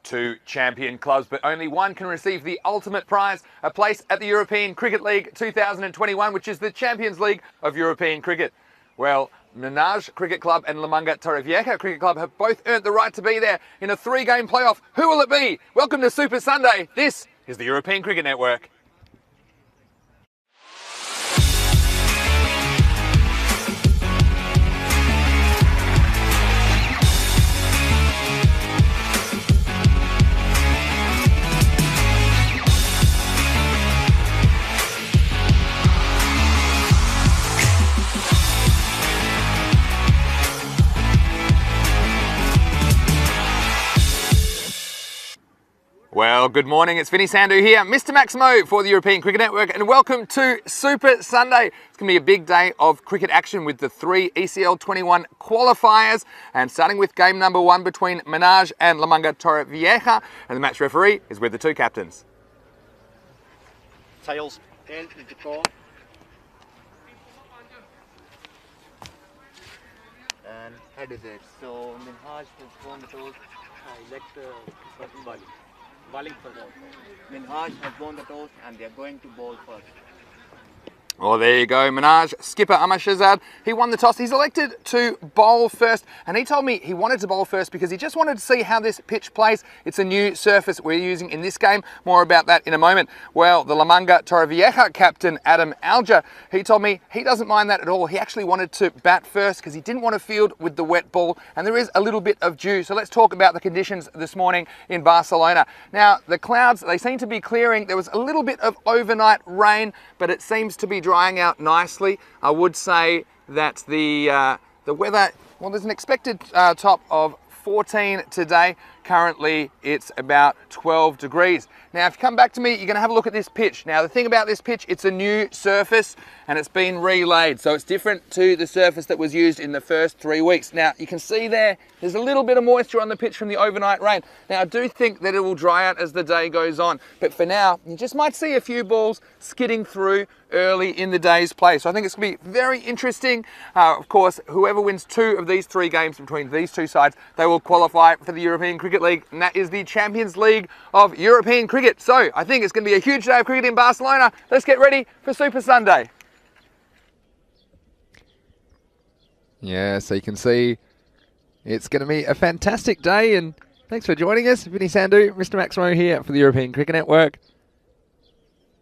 2 champion clubs, but only one can receive the ultimate prize, a place at the European Cricket League 2021, which is the Champions League of European cricket. Well, Menage Cricket Club and La Manga Torrevieja Cricket Club have both earned the right to be there in a 3-game playoff. Who will it be? Welcome to Super Sunday. This is the European Cricket Network. Well, good morning, it's Vinny Sandhu here, Mr. Maximo for the European Cricket Network, and welcome to Super Sunday. It's going to be a big day of cricket action with the 3 ECL 21 qualifiers, and starting with game number 1 between Menage and La Manga Torrevieja, and the match referee is with the 2 captains. Tails, and the call. And head is it. So Menage has won the toss. I elect the person bowling for that. Menage has won the toss and they are going to bowl first. Well, there you go, Menage skipper Amar Shahzad, he won the toss. He's elected to bowl first, and he told me he wanted to bowl first because he just wanted to see how this pitch plays. It's a new surface we're using in this game. More about that in a moment. Well, the La Manga Torrevieja captain, Adam Alger, he told me he doesn't mind that at all. He actually wanted to bat first because he didn't want to field with the wet ball, and there is a little bit of dew. So let's talk about the conditions this morning in Barcelona. Now, the clouds, they seem to be clearing. There was a little bit of overnight rain, but it seems to be drying out nicely. I would say that the weather, well, there's an expected top of 14 today. Currently, it's about 12 degrees. Now, if you come back to me, you're going to have a look at this pitch. Now, the thing about this pitch, it's a new surface and it's been relayed. So it's different to the surface that was used in the first 3 weeks. Now, you can see there's a little bit of moisture on the pitch from the overnight rain. Now, I do think that it will dry out as the day goes on. But for now, you just might see a few balls skidding through early in the day's play. So I think it's going to be very interesting. Of course, whoever wins 2 of these 3 games between these 2 sides, they will qualify for the European Cricket League, and that is the Champions League of European Cricket. So I think it's going to be a huge day of cricket in Barcelona. Let's get ready for Super Sunday. Yeah, so you can see it's going to be a fantastic day, and thanks for joining us. Vinny Sandhu, Mr. Maximo here for the European Cricket Network.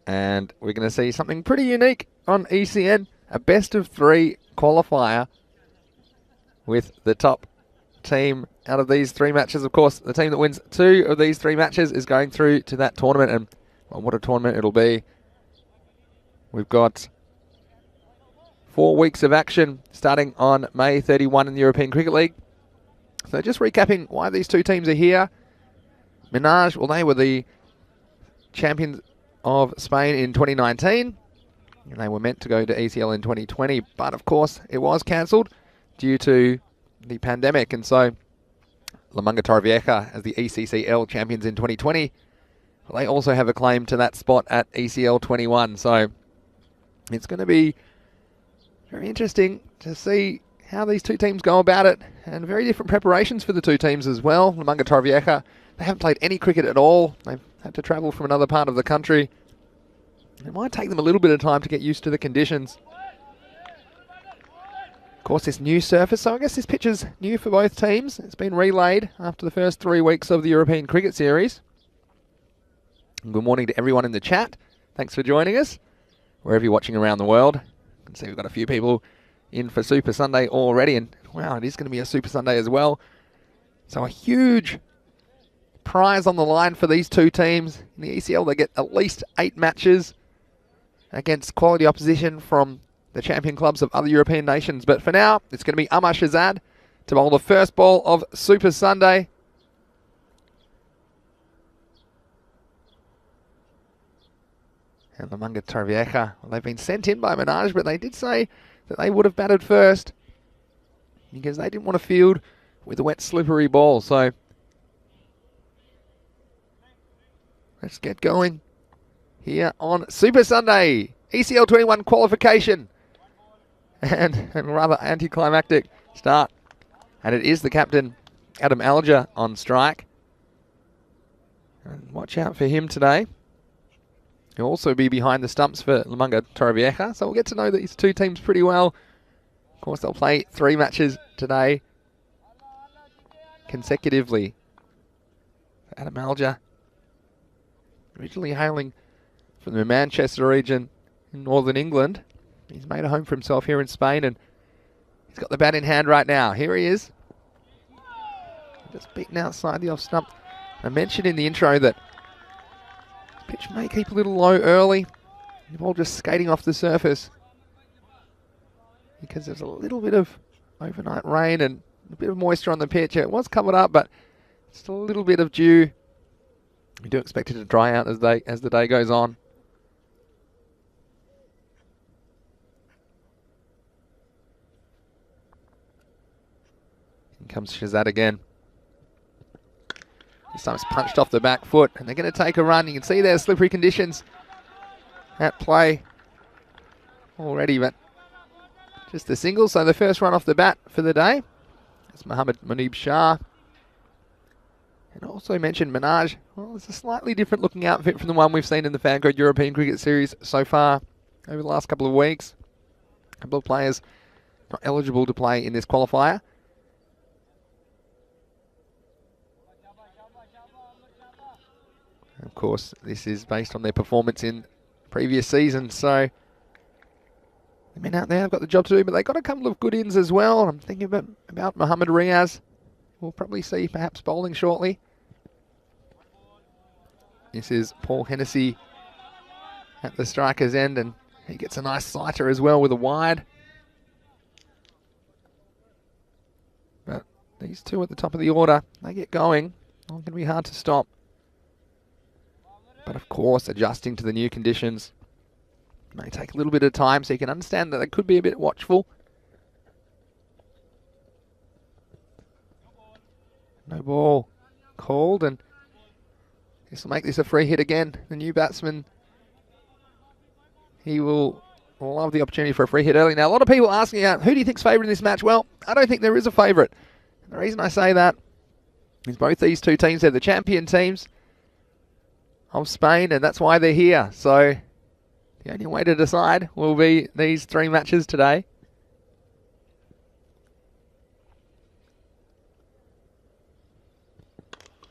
And we're going to see something pretty unique on ECN, a best of 3 qualifier with the top team out of these 3 matches. Of course, the team that wins 2 of these 3 matches is going through to that tournament, and well, what a tournament it'll be. We've got 4 weeks of action starting on May 31 in the European Cricket League. So just recapping why these 2 teams are here. Menage, well, they were the champions of Spain in 2019, and they were meant to go to ECL in 2020, but of course it was cancelled due to the pandemic, and so La Manga Torrevieja as the ECCL champions in 2020, well, they also have a claim to that spot at ECL 21, so it's going to be very interesting to see how these 2 teams go about it, and very different preparations for the 2 teams as well. La Manga Torrevieja, they haven't played any cricket at all. They've had to travel from another part of the country. It might take them a little bit of time to get used to the conditions. Of course, this new surface, so I guess this pitch is new for both teams. It's been relayed after the first 3 weeks of the European Cricket Series. And good morning to everyone in the chat. Thanks for joining us, wherever you're watching around the world. You can see we've got a few people in for Super Sunday already, and wow, it is going to be a Super Sunday as well. So a huge prize on the line for these 2 teams. In the ECL, they get at least 8 matches against quality opposition from the champion clubs of other European nations. But for now, it's going to be Amar Shahzad to bowl the first ball of Super Sunday. And La Manga Torrevieja, well, they've been sent in by Menage, but they did say that they would have batted first because they didn't want to field with a wet, slippery ball. So let's get going here on Super Sunday. ECL 21 qualification. And a rather anticlimactic start. And it is the captain, Adam Alger, on strike. And watch out for him today. He'll also be behind the stumps for Lamunga Torrevieja, so we'll get to know these two teams pretty well. Of course, they'll play 3 matches today consecutively. Adam Alger, originally hailing from the Manchester region in northern England. He's made a home for himself here in Spain, and he's got the bat in hand right now. Here he is. Just beaten outside the off stump. I mentioned in the intro that this pitch may keep a little low early. The ball just skating off the surface because there's a little bit of overnight rain and a bit of moisture on the pitch. It was covered up, but still a little bit of dew. We do expect it to dry out as the day goes on. Here comes Shazad again. This time it's punched off the back foot, and they're going to take a run. You can see there's slippery conditions at play already, but just a single. So the first run off the bat for the day. It's Mohammed Munib Shah. And also mentioned Minaj. Well, it's a slightly different looking outfit from the one we've seen in the Fancode European Cricket Series so far over the last couple of weeks. A couple of players not eligible to play in this qualifier. Of course, this is based on their performance in previous seasons, so the men out there have got the job to do, but they've got a couple of good ins as well. I'm thinking about Mohammad Riaz. We'll probably see perhaps bowling shortly. This is Paul Hennessy at the striker's end, and he gets a nice sighter as well with a wide. But these two at the top of the order, they get going. Not going to be hard to stop. But of course, adjusting to the new conditions may take a little bit of time, so you can understand that they could be a bit watchful. No ball called, and this will make this a free hit again. The new batsman, he will love the opportunity for a free hit early. Now, a lot of people asking out, who do you think's favourite in this match? Well, I don't think there is a favourite. The reason I say that is both these two teams, they're the champion teams of Spain, and that's why they're here. So the only way to decide will be these 3 matches today.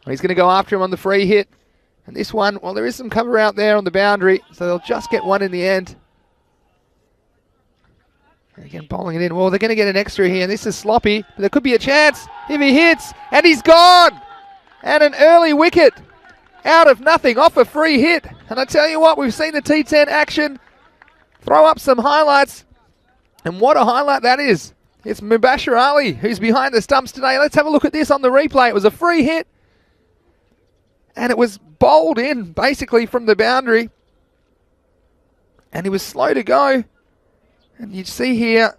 He's going to go after him on the free hit. And this one, well, there is some cover out there on the boundary, so they'll just get one in the end. And again, bowling it in. Well, they're going to get an extra here, and this is sloppy, but there could be a chance if he hits, and he's gone! And an early wicket out of nothing off a free hit. And I tell you what, we've seen the T10 action throw up some highlights, and what a highlight that is. It's Mubashir Ali who's behind the stumps today. Let's have a look at this on the replay. It was a free hit, and it was bowled in basically from the boundary, and he was slow to go, and you see here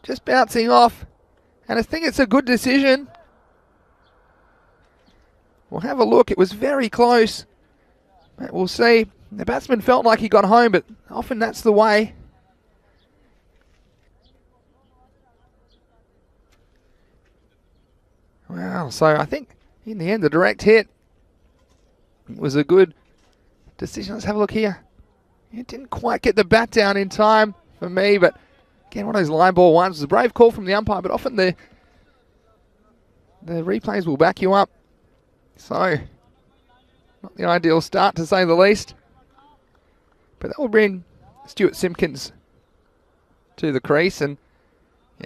just bouncing off, and I think it's a good decision. We'll have a look. It was very close, but we'll see. The batsman felt like he got home, but often that's the way. Wow, so I think in the end the direct hit, it was a good decision. Let's have a look here. It didn't quite get the bat down in time for me, but again, one of those line ball ones. It was a brave call from the umpire, but often the replays will back you up. So, not the ideal start to say the least. But that will bring Stuart Simpkins to the crease, and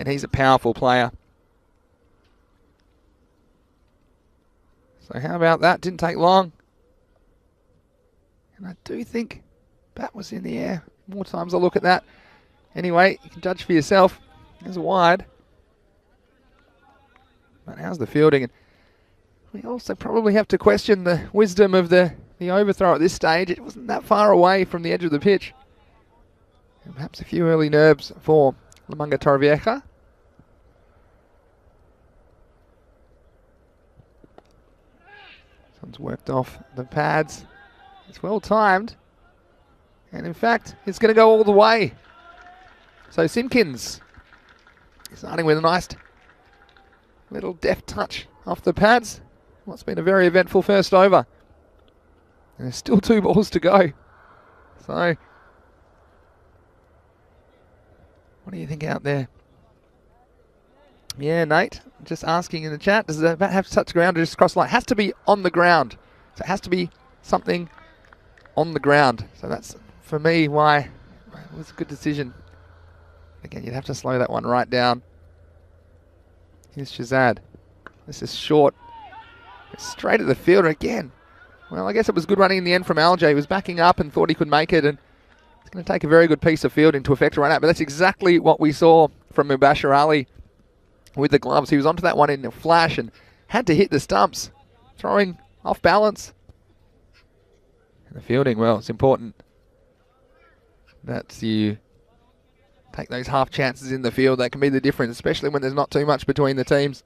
he's a powerful player. So how about that? Didn't take long. And I do think bat was in the air. More times I'll look at that. Anyway, you can judge for yourself. There's a wide. But how's the fielding? And we also probably have to question the wisdom of the overthrow at this stage. It wasn't that far away from the edge of the pitch. And perhaps a few early nerves for Lamunga Torrevieja. This one's worked off the pads. It's well timed. And in fact, it's going to go all the way. So Simpkins starting with a nice little deft touch off the pads. What's been a very eventful first over. And there's still 2 balls to go. So, what do you think out there? Yeah, Nate, just asking in the chat, does the bat have to touch the ground or just cross the line? It has to be on the ground. So it has to be something on the ground. So that's, for me, why it was a good decision. Again, you'd have to slow that one right down. Here's Shazad. This is short. It's straight at the fielder again. Well, I guess it was good running in the end from Alj. He was backing up and thought he could make it, and it's going to take a very good piece of fielding to effect a run out. But that's exactly what we saw from Mubashir Ali with the gloves. He was onto that one in a flash and had to hit the stumps, throwing off balance. And the fielding, well, it's important that you take those half chances in the field. That can be the difference, especially when there's not too much between the teams.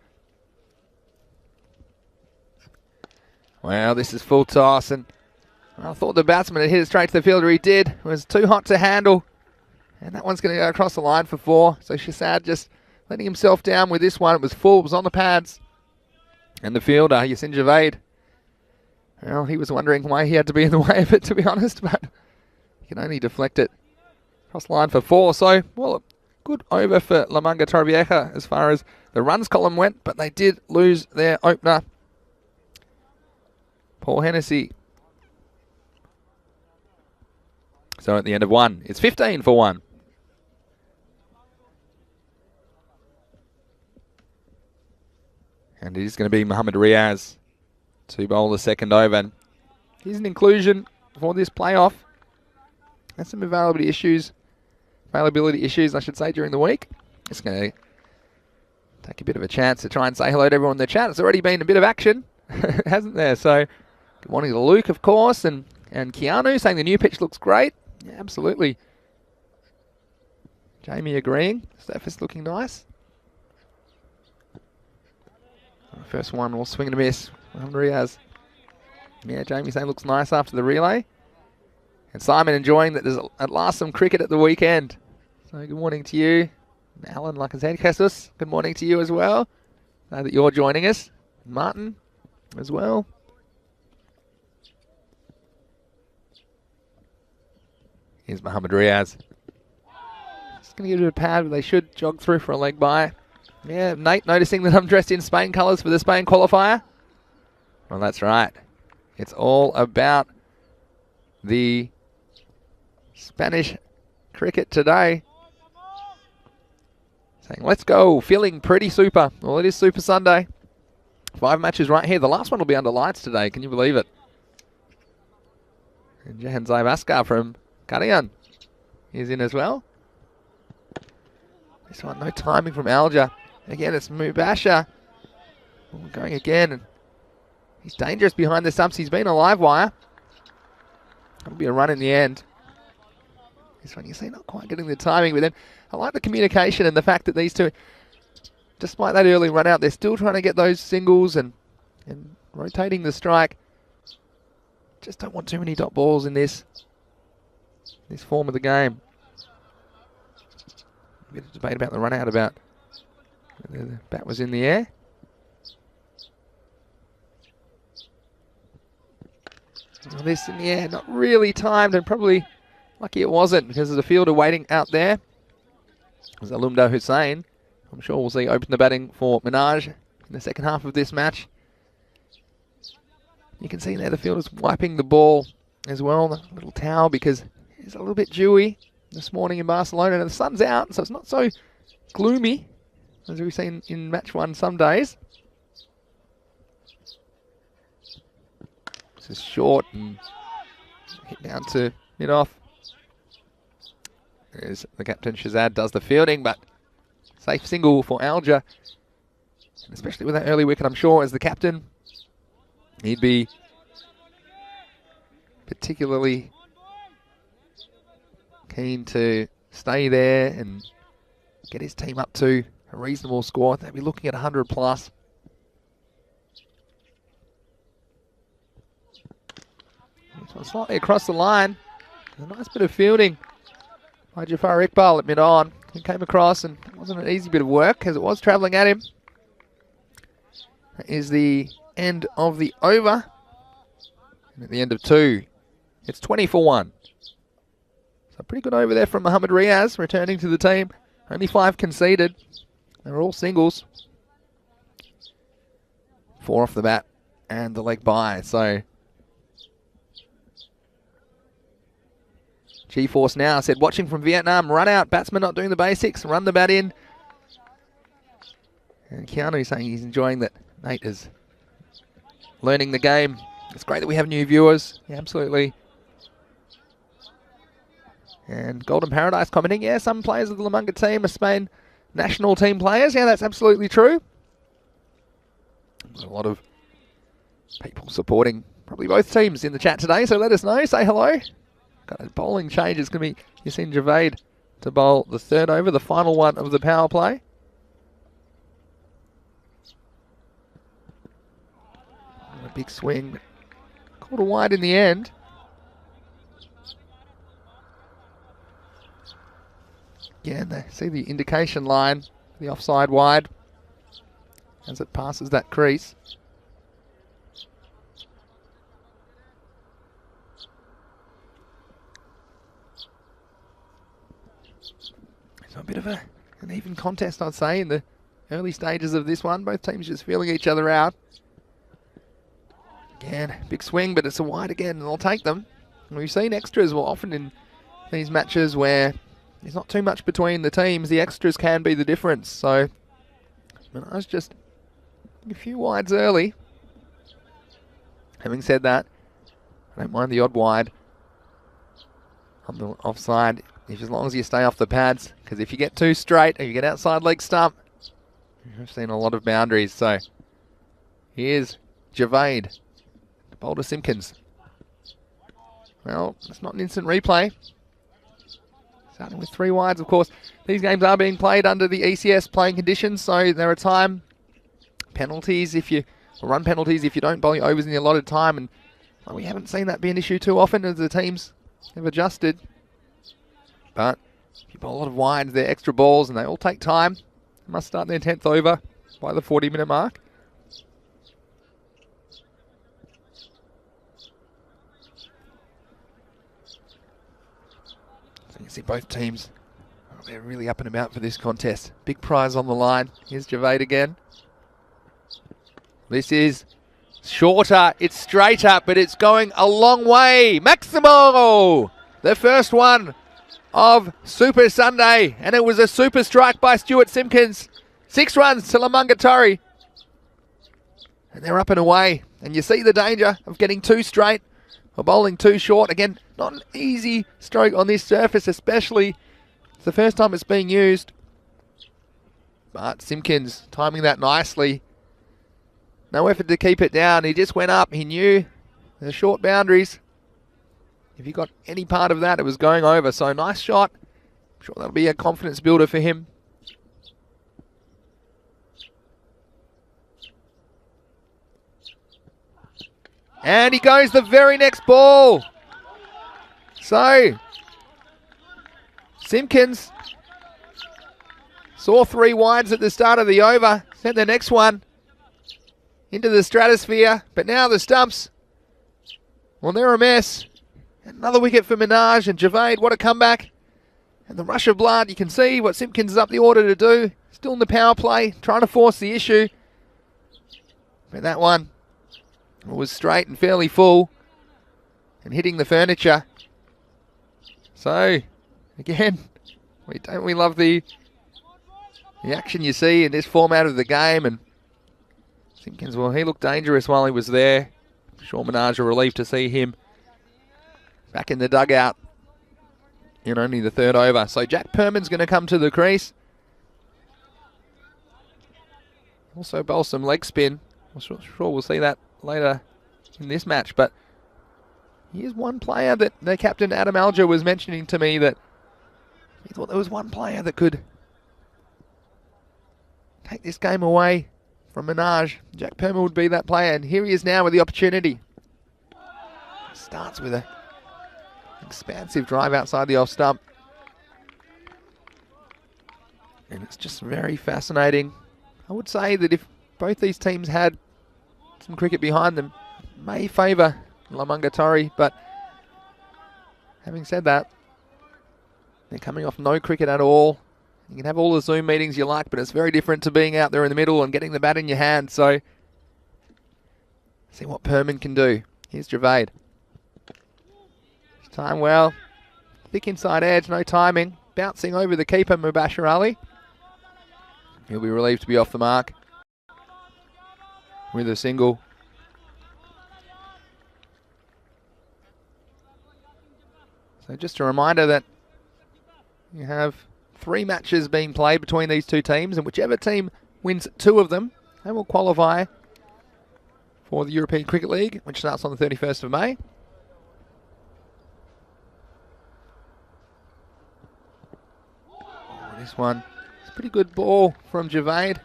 Well, this is full toss, and I thought the batsman had hit it straight to the fielder. He did. It was too hot to handle, and that one's going to go across the line for 4. So Shazad just letting himself down with this one. It was full. It was on the pads. And the fielder, Yasin Javed, well, he was wondering why he had to be in the way of it, to be honest, but he can only deflect it across the line for 4. So, well, good over for La Manga Torrevieja as far as the runs column went, but they did lose their opener, Paul Hennessy. So at the end of 1, it's 15 for 1. And it is going to be Mohamed Riaz to bowl the second over. And he's an inclusion for this playoff. Has some availability issues, I should say, during the week. It's going to take a bit of a chance to try and say hello to everyone in the chat. It's already been a bit of action, hasn't there? So, good morning to Luke, of course, and Keanu saying the new pitch looks great. Yeah, absolutely. Jamie agreeing. Surface looking nice. First one will swing and a miss. Riaz. Yeah, Jamie saying looks nice after the relay. And Simon enjoying that there's at last some cricket at the weekend. So good morning to you. Alan, like I said, Jesus, good morning to you as well. Glad that you're joining us. Martin as well. Here's Mohamed Riaz. Just going to give it a pad, but they should jog through for a leg by. Yeah, Nate noticing that I'm dressed in Spain colours for the Spain qualifier. Well, that's right. It's all about the Spanish cricket today. Saying, let's go. Feeling pretty super. Well, it is Super Sunday. 5 matches right here. The last one will be under lights today. Can you believe it? And Jahan Zaibaskar from Karian is in as well. This one, no timing from Alja. Again, it's Mubashir. Going again. And he's dangerous behind the stumps. He's been a live wire. That'll be a run in the end. This one, you see, not quite getting the timing, but then I like the communication and the fact that these two, despite that early run out, they're still trying to get those singles and rotating the strike. Just don't want too many dot balls in this form of the game. A bit of debate about the run out, about whether the bat was in the air. Well, this in the air, not really timed, and probably lucky it wasn't because there's a fielder waiting out there. There's Alumda Hussain. I'm sure we'll see open the batting for Minaj in the second half of this match. You can see there the fielder's wiping the ball as well, the little towel, because it's a little bit dewy this morning in Barcelona, and the sun's out, so it's not so gloomy as we've seen in match 1 some days. This is short and hit down to mid-off. There's the captain, Shazad, does the fielding, but safe single for Alja. And especially with that early wicket, I'm sure as the captain, he'd be particularly keen to stay there and get his team up to a reasonable score. They'd be looking at 100 plus. Slightly across the line. A nice bit of fielding by Jafar Iqbal at mid-on. He came across, and it wasn't an easy bit of work as it was travelling at him. That is the end of the over. And at the end of 2, it's 20 for 1. So pretty good over there from Mohamed Riaz, returning to the team. Only 5 conceded. They were all singles. 4 off the bat and the leg by. So G-Force now said, watching from Vietnam, run out, batsman not doing the basics, run the bat in. And Keanu saying he's enjoying that Nate is learning the game. It's great that we have new viewers. Yeah, absolutely. And Golden Paradise commenting, yeah, some players of the Lamunga team are Spain national team players. Yeah, that's absolutely true. There's a lot of people supporting probably both teams in the chat today, so let us know. Say hello. Got a bowling change. It's going to be Yassine Javed to bowl the 3rd over, the final one of the power play. A big swing. Called a wide in the end. Again, they see the indication line, the offside wide, as it passes that crease. So a bit of an even contest, I'd say, in the early stages of this one. Both teams just feeling each other out. Again, big swing, but it's a wide again, and they'll take them. And we've seen extras more often in these matches where there's not too much between the teams. The extras can be the difference. So Minaj just a few wides early. Having said that, I don't mind the odd wide on the offside, as long as you stay off the pads. Because if you get too straight or you get outside leg stump, I've seen a lot of boundaries. So here's Javade, bowled to Simpkins. Well, it's not an instant replay. Starting with 3 wides, of course. These games are being played under the ECS playing conditions, so there are time penalties or run penalties if you don't bowl your overs in the allotted time, and well, we haven't seen that be an issue too often as the teams have adjusted. But if you bowl a lot of wides, they're extra balls and they all take time. They must start their 10th over by the 40-minute mark. So you can see both teams, they're really up and about for this contest. Big prize on the line. Here's Javade again. This is shorter, it's straighter, but it's going a long way. Maximo! The first one of Super Sunday, and it was a super strike by Stuart Simpkins. 6 runs to Lamungatari. And they're up and away. And you see the danger of getting too straight or bowling too short. Again, not an easy stroke on this surface, especially it's the first time it's being used. But Simpkins timing that nicely. No effort to keep it down. He just went up. He knew the short boundaries. If he got any part of that, it was going over. So nice shot. I'm sure that'll be a confidence builder for him. And he goes the very next ball. So Simpkins saw 3 wides at the start of the over. Sent the next one into the stratosphere. But now the stumps, well, they're a mess. Another wicket for Minaj, and Javade, what a comeback. And the rush of blood, you can see what Simpkins is up the order to do. Still in the power play, trying to force the issue. But that one was straight and fairly full and hitting the furniture. So, again, don't we love the action you see in this format of the game. And Simpkins, well, he looked dangerous while he was there. I'm sure Minaj are relieved to see him back in the dugout in only the 3rd over. So Jack Perman's going to come to the crease. Also bowl some leg spin. I'm sure we'll see that later in this match. But here's one player that the captain Adam Alger was mentioning to me, that he thought there was one player that could take this game away from Minaj. Jack Perman would be that player, and here he is now with the opportunity. Starts with a expansive drive outside the off stump. And it's just very fascinating. I would say that if both these teams had some cricket behind them, may favour Lamungatori, but having said that, they're coming off no cricket at all. You can have all the Zoom meetings you like, but it's very different to being out there in the middle and getting the bat in your hand. So, see what Perman can do. Here's Javade. Time well. Thick inside edge, no timing. Bouncing over the keeper, Mubashir Ali. He'll be relieved to be off the mark with a single. So just a reminder that you have 3 matches being played between these two teams, and whichever team wins 2 of them, they will qualify for the European Cricket League, which starts on the 31st of May. Oh, this one, it's a pretty good ball from Javade.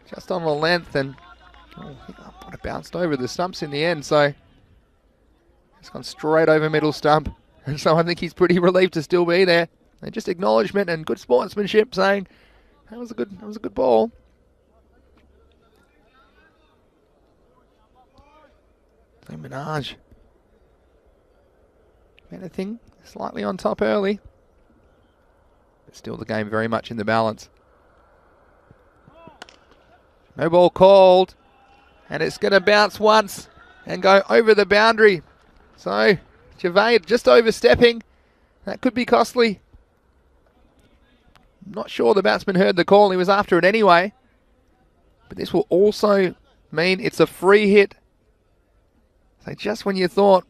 Just on the length, and it bounced over the stumps in the end, so it's gone straight over middle stump. And so I think he's pretty relieved to still be there. And just acknowledgement and good sportsmanship, saying that was a good ball. So Minaj, anything slightly on top early, but still the game very much in the balance. No ball called, and it's going to bounce once and go over the boundary. So Javade just overstepping. That could be costly. Not sure the batsman heard the call. He was after it anyway. But this will also mean it's a free hit. So just when you thought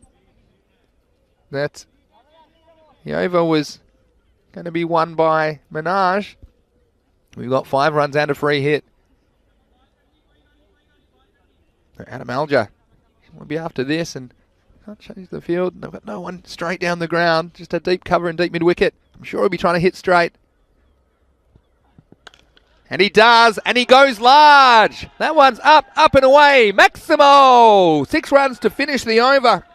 that the over was going to be won by Minaj, we've got 5 runs and a free hit. Adam Alger will be after this and can't change the field. They've got no one straight down the ground. Just a deep cover and deep mid-wicket. I'm sure he'll be trying to hit straight. And he does, and he goes large. That one's up and away. Maximo! 6 runs to finish the over.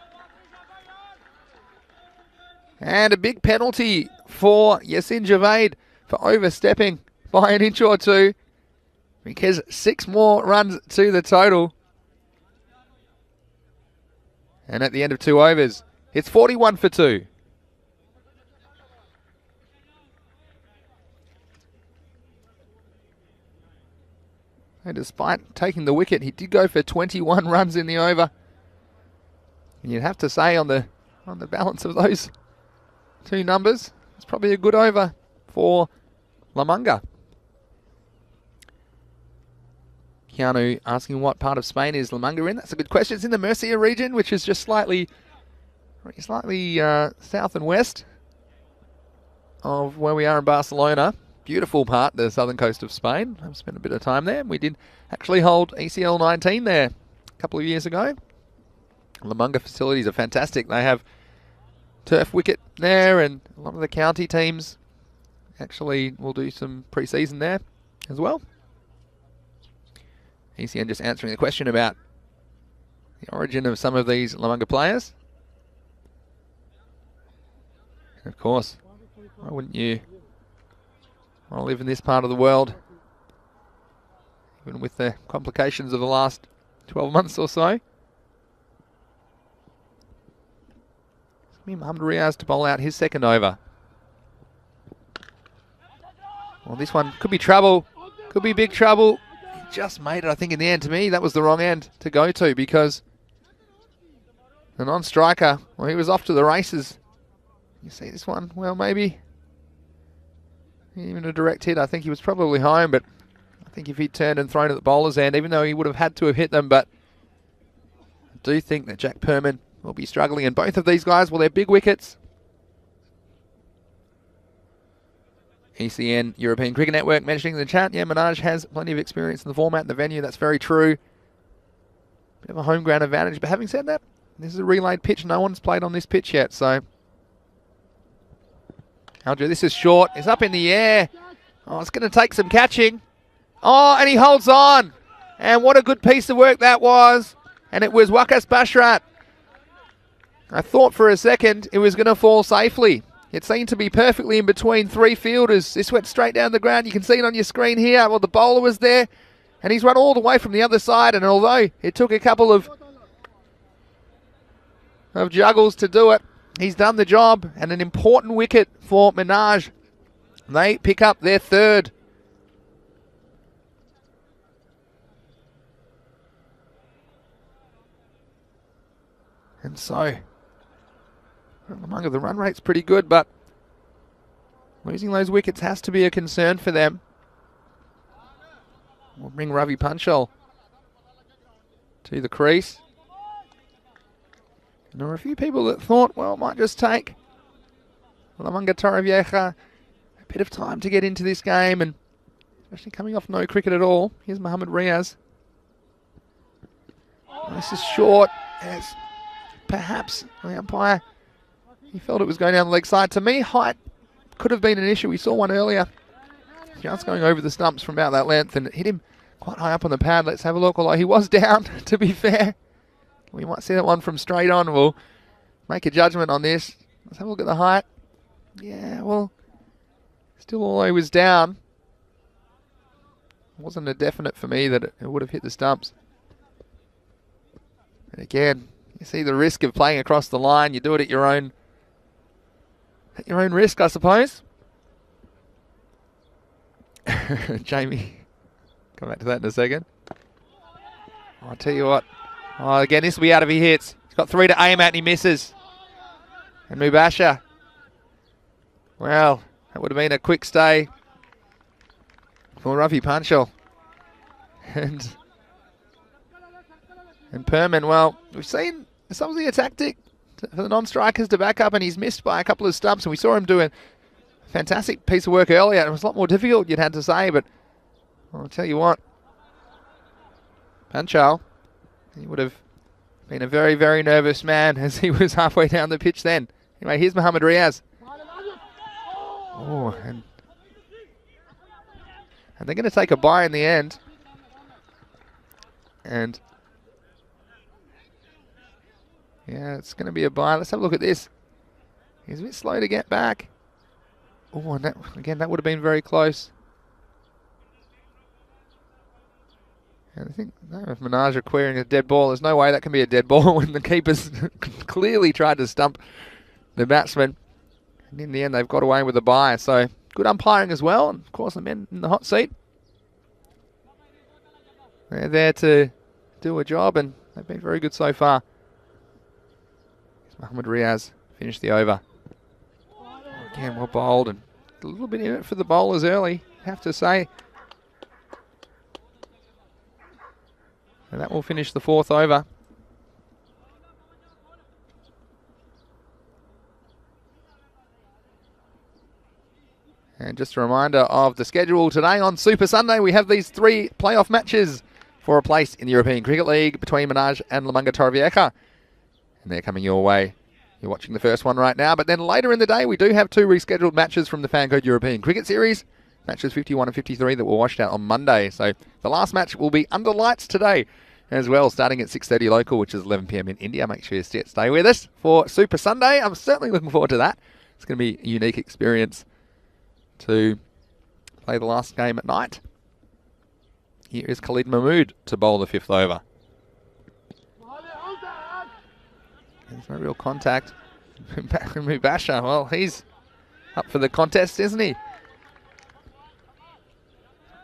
And a big penalty for Yasin Javade for overstepping by an inch or 2. Because 6 more runs to the total. And at the end of 2 overs, it's 41 for 2. And despite taking the wicket, he did go for 21 runs in the over. And you'd have to say on the balance of those 2 numbers, it's probably a good over for Lamunga. Keanu asking what part of Spain is Lamunga in. That's a good question. It's in the Murcia region, which is just slightly south and west of where we are in Barcelona. Beautiful part, the southern coast of Spain. I've spent a bit of time there. We did actually hold ECL 19 there a couple of years ago. Lamunga facilities are fantastic. They have turf wicket there, and a lot of the county teams actually will do some pre-season there as well. ECN just answering the question about the origin of some of these Lamunga players. And of course, why wouldn't you want to live in this part of the world, even with the complications of the last 12 months or so? Mohamed Riaz to bowl out his second over. Well, this one could be trouble, could be big trouble. Just made it, I think, in the end. To me, that was the wrong end to go to, because the non-striker, well, he was off to the races. You see this one? Well, maybe even a direct hit. I think he was probably home, but I think if he'd turned and thrown at the bowler's end, even though he would have had to have hit them, but I do think that Jack Perman will be struggling, and both of these guys, well, they're big wickets. ECN European Cricket Network mentioning in the chat, yeah, Minaj has plenty of experience in the format and the venue. That's very true. Bit of a home ground advantage. But having said that, this is a relayed pitch. No one's played on this pitch yet. So, Alger, this is short. It's up in the air. Oh, it's going to take some catching. Oh, and he holds on. And what a good piece of work that was. And it was Waqas Bashrat. I thought for a second it was going to fall safely. It seemed to be perfectly in between 3 fielders. This went straight down the ground. You can see it on your screen here. Well, the bowler was there, and he's run all the way from the other side. And although it took a couple of of juggles to do it. He's done the job, and an important wicket for Minaj. They pick up their third. And so, among the run rate's pretty good, but losing those wickets has to be a concern for them. We'll bring Ravi Panchal to the crease. And there were a few people that thought, well, it might just take Lamanga Torrevieja a bit of time to get into this game, and especially coming off no cricket at all. Here's Mohammad Riaz. This is short, as perhaps the umpire, he felt it was going down the leg side. To me, height could have been an issue. We saw one earlier, just going over the stumps from about that length, and it hit him quite high up on the pad. Let's have a look, although he was down, to be fair. We might see that one from straight on. We'll make a judgment on this. Let's have a look at the height. Yeah, well, still although he was down, it wasn't a definite for me that it would have hit the stumps. And again, you see the risk of playing across the line. You do it at your own risk, I suppose. Jamie, come back to that in a second. I'll tell you what. Oh, again, this will be out if he hits. He's got 3 to aim at and he misses. And Mubasher. Well, that would have been a quick stay for Ravi Panchal. And Perman, well, we've seen some of the tactic for the non-strikers to back up, and he's missed by a couple of stumps, and we saw him do a fantastic piece of work earlier. It was a lot more difficult, you'd had to say, but I'll tell you what, Panchal, he would have been a very, very nervous man as he was halfway down the pitch then. Anyway, here's Mohammad Riaz. Oh, and they're going to take a bye in the end. And yeah, it's going to be a bye. Let's have a look at this. He's a bit slow to get back. Oh, and that, again, that would have been very close. And I think, no, if Minaj are querying a dead ball, there's no way that can be a dead ball when the keeper's clearly tried to stump the batsman. And in the end, they've got away with a bye. So, good umpiring as well. And, of course, the men in the hot seat. They're there to do a job, and they've been very good so far. Mohammad Riaz finished the over. Again, well bowled, and a little bit in it for the bowlers early, I have to say. And that will finish the 4th over. And just a reminder of the schedule today on Super Sunday. We have these 3 playoff matches for a place in the European Cricket League between Minaj and Lamanga Torrevieja. And they're coming your way. You're watching the first one right now. But then later in the day, we do have 2 rescheduled matches from the Fancode European Cricket Series. Matches 51 and 53 that were washed out on Monday. So the last match will be under lights today as well, starting at 6:30 local, which is 11 p.m. in India. Make sure you stay with us for Super Sunday. I'm certainly looking forward to that. It's going to be a unique experience to play the last game at night. Here is Khalid Mahmood to bowl the 5th over. There's no real contact. Mubasher, well, he's up for the contest, isn't he?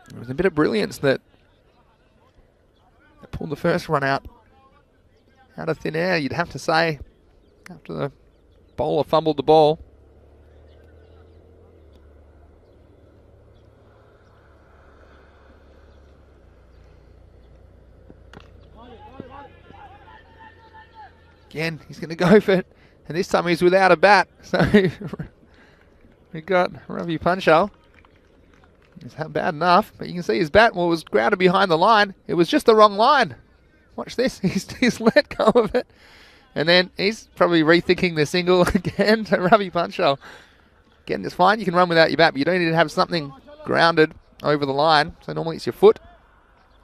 It was a bit of brilliance that pulled the first run out of thin air, you'd have to say, after the bowler fumbled the ball. Again, he's going to go for it, and this time he's without a bat. So we got Ravi Panchal. It's bad enough, but you can see his bat was grounded behind the line. It was just the wrong line. Watch this, he's let go of it. And then he's probably rethinking the single again to Ravi Panchal. Again, it's fine, you can run without your bat, but you don't need to have something grounded over the line. So normally it's your foot.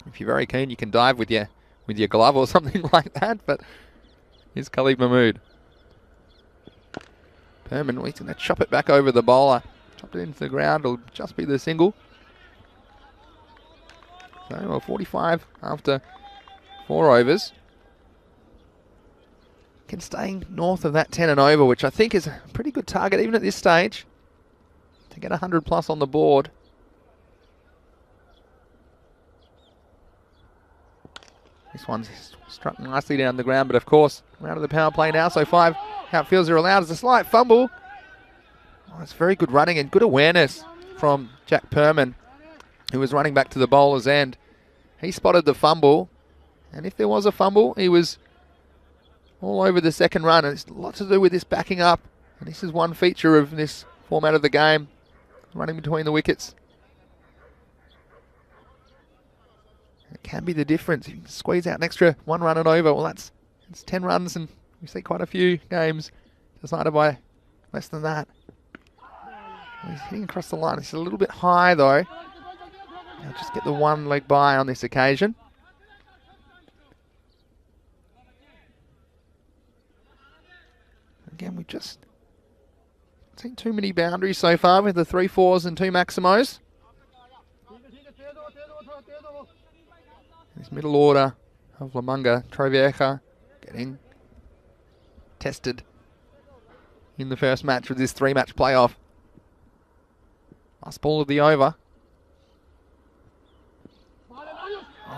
If you're very keen, you can dive with your glove or something like that, but here's Khalid Mahmood. Perman, he's going to chop it back over the bowler. Chopped it into the ground, it'll just be the single. So, well, 45 after 4 overs. Again, staying north of that 10 and over, which I think is a pretty good target even at this stage, to get 100 plus on the board. This one's struck nicely down the ground, but of course, we're out of the power play now, so 5 outfields are allowed. As a slight fumble. Oh, it's very good running and good awareness from Jack Perman, who was running back to the bowler's end. He spotted the fumble, and if there was a fumble, he was all over the second run. And it's a lot to do with this backing up, and this is one feature of this format of the game, running between the wickets. It can be the difference. You can squeeze out an extra 1 run and over. Well, it's 10 runs, and we see quite a few games decided by less than that. He's hitting across the line. It's a little bit high, though. I'll just get the 1 leg by on this occasion. Again, we've just seen too many boundaries so far with the 3 4s and 2 Maximos. This middle order of Lamanga, Torrevieja, getting tested in the first match of this 3-match playoff. Last ball of the over.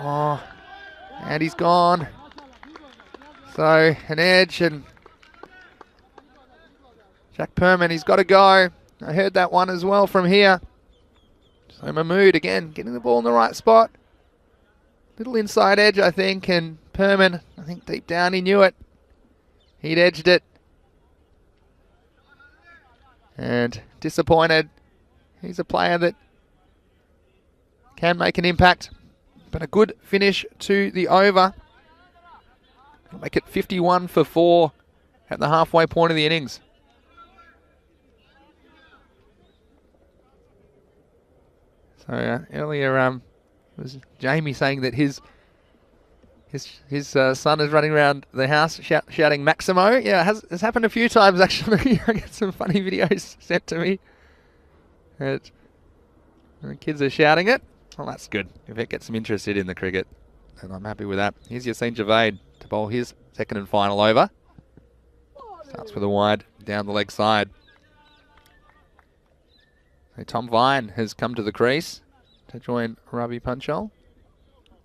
Oh, and he's gone. So an edge, and Jack Perman, he's got to go. I heard that one as well from here. So Mahmood again, getting the ball in the right spot. Little inside edge, I think, and Perman, I think deep down he knew it. He'd edged it. And disappointed. He's a player that can make an impact. But a good finish to the over. He'll make it 51 for 4 at the halfway point of the innings. So earlier it was Jamie saying that his son is running around the house shouting Maximo. Yeah, it's happened a few times actually. I get some funny videos sent to me. The kids are shouting it. Well, that's good. If it gets them interested in the cricket, then I'm happy with that. Here's Yassine Javed to bowl his second and final over. Starts with a wide down the leg side. So Tom Vine has come to the crease to join Ravi Panchal.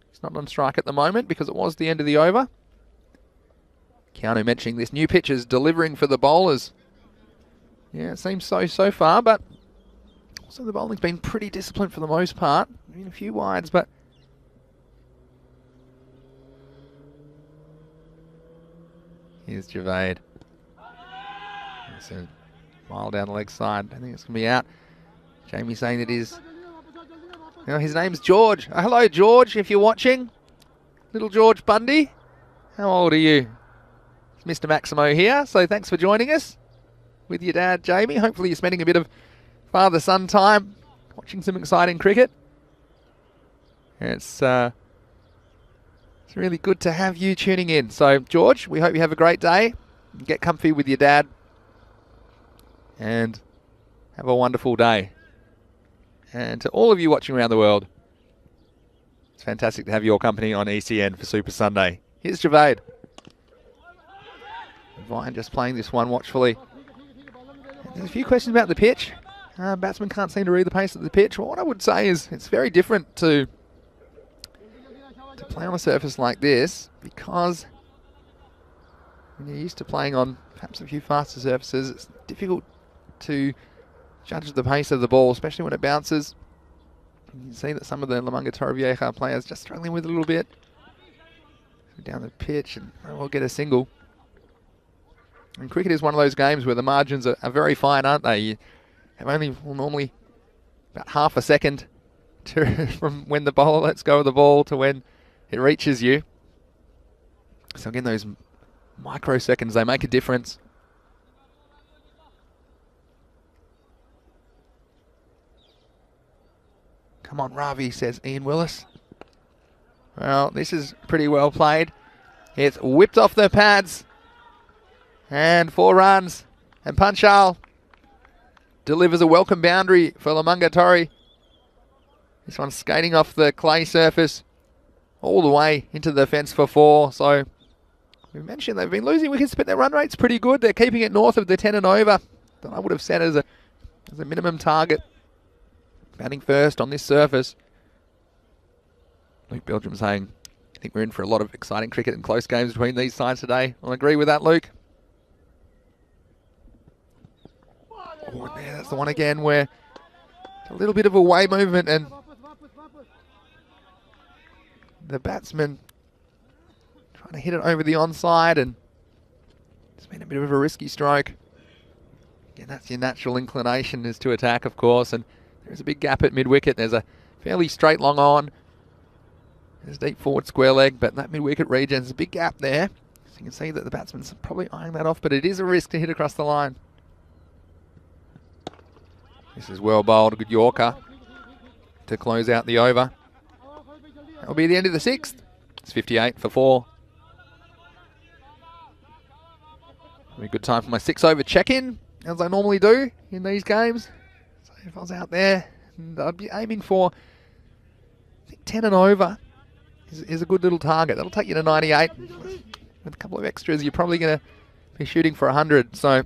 He's not on strike at the moment because it was the end of the over. Keanu mentioning this new pitch is delivering for the bowlers. Yeah, it seems so far, but also the bowling's been pretty disciplined for the most part. I mean, a few wides, but here's Javed. It's a mile down the leg side. I think it's going to be out. Jamie saying that his name's George. Hello, George, if you're watching. Little George Bundy. How old are you? It's Mr. Maximo here, so thanks for joining us with your dad, Jamie. Hopefully you're spending a bit of father-son time watching some exciting cricket. It's really good to have you tuning in. So, George, we hope you have a great day. Get comfy with your dad. And have a wonderful day. And to all of you watching around the world, it's fantastic to have your company on ECN for Super Sunday. Here's Javed. Vine just playing this one watchfully. There's a few questions about the pitch. Batsmen can't seem to read the pace of the pitch. Well, what I would say is it's very different to play on a surface like this, because when you're used to playing on perhaps a few faster surfaces, it's difficult to judge the pace of the ball, especially when it bounces. You can see that some of the Lamanga Torrevieja players just struggling with it a little bit. Down the pitch, and we'll get a single. And cricket is one of those games where the margins are very fine, aren't they? You have only normally about half a second from when the bowler lets go of the ball to when it reaches you. So again, those microseconds, they make a difference. Come on, Ravi, says Ian Willis. Well, this is pretty well played. It's whipped off the pads. And 4 runs. And Panchal delivers a welcome boundary for Lamanga Torre. This one's skating off the clay surface all the way into the fence for 4. So We mentioned they've been losing wickets, but their run rate's pretty good. They're keeping it north of the 10 and over that I would have set as a minimum target. Batting first on this surface. Luke Belgium saying, I think we're in for a lot of exciting cricket and close games between these sides today. I'll agree with that, Luke. Oh, yeah, that's the one again where a little bit of away movement and the batsman trying to hit it over the onside, and it's been a bit of a risky stroke. Again, that's your natural inclination, is to attack, of course, and there's a big gap at mid-wicket. There's a fairly straight long on. There's deep forward square leg, but that mid-wicket region, there's a big gap there. So you can see that the batsman's probably eyeing that off, but it is a risk to hit across the line. This is well bowled, a good Yorker to close out the over. That'll be the end of the 6th. It's 58 for 4. Be a good time for my 6-over check-in, as I normally do in these games. So if I was out there, I'd be aiming for, I think 10 and over is a good little target. That'll take you to 98. With a couple of extras, you're probably going to be shooting for 100. So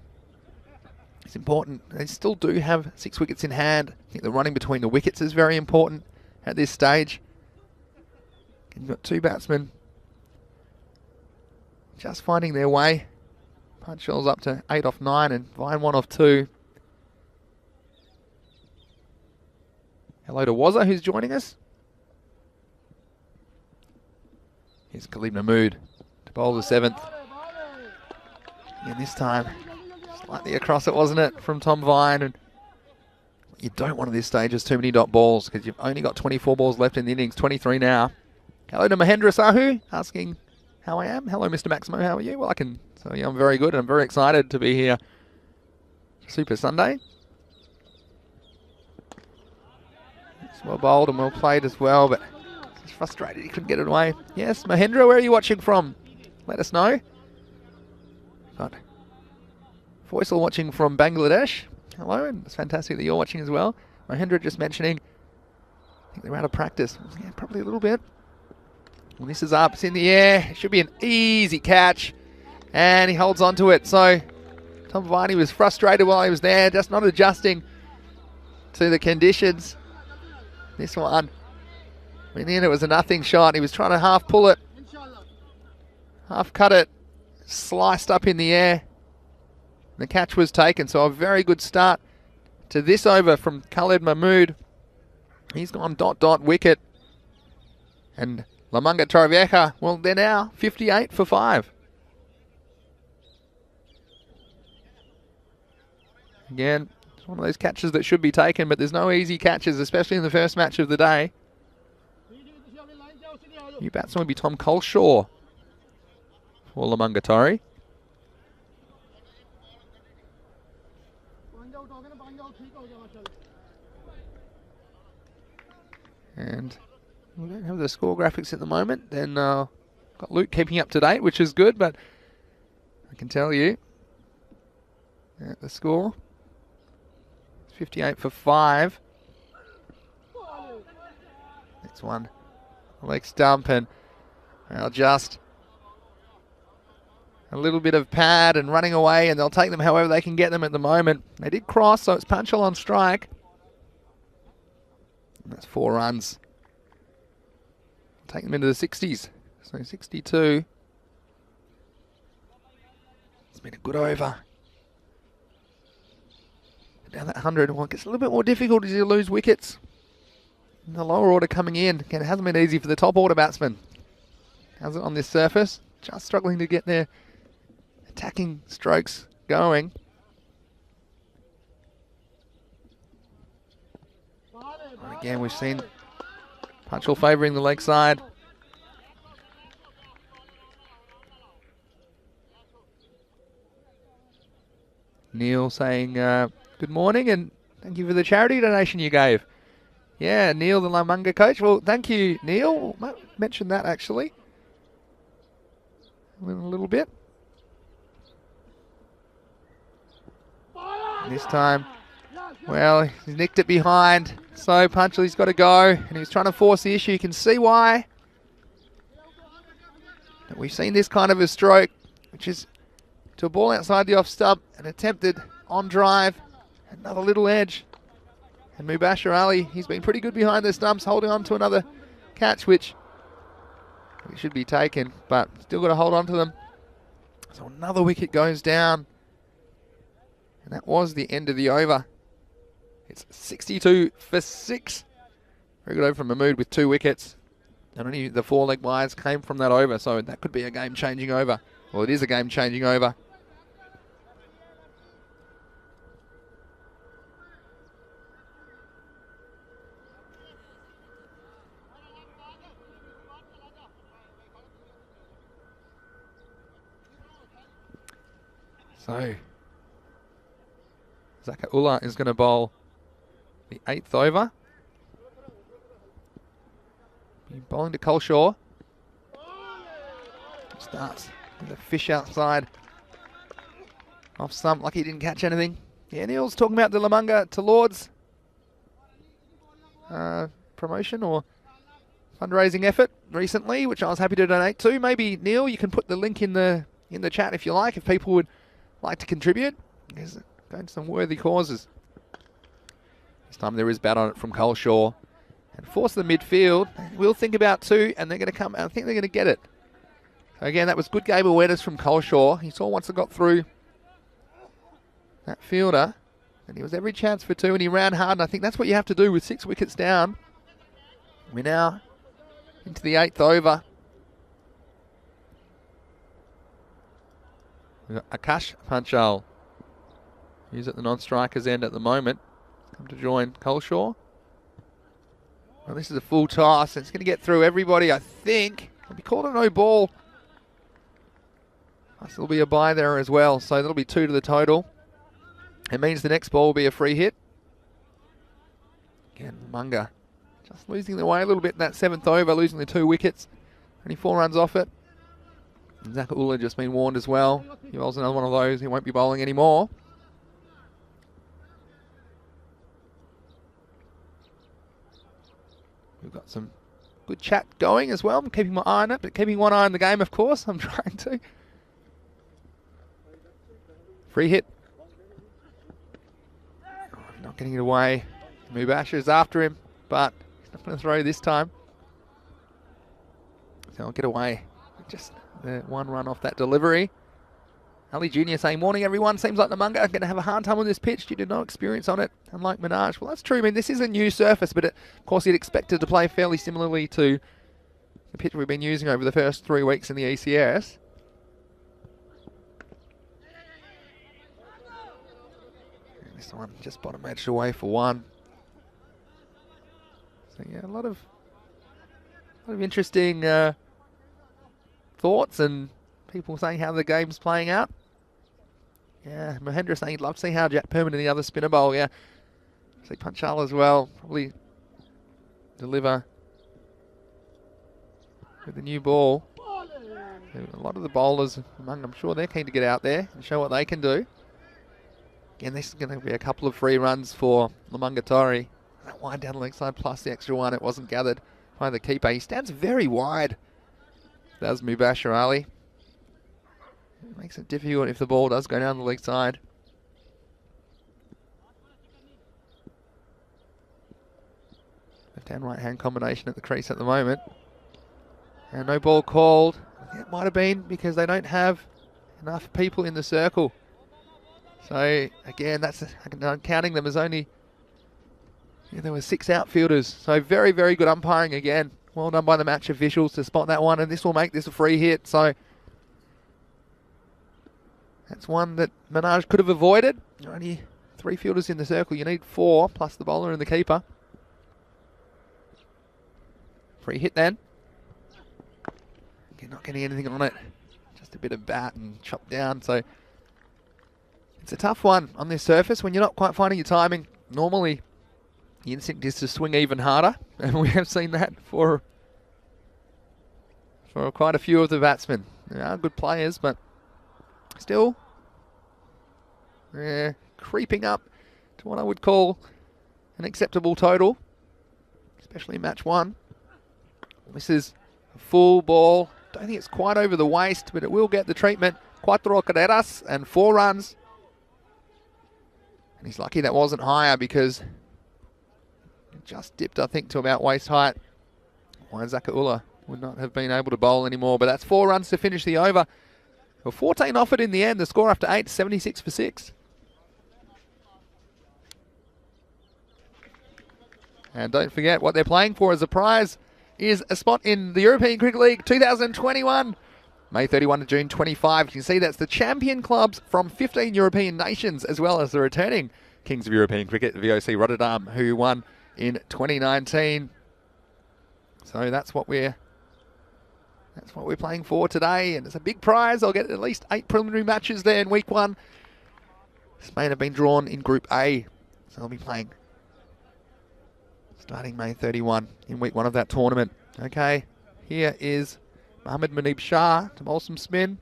it's important. They still do have 6 wickets in hand. I think the running between the wickets is very important at this stage. You've got 2 batsmen just finding their way. Punchell's up to 8 off 9 and Vine 1 off 2. Hello to Wazza, who's joining us. Here's Khalid Mahmood to bowl the 7th. And this time, slightly across it, wasn't it, from Tom Vine? And you don't want at this stage is too many dot balls, because you've only got 24 balls left in the innings, 23 now. Hello to Mahendra Sahu, asking how I am. Hello, Mr. Maximo, how are you? Well, I can tell you I'm very good, and I'm very excited to be here. Super Sunday. It's well bowled and well played as well, but he's frustrated he couldn't get it away. Yes, Mahendra, where are you watching from? Let us know. Got Faisal watching from Bangladesh. Hello, and it's fantastic that you're watching as well. Mahendra just mentioning, I think they're out of practice. Yeah, probably a little bit. Well, this is up, it's in the air. It should be an easy catch. And he holds on to it. So Tom Viney was frustrated while he was there, just not adjusting to the conditions. This one, in the end, it was a nothing shot. He was trying to half pull it, half cut it, sliced up in the air. The catch was taken, so a very good start to this over from Khalid Mahmood. He's gone dot wicket. And Lamanga Torrevieja, well, they're now 58 for 5. Again, it's one of those catches that should be taken, but there's no easy catches, especially in the first match of the day. New batsman would be Tom Coleshaw for Lamanga Torre. And we don't have the score graphics at the moment. Then got Luke keeping up to date, which is good, but I can tell you the score is 58 for 5. Next one, leg stump, and they'll just a little bit of pad and running away, and they'll take them however they can get them at the moment. They did cross, so it's Punchell on strike. And that's 4 runs. Take them into the 60s. So 62. It's been a good over. Down that 100. Well, it gets a little bit more difficult as you lose wickets. And the lower order coming in. Again, it hasn't been easy for the top order batsmen. How's it on this surface? Just struggling to get their attacking strokes going. And again, we've seen Punchell favouring the leg side. Neil saying good morning and thank you for the charity donation you gave. Yeah, Neil, the Lamanga coach. Well, thank you, Neil. Mentioned that actually in a little bit. And this time, well, he's nicked it behind. So Punchell, he's got to go, and he was trying to force the issue. You can see why. But we've seen this kind of a stroke which is to a ball outside the off stump, and attempted on drive. Another little edge. And Mubashir Ali, he's been pretty good behind the stumps, holding on to another catch, which should be taken, but still got to hold on to them. So another wicket goes down. And that was the end of the over. It's 62 for 6. Very good over from Mahmood with 2 wickets. And only the 4 leg byes came from that over, so that could be a game-changing over. Well, it is a game-changing over. So, Zaka Ullah is going to bowl the 8th over. Bowling to Coleshaw. Starts with a fish outside. Off stump, lucky he didn't catch anything. Yeah, Neil's talking about the Lamanga to Lords promotion or fundraising effort recently, which I was happy to donate to. Maybe, Neil, you can put the link in the chat if you like, if people would like to contribute. There's going to some worthy causes. This time there is bat on it from Coleshaw. And force the midfield. We'll think about 2, and they're going to come. I think they're going to get it. So again, that was good game awareness from Coleshaw. He saw once it got through that fielder, and he was every chance for 2, and he ran hard. And I think that's what you have to do with 6 wickets down. We're now into the 8th over. We've got Akash Panchal. He's at the non-striker's end at the moment. Come to join Coleshaw. Well, this is a full toss. It's going to get through everybody, I think. It'll be called a no ball. Plus there'll be a bye there as well, so that'll be 2 to the total. It means the next ball will be a free hit. Again, Munga just losing the way a little bit in that 7th over, losing the 2 wickets. Only 4 runs off it. And Zaka Ullah just been warned as well. He bowls another one of those. He won't be bowling anymore. We've got some good chat going as well. I'm keeping my eye on it, but keeping one eye on the game, of course. I'm trying to. Free hit. Oh, not getting it away. Mubashir is after him, but he's not going to throw this time. So I'll get away. Just the 1 run off that delivery. Ali Jr. saying, morning everyone, seems like the Munga are going to have a hard time on this pitch due to no experience on it, unlike Minaj. Well, that's true. I mean, this is a new surface, but of course you'd expect it to play fairly similarly to the pitch we've been using over the first 3 weeks in the ECS. And this one just bottom edged away for 1. So yeah, a lot of interesting thoughts and people saying how the game's playing out. Yeah, Mahendra saying he'd love to see how Jack Perman and the other spinner bowl. Yeah, see Panchal as well. Probably deliver with the new ball. A lot of the bowlers, I'm sure they're keen to get out there and show what they can do. Again, this is going to be a couple of free runs for Lamungatari. That wide down the leg side plus the extra 1. It wasn't gathered by the keeper. He stands very wide. That's Mubashir Ali. It makes it difficult if the ball does go down the leg side. Left hand, right hand combination at the crease at the moment. And no ball called. It might have been because they don't have enough people in the circle. So again, I'm counting them as only, there were 6 outfielders. So very, very good umpiring again. Well done by the match officials to spot that one, and this will make this a free hit. So that's one that Minaj could have avoided. Only 3 fielders in the circle. You need 4 plus the bowler and the keeper. Free hit then. You're not getting anything on it. Just a bit of bat and chop down. So it's a tough one on this surface when you're not quite finding your timing. Normally, the instinct is to swing even harder, and we have seen that for quite a few of the batsmen. They are good players, but still creeping up to what I would call an acceptable total, especially in match 1. This is a full ball. Don't think it's quite over the waist, but it will get the treatment. cuatro carreras and 4 runs. And he's lucky that wasn't higher because it just dipped, I think, to about waist height. Waizaka Ula would not have been able to bowl anymore, but that's 4 runs to finish the over. Well, 14 offered in the end. The score after 8, 76 for 6. And don't forget what they're playing for as a prize is a spot in the European Cricket League 2021. May 31 to June 25. You can see that's the champion clubs from 15 European nations, as well as the returning Kings of European Cricket, VOC Rotterdam, who won in 2019. So that's what we're playing for today, and it's a big prize. I'll get at least 8 preliminary matches there in week 1. Spain have been drawn in Group A, so they'll be playing starting May 31 in week 1 of that tournament. Okay, here is Mohammad Munib Shah to bowl some spin.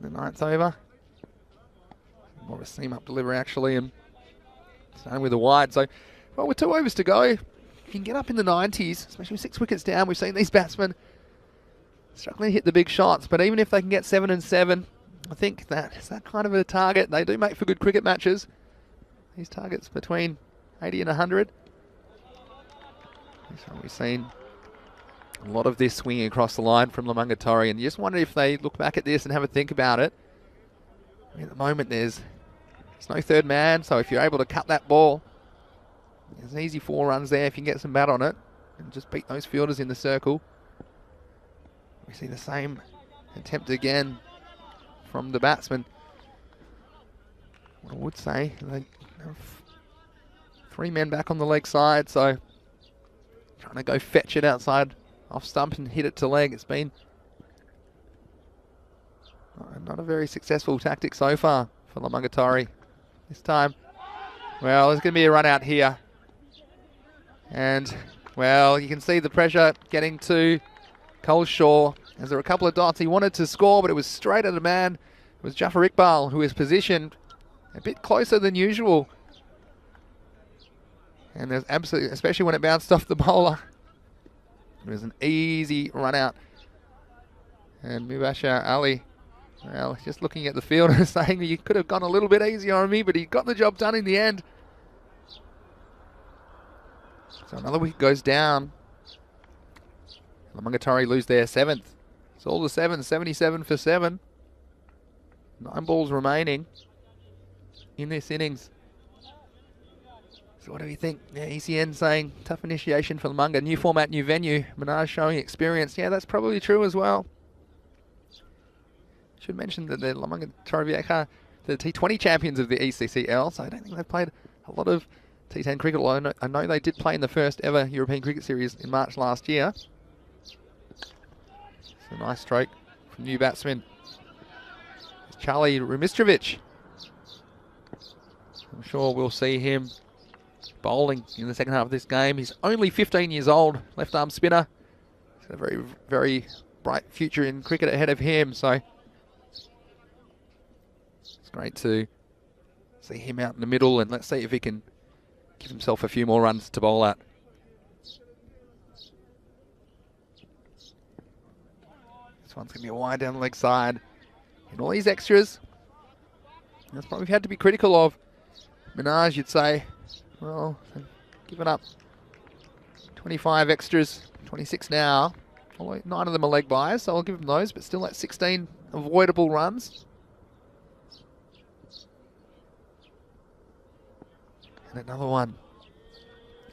The 9th over. More of a seam up delivery actually, and starting with a wide. So, well, with 2 overs to go, you can get up in the 90s, especially with 6 wickets down. We've seen these batsmen struggling to hit the big shots, but even if they can get 7 and 7, I think that's that kind of a target. They do make for good cricket matches. These targets between 80 and 100. So we've seen a lot of this swinging across the line from Lamungatari, and you just wonder if they look back at this and have a think about it. I mean, at the moment there's no third man, so if you're able to cut that ball, there's an easy 4 runs there if you can get some bat on it and just beat those fielders in the circle. We see the same attempt again from the batsman. What I would say, they have 3 men back on the leg side, so trying to go fetch it outside off stump and hit it to leg. It's been not a very successful tactic so far for Lamungatari. This time, well, there's going to be a run out here. And, well, you can see the pressure getting to Coleshaw. As there were a couple of dots, he wanted to score, but it was straight at a man. It was Jafar Iqbal, who is positioned a bit closer than usual. And there's absolutely, especially when it bounced off the bowler, it was an easy run out. And Mubashir Ali, well, just looking at the fielder saying that you could have gone a little bit easier on me, but he got the job done in the end. So another wicket goes down. Lamungatari lose their 7th. It's all the 7, 77 for 7. 9 balls remaining in this innings. So what do we think? Yeah, ECN saying tough initiation for Lamunga. New format, new venue. Minaj showing experience. Yeah, that's probably true as well. Should mention that the Lamungatari Vieja, the T20 champions of the ECCL, so I don't think they've played a lot of T10 cricket. Although I know they did play in the first ever European Cricket Series in March last year. It's a nice stroke from new batsman Charlie Rumistrovic. I'm sure we'll see him bowling in the second half of this game. He's only 15 years old, left arm spinner. He's got a very, very bright future in cricket ahead of him, so it's great to see him out in the middle, and let's see if he can give himself a few more runs to bowl at. This one's going to be a wide down the leg side. And all these extras, that's what we've had to be critical of. Minaj, you'd say, well, given up 25 extras, 26 now. Although 9 of them are leg byes, so I'll give them those, but still that's 16 avoidable runs. And another one.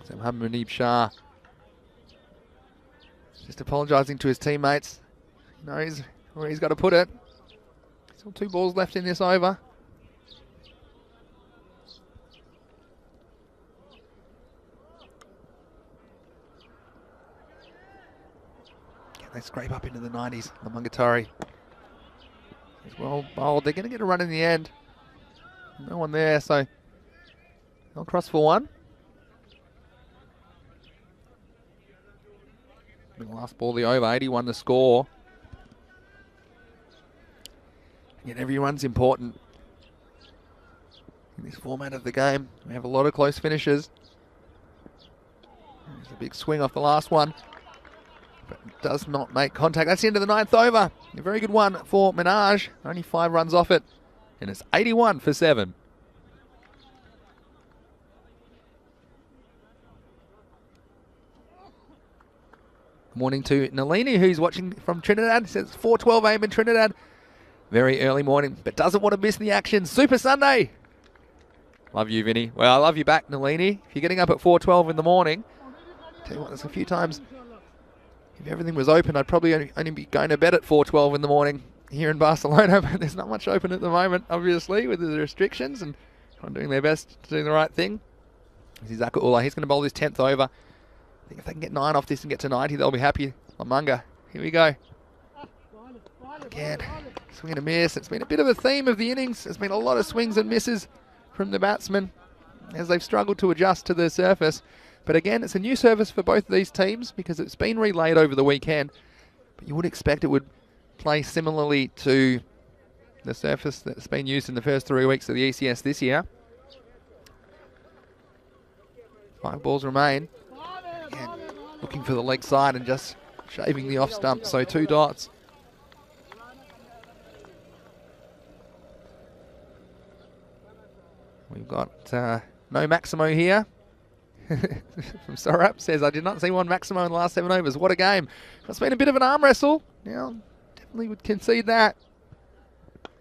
So Mohammad Munib Shah just apologising to his teammates. He knows where he's got to put it. Still 2 balls left in this over. They scrape up into the 90s. Lamungatari is well bowled. They're going to get a run in the end. No one there, so they'll cross for 1. The last ball of the over, 81 to score. Yet every run's important in this format of the game. We have a lot of close finishes. There's a big swing off the last one. but does not make contact. That's the end of the 9th over. A very good one for Minaj. Only 5 runs off it, and it's 81 for 7. Morning to Nalini, who's watching from Trinidad. Says 4:12 a.m. in Trinidad. Very early morning, but doesn't want to miss the action. Super Sunday. Love you, Vinny. Well, I love you back, Nalini. If you're getting up at 4:12 in the morning, tell you what, there's a few times, if everything was open, I'd probably only be going to bed at 4:12 in the morning here in Barcelona, but there's not much open at the moment, obviously, with the restrictions, and everyone doing their best to do the right thing. This is Zakaula. He's going to bowl his 10th over. I think if they can get 9 off this and get to 90, they'll be happy. Lamunga, here we go. Again, swing and a miss. It's been a bit of a theme of the innings. There's been a lot of swings and misses from the batsmen as they've struggled to adjust to the surface. But again, it's a new surface for both of these teams because it's been relayed over the weekend. But you would expect it would play similarly to the surface that's been used in the first 3 weeks of the ECS this year. 5 balls remain. Again, looking for the leg side and just shaving the off stump, so 2 dots. We've got no Maximo here. From Sorap says, I did not see one Maximo in the last 7 overs. What a game. It's been a bit of an arm wrestle. Now, definitely would concede that.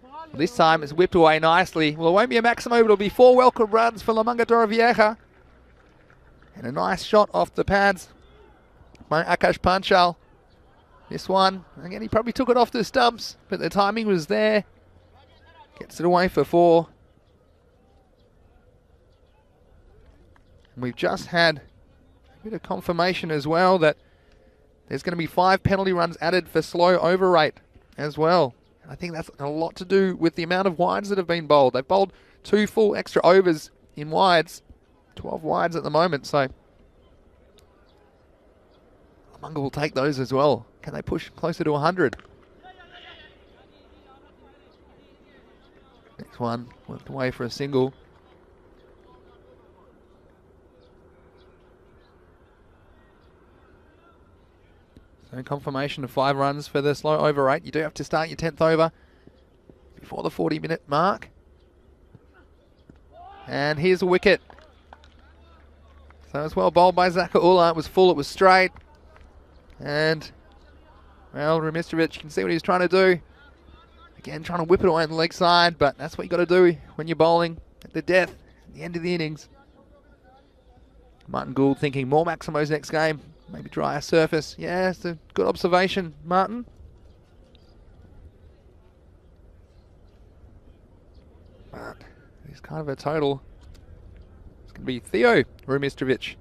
Well, this time it's whipped away nicely. Well, it won't be a Maximo, but it'll be 4 welcome runs for Lamunga Torrevieja. And a nice shot off the pads by Akash Panchal. This one, again, he probably took it off the stumps, but the timing was there. Gets it away for 4. And we've just had a bit of confirmation as well that there's going to be 5 penalty runs added for slow over rate as well. I think that's a lot to do with the amount of wides that have been bowled. They've bowled 2 full extra overs in wides. 12 wides at the moment, so Lamunga will take those as well. Can they push closer to 100? Next one, worked away for a single. So confirmation of 5 runs for the slow over rate. You do have to start your 10th over before the 40-minute mark. And here's a wicket. So it's well bowled by Zakaula. It was full, it was straight. And, well, Rumistovic, you can see what he's trying to do. Again, trying to whip it away on the leg side, but that's what you got to do when you're bowling at the death, at the end of the innings. Martin Gould thinking more Maximos next game. Maybe drier surface. Yeah, it's a good observation, Martin. But it's kind of a total. It's going to be Theo Rumistovic,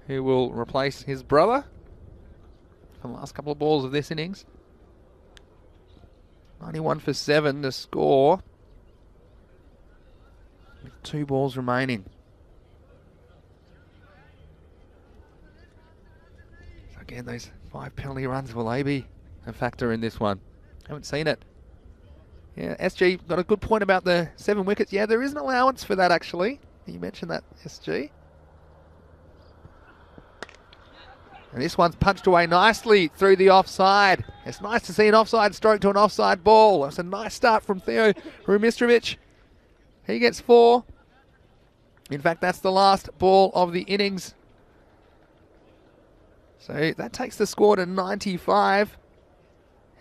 who will replace his brother for the last couple of balls of this innings. 91 for 7 to score, with 2 balls remaining. So again, those 5 penalty runs, will they be a factor in this one? Haven't seen it. Yeah, SG got a good point about the 7 wickets. Yeah, there is an allowance for that actually. You mentioned that, SG. And this one's punched away nicely through the offside. It's nice to see an offside stroke to an offside ball. That's a nice start from Theo Rumistovic. He gets 4. In fact, that's the last ball of the innings. So that takes the score to 95.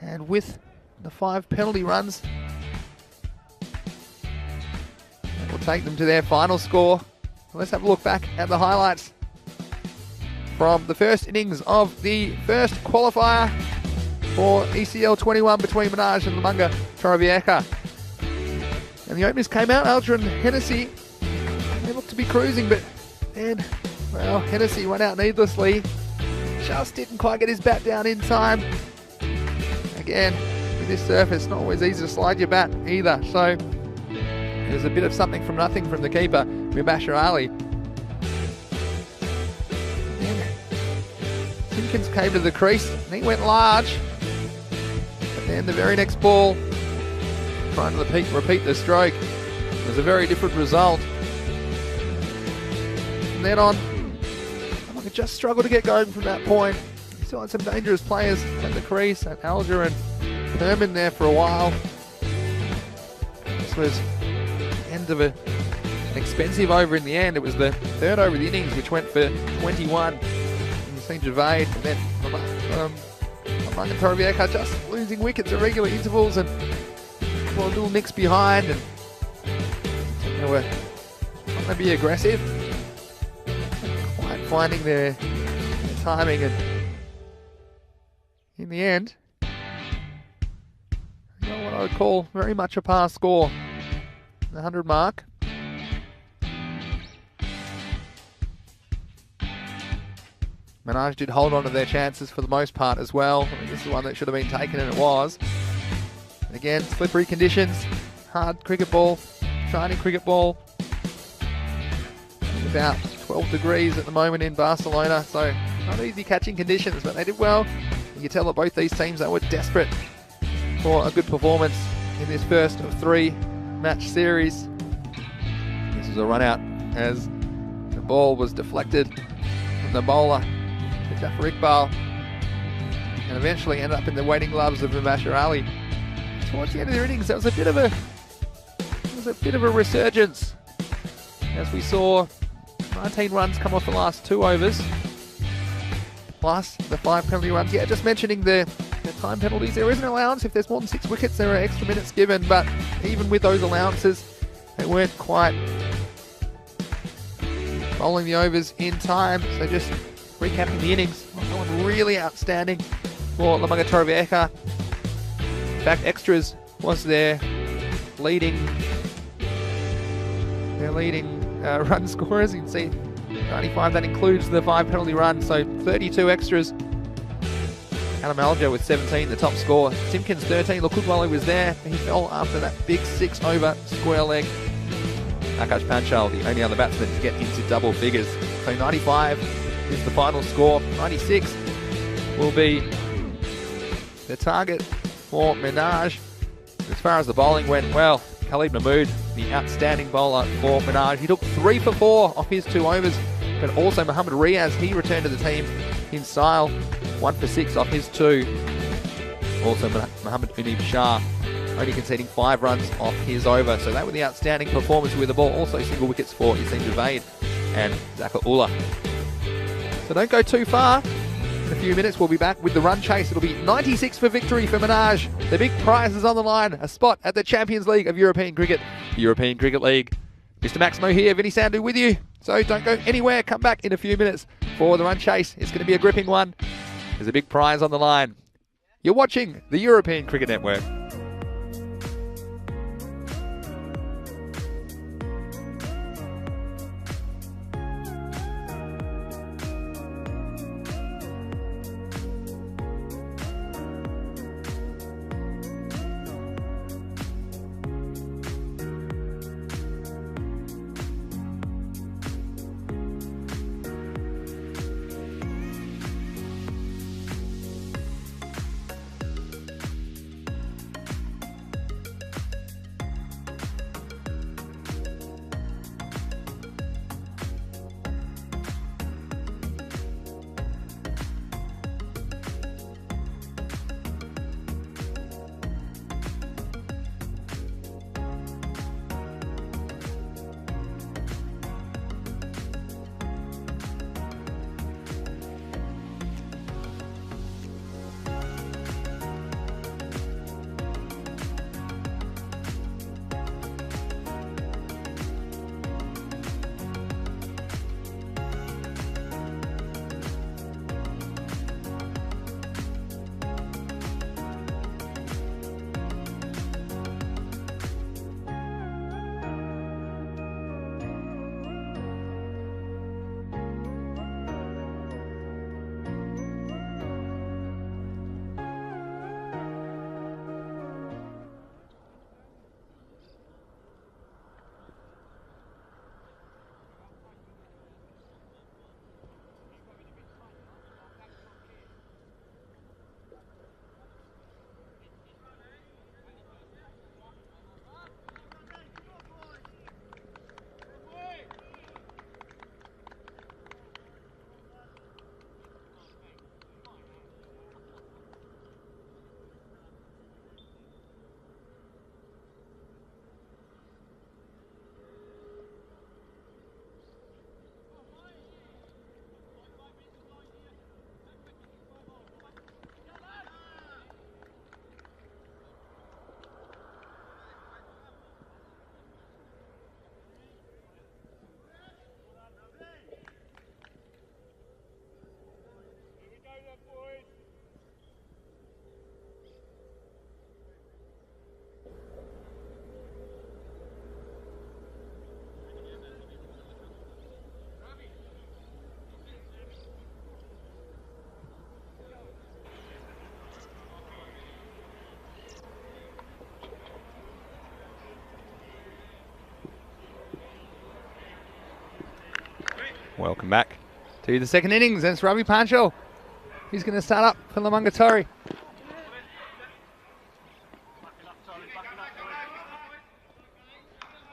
And with the 5 penalty runs, that will take them to their final score. Let's have a look back at the highlights from the first innings of the first qualifier for ECL 21 between Minaj and Lamunga Torrevieja. And the openers came out, Aldrin Hennessy. They looked to be cruising, but then, well, Hennessy went out needlessly. Just didn't quite get his bat down in time. Again, with this surface, not always easy to slide your bat either. So there's a bit of something from nothing from the keeper, Mubashir Ali. Simpkins came to the crease and he went large. But then the very next ball, trying to repeat the stroke, was a very different result. From then on, I just struggled to get going from that point. still had some dangerous players at the crease, and Alger and Herman there for a while. This was the end of an expensive over in the end. It was the third over of the innings, which went for 21. And you see Javade, and then Torvieja just losing wickets at regular intervals, and a little nicks behind, and they were trying to be aggressive, quite finding their timing, and in the end, you know what I would call very much a par score, the 100 mark. Minaj did hold on to their chances for the most part as well. I think this is one that should have been taken, and it was. Again, slippery conditions, hard cricket ball, shiny cricket ball. About 12 degrees at the moment in Barcelona, so not easy catching conditions, but they did well. You can tell that both these teams, they were desperate for a good performance in this first of 3 match series. This was a run out as the ball was deflected from the bowler to Jafar Iqbal, and eventually ended up in the waiting gloves of Mubashir Ali. Towards the end of their innings, that was a bit of a resurgence as we saw 19 runs come off the last 2 overs, plus the 5 penalty runs. Yeah, just mentioning the time penalties. There is an allowance if there's more than 6 wickets. There are extra minutes given, but even with those allowances, they weren't quite bowling the overs in time. So just recapping the innings, no one really outstanding for Lamanga Torvieja. In fact, extras was their leading run scorers. You can see 95, that includes the 5 penalty runs, so 32 extras. Adam Alger with 17, the top score. Simpkins 13, look, Kudwali was there. He fell after that big 6 over square leg. Akash Panchal, the only other batsman to get into double figures. So 95 is the final score. 96 will be the target for Minaj. As far as the bowling went, well, Khalid Mahmood, the outstanding bowler for Minaj. He took 3 for 4 off his 2 overs, but also Mohammad Riaz, he returned to the team in style, 1 for 6 off his 2. Also Mohammad Unib Shah only conceding 5 runs off his over. So that were the outstanding performances with the ball. Also single wickets for Yassine Javade and Zaka Ullah. So don't go too far. In a few minutes, we'll be back with the run chase. It'll be 96 for victory for Minaj. The big prize is on the line. A spot at the Champions League of European Cricket, the European Cricket League. Mr. Maximo here, Vinny Sandhu with you. So don't go anywhere. Come back in a few minutes for the run chase. It's going to be a gripping one. There's a big prize on the line. You're watching the European Cricket Network. Welcome back to the second innings, and it's Ravi Panchal. He's going to start up for Lamungatori.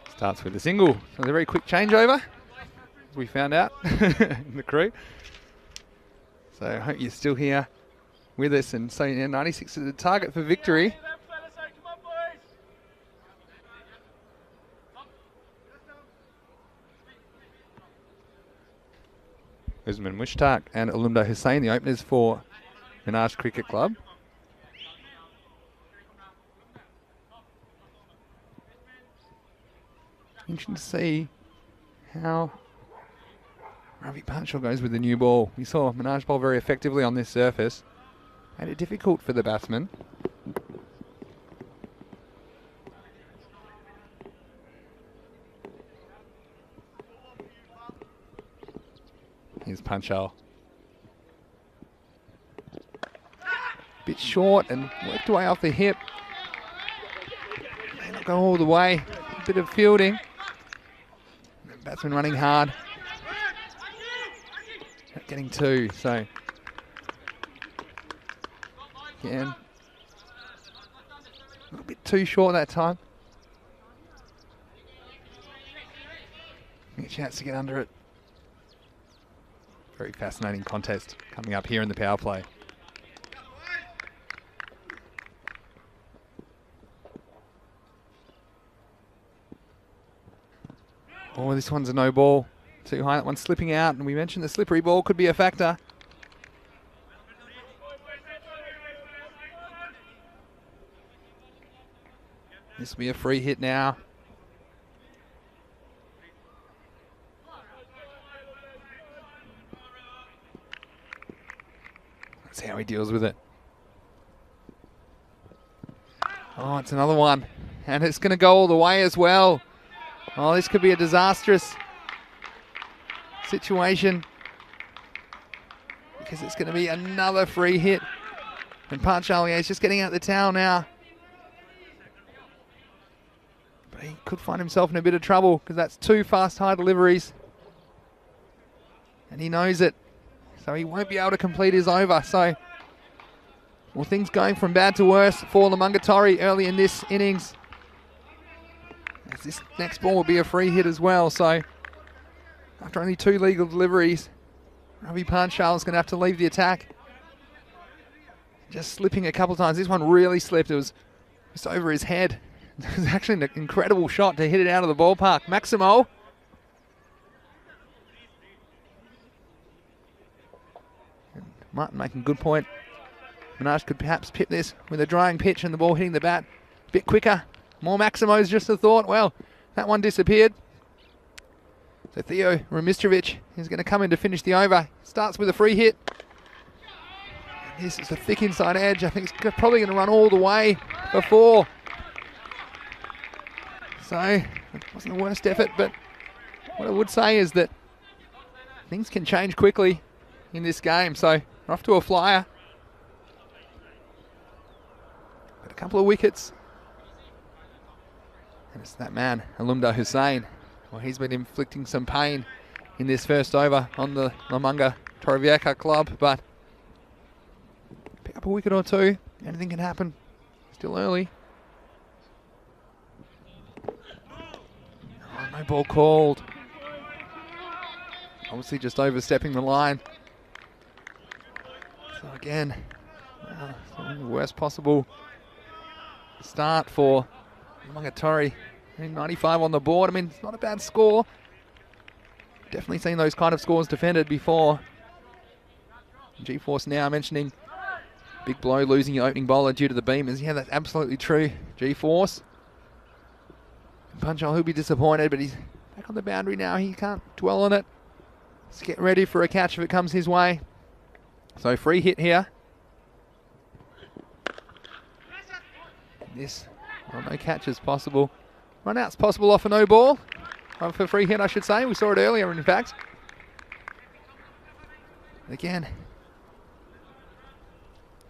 Starts with a single. So a very quick changeover, as we found out in the crew. So I hope you're still here with us. And so 96 is the target for victory. Usman Mushtaq and Alumda Hussain, the openers for Minaj Cricket Club. Interesting to see how Ravi Panchal goes with the new ball. We saw Minaj bowl very effectively on this surface. Made it difficult for the batsman. Here's Panchal. Bit short and worked away off the hip. May not go all the way. A bit of fielding. Batsman running hard. Not getting two, so again, a little bit too short that time. A chance to get under it. Very fascinating contest coming up here in the power play. Oh, this one's a no ball. Too high, that one's slipping out, and we mentioned the slippery ball could be a factor. This will be a free hit now. That's how he deals with it. Oh, it's another one. And it's going to go all the way as well. Oh, this could be a disastrous situation, because it's going to be another free hit. And Panchal is just getting out the towel now. But he could find himself in a bit of trouble, because that's two fast high deliveries. And he knows it. So he won't be able to complete his over. So, well, things going from bad to worse for Lamungatori early in this innings. As this next ball will be a free hit as well. So, after only two legal deliveries, Ravi Panchal is going to have to leave the attack. Just slipping a couple of times. This one really slipped. It was just over his head. It was actually an incredible shot to hit it out of the ballpark. Maximo. And Martin making a good point. Minaj could perhaps pip this with a drying pitch and the ball hitting the bat a bit quicker. More Maximos, just a thought. Well, that one disappeared. So Theo Remistrovic is going to come in to finish the over. Starts with a free hit. And this is a thick inside edge. I think it's probably going to run all the way before. So it wasn't the worst effort, but what I would say is that things can change quickly in this game. So we're off to a flyer. But a couple of wickets. And it's that man, Alumda Hussain. Well, he's been inflicting some pain in this first over on the Lamunga Torrevieja club, but pick up a wicket or two, anything can happen. Still early. Oh, no ball called. Obviously just overstepping the line. So again, the worst possible start for Lamungatori. 95 on the board. I mean, it's not a bad score. Definitely seen those kind of scores defended before. G-Force now mentioning big blow losing your opening bowler due to the beamers. Yeah, that's absolutely true. G-Force. Panchal, he'll be disappointed, but he's back on the boundary now. He can't dwell on it. Let's get ready for a catch if it comes his way. So free hit here. This, well, no catches possible. Run out's possible off a no ball. For free hit, I should say. We saw it earlier, in fact. Again,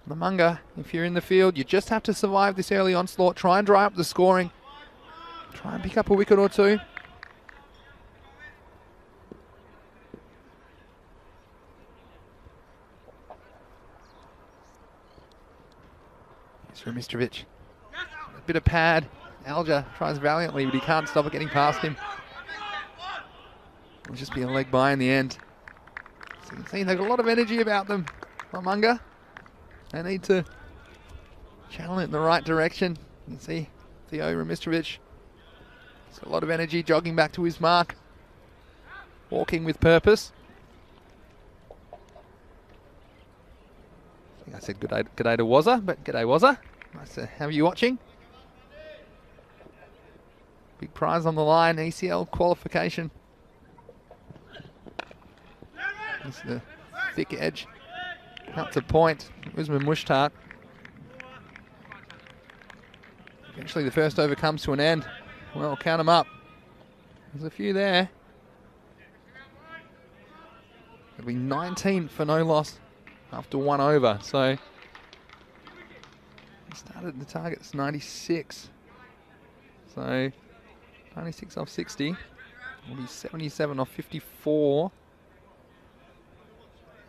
Lamunga, if you're in the field, you just have to survive this early onslaught. Try and dry up the scoring. Try and pick up a wicket or two. Mr. Mitrovic. A bit of pad. Alger tries valiantly, but he can't stop it getting past him. It'll just be a leg by in the end. So you can see they've got a lot of energy about them. Lamunga. They need to channel it in the right direction. You can see Theo Mitrovic. He's got a lot of energy, jogging back to his mark. Walking with purpose. I think I said good day to Wazza, but good day Wazza. Nice to have you watching. Big prize on the line, ECL qualification. This is the thick edge. Out to point, Usman Mushtaq. Eventually the first over comes to an end. Well, count them up. There's a few there. It'll be 19 for no loss after one over. So, started the target's 96. So, 96 off 60. Will be 77 off 54.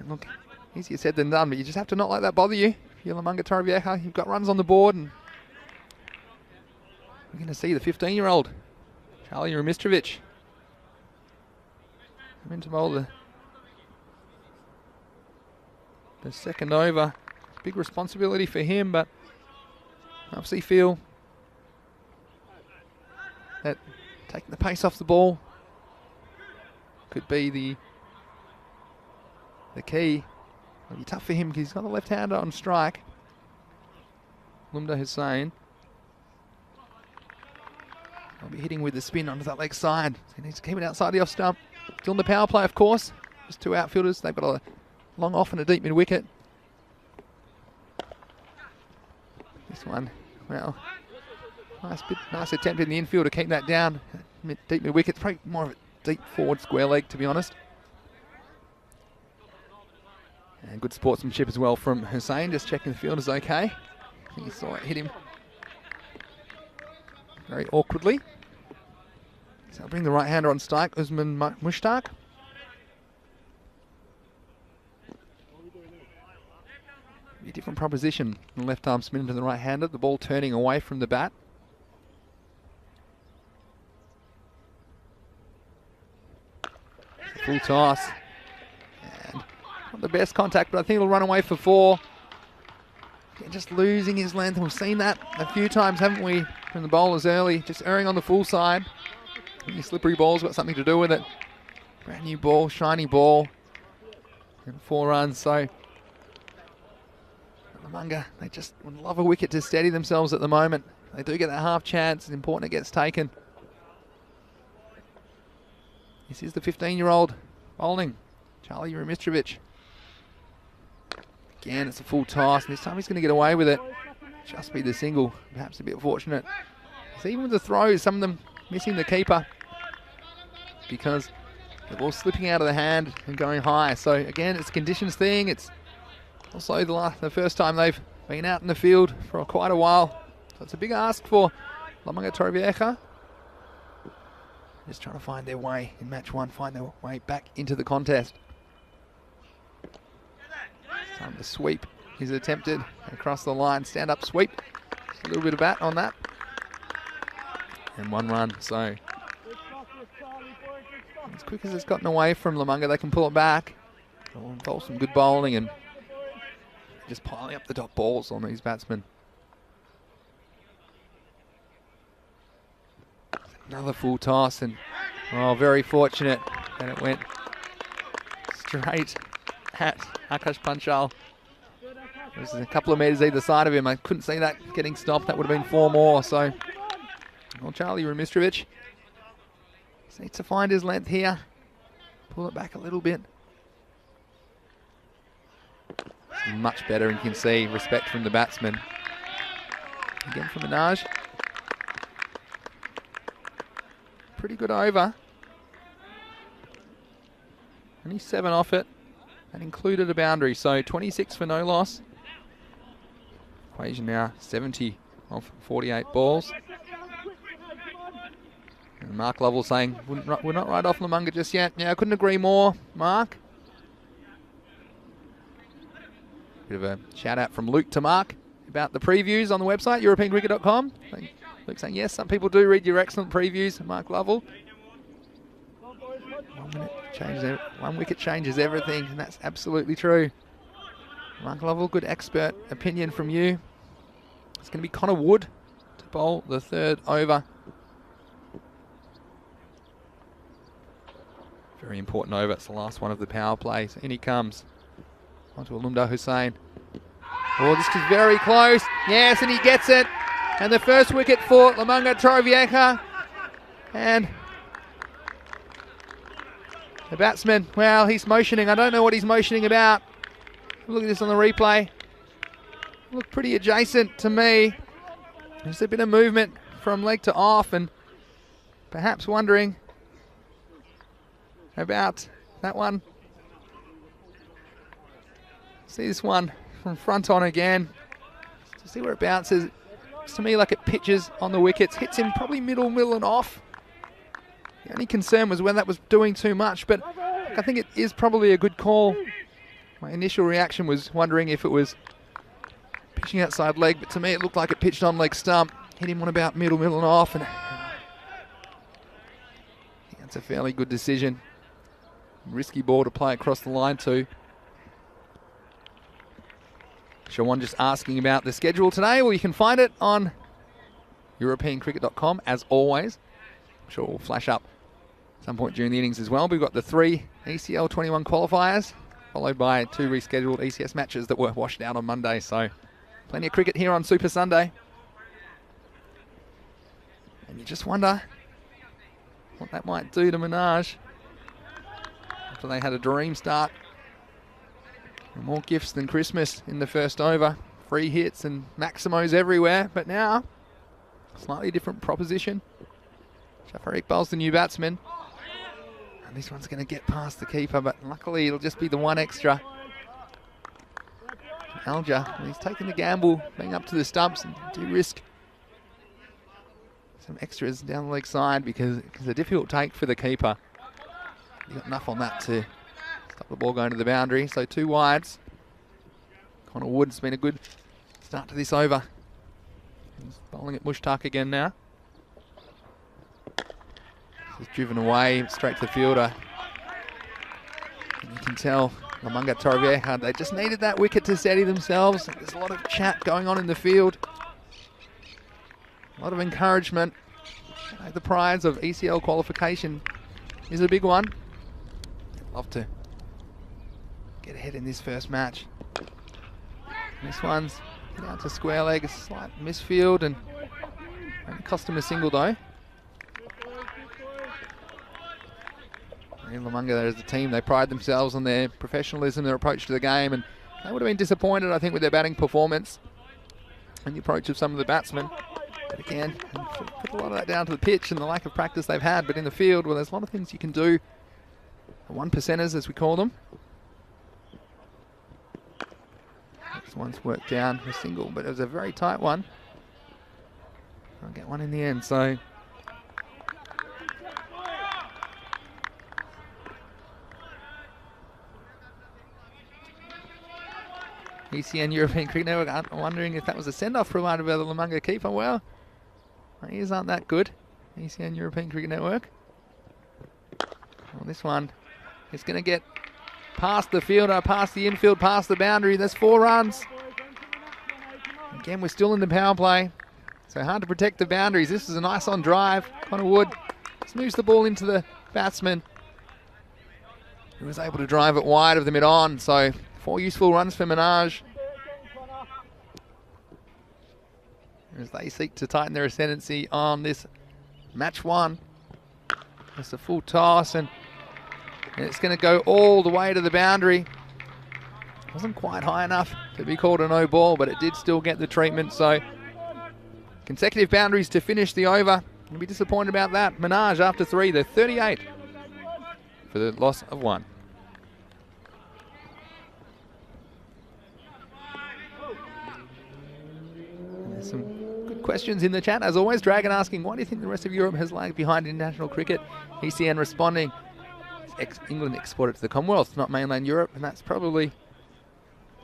And look, easier said than done, but you just have to not let that bother you. If you're Lamunga Torrevieja, you've got runs on the board, and we're going to see the 15-year-old, Charlie Rumistrovic, come in to bowl the second over. Big responsibility for him, but I obviously feel that taking the pace off the ball could be the key. It'll be tough for him because he's got the left-hander on strike. Lumda Hussain. I'll be hitting with the spin onto that leg side. So he needs to keep it outside the off stump. Still in the power play, of course. Just two outfielders. They've got a long off and a deep mid-wicket. This one, well, nice attempt in the infield to keep that down. Deep mid-wicket. It's probably more of a deep forward square leg, to be honest. And good sportsmanship as well from Hussain, just checking the field is okay. I think he saw it hit him very awkwardly. So I'll bring the right-hander on strike, Usman Mushtaq. Be a different proposition. The left arm spin to the right-hander, the ball turning away from the bat. Full toss. Not the best contact, but I think it'll run away for four. Just losing his length. We've seen that a few times, haven't we, from the bowlers early. Just erring on the full side. The slippery ball's got something to do with it. Brand new ball, shiny ball. And 4 runs, so Lamunga, they just would love a wicket to steady themselves at the moment. They do get that half chance. It's important it gets taken. This is the 15-year-old bowling, Charlie Rumistrovic. Again, it's a full toss, and this time he's going to get away with it. Just be the single, perhaps a bit fortunate. So even with the throws, some of them missing the keeper because the ball's slipping out of the hand and going high. So again, it's a conditions thing. It's also the first time they've been out in the field for quite a while. So it's a big ask for Lamunga Torrevieja. Just trying to find their way in match one, find their way back into the contest. Time to sweep is attempted across the line. Stand up sweep. Just a little bit of bat on that. And 1 run. So as quick as it's gotten away from Lamunga, they can pull it back. It'll involve some good bowling and just piling up the dot balls on these batsmen. Another full toss, and very fortunate that it went straight at Akash Panchal. There's a couple of metres either side of him. I couldn't see that getting stopped. That would have been 4 more. So, Charlie Rumistrovic needs to find his length here. Pull it back a little bit. Much better, and you can see respect from the batsman. Again from Minaj. Pretty good over. Only 7 off it. That included a boundary, so 26 for no loss. Equation now 70 off 48 balls. And Mark Lovell saying, we're not right off Lamunga just yet. Yeah, I couldn't agree more, Mark. Bit of a shout out from Luke to Mark. about the previews on the website, europeancricket.com. Luke's saying, yes, some people do read your excellent previews, Mark Lovell. 1 wicket changes everything, and that's absolutely true. Mark Lovell, good expert opinion from you. It's going to be Connor Wood to bowl the 3rd over. Very important over. It's the last one of the power play. So in he comes. Onto Alumda Hussain. Oh, this is very close. Yes, and he gets it. And the first wicket for Lamanga Torrevieja. And the batsman, well, he's motioning. I don't know what he's motioning about. Look at this on the replay. Look pretty adjacent to me. There's a bit of movement from leg to off, and perhaps wondering about that one. See this one from front on again. To see where it bounces. It's to me like it pitches on the wickets. Hits him probably middle and off. The only concern was when that was doing too much, but I think it is probably a good call. My initial reaction was wondering if it was pitching outside leg, but to me it looked like it pitched on leg stump. Hit him on about middle and off, and I think that's a fairly good decision. Risky ball to play across the line too. Shawan just asking about the schedule today. Well, you can find it on europeancricket.com as always. I'm sure it will flash up at some point during the innings as well. We've got the 3 ECL 21 qualifiers, followed by 2 rescheduled ECS matches that were washed out on Monday. So plenty of cricket here on Super Sunday. And you just wonder what that might do to Minaj after they had a dream start. And more gifts than Christmas in the first over. Free hits and maximos everywhere. But now, slightly different proposition. Jafar Iqbal's the new batsman. And this one's going to get past the keeper, but luckily it'll just be the 1 extra. Alja, he's taking the gamble, being up to the stumps, and do risk some extras down the leg side because it's a difficult take for the keeper. He got enough on that to stop the ball going to the boundary. So 2 wides. Connor Wood's been a good start to this over. He's bowling at Mushtaq again now. He's driven away straight to the fielder. And you can tell Lamanga Torrevieja, they just needed that wicket to steady themselves. There's a lot of chat going on in the field. A lot of encouragement. The prize of ECL qualification is a big one. I'd love to get ahead in this first match. This one's down to square leg, a slight misfield, and only cost him a single though. And Lamanga, as a team, they pride themselves on their professionalism, their approach to the game, and they would have been disappointed, I think, with their batting performance and the approach of some of the batsmen. But again, put a lot of that down to the pitch and the lack of practice they've had, but in the field, well, there's a lot of things you can do. The 1%ers, as we call them. This one's worked down a single, but it was a very tight one. I'll get one in the end, so ECN European Cricket Network, I'm wondering if that was a send-off provided by the Lamanga keeper. Well, my ears aren't that good. ECN European Cricket Network. Well, this one is going to get past the fielder, past the infield, past the boundary. There's 4 runs. Again, we're still in the power play, so hard to protect the boundaries. This is a nice on drive. Connor Wood just moves the ball into the batsman, who was able to drive it wide of the mid-on. So 4 useful runs for Minaj as they seek to tighten their ascendancy on this match 1. It's a full toss, and it's going to go all the way to the boundary. Wasn't quite high enough to be called a no ball, but it did still get the treatment. So consecutive boundaries to finish the over. You'll be disappointed about that. Minaj after 3, they're 38 for the loss of 1. There's some good questions in the chat. As always, Dragon asking, why do you think the rest of Europe has lagged behind international cricket? ECN responding, England exported to the Commonwealth, not mainland Europe, and that's probably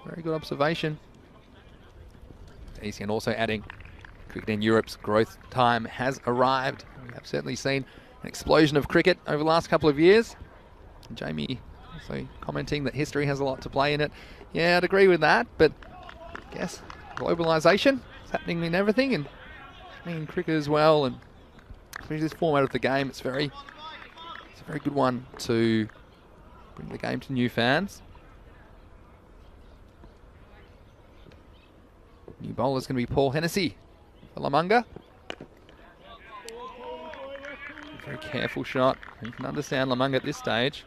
a very good observation. ECN also adding cricket in Europe's growth time has arrived. We have certainly seen an explosion of cricket over the last couple of years. And Jamie also commenting that history has a lot to play in it. Yeah, I'd agree with that, but I guess globalisation is happening in everything, and in cricket as well, and especially this format of the game, it's a very good one to bring the game to new fans. New bowler's going to be Paul Hennessy for Lamanga. Very careful shot. You can understand Lamanga at this stage.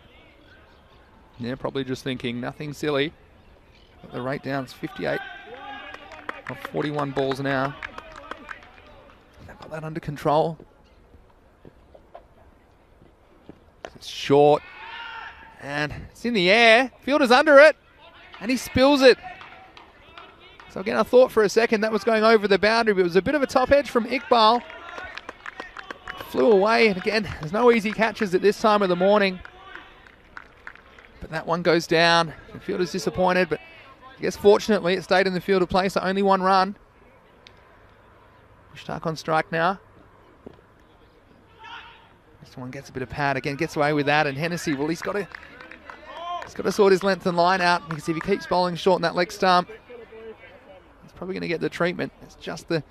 They're probably just thinking nothing silly. But the rate down's 58 of 41 balls now. They've got that under control. It's short. And it's in the air. Fielder's under it. And he spills it. So again, I thought for a second that was going over the boundary, but it was a bit of a top edge from Iqbal. Flew away, and again, there's no easy catches at this time of the morning. But that one goes down. The fielder's disappointed, but I guess fortunately it stayed in the field of play, so only one run. Mushtaq on strike now. This one gets a bit of pad, again gets away with that, and Hennessy, well, he's got to sort his length and line out, because if he keeps bowling short in that leg stump, he's probably going to get the treatment. It's just the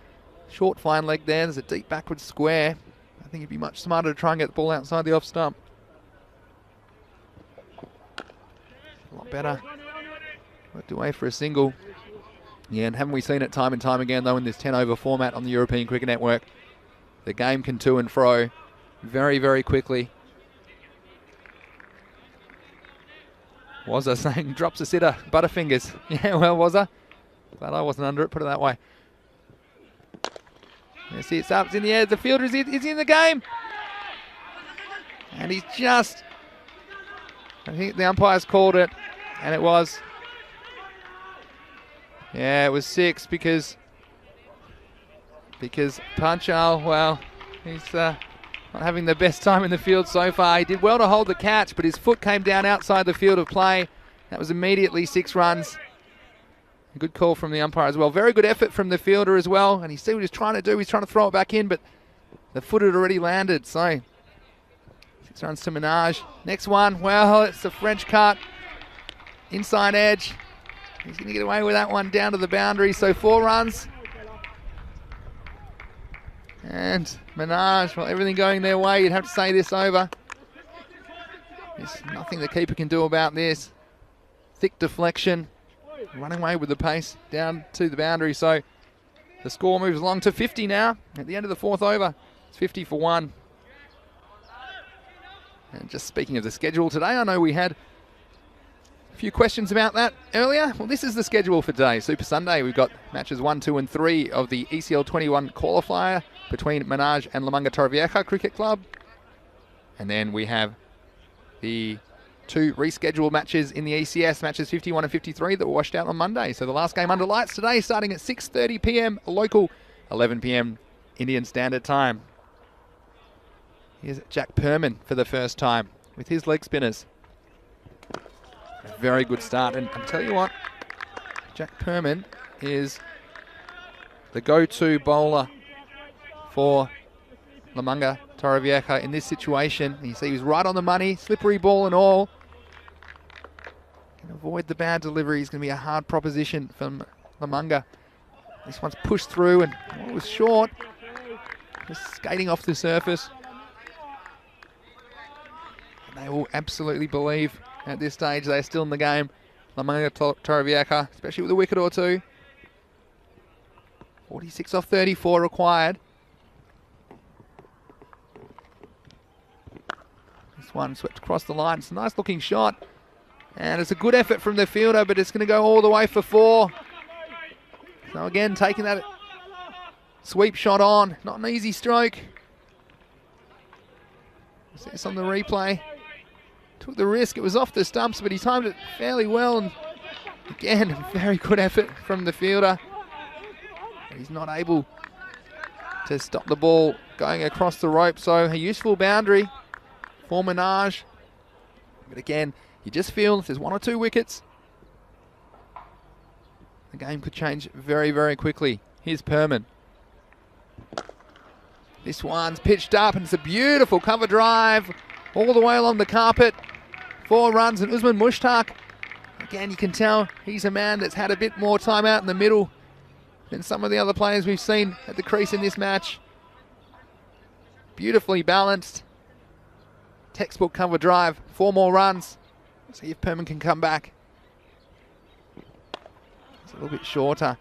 short fine leg there. There's a deep backward square. I think it'd be much smarter to try and get the ball outside the off stump. A lot better. Worked away for a single. Yeah, and haven't we seen it time and time again, though, in this 10-over format on the European Cricket Network? The game can to and fro very, very quickly. Wazza saying, drops a sitter, butterfingers. Yeah, well, Wazza. Glad I wasn't under it, put it that way. You see it's up, it's in the air, the fielder is in the game. And he's just, I think the umpires called it, and it was, yeah, it was 6 because Panchal, well, he's not having the best time in the field so far. He did well to hold the catch, but his foot came down outside the field of play. That was immediately 6 runs. A good call from the umpire as well. Very good effort from the fielder as well. And you see what he's trying to do. He's trying to throw it back in, but the foot had already landed. So 6 runs to Minaj. Next one, well, it's the French cut. Inside edge. He's going to get away with that one down to the boundary. So 4 runs. And Minaj, well, everything going their way. You'd have to say this over. There's nothing the keeper can do about this. Thick deflection. Running away with the pace down to the boundary, so the score moves along to 50 now at the end of the 4th over. It's 50 for 1. And just speaking of the schedule today, I know we had a few questions about that earlier. Well, this is the schedule for today. Super Sunday, we've got matches 1, 2 and 3 of the ECL 21 qualifier between Minaj and Lamanga Torrevieja Cricket Club. And then we have the 2 rescheduled matches in the ECS, matches 51 and 53 that were washed out on Monday. So the last game under lights today, starting at 6:30 p.m. local, 11 p.m. Indian Standard Time. Here's Jack Perman for the first time with his leg spinners. A very good start, and I'll tell you what, Jack Perman is the go-to bowler for Lamanga Torrevieja in this situation. You see he was right on the money, slippery ball and all. Can avoid the bad delivery. It's going to be a hard proposition from Lamanga. This one's pushed through, and it was short. Just skating off the surface. And they will absolutely believe at this stage they're still in the game. Lamanga Torrevieja, especially with a wicket or two. 46 off 34 required. This one swept across the line. It's a nice looking shot. And it's a good effort from the fielder, but it's going to go all the way for 4. So again, taking that sweep shot on. Not an easy stroke. See this on the replay. Took the risk. It was off the stumps, but he timed it fairly well. And again, very good effort from the fielder. But he's not able to stop the ball going across the rope. So a useful boundary for Minaj. But again, you just feel if there's 1 or 2 wickets, the game could change very, very quickly. Here's Perman. This one's pitched up, and it's a beautiful cover drive all the way along the carpet. 4 runs, and Usman Mushtaq, again, you can tell he's a man that's had a bit more time out in the middle than some of the other players we've seen at the crease in this match. Beautifully balanced. Textbook cover drive. 4 more runs. See if Perman can come back. It's a little bit shorter.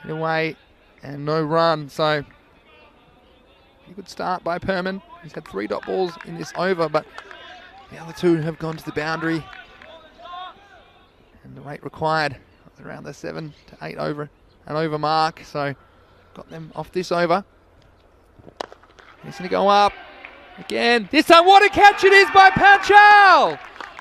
Hit away and no run. So a good start by Perman. He's had 3 dot balls in this over, but the other 2 have gone to the boundary. And the rate required was around the 7 to 8 over an over mark. So got them off this over. He's going to go up again. This time, what a catch it is by Panchal!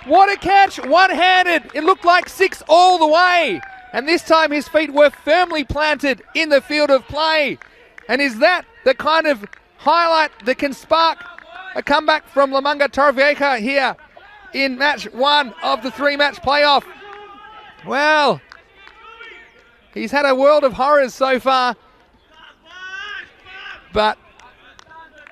What a catch, one-handed. It looked like 6 all the way. And this time his feet were firmly planted in the field of play. And is that the kind of highlight that can spark a comeback from Lamanga Torrevieja here in match 1 of the 3-match playoff? Well, he's had a world of horrors so far, but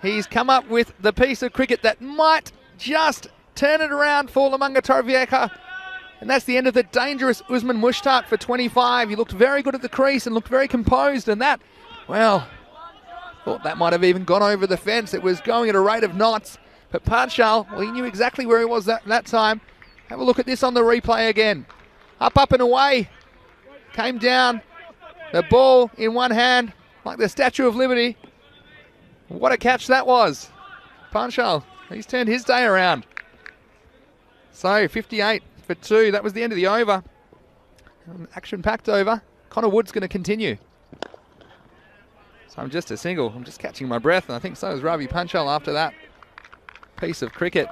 he's come up with the piece of cricket that might just turn it around for Lamanga Torrevieja. And that's the end of the dangerous Usman Mushtaq for 25. He looked very good at the crease and looked very composed. And that, well, thought that might have even gone over the fence. It was going at a rate of knots. But Panchal, well, he knew exactly where he was that time. Have a look at this on the replay again. Up and away. Came down. The ball in one hand, like the Statue of Liberty. What a catch that was. Panchal, he's turned his day around. So 58 for 2. That was the end of the over. An action-packed over. Connor Wood's going to continue. So I'm just a single. I'm just catching my breath, and I think so is Ravi Panchal after that piece of cricket.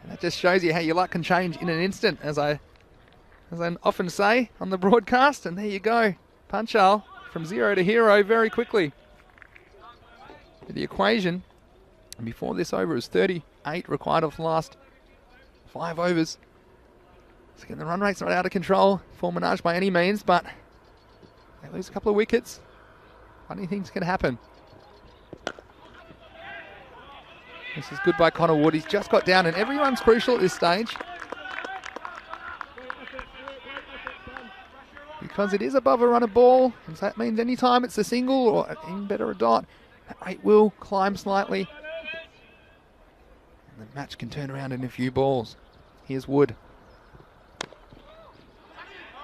And that just shows you how your luck can change in an instant, as I often say on the broadcast. And there you go. Panchal from 0 to hero very quickly. The equation, and before this over, it was 38 required of the last 5 overs. So again, the run rate's not out of control for Minaj by any means, but they lose a couple of wickets. Funny things can happen. This is good by Connor Wood. He's just got down, and everyone's crucial at this stage, because it is above a run of ball, and so that means any time it's a single or even better a dot, that rate will climb slightly. And the match can turn around in a few balls. Here's Wood.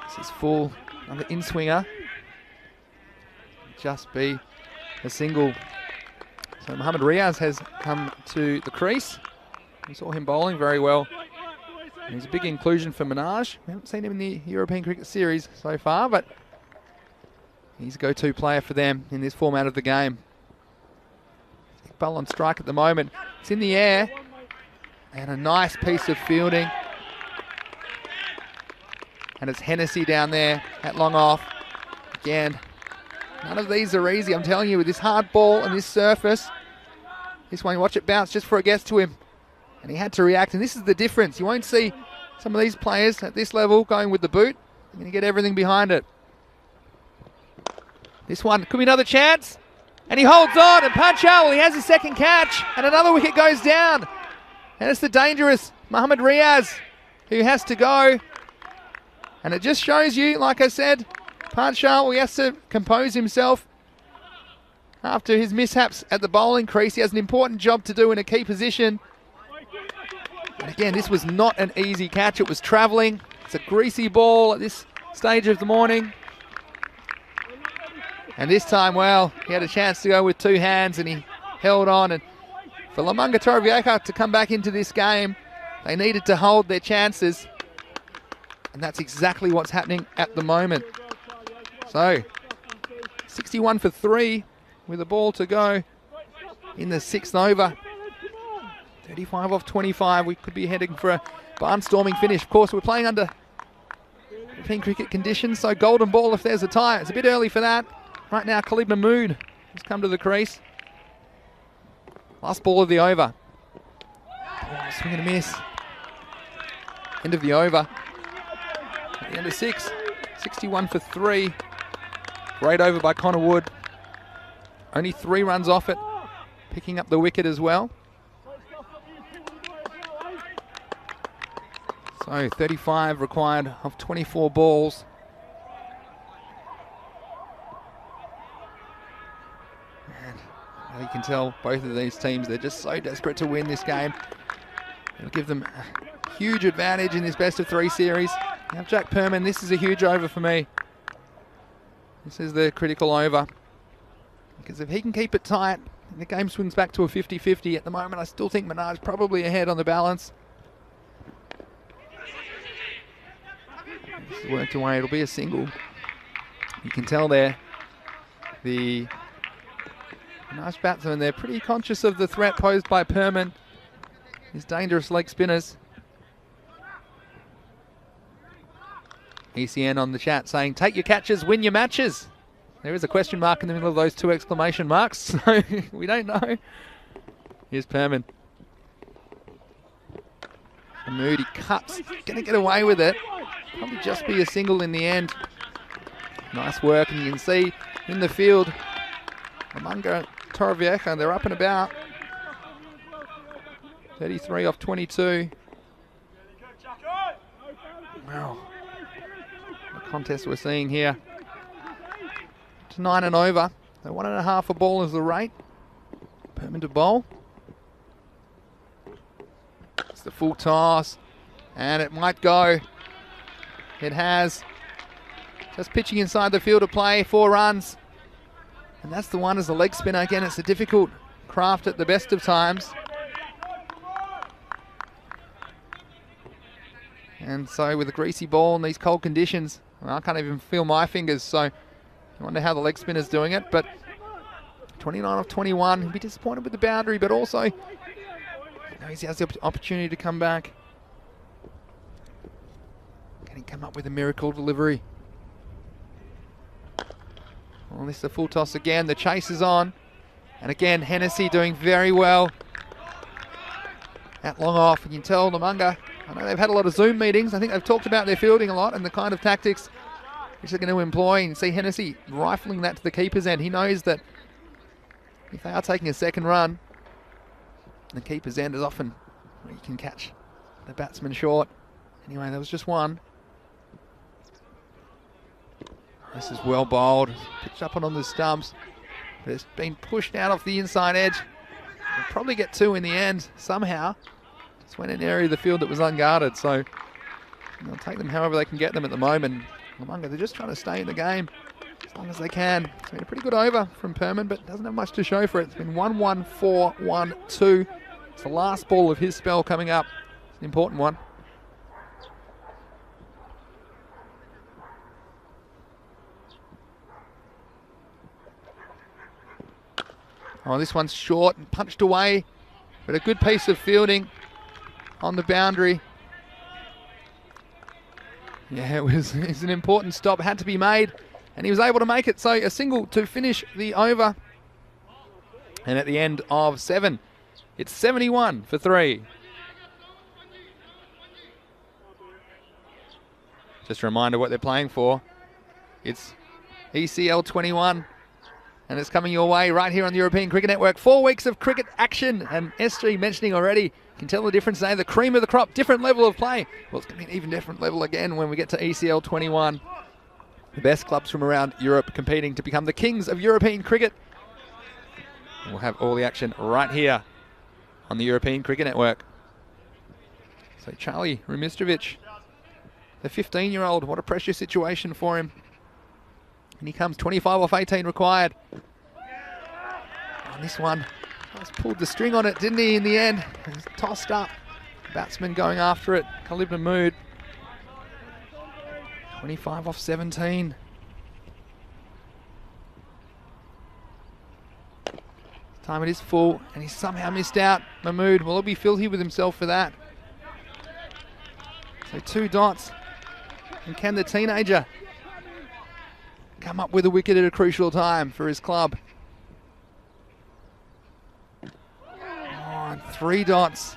This is full on the in-swinger. Just be a single. So Mohammad Riaz has come to the crease. We saw him bowling very well. And he's a big inclusion for Minaj. We haven't seen him in the European Cricket Series so far, but he's a go-to player for them in this format of the game. Iqbal on strike at the moment. It's in the air. And a nice piece of fielding. And it's Hennessy down there at long off. Again, none of these are easy, I'm telling you, with this hard ball and this surface. This one, you watch it bounce just before it gets to him. And he had to react, and this is the difference. You won't see some of these players at this level going with the boot. They're going to get everything behind it. This one could be another chance. And he holds on, and Panchal, he has his second catch, and another wicket goes down. And it's the dangerous Mohammad Riaz who has to go. And it just shows you, like I said, Panchal, he has to compose himself after his mishaps at the bowling crease. He has an important job to do in a key position. And again, this was not an easy catch. It was travelling. It's a greasy ball at this stage of the morning. And this time, well, he had a chance to go with 2 hands, and he held on. And for Lamanga Torrevieja to come back into this game, they needed to hold their chances. And that's exactly what's happening at the moment. So, 61 for 3 with a ball to go in the 6th over. 35 off 25. We could be heading for a barnstorming finish. Of course, we're playing under European cricket conditions, so golden ball if there's a tie. It's a bit early for that. Right now, Khalid Mahmood has come to the crease. Last ball of the over. Oh, swing and a miss. End of the over. At the end of 6. 61 for 3. Great over by Connor Wood. Only 3 runs off it, picking up the wicket as well. So 35 required of 24 balls. And you can tell both of these teams, they're just so desperate to win this game. It'll give them a huge advantage in this best of 3 series. Now Jack Perman, this is a huge over for me. This is the critical over. Because if he can keep it tight, the game swings back to a 50-50. At the moment, I still think Minaj probably ahead on the balance. This is worked away, it'll be a single. You can tell there, the Minaj batsmen, they're pretty conscious of the threat posed by Perman, his dangerous leg spinners. ECN on the chat saying, take your catches, win your matches. There is a question mark in the middle of those 2 exclamation marks, so we don't know. Here's Perman. Moody cuts, gonna get away with it. Probably just be a single in the end. Nice work, and you can see in the field, Amanga, Torrevieja, they're up and about. 33 off 22. Wow. The contest we're seeing here. To 9 and over. So 1.5 a ball is the rate. Perman to bowl. It's the full toss. And it might go. It has. Just pitching inside the field of play. 4 runs. And that's the one as a leg spinner. Again, it's a difficult craft at the best of times. And so with a greasy ball in these cold conditions, well, I can't even feel my fingers, so I wonder how the leg spinner's doing it. But 29 off 21, he'll be disappointed with the boundary, but also he knows he has the opportunity to come back. Can he come up with a miracle delivery? Well, this is a full toss again. The chase is on. And again, Hennessy doing very well. At long off, you can tell Namanga, I know they've had a lot of Zoom meetings. I think they've talked about their fielding a lot and the kind of tactics which they're going to employ. And see Hennessy rifling that to the keeper's end. He knows that if they are taking a second run, the keeper's end is often where you can catch the batsman short. Anyway, there was just one. This is well bowled. Pitched up on the stumps. But it's been pushed out off the inside edge. They'll probably get 2 in the end somehow. Just went in an area of the field that was unguarded. So they'll take them however they can get them at the moment. Lamunga, they're just trying to stay in the game as long as they can. It's been a pretty good over from Perman, but doesn't have much to show for it. It's been 1-1-4-1-2. It's the last ball of his spell coming up. It's an important one. Oh, this one's short and punched away, but a good piece of fielding on the boundary. Yeah, it was an important stop, had to be made, and he was able to make it. So a single to finish the over. And at the end of 7, it's 71 for 3. Just a reminder what they're playing for. It's ECL 21. And it's coming your way right here on the European Cricket Network. 4 weeks of cricket action. And SG mentioning already, you can tell the difference there. The cream of the crop, different level of play. Well, it's going to be an even different level again when we get to ECL 21. The best clubs from around Europe competing to become the kings of European cricket. And we'll have all the action right here on the European Cricket Network. So Charlie Rumistrovic, the 15-year-old, what a pressure situation for him. And he comes 25 off 18 required. On this one, just pulled the string on it, didn't he, in the end? It was tossed up. Batsman going after it. Khalid Mahmood. 25 off 17. Time it is full, and he's somehow missed out. Mahmood, well, he'll be filthy with himself for that. So 2 dots. And can the teenager come up with a wicket at a crucial time for his club? Oh, and 3 dots.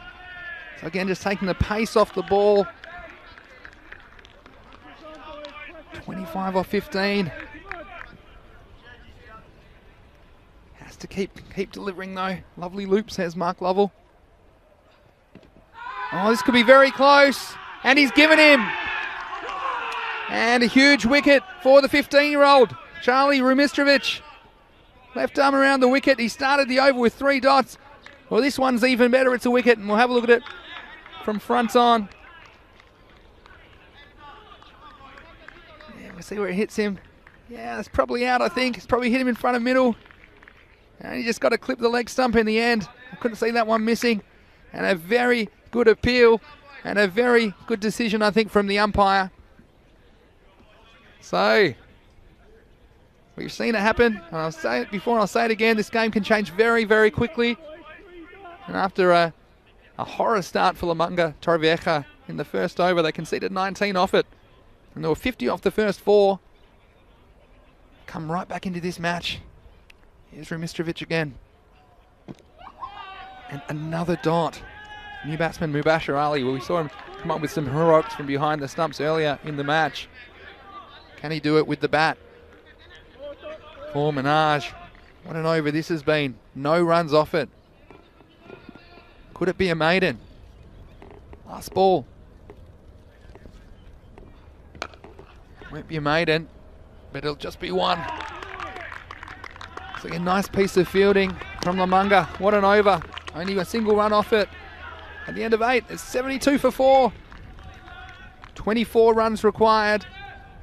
So again, just taking the pace off the ball. 25 off 15. to keep delivering though. Lovely loop, says Mark Lovell. Oh, this could be very close. And he's given him. And a huge wicket for the 15-year-old, Charlie Rumistrovic. Left arm around the wicket. He started the over with 3 dots. Well, this one's even better. It's a wicket, and we'll have a look at it from front on. Yeah, we'll see where it hits him. Yeah, it's probably out, I think. It's probably hit him in front of middle. And he just got to clip the leg stump in the end. I couldn't see that one missing. And a very good appeal and a very good decision, I think, from the umpire. So, we've seen it happen. And I'll say it before and I'll say it again. This game can change very, very quickly. And after a horror start for Lamunga Torrevieja in the first over, they conceded 19 off it. And there were 50 off the first 4. Come right back into this match. Here's Rumistrovic again. And another dot. New batsman Mubashir Ali. Well, we saw him come up with some heroics from behind the stumps earlier in the match. Can he do it with the bat? For Minaj. What an over this has been. No runs off it. Could it be a maiden? Last ball. Won't be a maiden, but it'll just be one. It's like a nice piece of fielding from Lamunga. What an over. Only a single run off it. At the end of 8, it's 72 for 4. 24 runs required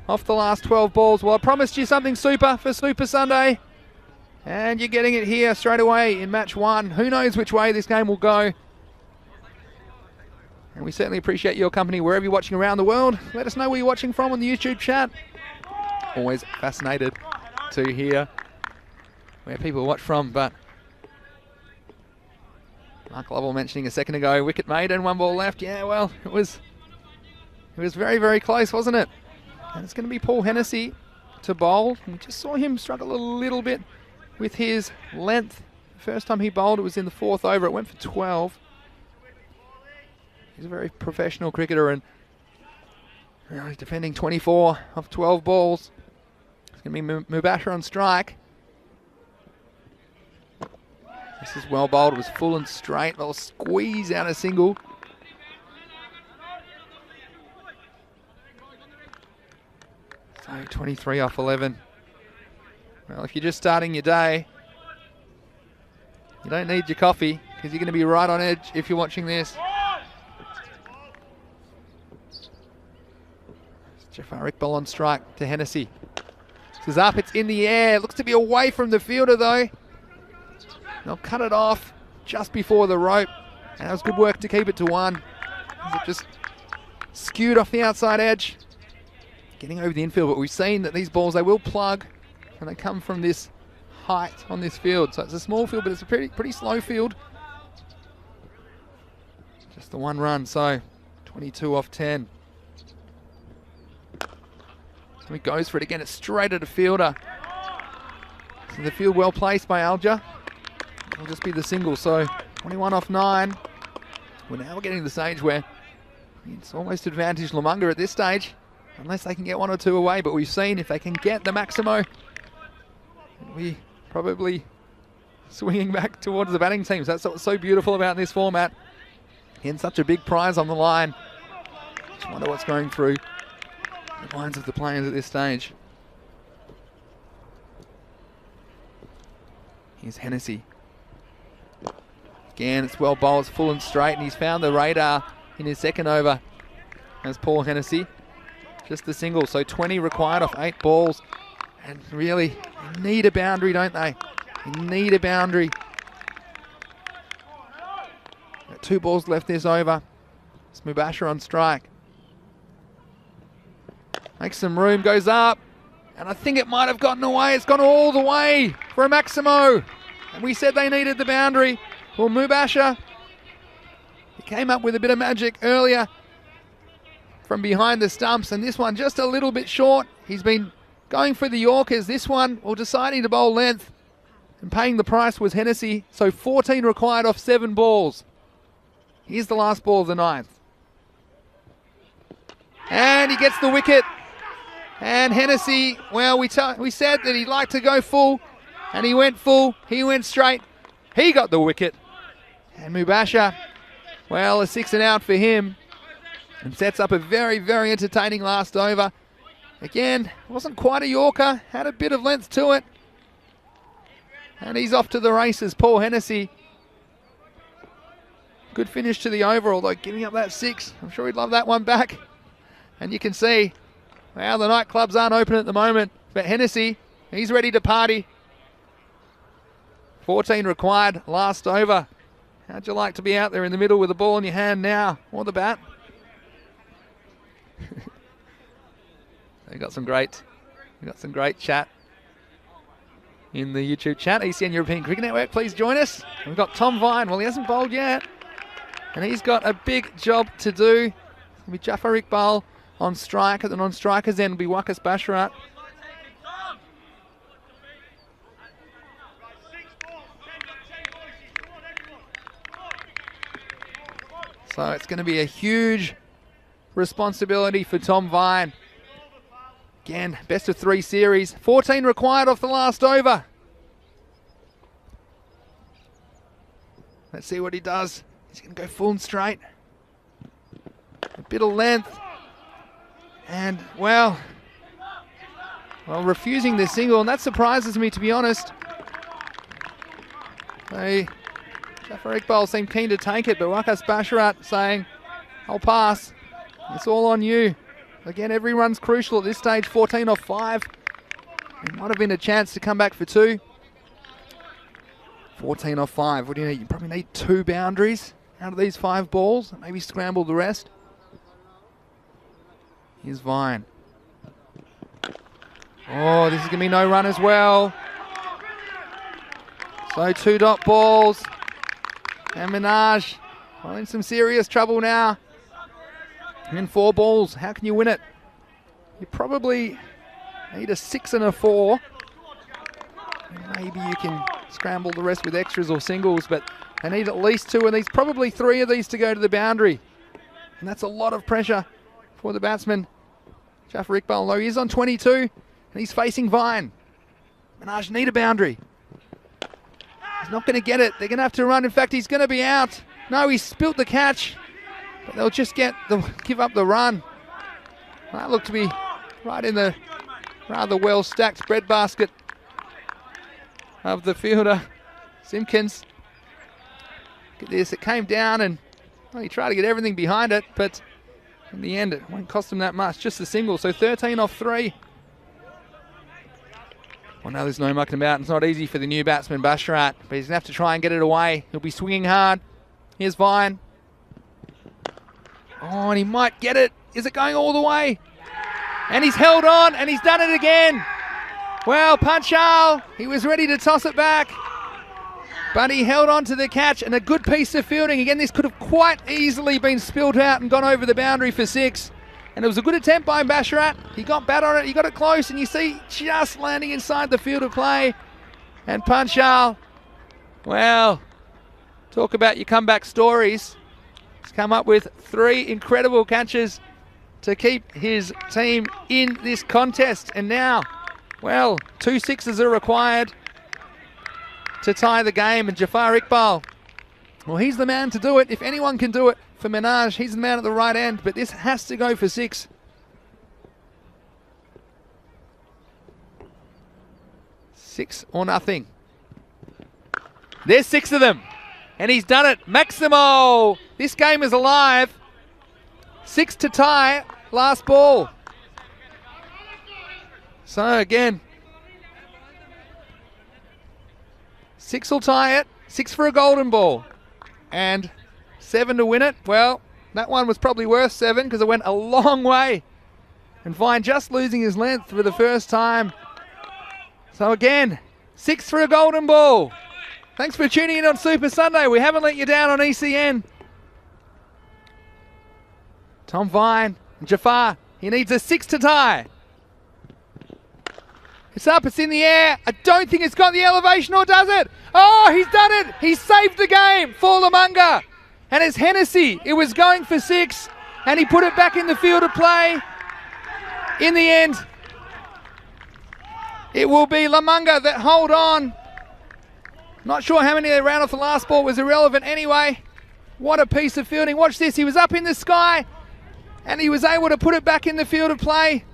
off the last 12 balls. Well, I promised you something super for Super Sunday. And you're getting it here straight away in match 1. Who knows which way this game will go. And we certainly appreciate your company wherever you're watching around the world. Let us know where you're watching from on the YouTube chat. Always fascinated to hear where people watch from. But Mark Lovell mentioning a second ago, wicket maiden, 1 ball left. Yeah, well, it was very, very close, wasn't it? And it's going to be Paul Hennessy to bowl. We just saw him struggle a little bit with his length. The first time he bowled, it was in the 4th over. It went for 12. He's a very professional cricketer and he's defending 24 of 12 balls. It's going to be Mubashir on strike. This is well bowled. It was full and straight. They'll squeeze out a single. So 23 off 11. Well, if you're just starting your day, you don't need your coffee because you're going to be right on edge if you're watching this. Jafar Iqbal on strike to Hennessy. This is up, it's in the air. It looks to be away from the fielder though. They'll cut it off just before the rope. And that was good work to keep it to 1. It just skewed off the outside edge. Getting over the infield, but we've seen that these balls, they will plug and they come from this height on this field. So it's a small field, but it's a pretty slow field. Just the 1 run, so 22 off 10. So he goes for it again. It's straight at a fielder. So the field well placed by Alja. It'll just be the single. So 21 off 9. We're now getting to the stage where it's almost advantage Lamunga at this stage, unless they can get 1 or 2 away. But we've seen if they can get the Maximo, we probably swinging back towards the batting teams. That's what's so beautiful about this format. And such a big prize on the line. Just wonder what's going through the minds of the players at this stage. Here's Hennessy. Again, it's well bowled, it's full and straight, and he's found the radar in his second over as Paul Hennessy. Just the single, so 20 required off 8 balls. And really, they need a boundary, don't they? They need a boundary. Got 2 balls left this over. It's Mubashir on strike. Makes some room, goes up, and I think it might have gotten away. It's gone all the way for a Maximo. And we said they needed the boundary. Well, Mubashir, he came up with a bit of magic earlier from behind the stumps, and this one just a little bit short. He's been going for the Yorkers. This one, well, deciding to bowl length, and paying the price was Hennessy. So 14 required off 7 balls. Here's the last ball of the 9th. And he gets the wicket. And Hennessy, well, we said that he'd like to go full. And he went full. He went straight. He got the wicket. And Mubasher, well, a 6 and out for him. And sets up a very, very entertaining last over. Again, wasn't quite a Yorker. Had a bit of length to it. And he's off to the races, Paul Hennessy. Good finish to the over, although giving up that 6. I'm sure he'd love that one back. And you can see, well, the nightclubs aren't open at the moment. But Hennessy, he's ready to party. 14 required, last over. How'd you like to be out there in the middle with the ball in your hand now, or the bat? We got some great chat in the YouTube chat. ECN European Cricket Network, please join us. We've got Tom Vine. Well, he hasn't bowled yet, and he's got a big job to do. It'll be Jafar Iqbal on strike. At the non-strikers end will be Wakas Basharat. So it's going to be a huge responsibility for Tom Vine. Again, best of 3 series. 14 required off the last over. Let's see what he does. He's going to go full and straight. A bit of length. And, well, refusing the single. And that surprises me, to be honest. Jafar Iqbal seemed keen to take it, but Wakas Basharat saying, I'll pass. It's all on you. Again, every run's crucial at this stage. 14 off 5. It might have been a chance to come back for 2. 14 off 5. What do you need? You probably need 2 boundaries out of these 5 balls. Maybe scramble the rest. Here's Vine. Oh, this is going to be no run as well. So 2 dot balls. And Minaj, well, in some serious trouble now. And in 4 balls, how can you win it? You probably need a 6 and a 4. Maybe you can scramble the rest with extras or singles, but they need at least 2 of these, probably 3 of these to go to the boundary. And that's a lot of pressure for the batsman, Jafar Iqbal. Though he is on 22, and he's facing Vine. Minaj need a boundary. He's not going to get it. They're going to have to run. In fact, he's going to be out. No, he spilt the catch. But they'll just give up the run. That looked to be right in the rather well-stacked breadbasket of the fielder, Simpkins. Look at this. It came down and he tried to get everything behind it, but in the end, it won't cost him that much. Just a single. So 13 off 3. Well, now there's no mucking about. It's not easy for the new batsman, Basharat, but he's going to have to try and get it away. He'll be swinging hard. Here's Vine. Oh, and he might get it. Is it going all the way? And he's held on, and he's done it again. Well, Panchal, he was ready to toss it back, but he held on to the catch, and a good piece of fielding. Again, this could have quite easily been spilt out and gone over the boundary for 6. And it was a good attempt by Basharat. He got bat on it, he got it close, and you see just landing inside the field of play. And Panchal, well, talk about your comeback stories. He's come up with 3 incredible catches to keep his team in this contest. And now, well, 2 6s are required to tie the game. And Jafar Iqbal, well, he's the man to do it. If anyone can do it for Minaj, he's the man at the right end. But this has to go for 6. 6 or nothing. There's 6 of them. And he's done it. Maximo. This game is alive. 6 to tie. Last ball. So again, 6 will tie it. 6 for a golden ball. And 7 to win it. Well, that one was probably worth 7 because it went a long way. And Vine just losing his length for the first time. So again, 6 for a golden ball. Thanks for tuning in on Super Sunday. We haven't let you down on ECN. Tom Vine and Jafar. He needs a 6 to tie. It's up, it's in the air. I don't think it's got the elevation, or does it? Oh, he's done it. He saved the game for Lamunga. And it's Hennessy. It was going for 6, and he put it back in the field of play. In the end, it will be Lamunga that hold on Not sure how many they ran off the last ball, was irrelevant anyway. What a piece of fielding. Watch this, he was up in the sky and he was able to put it back in the field of play.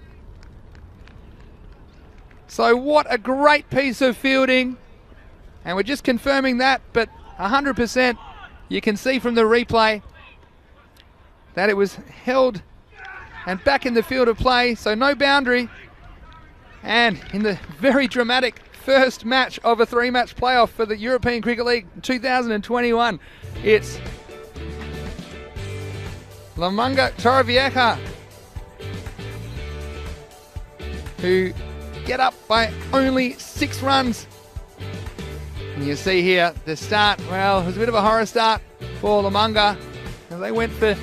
So what a great piece of fielding. And we're just confirming that, but 100% you can see from the replay that it was held and back in the field of play, so no boundary. And in the very dramatic first match of a 3-match playoff for the European Cricket League 2021, it's Lamanga Torrevieja who get up by only 6 runs. And you see here the start, well, it was a bit of a horror start for Lamanga as they went for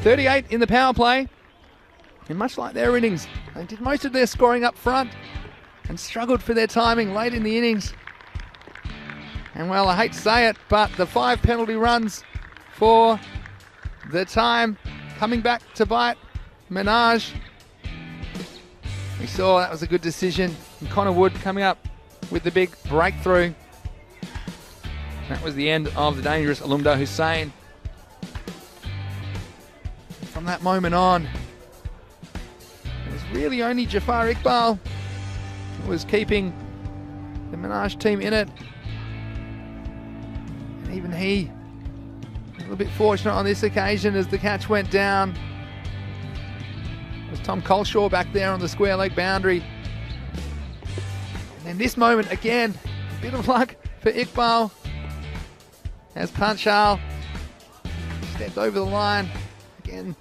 38 in the power play. And much like their innings, they did most of their scoring up front and struggled for their timing late in the innings. And well, I hate to say it, but the 5 penalty runs for the time coming back to bite Minaj. We saw that was a good decision. And Connor Wood coming up with the big breakthrough. That was the end of the dangerous Alumda Hussain. From that moment on, it was really only Jafar Iqbal who was keeping the Minaj team in it. And even he, a little bit fortunate on this occasion as the catch went down. It was Tom Colshaw back there on the square leg boundary. And then this moment again, a bit of luck for Iqbal as Panchal stepped over the line. Again,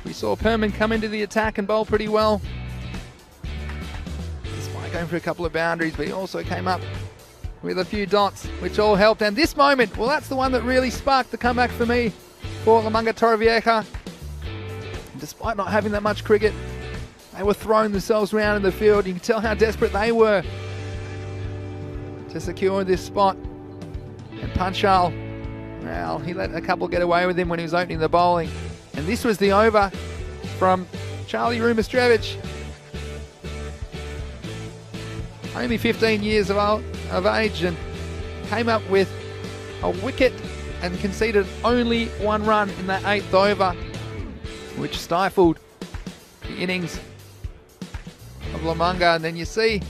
we saw Perman come into the attack and bowl pretty well, despite going for a couple of boundaries, but he also came up with a few dots, which all helped. And this moment, well, that's the one that really sparked the comeback for me for Lamanga Torrevieja. Despite not having that much cricket, they were throwing themselves around in the field. You can tell how desperate they were to secure this spot. And Panchal, well, he let a couple get away with him when he was opening the bowling. And this was the over from Charlie Rumistrevich. Only 15 years of age, and came up with a wicket and conceded only 1 run in that 8th over, which stifled the innings of Lamanga. And then you see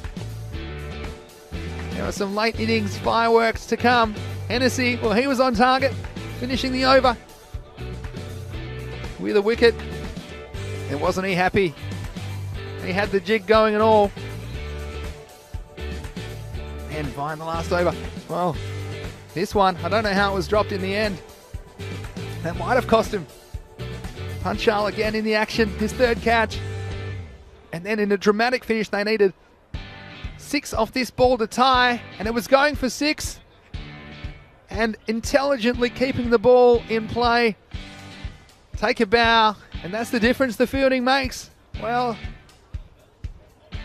there were some late innings fireworks to come. Hennessy, well, he was on target, finishing the over with a wicket. And wasn't he happy? He had the jig going and all. And find the last over. Well, this one, I don't know how it was dropped in the end. That might have cost him. Panchal again in the action, his 3rd catch. And then in a dramatic finish, they needed 6 off this ball to tie, and it was going for 6. And intelligently keeping the ball in play. Take a bow, and that's the difference the fielding makes. Well,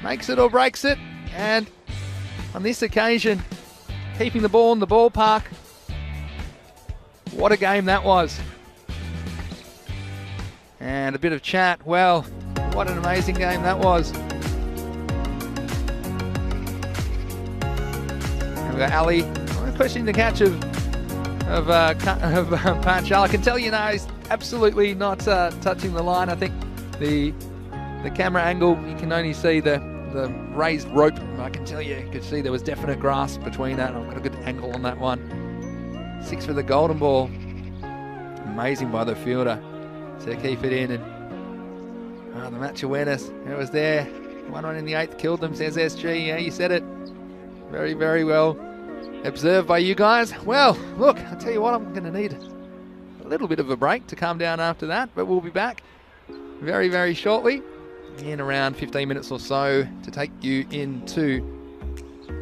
makes it or breaks it. And on this occasion, keeping the ball in the ballpark. What a game that was. And a bit of chat. Well, what an amazing game that was. And we've got Ali questioning the catch of Panchal. I can tell you now he's absolutely not touching the line. I think the camera angle, you can only see the raised rope. I can tell you could see there was definite grasp between that. I've got a good angle on that one. 6 for the golden ball. Amazing by the fielder to keep it in. And the match awareness, it was there. 1 run in the 8th killed them, says SG. Yeah, you said it. Very, very well observed by you guys. Well, look, I'll tell you what, I'm going to need a little bit of a break to calm down after that, but we'll be back very, very shortly in around 15 minutes or so to take you into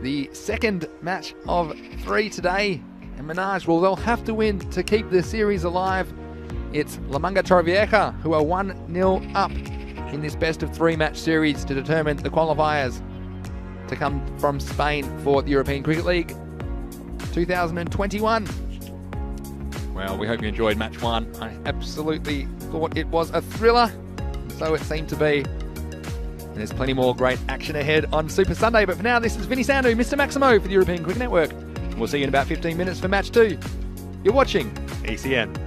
the 2nd match of 3 today. And Minaj, well, they'll have to win to keep the series alive. It's Lamanga Torrevieja who are 1-0 up in this best of 3 match series to determine the qualifiers to come from Spain for the European Cricket League 2021. Well, we hope you enjoyed match 1. I absolutely thought it was a thriller, so it seemed to be. And there's plenty more great action ahead on Super Sunday. But for now, this is Vinny Sandu, Mr. Maximo for the European Cricket Network. We'll see you in about 15 minutes for match 2. You're watching ECN.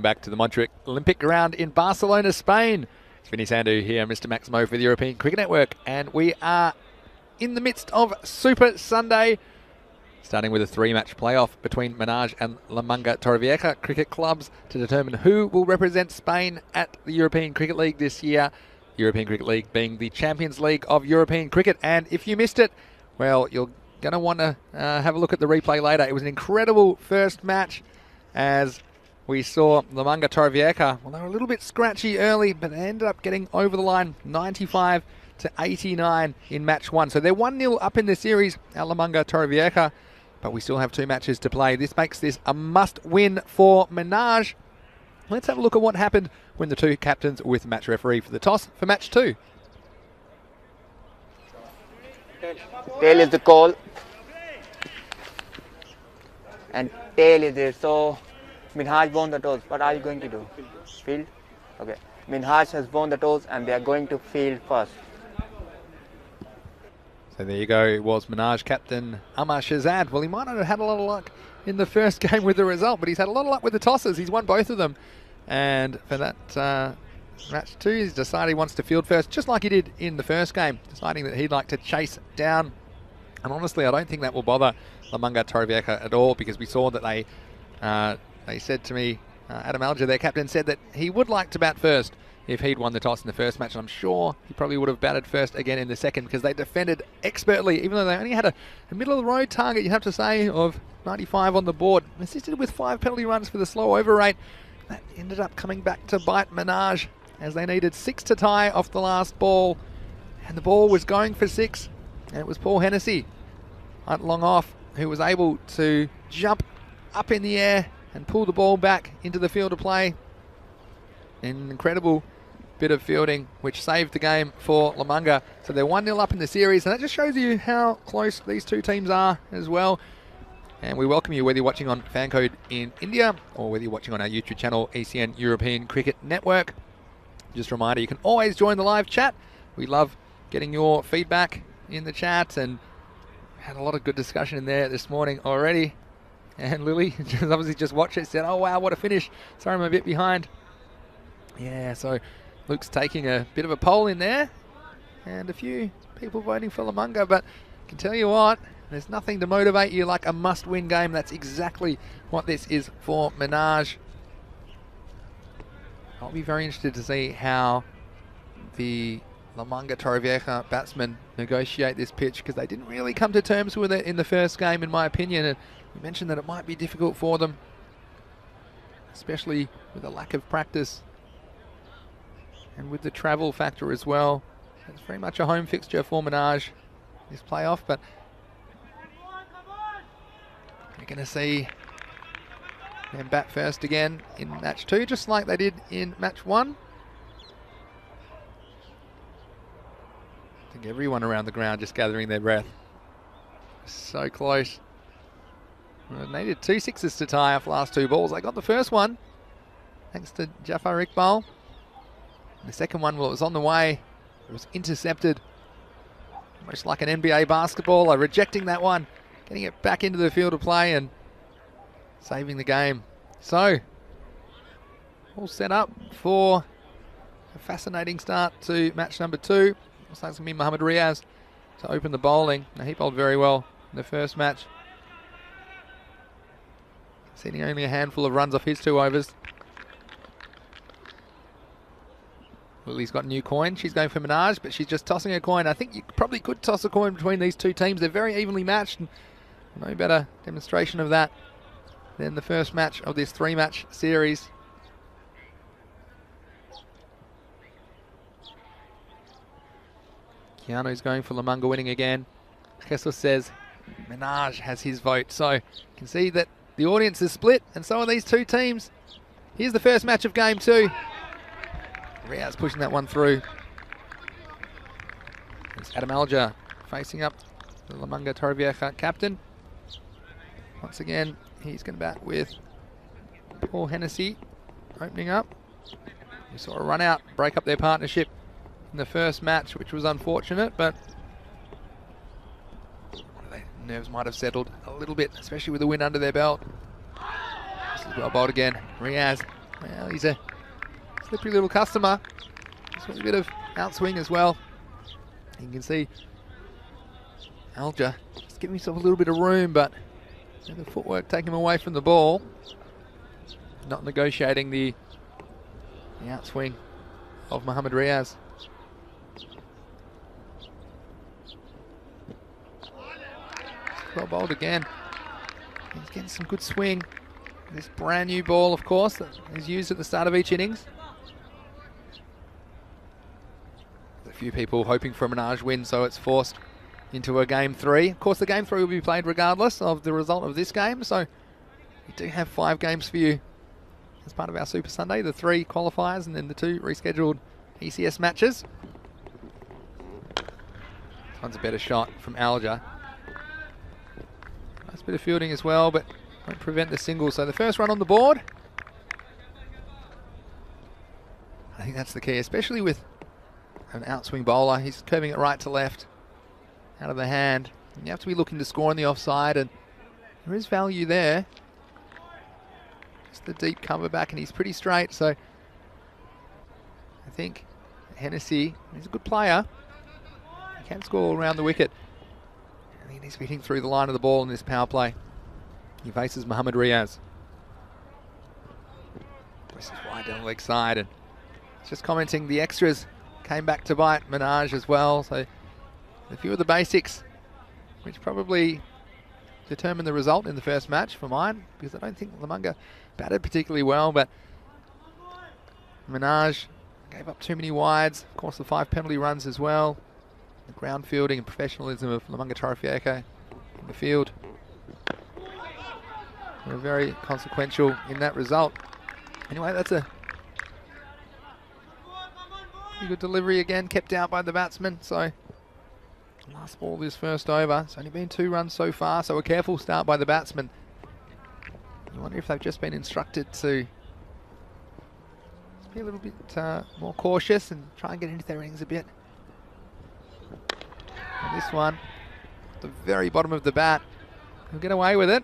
back to the Montjuic Olympic ground in Barcelona, Spain. It's Vinny Sandu here, Mr. Maximo for the European Cricket Network, and we are in the midst of Super Sunday, starting with a 3-match playoff between Menage and La Manga Torrevieja cricket clubs to determine who will represent Spain at the European Cricket League this year. European Cricket League being the Champions League of European cricket, and if you missed it, well, you're going to want to have a look at the replay later. It was an incredible first match as we saw La Manga Torrevieja. Well, they were a little bit scratchy early, but they ended up getting over the line 95 to 89 in match 1. So they're 1-0 up in the series at La Manga Torrevieja, but we still have 2 matches to play. This makes this a must-win for Menage. Let's have a look at what happened when the 2 captains were with the match referee for the toss for match 2. Tail is the call, and tail is there. So Minhaj won the toss. What are you going to do? Field? Okay. Minhaj has won the toss and they are going to field first. So there you go. It was Menage captain Amar Shahzad. Well, he might not have had a lot of luck in the first game with the result, but he's had a lot of luck with the tosses. He's won both of them. And for that match 2, he's decided he wants to field first, just like he did in the first game, deciding that he'd like to chase down. And honestly, I don't think that will bother La Manga Torrevieja at all, because we saw that they said to me, Adam Alger, their captain, said that he would like to bat first if he'd won the toss in the first match. And I'm sure he probably would have batted first again in the second, because they defended expertly, even though they only had a middle-of-the-road target, you have to say, of 95 on the board. Assisted with 5 penalty runs for the slow over rate. That ended up coming back to bite Menage, as they needed 6 to tie off the last ball. And the ball was going for 6. And it was Paul Hennessy, right long off, who was able to jump up in the air and pull the ball back into the field of play. An incredible bit of fielding, which saved the game for La Manga. So they're 1-0 up in the series, and that just shows you how close these 2 teams are as well. And we welcome you whether you're watching on Fancode in India or whether you're watching on our YouTube channel, ECN European Cricket Network. Just a reminder, you can always join the live chat. We love getting your feedback in the chat, and had a lot of good discussion in there this morning already. And Lily obviously just watched it, said, oh wow, what a finish. Sorry, I'm a bit behind. Yeah, so Luke's taking a bit of a poll in there, and a few people voting for La Manga, but I can tell you what, there's nothing to motivate you like a must-win game. That's exactly what this is for Menage. I'll be very interested to see how the La Manga Torrevieja batsmen negotiate this pitch, because they didn't really come to terms with it in the first game, in my opinion. And we mentioned that it might be difficult for them, especially with a lack of practice and with the travel factor as well. It's very much a home fixture for Menage, this playoff, but you're going to see them bat first again in match 2, just like they did in match 1. I think everyone around the ground just gathering their breath. So close. Well, they needed 2 sixes to tie off last 2 balls. They got the first one, thanks to Jafar Iqbal. And the second one, well, it was on the way. It was intercepted, almost like an NBA basketballer, rejecting that one, getting it back into the field of play and saving the game. So, all set up for a fascinating start to match number 2. Looks like it's going to be Mohamed Riaz to open the bowling. Now, he bowled very well in the first match, conceding only a handful of runs off his 2 overs. Lily's got a new coin. She's going for Menage, but she's just tossing a coin. I think you probably could toss a coin between these 2 teams. They're very evenly matched, and no better demonstration of that than the first match of this 3-match series. Keanu's going for La Manga winning again. Jesus says Menage has his vote. So you can see that the audience is split, and so are these 2 teams. Here's the first match of game 2. Riaz pushing that one through. It's Adam Alger facing up the La Manga Torrevieja captain. Once again, he's going to bat with Paul Hennessy opening up. We saw a run out, break up their partnership in the first match, which was unfortunate, but their nerves might have settled a little bit, especially with the win under their belt. This is well bowled again. Riaz Well, he's a slippery little customer. He's got a bit of outswing as well. You can see Alger just giving himself a little bit of room, but the footwork taking him away from the ball. Not negotiating the outswing of Mohamed Riaz. Well bowled again. He's getting some good swing. This brand new ball, of course, that is used at the start of each innings. There's a few people hoping for a Minaj win, so it's forced into a game 3. Of course, the game 3 will be played regardless of the result of this game, so we do have 5 games for you as part of our Super Sunday, the 3 qualifiers and then the 2 rescheduled ECS matches. This one's a better shot from Alger. Nice bit of fielding as well, but won't prevent the single. So the first run on the board. I think that's the key, especially with an outswing bowler. He's curving it right to left, out of the hand. And you have to be looking to score on the offside, and there is value there. Just the deep cover back, and he's pretty straight. So I think Hennessy, he's a good player. He can score all around the wicket. I think he's hitting through the line of the ball in this power play. He faces Mohamed Riaz. This is wide down the leg side, and just commenting the extras came back to bite Minaj as well. So a few of the basics, which probably determined the result in the first match for mine, because I don't think Lamunga batted particularly well, but Minaj gave up too many wides. Of course, the 5 penalty runs as well. The ground fielding and professionalism of Lamunga Tarafieka in the field were very consequential in that result. Anyway, that's a pretty good delivery again, kept out by the batsman. So last ball of this first over. It's only been 2 runs so far, so a careful start by the batsman. You wonder if they've just been instructed to be a little bit more cautious and try and get into their innings a bit. And this one, the very bottom of the bat, he'll get away with it.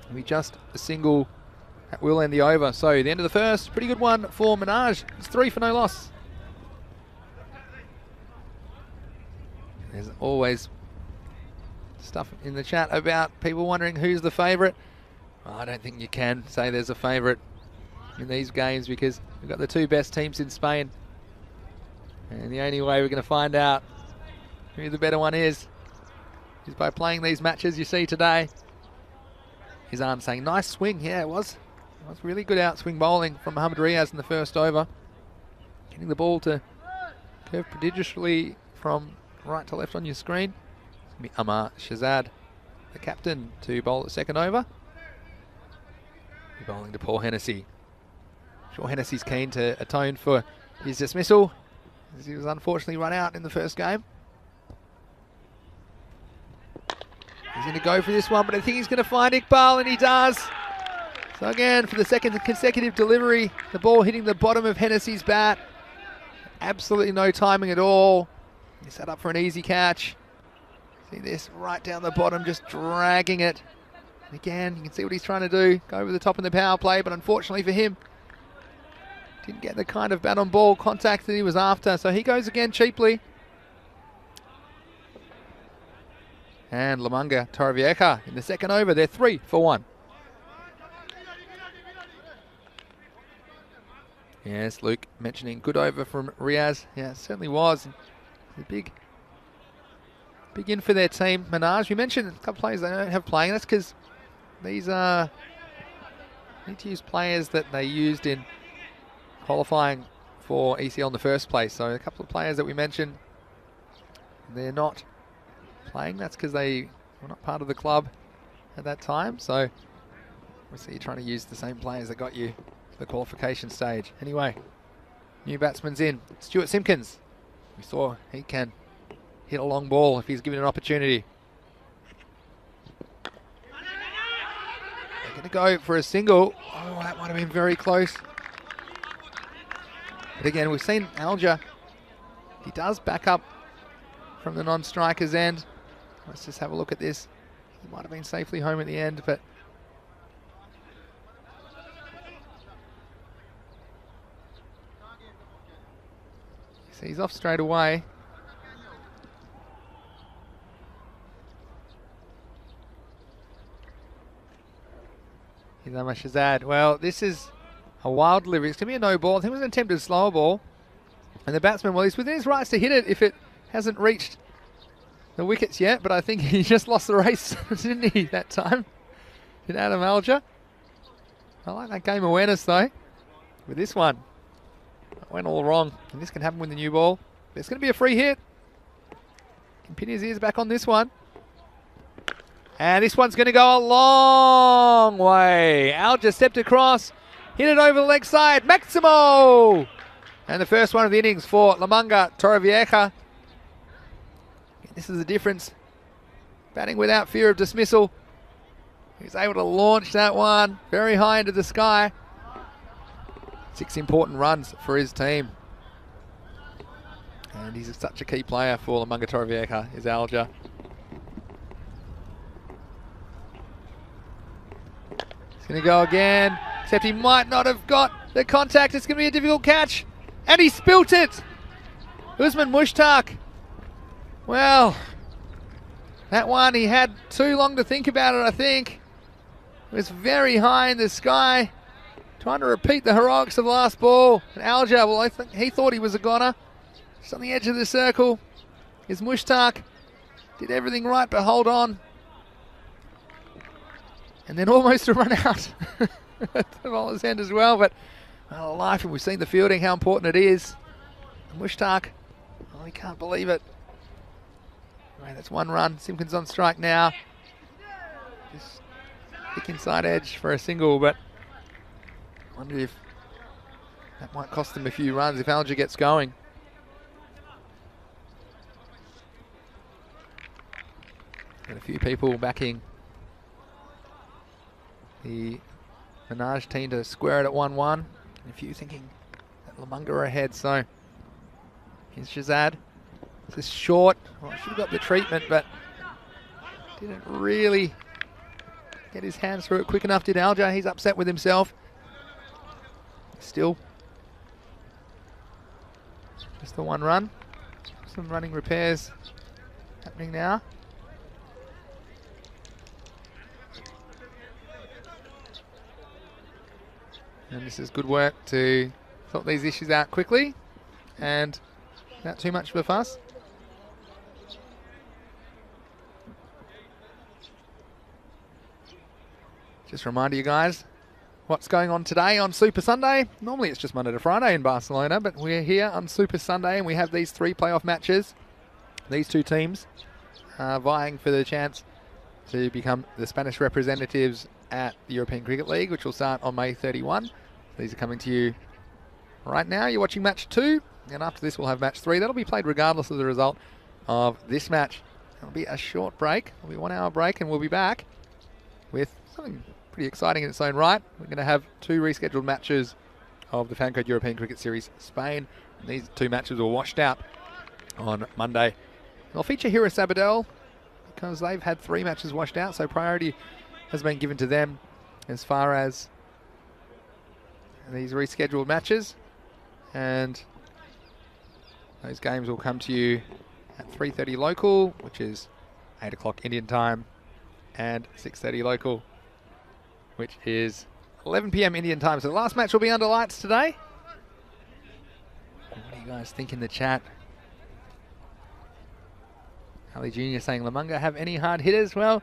It'll be just a single that will end the over. So the end of the first, pretty good one for Minaj. It's 3 for no loss. There's always stuff in the chat about people wondering who's the favourite. Well, I don't think you can say there's a favourite in these games, because we've got the 2 best teams in Spain. And the only way we're going to find out who the better one is by playing these matches you see today. His arm saying, nice swing. Yeah, it was. It was really good outswing bowling from Mohamed Riaz in the first over. Getting the ball to curve prodigiously from right to left on your screen. It's going to be Amar Shahzad, the captain, to bowl the second over. He's bowling to Paul Hennessy. Sure, Hennessy's keen to atone for his dismissal, as he was unfortunately run out in the first game. He's going to go for this one, but I think he's going to find Iqbal, and he does. So again, for the second consecutive delivery, the ball hitting the bottom of Hennessy's bat. Absolutely no timing at all. He set up for an easy catch. See this, right down the bottom, just dragging it. And again, you can see what he's trying to do. Go over the top in the power play, but unfortunately for him, didn't get the kind of bat on ball contact that he was after. So he goes again cheaply. And Lamunga Tarafieka in the second over, they're 3 for 1. Yes, Luke mentioning good over from Riaz. Yeah, it certainly was. A big in for their team. Minaj, we mentioned a couple of players they don't have playing. That's because these are need to use players that they used in qualifying for ECL in the first place. So a couple of players that we mentioned, they're not playing. That's because they were not part of the club at that time. So obviously you're trying to use the same players that got you to the qualification stage. Anyway, new batsman's in. Stuart Simpkins. We saw he can hit a long ball if he's given an opportunity. They're going to go for a single. Oh, that might have been very close. But again, we've seen Alger. He does back up from the non-striker's end. Let's just have a look at this. He might have been safely home at the end, but So he's off straight away. Here's Amar Shahzad. Well, this is a wild delivery. It's going to be a no ball. I think it was an attempted slower ball. And the batsman, well, he's within his rights to hit it if it hasn't reached the wickets yet. But I think he just lost the race, didn't he, that time? Did Adam Alger. I like that game awareness, though, with this one. It went all wrong. And this can happen with the new ball. It's going to be a free hit. Can pin his ears back on this one. And this one's going to go a long way. Alger stepped across, hit it over the leg side. Maximo! And the first one of the innings for Lamanga Torrevieja. This is the difference. Batting without fear of dismissal. He's able to launch that one very high into the sky. 6 important runs for his team. And he's such a key player for Lamanga Torrevieja, is Alger. Going to go again, except he might not have got the contact. It's going to be a difficult catch. And he spilt it. Usman Mushtaq. Well, that one, he had too long to think about it, I think. It was very high in the sky. Trying to repeat the heroics of the last ball. And Alger, well, I think he thought he was a goner. Just on the edge of the circle is Mushtaq. Did everything right, but hold on. And then almost a run out at the bowler's end as well. But well, life, and we've seen the fielding, how important it is. And Mushtaq, oh, he can't believe it. Right, that's 1 run. Simpkins on strike now. Just thick inside edge for a single, but I wonder if that might cost them a few runs if Alger gets going. Got a few people backing the Minaj team to square it at 1-1. And a few thinking that Lamanga are ahead. So here's Shahzad. This is short. Well, should have got the treatment, but didn't really get his hands through it quick enough, did Alger. He's upset with himself. Still just the 1 run. Some running repairs happening now. And this is good work to sort these issues out quickly and without too much of a fuss. Just remind you guys what's going on today on Super Sunday. Normally it's just Monday to Friday in Barcelona, but we're here on Super Sunday and we have these 3 playoff matches. These 2 teams vying for the chance to become the Spanish representatives at the European Cricket League, which will start on May 31. These are coming to you right now. You're watching match 2, and after this we'll have match 3. That'll be played regardless of the result of this match. It'll be a short break. It'll be a 1-hour break, and we'll be back with something pretty exciting in its own right. We're going to have 2 rescheduled matches of the Fancode European Cricket Series Spain. And these 2 matches were washed out on Monday. They'll feature Hira Sabadell because they've had 3 matches washed out, so priority has been given to them as far as these rescheduled matches, and those games will come to you at 3:30 local, which is 8 o'clock Indian time, and 6:30 local, which is 11 PM Indian time. So the last match will be under lights today. What do you guys think in the chat? Ali Jr. saying Lamanga have any hard hitters? Well,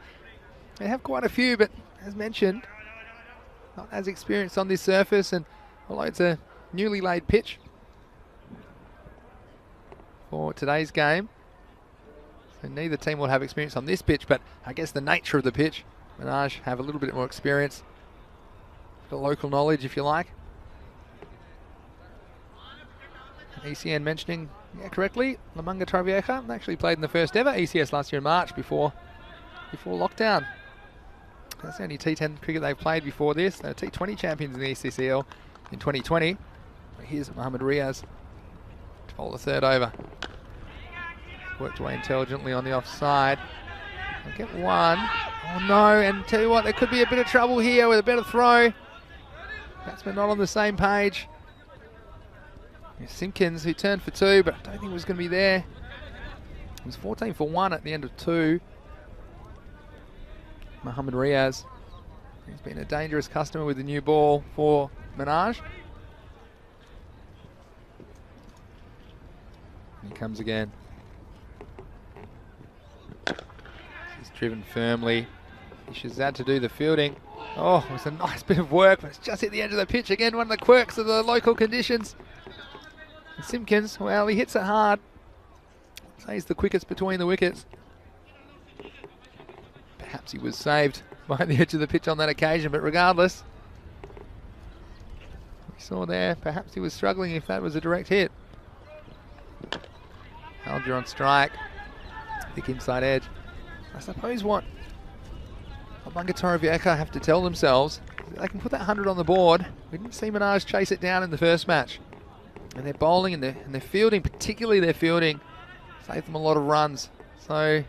they have quite a few, but as mentioned, not as experienced on this surface, and although it's a newly laid pitch for today's game, so neither team will have experience on this pitch, but I guess the nature of the pitch, Minaj have a little bit more experience, the local knowledge if you like. ECN mentioning, yeah, correctly, Lamanga Torrevieja actually played in the first ever ECS last year in March before lockdown. That's the only T10 cricket they've played before this. They were T20 champions in the ECCL in 2020. Here's Mohammad Riaz to bowl the 3rd over. Worked away intelligently on the offside. They'll get 1. Oh no, and tell you what, there could be a bit of trouble here with a better throw. Batsman not on the same page. Simpkins, who turned for 2, but I don't think it was going to be there. It was 14 for 1 at the end of 2. Mohamed Riaz, he's been a dangerous customer with the new ball for Minaj. He comes again. He's driven firmly. Shazad to do the fielding. Oh, it was a nice bit of work, but it's just hit the edge of the pitch again. One of the quirks of the local conditions. And Simpkins, well, he hits it hard. He's the quickest between the wickets. Perhaps he was saved by the edge of the pitch on that occasion, but regardless, we saw there, perhaps he was struggling if that was a direct hit. Alger on strike, thick inside edge. I suppose what Mangatorovieka have to tell themselves, they can put that 100 on the board. We didn't see Minaj chase it down in the first match. And their bowling and their fielding, particularly their fielding, saved them a lot of runs. So,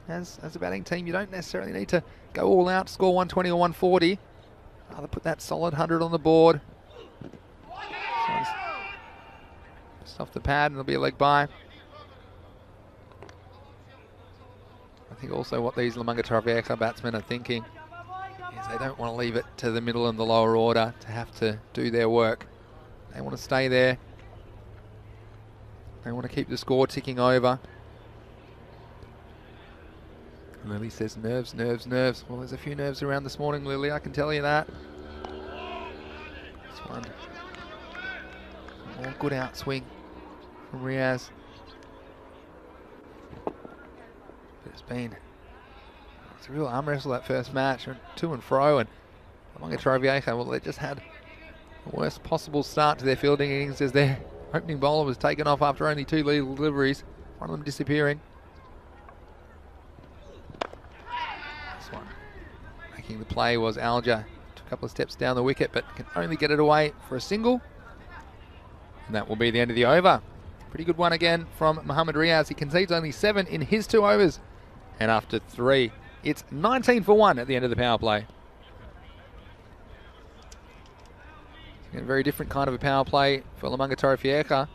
as a batting team, you don't necessarily need to go all out, score 120 or 140. Rather put that solid 100 on the board. Just off the pad and it'll be a leg by. I think also what these Mangatorovieka batsmen are thinking is they don't want to leave it to the middle and the lower order to have to do their work. They want to stay there. They want to keep the score ticking over. Lily says nerves, nerves, nerves. Well, there's a few nerves around this morning, Lily, I can tell you that. This one. More good outswing from Riaz. But it's a real arm wrestle that first match, to and fro, and Mangatorovieka, well, they just had the worst possible start to their fielding innings as their opening bowler was taken off after only 2 lethal deliveries, one of them disappearing. This one, making the play was Alger. Took a couple of steps down the wicket, but can only get it away for a single. And that will be the end of the over. Pretty good one again from Mohamed Riaz. He concedes only 7 in his 2 overs. And after 3, it's 19 for 1 at the end of the power play. A very different kind of a power play for Mangatorovieka.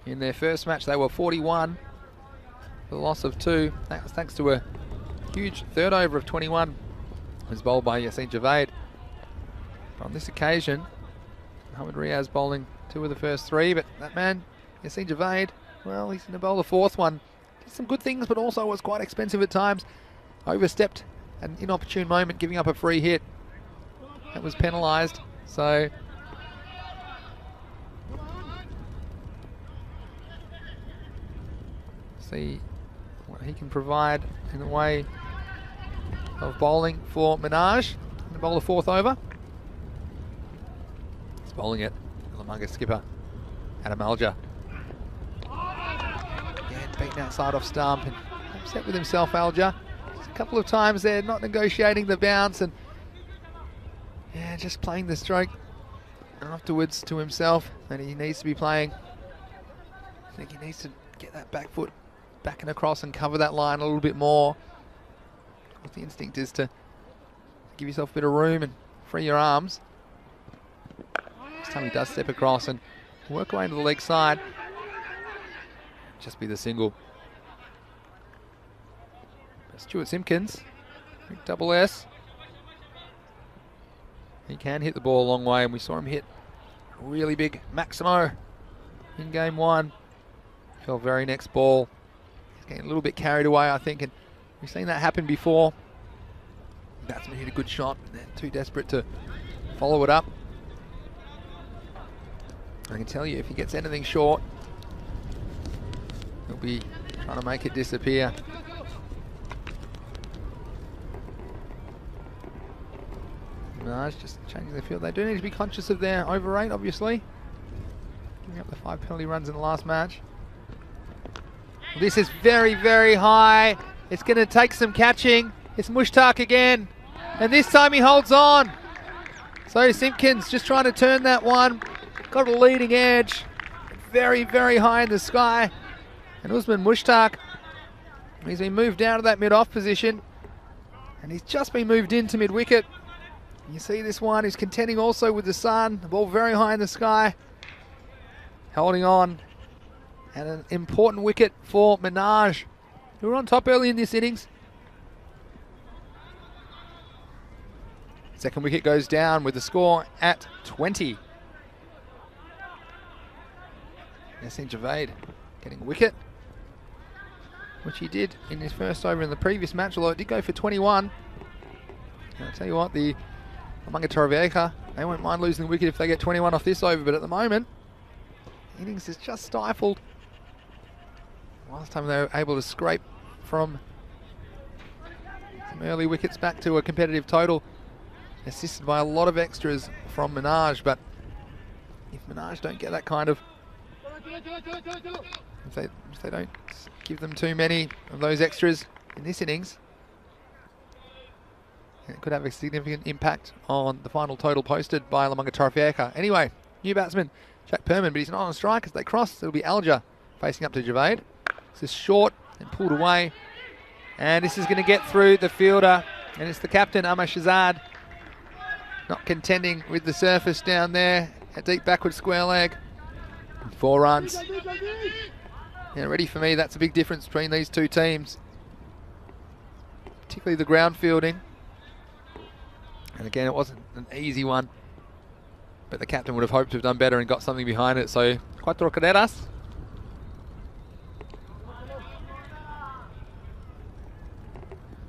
In their first match, they were 41 for the loss of 2. That was thanks to a huge third over of 21. It was bowled by Yassine Javed. But on this occasion, Mohamed Riaz bowling 2 of the first 3, but that man, Yassine Javed, well, he's going to bowl the 4th one. Did some good things, but also was quite expensive at times. Overstepped at an inopportune moment, giving up a free hit. That was penalised, so see what he can provide in the way of bowling for Minaj. To bowl the 4th over. He's bowling it. Lamanga skipper Adam Alger. Again, beaten outside off stump and upset with himself, Alger. Just a couple of times there, not negotiating the bounce and yeah, just playing the stroke afterwards to himself that he needs to be playing. I think he needs to get that back foot back and across and cover that line a little bit more. The instinct is to give yourself a bit of room and free your arms. This time he does step across and work away into the leg side. Just be the single. But Stuart Simpkins, big double S. He can hit the ball a long way, and we saw him hit a really big Maximo in game 1. Fell very next ball. He's getting a little bit carried away, I think, and we've seen that happen before. Batsman hit a good shot, but they're too desperate to follow it up. I can tell you, if he gets anything short, he'll be trying to make it disappear. Minaj just changing the field. They do need to be conscious of their over rate, obviously. Giving up the 5 penalty runs in the last match. This is very, very high. It's going to take some catching. It's Mushtaq again. And this time he holds on. So Simpkins just trying to turn that one. Got a leading edge. Very, very high in the sky. And Usman Mushtaq, he's been moved down to that mid-off position. And he's just been moved into mid-wicket. You see this one, he's contending also with the sun. The ball very high in the sky. holding on. And an important wicket for Minaj, who were on top early in this innings. Second wicket goes down with the score at 20. Yasin Javed getting a wicket, which he did in his first over in the previous match, although it did go for 21. And I'll tell you what, the Amanga Torrevieja, they won't mind losing the wicket if they get 21 off this over, but at the moment, the innings is just stifled. Last time they were able to scrape from some early wickets back to a competitive total, assisted by a lot of extras from Minaj, but if Minaj don't get that kind of, if they don't give them too many of those extras in this innings, it could have a significant impact on the final total posted by Lamanga Torrevieja. Anyway, new batsman Jack Perman, but he's not on strike as they cross. It'll be Alja facing up to Javed. This is short and pulled away, and this is going to get through the fielder, and it's the captain Ahmad Shahzad not contending with the surface down there. A deep backward square leg. 4 runs. Yeah, ready for me, that's a big difference between these two teams, particularly the ground fielding. And again, it wasn't an easy one, but the captain would have hoped to have done better and got something behind it. So, 4 carreras.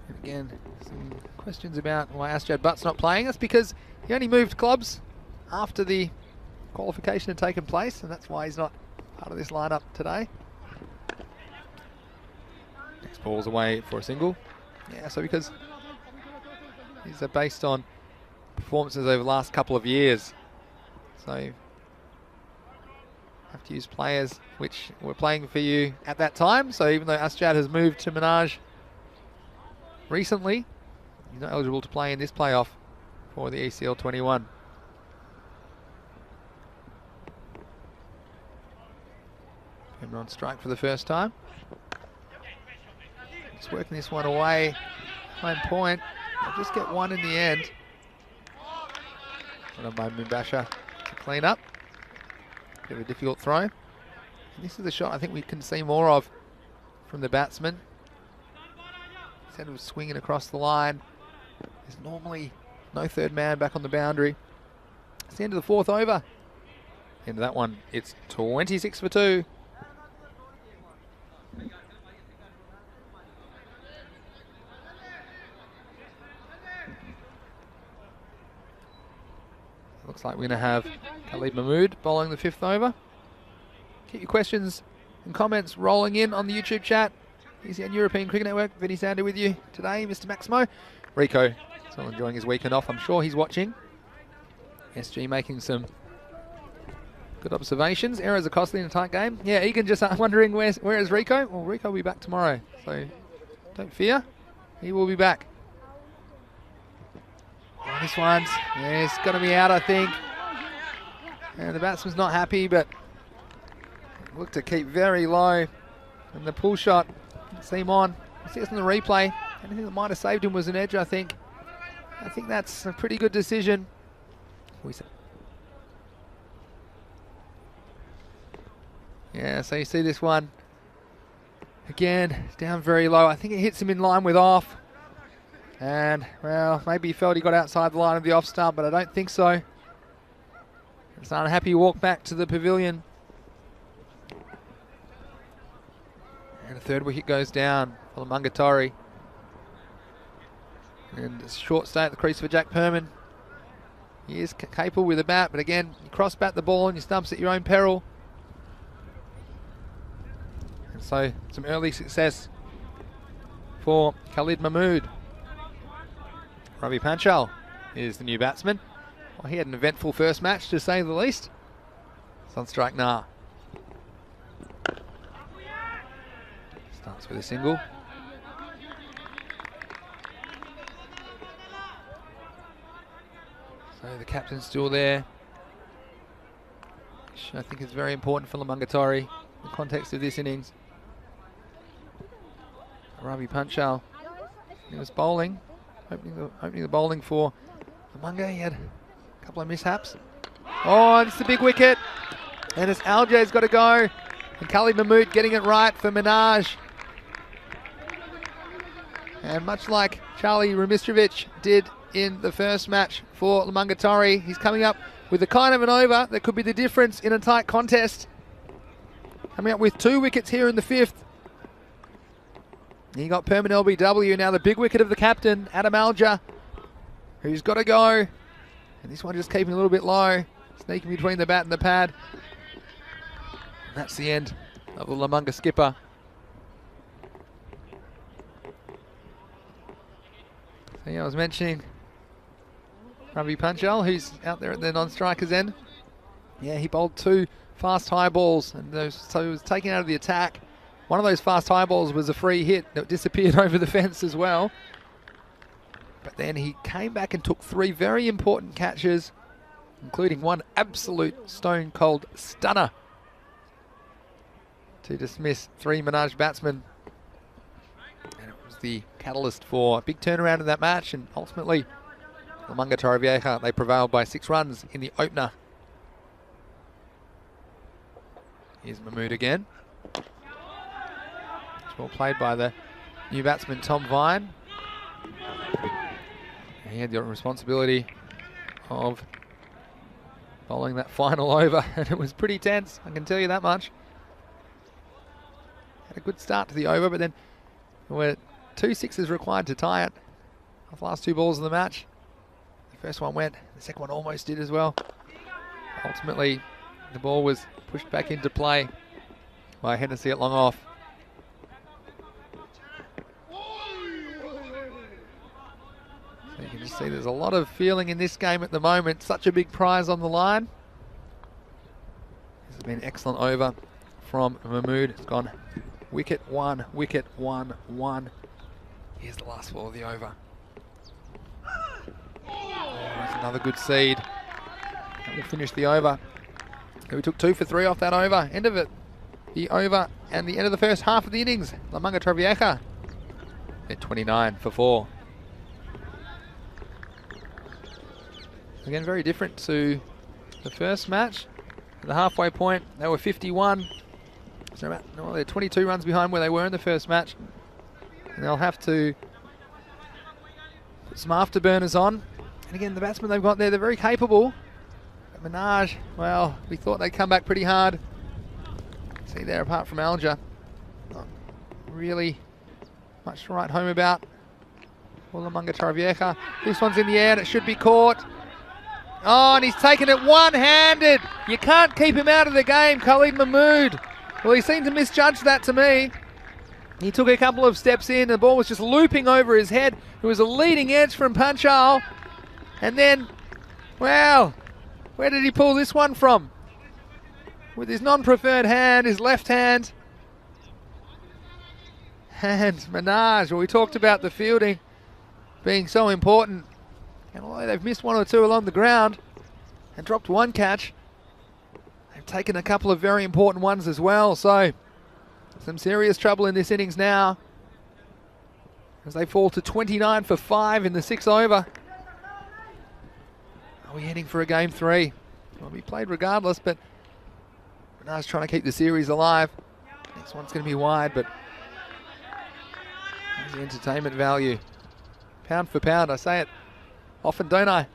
And again, some questions about why Asjad Butt's not playing. That's because he only moved clubs after the qualification had taken place, and that's why he's not part of this lineup today. Next ball's away for a single. Yeah, so because these are based on performances over the last couple of years, so you have to use players which were playing for you at that time. So even though Asjad has moved to Minaj recently, he's not eligible to play in this playoff for the ECL 21. Him on strike for the first time. Just working this one away. Home point. They'll just get one in the end. One by Mumbasha to clean up. Bit of a difficult throw. And this is a shot I think we can see more of from the batsman. Instead of swinging across the line, there's normally no third man back on the boundary. It's the end of the 4th over. End of that one, it's 26 for 2. Looks like we're going to have Khalid Mahmood bowling the 5th over. Keep your questions and comments rolling in on the YouTube chat. ECN European Cricket Network, Vinny Sander with you today, Mr. Maximo. Rico, still enjoying his weekend off. I'm sure he's watching. SG making some good observations. Errors are costly in a tight game. Yeah, Egan just wondering where is Rico? Well, Rico will be back tomorrow, so don't fear. He will be back. Oh, this one's, yeah, it's going to be out, I think. And the batsman's not happy, but look to keep very low. And the pull shot, seem on. You see this on the replay. Anything that might have saved him was an edge, I think. I think that's a pretty good decision. Yeah, so you see this one. Again, down very low. I think it hits him in line with off. And, well, maybe he felt he got outside the line of the off stump, but I don't think so. It's an unhappy walk back to the pavilion. And a 3rd wicket goes down for Lamanga Torre. And a short stay at the crease for Jack Perman. He is capable with a bat, but again, you cross bat the ball and you stumps at your own peril. And so, some early success for Khalid Mahmood. Ravi Panchal is the new batsman. Well, he had an eventful first match, to say the least. Sunstrike Nah. Starts with a single. So the captain's still there, which I think is very important for Lamanga Torre in the context of this innings. Ravi Panchal, he was bowling, opening the bowling for Lamanga. He had a couple of mishaps. Oh, it's the big wicket. And it's Aljay's got to go. And Khalid Mahmood getting it right for Minaj. And much like Charlie Ramistrovic did in the first match for Lamungatori, he's coming up with the kind of an over that could be the difference in a tight contest. Coming up with 2 wickets here in the 5th. He got permanent LBW, now the big wicket of the captain, Adam Alja, who's got to go. And this one just keeping a little bit low, sneaking between the bat and the pad. And that's the end of the Lamunga skipper. So yeah, I was mentioning Ravi Panchal, who's out there at the non-striker's end. Yeah, he bowled 2 fast high balls, and so he was taken out of the attack. One of those fast high balls was a free hit that disappeared over the fence as well. But then he came back and took 3 very important catches, including one absolute stone cold stunner to dismiss 3 Minaj batsmen. And it was the catalyst for a big turnaround in that match, and ultimately Lamunga Torrevieja, they prevailed by 6 runs in the opener. Here's Mahmood again. It's well played by the new batsman Tom Vine. He had the responsibility of bowling that final over, and it was pretty tense, I can tell you that much. Had a good start to the over, but then there were 2 sixes required to tie it off the last 2 balls of the match. The first one went, the second one almost did as well. Ultimately, the ball was pushed back into play by Hennessy at long off. So you can just see there's a lot of feeling in this game at the moment. Such a big prize on the line. This has been an excellent over from Mahmood. It's gone wicket 1, wicket 1, 1. Here's the last ball of the over. That's another good seed. That will finish the over. We took 2 for 3 off that over. End of it. The over and the end of the first half of the innings. Lamunga Torrevieja at 29 for 4. Again, very different to the first match. At the halfway point, they were 51. So they're 22 runs behind where they were in the first match. And they'll have to put some afterburners on. And again, the batsmen they've got there, they're very capable. But Minaj, well, we thought they'd come back pretty hard. See there, apart from Alja, not really much to write home about. Lamunga Torrevieja. This one's in the air and it should be caught. Oh, and he's taken it one-handed. You can't keep him out of the game, Khalid Mahmood. Well, he seemed to misjudge that to me. He took a couple of steps in, the ball was just looping over his head. It was a leading edge from Panchal. And then, well, where did he pull this one from? With his non-preferred hand, his left hand. And Minaj, well, we talked about the fielding being so important. And although they've missed 1 or 2 along the ground and dropped 1 catch, they've taken a couple of very important ones as well. So some serious trouble in this innings now as they fall to 29 for 5 in the 6th over. Are we heading for a game 3? Well, we played regardless, but Minaj trying to keep the series alive. Next one's going to be wide, but there's the entertainment value. Pound for pound, I say it often, don't I?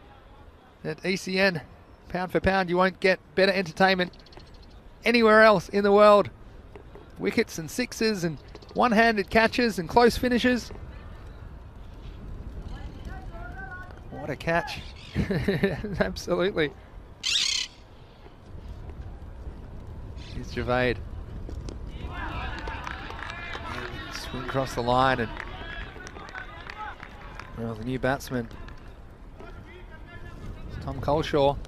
At ECN, pound for pound, you won't get better entertainment anywhere else in the world. Wickets and sixes and one-handed catches and close finishes. What a catch. Absolutely. Here's Javed. Swing across the line, and well, the new batsman, Tom Coleshaw,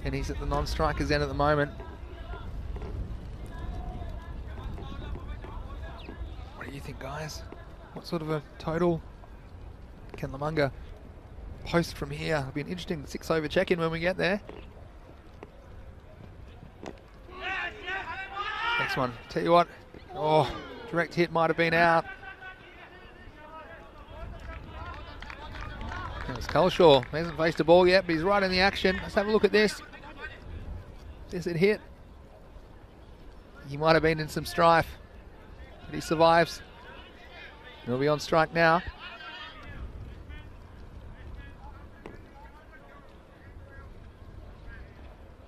and he's at the non-striker's end at the moment. What do you think, guys? What sort of a total can Lamunga post from here? It'll be an interesting 6-over check-in when we get there. Next one, tell you what, oh, direct hit might have been out. There's Coleshaw. He hasn't faced a ball yet, but he's right in the action. Let's have a look at this. Does it hit? He might have been in some strife, but he survives. He'll be on strike now.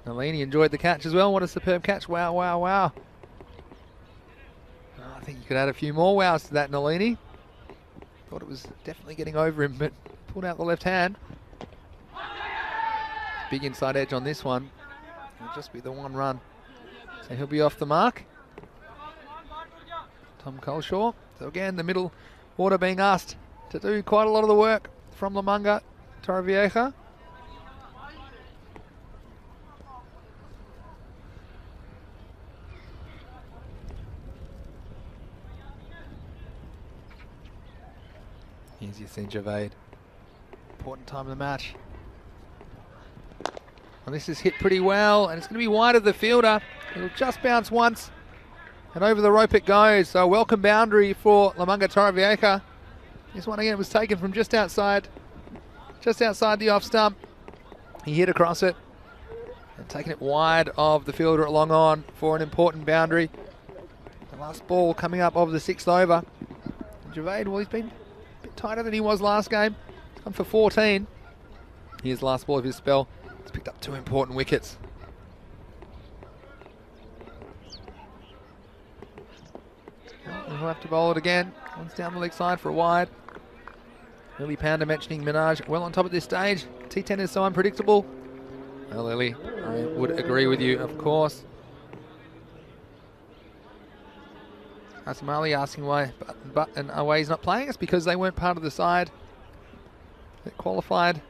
Nalini enjoyed the catch as well. What a superb catch. Wow, wow, wow. Oh, I think you could add a few more wows to that, Nalini. Thought it was definitely getting over him, but pulled out the left hand. Big inside edge on this one. It'll just be the one run. So he'll be off the mark. Tom Coleshaw. So again, the middle order being asked to do quite a lot of the work from Lamanga Torrevieja. Here's Yassine Javed. Important time of the match. Well, this is hit pretty well, and it's going to be wide of the fielder. It'll just bounce once, and over the rope it goes. So a welcome boundary for Lamanga Torrevieja. This one again was taken from just outside the off stump. He hit across it, and taking it wide of the fielder at long on for an important boundary. The last ball coming up of the 6th over. And Javed, well, he's been bit tighter than he was last game. He's gone for 14. Here's the last ball of his spell. He's picked up 2 important wickets. He'll have to bowl it again. One's down the leg side for a wide. Lily Pounder mentioning Minaj well on top at this stage. T10 is so unpredictable. Well, Lily, I would agree with you, of course. Asamali asking why Butt and Away's not playing. It's because they weren't part of the side that qualified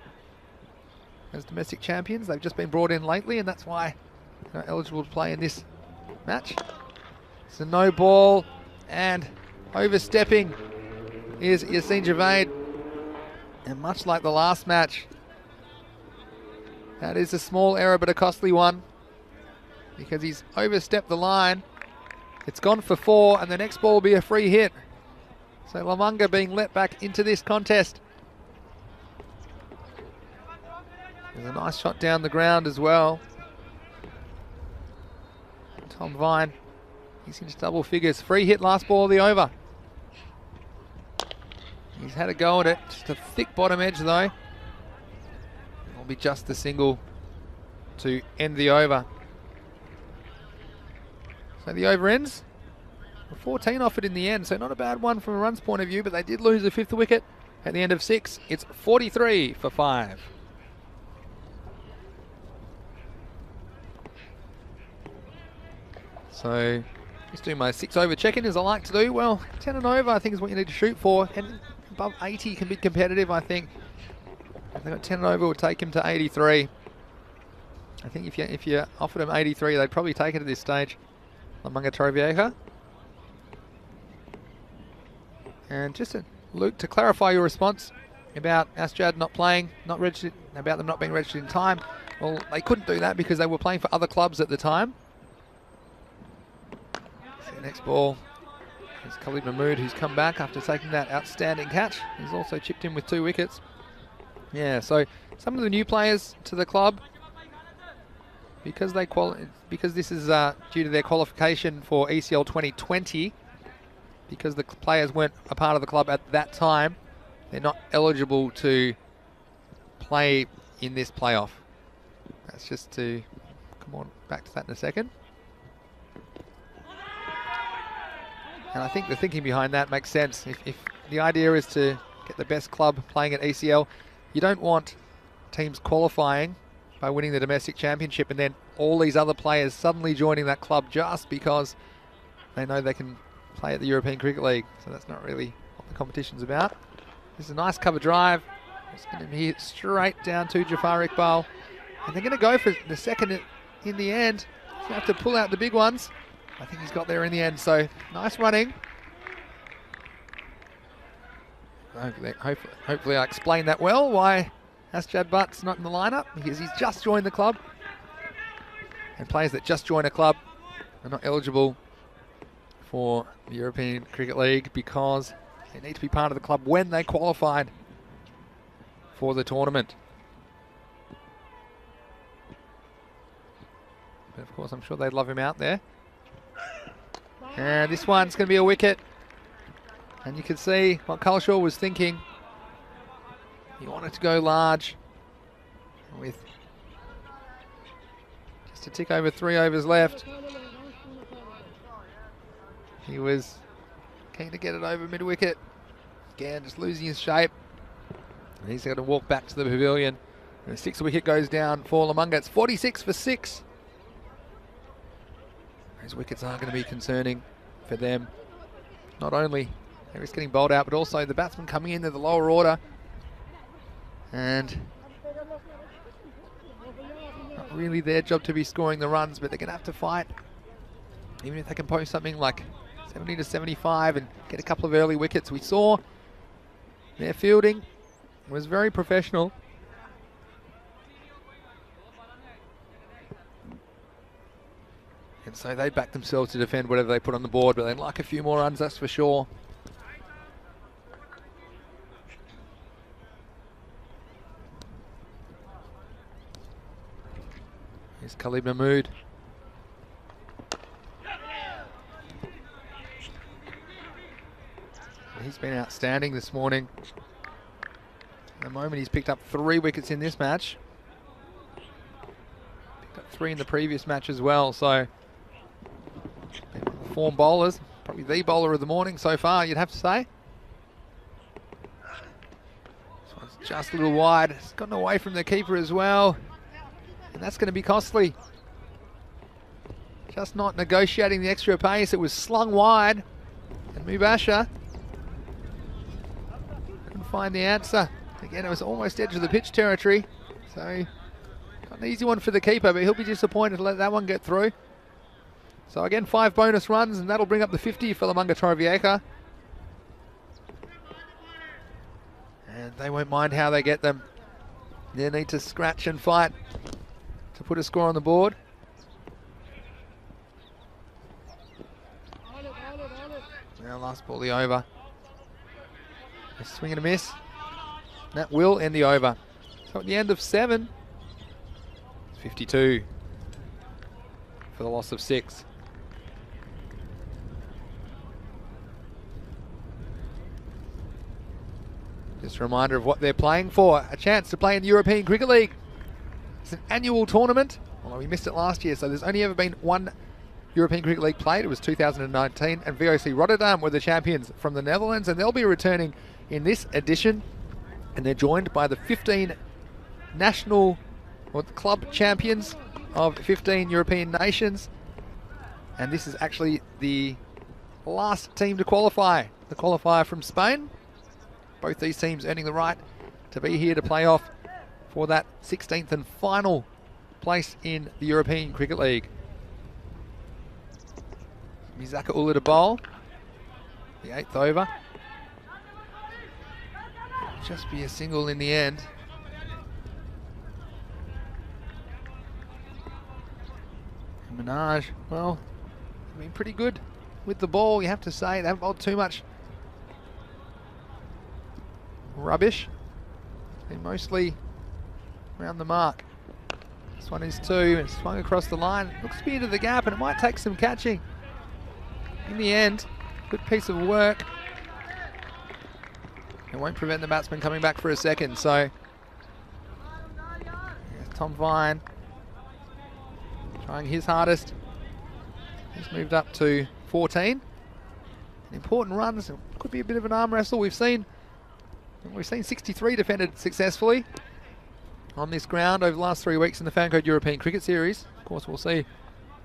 as domestic champions. They've just been brought in lately, and that's why they're eligible to play in this match. It's a no ball, and overstepping is Yassine Javed. And much like the last match, that is a small error but a costly one, because he's overstepped the line. It's gone for 4, and the next ball will be a free hit. So Lamanga being let back into this contest. There's a nice shot down the ground as well. Tom Vine, he's into double figures. Free hit, last ball of the over. He's had a go at it. Just a thick bottom edge though. It'll be just the single to end the over. So the over ends. 14 off it in the end, so not a bad one from a runs point of view, but they did lose the 5th wicket at the end of 6. It's 43 for 5. So just doing my 6 over check-in as I like to do. Well, 10 and over I think is what you need to shoot for, and above 80 can be competitive, I think. If they got 10 and over, would take him to 83. I think if you offered him 83, they'd probably take it at this stage. Lamanga Torrevieja. And just Luke, to clarify your response about Asjad not playing, not registered, about them not being registered in time. Well, they couldn't do that because they were playing for other clubs at the time. So the next ball is Khalid Mahmood, who's come back after taking that outstanding catch. He's also chipped in with 2 wickets. Yeah, so some of the new players to the club, because this is due to their qualification for ECL 2020, because the players weren't a part of the club at that time, they're not eligible to play in this playoff. That's just to come on back to that in a second. And I think the thinking behind that makes sense. If the idea is to get the best club playing at ECL, you don't want teams qualifying by winning the domestic championship and then all these other players suddenly joining that club just because they know they can play at the European Cricket League. So that's not really what the competition's about. This is a nice cover drive. It's going to be straight down to Jafar Iqbal. And they're going to go for the second in the end. So have to pull out the big ones. I think he's got there in the end. So nice running. Hopefully I explained that well, why Asjad Butt's not in the lineup, because he's just joined the club. And players that just join a club are not eligible for the European Cricket League because they need to be part of the club when they qualified for the tournament. But of course, I'm sure they'd love him out there. And this one's going to be a wicket. And you can see what Culshaw was thinking. He wanted to go large with just a tick over 3 overs left. He was keen to get it over mid-wicket. Again, just losing his shape. And he's going to walk back to the pavilion. And the 6th wicket goes down for Lamunga. It's 46 for 6. Those wickets are going to be concerning for them. Not only Harris getting bowled out, but also the batsmen coming in to the lower order. And not really their job to be scoring the runs, but they're going to have to fight. Even if they can post something like 70 to 75 and get a couple of early wickets. We saw their fielding was very professional. And so they back themselves to defend whatever they put on the board, but they'd like a few more runs, that's for sure. Here's Khalid Mahmood. He's been outstanding this morning. At the moment, he's picked up 3 wickets in this match. Picked up 3 in the previous match as well, so form bowlers, probably the bowler of the morning so far, you'd have to say. This one's just a little wide. It's gotten away from the keeper as well, and that's going to be costly. Just not negotiating the extra pace. It was slung wide, and Mubasher couldn't find the answer. Again, it was almost edge of the pitch territory, so not an easy one for the keeper, but he'll be disappointed to let that one get through. So again, 5 bonus runs, and that'll bring up the 50 for Lamunga Torrevieja. And they won't mind how they get them. They need to scratch and fight to put a score on the board. Now last ball the over. A swing and a miss. That will end the over. So at the end of 7, it's 52 for the loss of 6. Just a reminder of what they're playing for. A chance to play in the European Cricket League. It's an annual tournament, although we missed it last year, so there's only ever been one European Cricket League played. It was 2019, and VOC Rotterdam were the champions from the Netherlands, and they'll be returning in this edition. And they're joined by the 15 national or the club champions of 15 European nations. And this is actually the last team to qualify. The qualifier from Spain. Both these teams earning the right to be here to play off for that 16th and final place in the European Cricket League. Mizaka Ula to bowl. The 8th over. Just be a single in the end. And Minaj, well, been pretty good with the ball, you have to say. They haven't bowled too much rubbish. It's been mostly around the mark. This one is 2, and swung across the line. Looks to be into the gap, and it might take some catching. In the end, good piece of work. It won't prevent the batsman coming back for a second, so Tom Vine trying his hardest. He's moved up to 14. An important run, so it could be a bit of an arm wrestle. We've seen 63 defended successfully on this ground over the last 3 weeks in the Fancode European Cricket Series. Of course, we'll see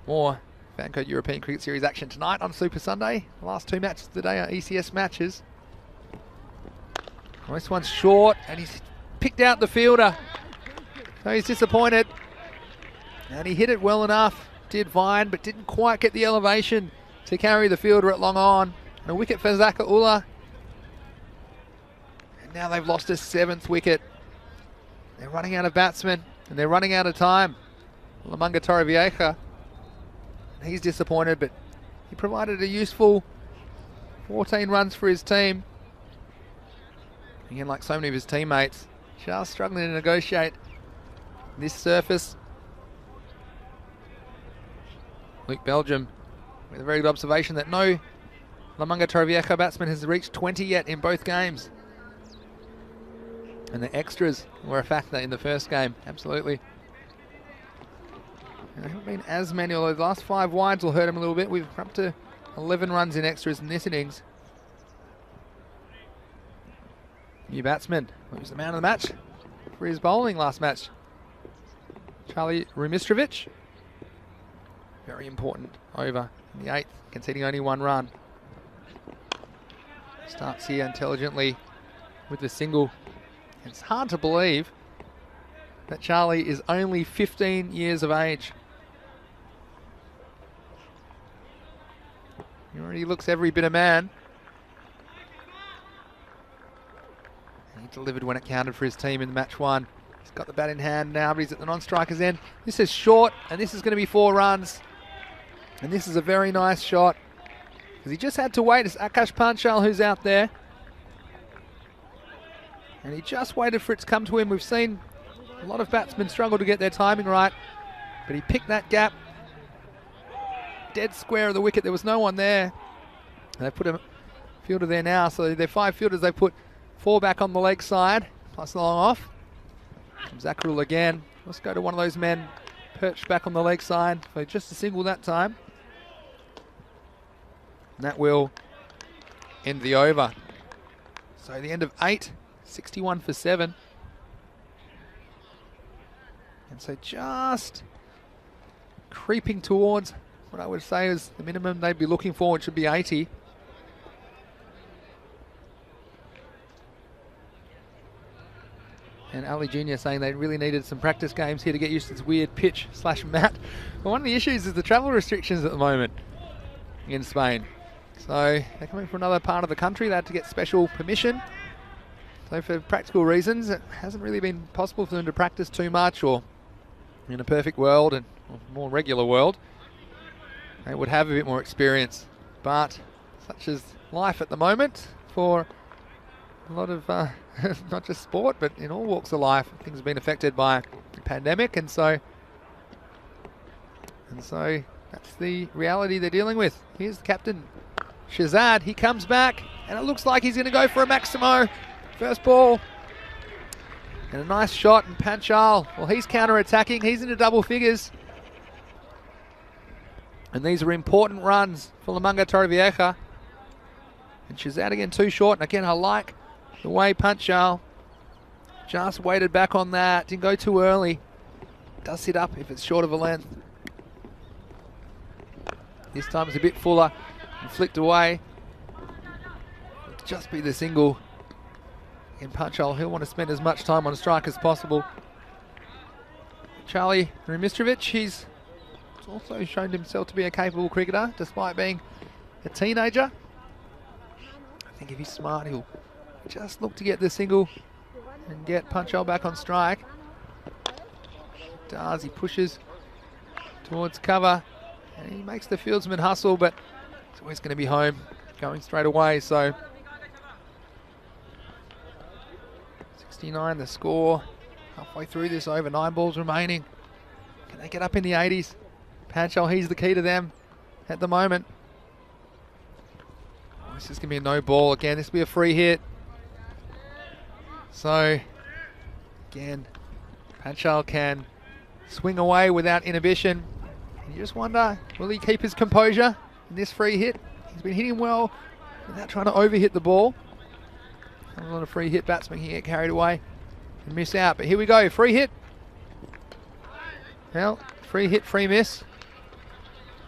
more Fancode European Cricket Series action tonight on Super Sunday. The last 2 matches of the day are ECS matches. Well, this one's short, and he's picked out the fielder. So he's disappointed. And he hit it well enough, did Vine, but didn't quite get the elevation to carry the fielder at long on. And a wicket for Zaka Ula. And now they've lost a 7th wicket. They're running out of batsmen, and they're running out of time. Lamunga Torrevieja. He's disappointed, but he provided a useful 14 runs for his team. Again, like so many of his teammates, just struggling to negotiate this surface. Luke Belgium with a very good observation that no La Manga Torrevieja batsman has reached 20 yet in both games. And the extras were a factor in the first game, absolutely. There haven't been as many, although the last 5 wides will hurt him a little bit. We've up to 11 runs in extras in this innings. New batsman, who's the man of the match for his bowling last match. Charlie Rumistrovic. Very important over in the 8th, conceding only 1 run. Starts here intelligently with the single. It's hard to believe that Charlie is only 15 years of age. He already looks every bit a man. And he delivered when it counted for his team in match 1. He's got the bat in hand now, but he's at the non-striker's end. This is short, and this is going to be 4 runs. And this is a very nice shot, because he just had to wait. It's Akash Panchal who's out there. And he just waited for it to come to him. We've seen a lot of batsmen struggle to get their timing right, but he picked that gap. Dead square of the wicket. There was no one there. And they put a fielder there now. So they're 5 fielders. They put 4 back on the leg side, plus a long off. Zakrul again. Let's go to one of those men perched back on the leg side for just a single that time. And that will end the over. So the end of 8, 61 for 7. And so just creeping towards what I would say is the minimum they'd be looking for, which should be 80. And Ali Jr. saying they really needed some practice games here to get used to this weird pitch / mat. But one of the issues is the travel restrictions at the moment in Spain. So they're coming from another part of the country. They had to get special permission. So for practical reasons, it hasn't really been possible for them to practice too much, or in a perfect world and a more regular world, they would have a bit more experience. But such is life at the moment for a lot of, not just sport, but in all walks of life. Things have been affected by the pandemic, and so that's the reality they're dealing with. Here's the captain, Shahzad. He comes back, and it looks like he's going to go for a Maximo. First ball. And a nice shot, and Panchal, well, he's counter-attacking. He's into double figures. And these are important runs for La Manga Torrevieja. And Shahzad again too short. And again, I like the way Panchal just waited back on that. Didn't go too early. Does sit up if it's short of a length. This time it's a bit fuller and flicked away. It'll just be the single. And Panchal, he'll want to spend as much time on strike as possible. Charlie Rumistrovic, he's also shown himself to be a capable cricketer despite being a teenager. I think if he's smart, he'll just look to get the single and get Panchal back on strike. Does, he pushes towards cover and he makes the fieldsman hustle, but it's always going to be home going straight away. So 69 the score, halfway through this over, 9 balls remaining. Can they get up in the 80s? Panchal, he's the key to them at the moment. Oh, this is going to be a no ball again. This will be a free hit. So again, Panchal can swing away without inhibition. And you just wonder, will he keep his composure in this free hit? He's been hitting well without trying to overhit the ball. A lot of free hit batsmen can get carried away and miss out. But here we go, free hit. Well, free hit, free miss.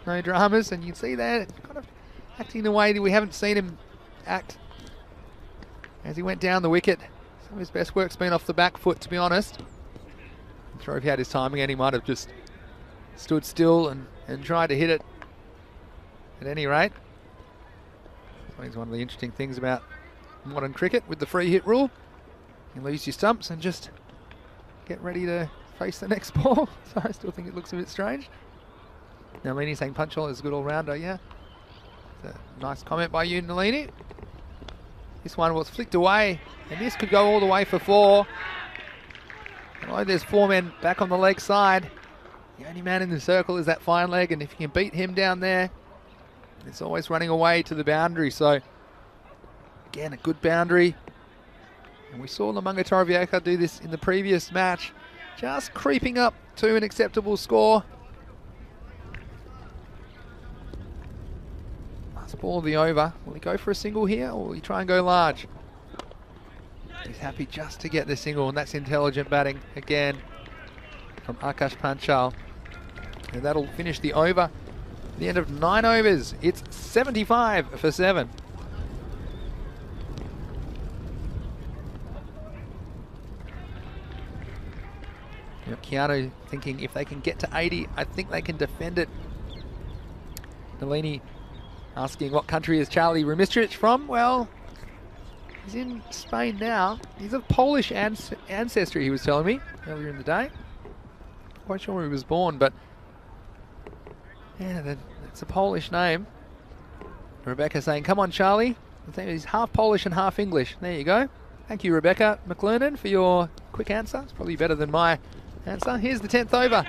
No dramas, and you can see that kind of acting the way that we haven't seen him act as he went down the wicket. Some of his best work's been off the back foot, to be honest. I'm sure if he had his time again, he might have just stood still and tried to hit it at any rate. I think it's one of the interesting things about modern cricket with the free hit rule. You lose your stumps and just get ready to face the next ball. So I still think it looks a bit strange. Nalini saying Panchal is a good all-rounder, yeah. It's a nice comment by you, Nalini. This one was flicked away, and this could go all the way for 4. Although there's 4 men back on the leg side, The only man in the circle is that fine leg, and if you can beat him down there, it's always running away to the boundary. So, again, a good boundary. And we saw Lamanga Torrevieja do this in the previous match, just creeping up to an acceptable score. Last ball of the over. Will he go for a single here, or will he try and go large? He's happy just to get the single, and that's intelligent batting again from Akash Panchal. And that'll finish the over. At the end of 9 overs, it's 75 for 7. Keanu thinking if they can get to 80, I think they can defend it. Nalini asking what country is Charlie Remistrich from? Well, he's in Spain now. He's of Polish ancestry, he was telling me earlier in the day. Quite sure where he was born, but yeah, that's a Polish name. Rebecca saying, come on, Charlie. I think he's half Polish and half English. There you go. Thank you, Rebecca McLernan, for your quick answer. It's probably better than my answer. Here's the 10th over.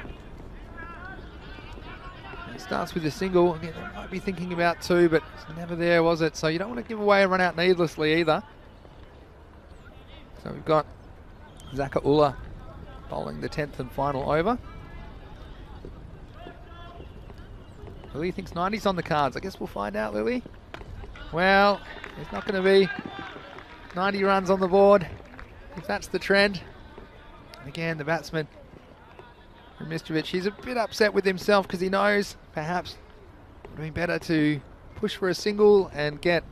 It starts with a single. Again, I might be thinking about 2, but it's never there, was it? So you don't want to give away a run out needlessly either. So we've got Zaka Ullah bowling the 10th and final over. Lily thinks 90's on the cards. I guess we'll find out, Lily. Well, there's not going to be 90 runs on the board if that's the trend. And again, the batsman, Remistrich, he's a bit upset with himself because he knows perhaps it would be better to push for a single and get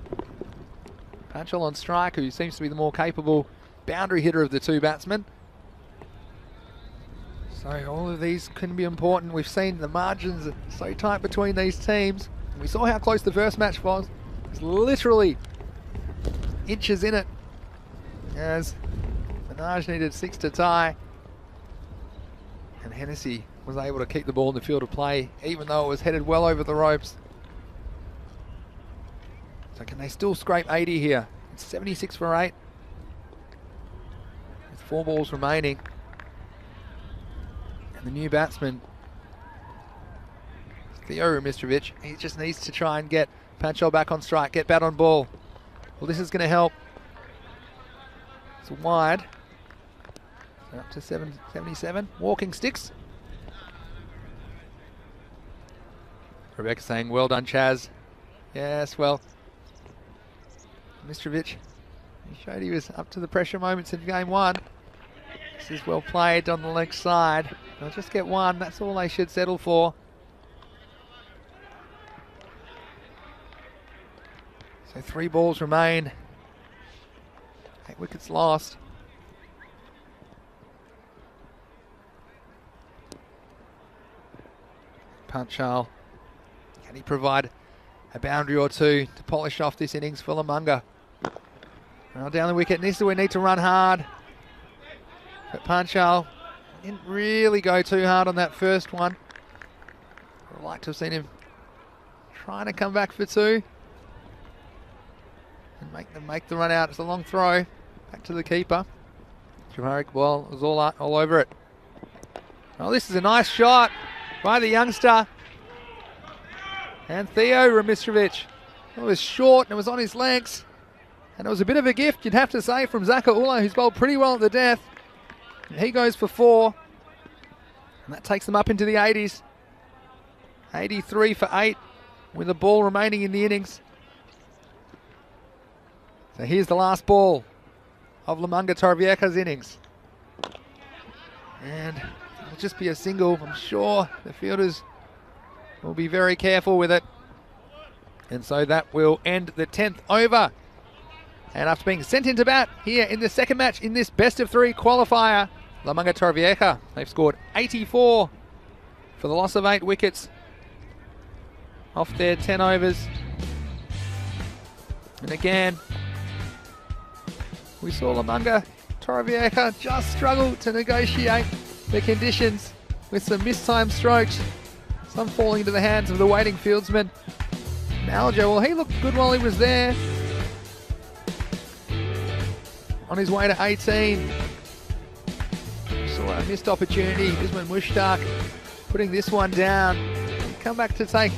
Panchal on strike, who seems to be the more capable boundary hitter of the 2 batsmen. So all of these can be important. We've seen the margins are so tight between these teams. We saw how close the first match was. It was literally inches in it, as Minaj needed 6 to tie. And Hennessy was able to keep the ball in the field of play, even though it was headed well over the ropes. So can they still scrape 80 here? It's 76 for 8. With 4 balls remaining. And the new batsman, Theo Remistrich, he just needs to try and get Panchal back on strike, get bat on ball. Well, this is going to help. It's wide. Up to 77. Walking sticks. Rebecca saying, well done, Chaz. Yes, well, Remistrich, he showed he was up to the pressure moments in game 1. This is well played on the leg side. They'll just get 1. That's all they should settle for. So 3 balls remain. 8 wickets lost. Panchal, can he provide a boundary or 2 to polish off this innings for Lamanga? Well, down the wicket, Nissa, we need to run hard. But Panchal didn't really go too hard on that first one. I'd like to have seen him trying to come back for 2 and make the run out. It's a long throw back to the keeper. Jamari Iqbal was all over it. Oh, this is a nice shot by the youngster. And Theo Remistrich. It was short and it was on his legs. And it was a bit of a gift, you'd have to say, from Zaka Ullah, who's bowled pretty well at the death. And he goes for 4. And that takes them up into the 80s. 83 for 8 with a ball remaining in the innings. So here's the last ball of Lamanga Torrevieja's innings. And it'll just be a single. I'm sure the fielders will be very careful with it. And so that will end the 10th over. And after being sent into bat here in the second match in this best of 3 qualifier, Lamanga Torrevieja, they've scored 84 for the loss of 8 wickets off their 10 overs. And again, we saw Lamanga Torrevieja just struggle to negotiate the conditions with some mistimed strokes, some falling into the hands of the waiting fieldsman. Maljo, well, he looked good while he was there. On his way to 18. Saw a missed opportunity. Isman Mushtaq putting this one down. You come back to take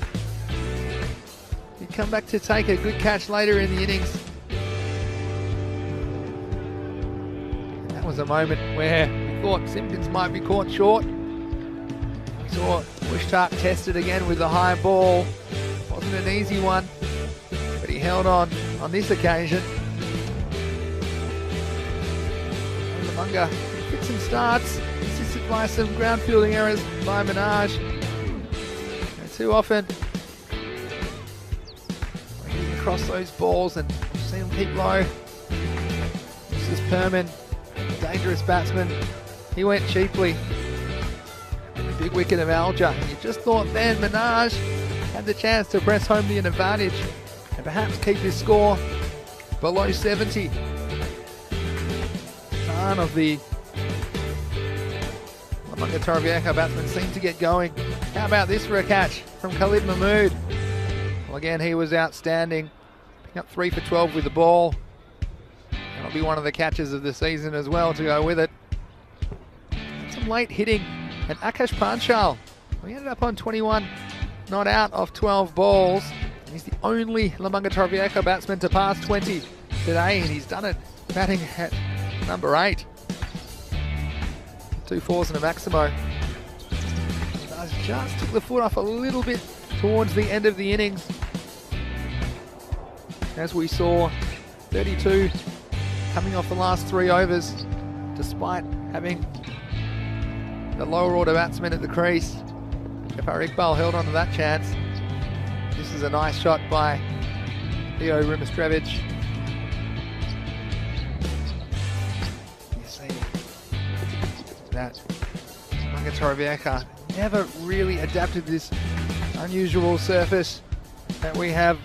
a good catch later in the innings. And that was a moment where we thought Simpkins might be caught short. We saw Wishtark tested again with the high ball. Wasn't an easy one, but he held on this occasion. Lamunga fits and starts, assisted by some ground fielding errors by Minaj. And too often, when you can cross those balls and see them keep low. This is Perman, dangerous batsman. He went cheaply. The big wicket of Alger. You just thought then Minaj had the chance to press home the advantage and perhaps keep his score below 70. None of the Lamunga Torrevieja batsmen seem to get going. How about this for a catch from Khalid Mahmood? Well, again, he was outstanding. Picking up 3 for 12 with the ball. That'll be one of the catches of the season as well to go with it. And some late hitting. And Akash Panchal, we ended up on 21 not out of 12 balls. And he's the only Lamunga Torrevieja batsman to pass 20 today, and he's done it batting at number 8. 2 fours and a Maximo. Just took the foot off a little bit towards the end of the innings. As we saw, 32 coming off the last 3 overs, despite having the lower order batsman at the crease. Ghaffar Iqbal held on to that chance. This is a nice shot by Theo Rimastrevic. You see that Lamunga Torrevieja never really adapted to this unusual surface that we have.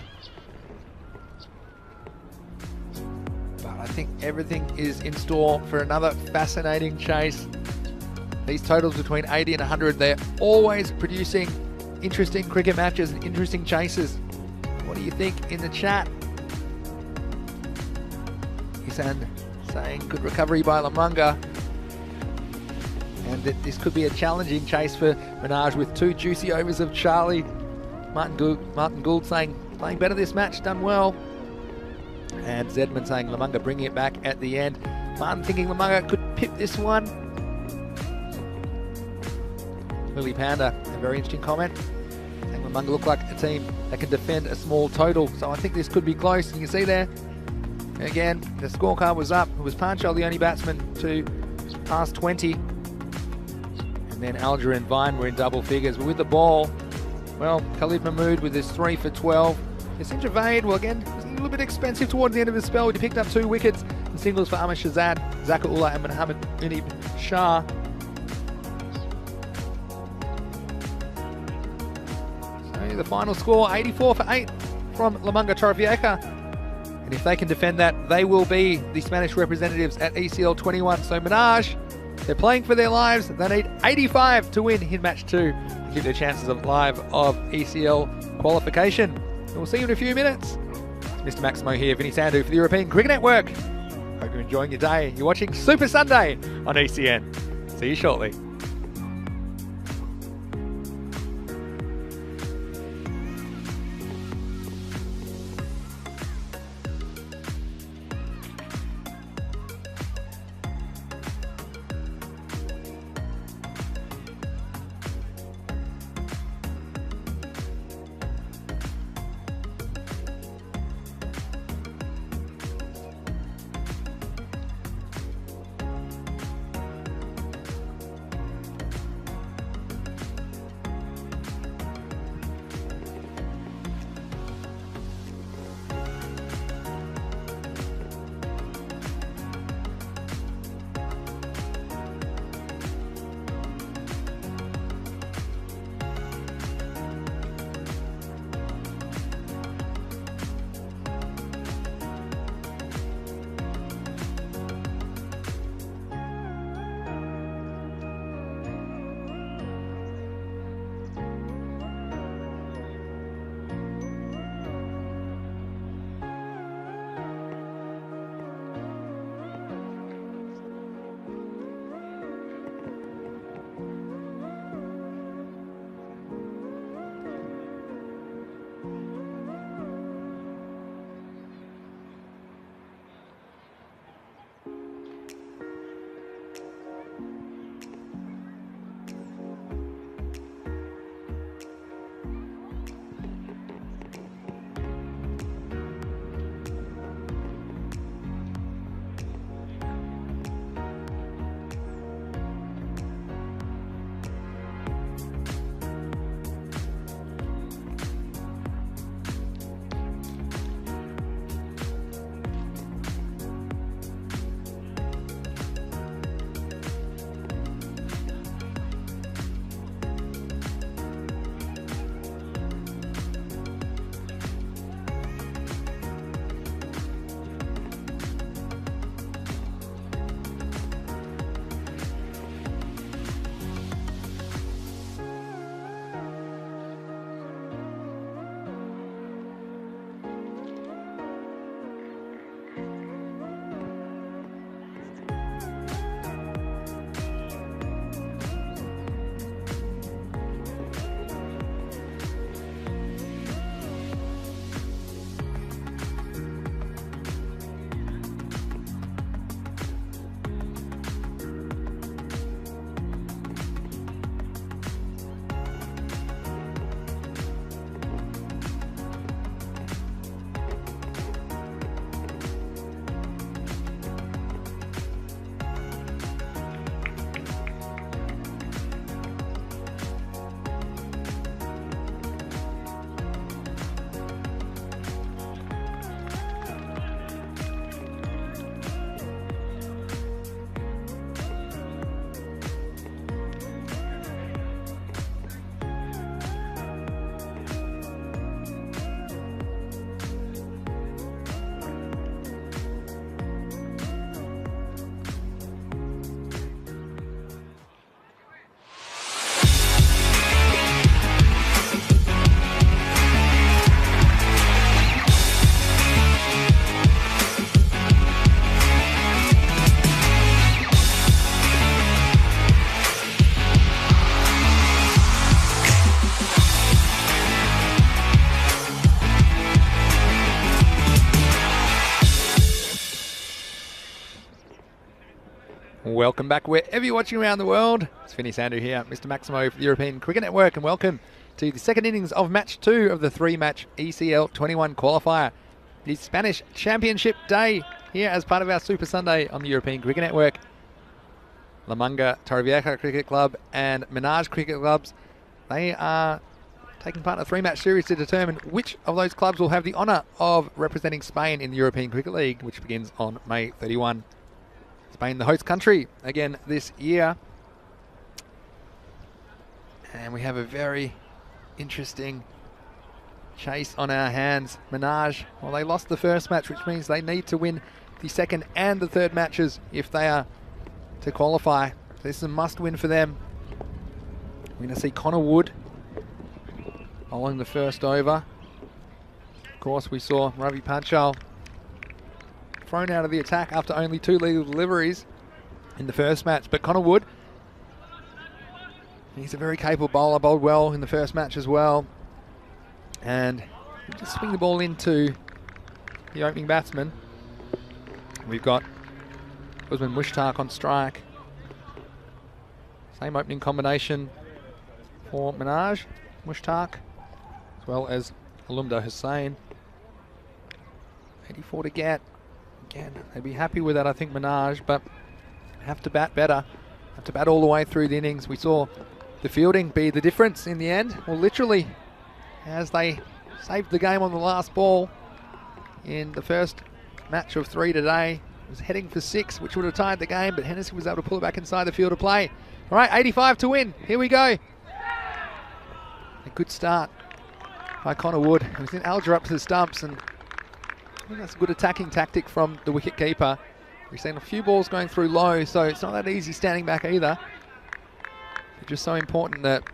But I think everything is in store for another fascinating chase. These totals between 80 and 100, they're always producing interesting cricket matches and interesting chases. What do you think in the chat? Isan saying good recovery by Lamunga. And that this could be a challenging chase for Minaj with 2 juicy overs of Charlie. Martin Gould saying playing better this match, done well. And Zedman saying Lamunga bringing it back at the end. Martin thinking Lamunga could pip this one. Lily Panda, a very interesting comment. Saying Lamunga look like a team that can defend a small total. So I think this could be close. You can see there, again, the scorecard was up. It was Panchal the only batsman to pass 20. And then Alger and Vine were in double figures. But with the ball, well, Khalid Mahmood with his 3 for 12. Yasin Javed, well again, was a little bit expensive towards the end of his spell. He picked up 2 wickets and singles for Ahmed Shahzad, Zakir Ullah and Mohammad Unib Shah. So the final score, 84 for 8 from Lamunga Torrevieja. And if they can defend that, they will be the Spanish representatives at ECL 21. So Minaj, they're playing for their lives. They need 85 to win in match 2 to keep their chances of ECL qualification. And we'll see you in a few minutes. Mr. Maximo here, Vinny Sandhu for the European Cricket Network. Hope you're enjoying your day. You're watching Super Sunday on ECN. See you shortly. And welcome back wherever you're watching around the world. It's Vinny Sandu here, Mr. Maximo for the European Cricket Network, and welcome to the second innings of match 2 of the 3-match ECL 21 qualifier. The Spanish Championship Day here as part of our Super Sunday on the European Cricket Network. La Manga Torrevieja Cricket Club and Menage Cricket Clubs, they are taking part in a 3-match series to determine which of those clubs will have the honour of representing Spain in the European Cricket League, which begins on May 31. Spain, the host country, again this year. And we have a very interesting chase on our hands. Menage, well, they lost the first match, which means they need to win the second and the third matches if they are to qualify. This is a must-win for them. We're going to see Connor Wood bowling the first over. Of course, we saw Ravi Panchal thrown out of the attack after only 2 legal deliveries in the first match. But Connor Wood, he's a very capable bowler, bowled well in the first match as well. And we'll just swing the ball into the opening batsman. We've got Usman Mushtaq on strike. Same opening combination for Menage, Mushtaq, as well as Alumda Hussain. 84 to get. Again, they'd be happy with that, I think, Menage, but have to bat better. Have to bat all the way through the innings. We saw the fielding be the difference in the end. Well, literally, as they saved the game on the last ball in the first match of 3 today. It was heading for 6, which would have tied the game, but Hennessy was able to pull it back inside the field of play. All right, 85 to win. Here we go. A good start by Connor Wood. He was in Alger up to the stumps, and I think that's a good attacking tactic from the wicket keeper. We've seen a few balls going through low, so it's not that easy standing back either. It's just so important that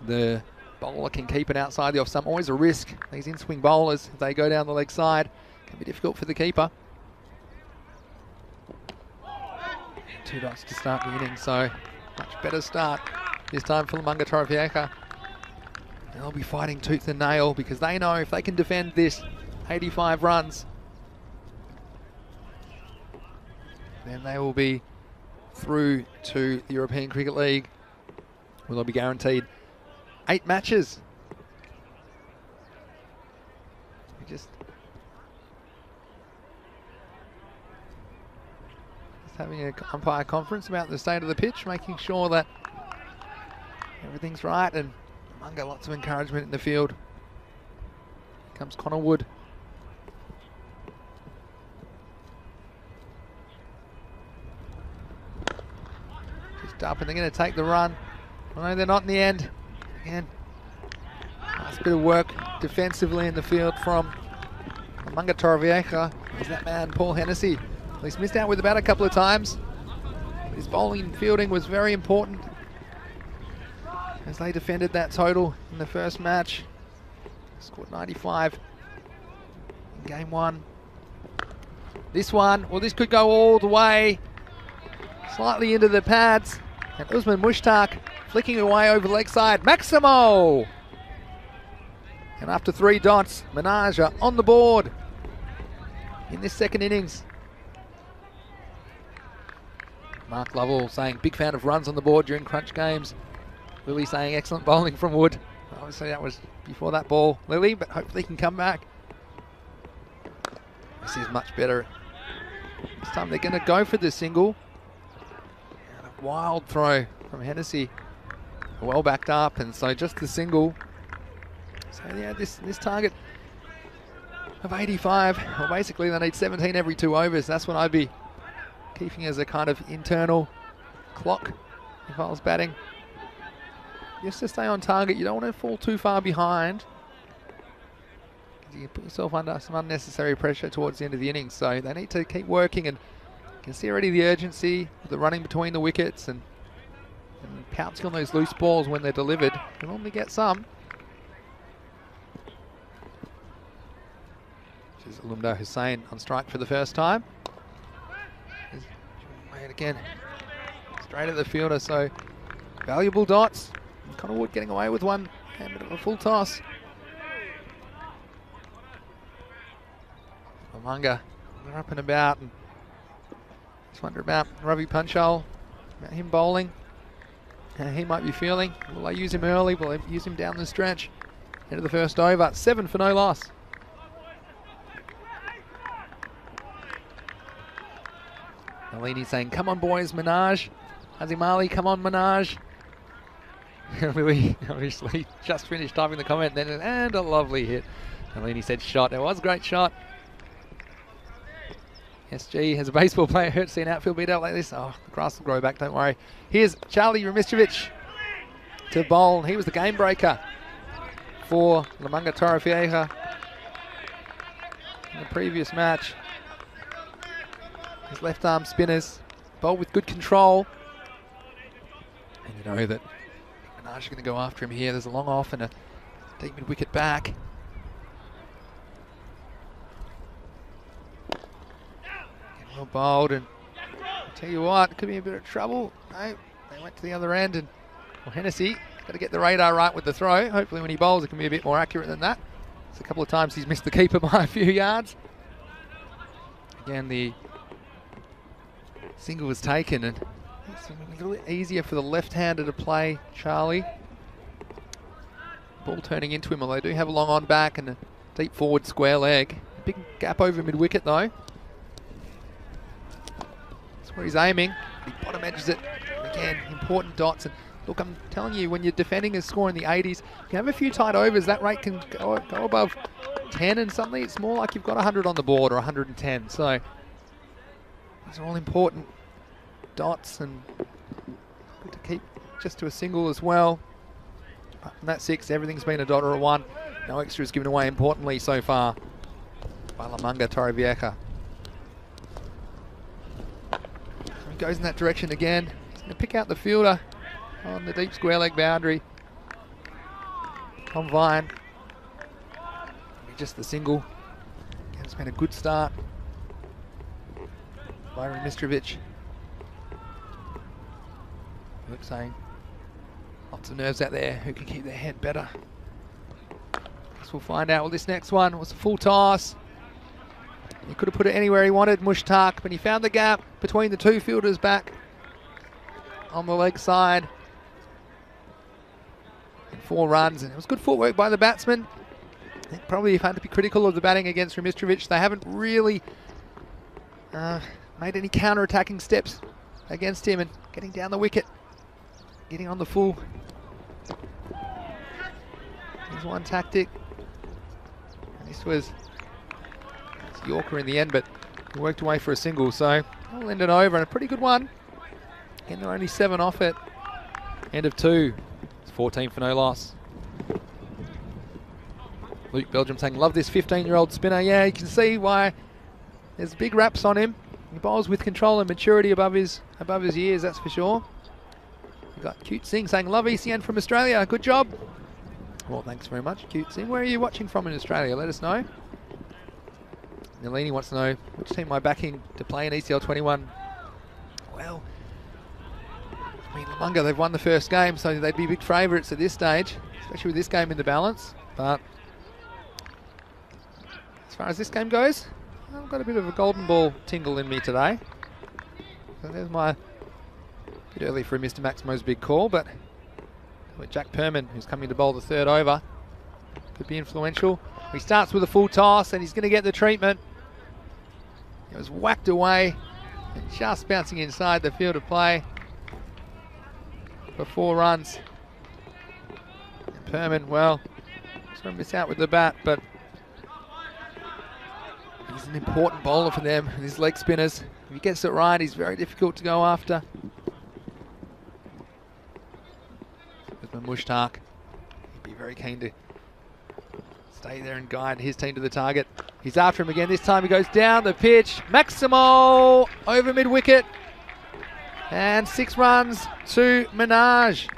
the bowler can keep it outside the off stump. Always a risk. These in-swing bowlers, if they go down the leg side, can be difficult for the keeper. 2 dots to start the inning, so much better start this time for La Manga Torrevieja. And they'll be fighting tooth and nail because they know if they can defend this 85 runs, then they will be through to the European Cricket League, where they'll be guaranteed 8 matches. Just having an umpire conference about the state of the pitch, making sure that everything's right, and Manga, lots of encouragement in the field. Here comes Connor Wood. Just up, and they're going to take the run. Oh, no, they're not in the end. Again, nice bit of work defensively in the field from Manga Torrevieja. There's that man, Paul Hennessy. He's missed out with the bat a couple of times. His bowling and fielding was very important as they defended that total in the first match. Scored 95 in game 1. This one, well, this could go all the way, slightly into the pads. And Usman Mushtaq flicking away over the leg side. Maximo! And after 3 dots, Menage are on the board in this second innings. Mark Lovell saying big fan of runs on the board during crunch games. Lily saying excellent bowling from Wood. Obviously that was before that ball, Lily, but hopefully he can come back. This is much better. This time they're going to go for the single. And a wild throw from Hennessy. Well backed up, and so just the single. So yeah, this target of 85, well, basically they need 17 every 2 overs. That's what I'd be keeping as a kind of internal clock if I was batting. Just to stay on target, you don't want to fall too far behind. You can put yourself under some unnecessary pressure towards the end of the innings. So they need to keep working, and you can see already the urgency with the running between the wickets and pouncing on those loose balls when they're delivered. You normally get some. This is Alumda Hussain on strike for the first time. And again, straight at the fielder, so valuable dots. Connor Wood getting away with one, and a bit of a full toss. Manga, they're up and about, and Just wonder about Ravi Panchal, about him bowling, how he might be feeling. Will they use him early? Will they use him down the stretch? Into the first over, 7 for no loss. Nalini saying, come on boys, Minaj. Azim Ali, come on Minaj. Louis obviously just finished typing the comment then, and a lovely hit. Nalini said shot. It was a great shot. SG has a baseball player hurt, see an outfield beat out like this. Oh, the grass will grow back, don't worry. Here's Charlie Ramiskovic to bowl. He was the game breaker for Lamanga Torrevieja in the previous match. His left arm spinners bowled with good control. And you know that Minaj is going to go after him here. There's a long off and a deep mid wicket back. Well bowled, and I'll tell you what, it could be a bit of trouble. No, they went to the other end, and well, Hennessy got to get the radar right with the throw. Hopefully when he bowls it can be a bit more accurate than that. It's a couple of times he's missed the keeper by a few yards. Again, the single was taken, and it's a little bit easier for the left-hander to play Charlie. Ball turning into him, although they do have a long on back and a deep forward square leg. A big gap over mid-wicket though. Where he's aiming, he bottom edges it. Again, important dots. And look, I'm telling you, when you're defending a score in the 80s, you can have a few tight overs. That rate can go above 10, and suddenly it's more like you've got 100 on the board or 110. So these are all important dots, and good to keep just to a single as well. Apart from that 6, everything's been a dot or a 1. No extras given away, importantly, so far by Lamanga Torrevieja. Goes in that direction again. He's going to pick out the fielder on the deep square leg boundary. Tom Vine. Just the single. Again, it's been a good start. Byron Mistrovic. Luke saying lots of nerves out there. Who can keep their head better? Guess we'll find out. Well, this next one was a full toss. He could have put it anywhere he wanted, Mushtaq, but he found the gap between the two fielders back on the leg side. And 4 runs, and it was good footwork by the batsman. I think probably you've had to be critical of the batting against Ramiskovic. They haven't really made any counter-attacking steps against him, and getting down the wicket, getting on the full. Here's one tactic. And this was Yorker in the end, but he worked away for a single, so he'll end it over, and a pretty good one. Again, they're only 7 off it. End of 2. It's 14 for no loss. Luke Belgium saying, love this 15-year-old spinner. Yeah, you can see why there's big raps on him. He bowls with control and maturity above his years, that's for sure. We've got Cute Singh saying, love ECN from Australia. Good job. Well, thanks very much, Cute Singh. Where are you watching from in Australia? Let us know. Nalini wants to know which team am I backing to play in ECL 21. Well, I mean, Lamanga, they've won the first game, so they'd be big favourites at this stage, especially with this game in the balance. But as far as this game goes, I've got a bit of a golden ball tingle in me today. So there's my bit early for Mr. Maximo's big call, but with Jack Perman, who's coming to bowl the 3rd over, could be influential. He starts with a full toss, and he's going to get the treatment. It was whacked away, and just bouncing inside the field of play for 4 runs. And Perman, well, he's going to miss out with the bat, but he's an important bowler for them, and his leg spinners. If he gets it right, he's very difficult to go after. With Mushtaq, he'd be very keen to stay there and guide his team to the target. He's after him again. This time he goes down the pitch. Maximo over mid-wicket. And 6 runs to Minaj.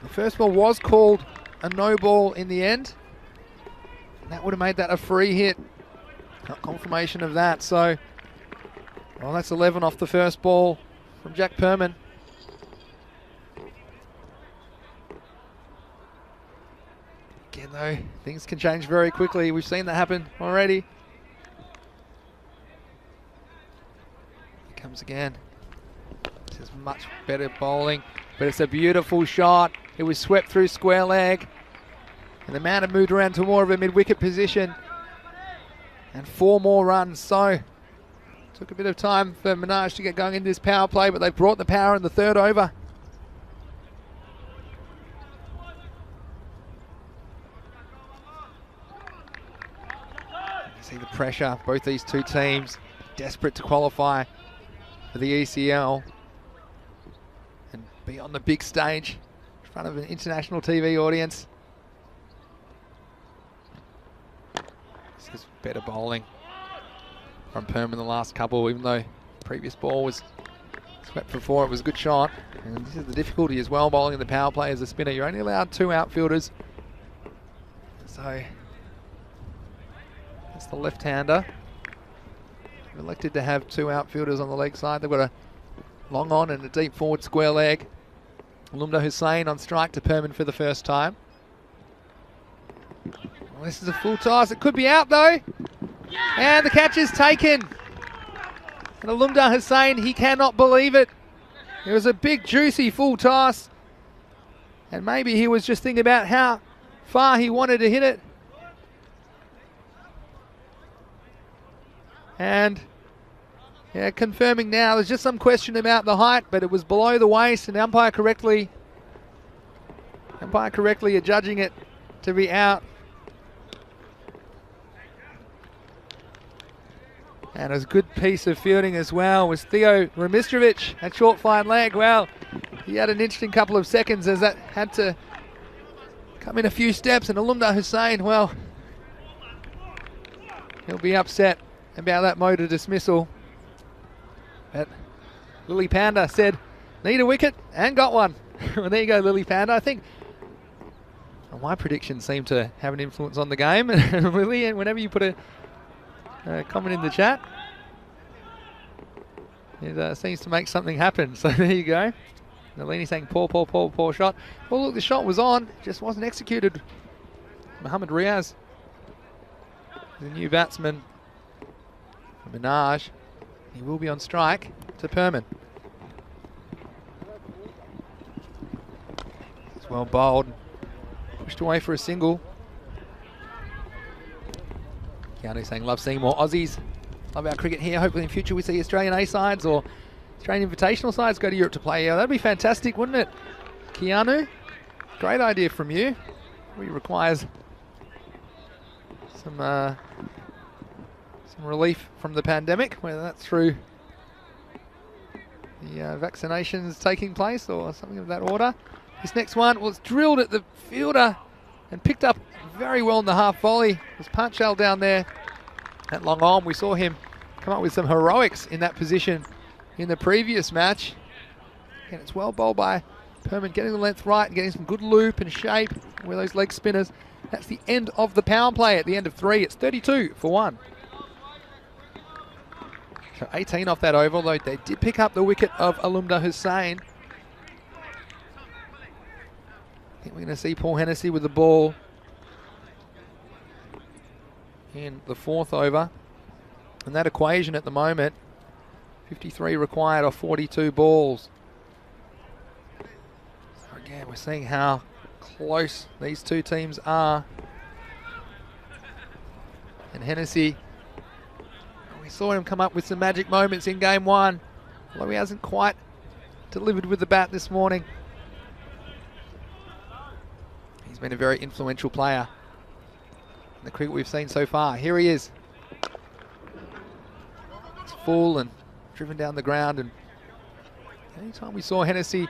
The first ball was called a no ball in the end. And that would have made that a free hit. Got confirmation of that. So, well, that's 11 off the first ball from Jack Perman. Again though, things can change very quickly. We've seen that happen already. comes again. This is much better bowling, but it's a beautiful shot. It was swept through square leg, and the man had moved around to more of a mid-wicket position. And 4 more runs, so took a bit of time for Minaj to get going in this power play, but they've brought the power in the 3rd over. You see the pressure, both these two teams desperate to qualify for the ECL and be on the big stage in front of an international TV audience. This is better bowling from Perm in the last couple, even though the previous ball was swept for 4, it was a good shot. And this is the difficulty as well, bowling in the power play as a spinner. You're only allowed 2 outfielders. So that's the left-hander. They've elected to have 2 outfielders on the leg side. They've got a long on and a deep forward square leg. Alumda Hussain on strike to Perman for the first time. Well, this is a full toss. It could be out though. And the catch is taken. And Alumda Hussain, he cannot believe it. It was a big, juicy full toss. And maybe he was just thinking about how far he wanted to hit it. And yeah, confirming now, there's just some question about the height, but it was below the waist, and umpire correctly are judging it to be out. And it was a good piece of fielding as well was Theo Remistrovic at short fine leg. Well, he had an interesting couple of seconds as that had to come in a few steps, and Alumda Hussain, well, he'll be upset about that motor dismissal. But Lily Panda said, need a wicket, and got one. Well, there you go, Lily Panda. I think my predictions seem to have an influence on the game. And Lily, whenever you put a comment in the chat, it seems to make something happen. So there you go. Nalini saying poor shot. Well, look, the shot was on, just wasn't executed. Mohammad Riaz, the new batsman. Minaj, he will be on strike to Perman. It's well bowled, pushed away for a single. Keanu saying, love seeing more Aussies. Love our cricket here. Hopefully in future we see Australian A sides or Australian invitational sides go to Europe to play. Yeah, that'd be fantastic, wouldn't it? Keanu, great idea from you. It requires some relief from the pandemic, whether that's through the vaccinations taking place or something of that order. This next one was drilled at the fielder and picked up very well in the half volley. It was Panchal down there at long on. We saw him come up with some heroics in that position in the previous match. And it's well bowled by Perman, getting the length right and getting some good loop and shape with those leg spinners. That's the end of the power play at the end of 3. It's 32 for 1. So 18 off that over, although they did pick up the wicket of Alumda Hussain. I think we're going to see Paul Hennessy with the ball in the 4th over. And that equation at the moment, 53 required off 42 balls. So again, we're seeing how close these two teams are. And Hennessy, we saw him come up with some magic moments in game 1, although he hasn't quite delivered with the bat this morning. He's been a very influential player in the cricket we've seen so far. Here he is. It's full and driven down the ground, and the only time we saw Hennessy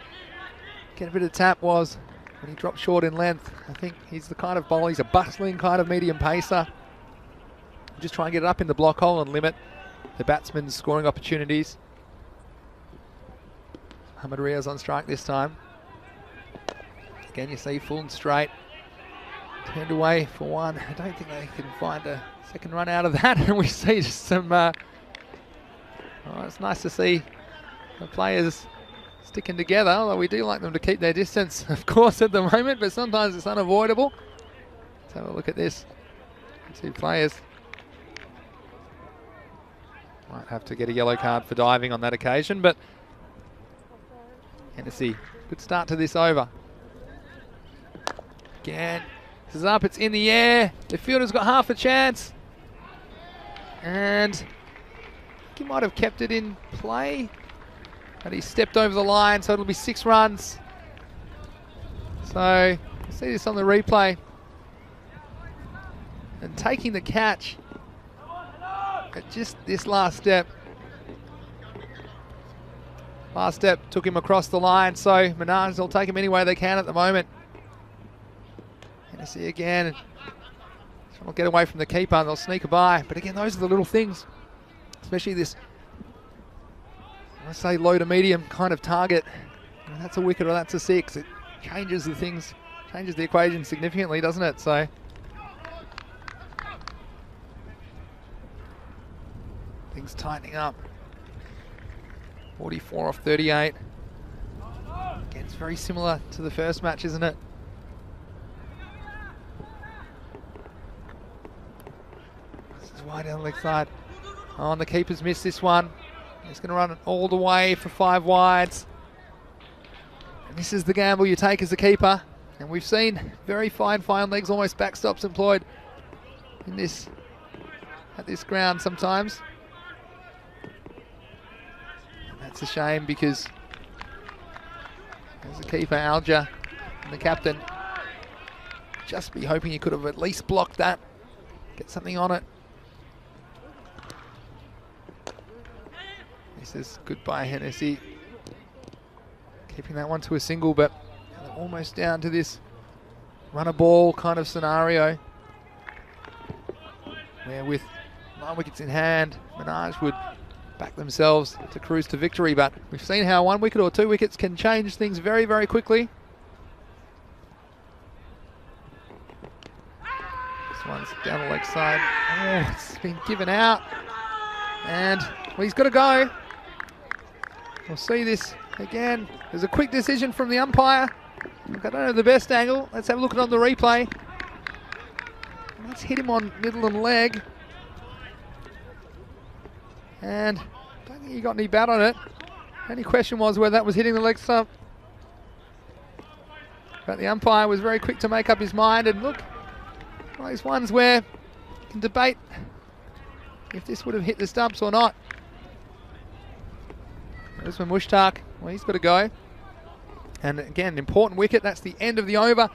get a bit of tap was when he dropped short in length. I think he's the kind of bowler, he's a bustling kind of medium pacer. Just try and get it up in the block hole and limit the batsman's scoring opportunities. Mohammad Riaz on strike this time. Again, you see full and straight. Turned away for 1. I don't think they can find a second run out of that. And we see just some... it's nice to see the players sticking together, although we do like them to keep their distance, of course, at the moment, but sometimes it's unavoidable. Let's have a look at this. 2 players Might have to get a yellow card for diving on that occasion, but Hennessy, good start to this over. Again, this is up, it's in the air. The fielder's got half a chance. And I think he might have kept it in play, but he stepped over the line, so it'll be 6 runs. So, see this on the replay. And taking the catch at just this last step. Last step took him across the line, so Menage will take him any way they can at the moment. Hennessy again. Trying to get away from the keeper and they'll sneak by. But again, those are the little things. Especially this, let's say, low to medium kind of target. And that's a wicket or that's a 6. It changes the things, changes the equation significantly, doesn't it? So things tightening up. 44 off 38. Again, it's very similar to the first match, isn't it? This is wide down the leg side. Oh, and the keeper's missed this one. He's going to run it all the way for 5 wides. And this is the gamble you take as a keeper. And we've seen very fine legs, almost backstops employed in this, at this ground sometimes. It's a shame because as a keeper, Alger and the captain just be hoping you could have at least blocked that, get something on it. This is good by Hennessy, keeping that one to a single, but almost down to this run a ball kind of scenario where with 9 wickets in hand, Menage would back themselves to cruise to victory, but we've seen how 1 wicket or 2 wickets can change things very, very quickly. This one's down the leg side. Oh, it's been given out. And well, he's got to go. We'll see this again. There's a quick decision from the umpire. Look, I don't know the best angle. Let's have a look at it on the replay. Let's hit him on middle and leg. And I don't think he got any bat on it. Only question was whether that was hitting the leg stump. But the umpire was very quick to make up his mind. And look, one of those ones where you can debate if this would have hit the stumps or not. There's Mushtaq. Well, he's got to go. And again, an important wicket. That's the end of the over. At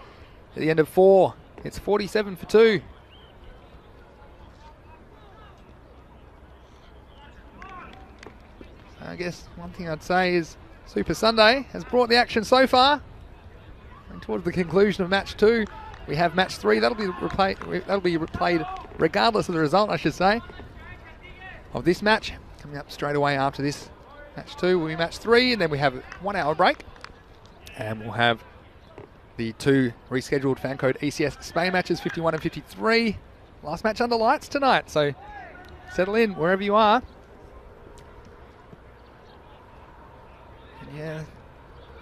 the end of 4, it's 47 for 2. I guess one thing I'd say is Super Sunday has brought the action so far. And towards the conclusion of match 2, we have match 3. That'll be replayed regardless of the result, I should say, of this match. Coming up straight away after this match 2 will be match 3, and then we have a 1 hour break. And we'll have the 2 rescheduled fan code ECS Spain matches, 51 and 53. Last match under lights tonight, so settle in wherever you are. Yeah,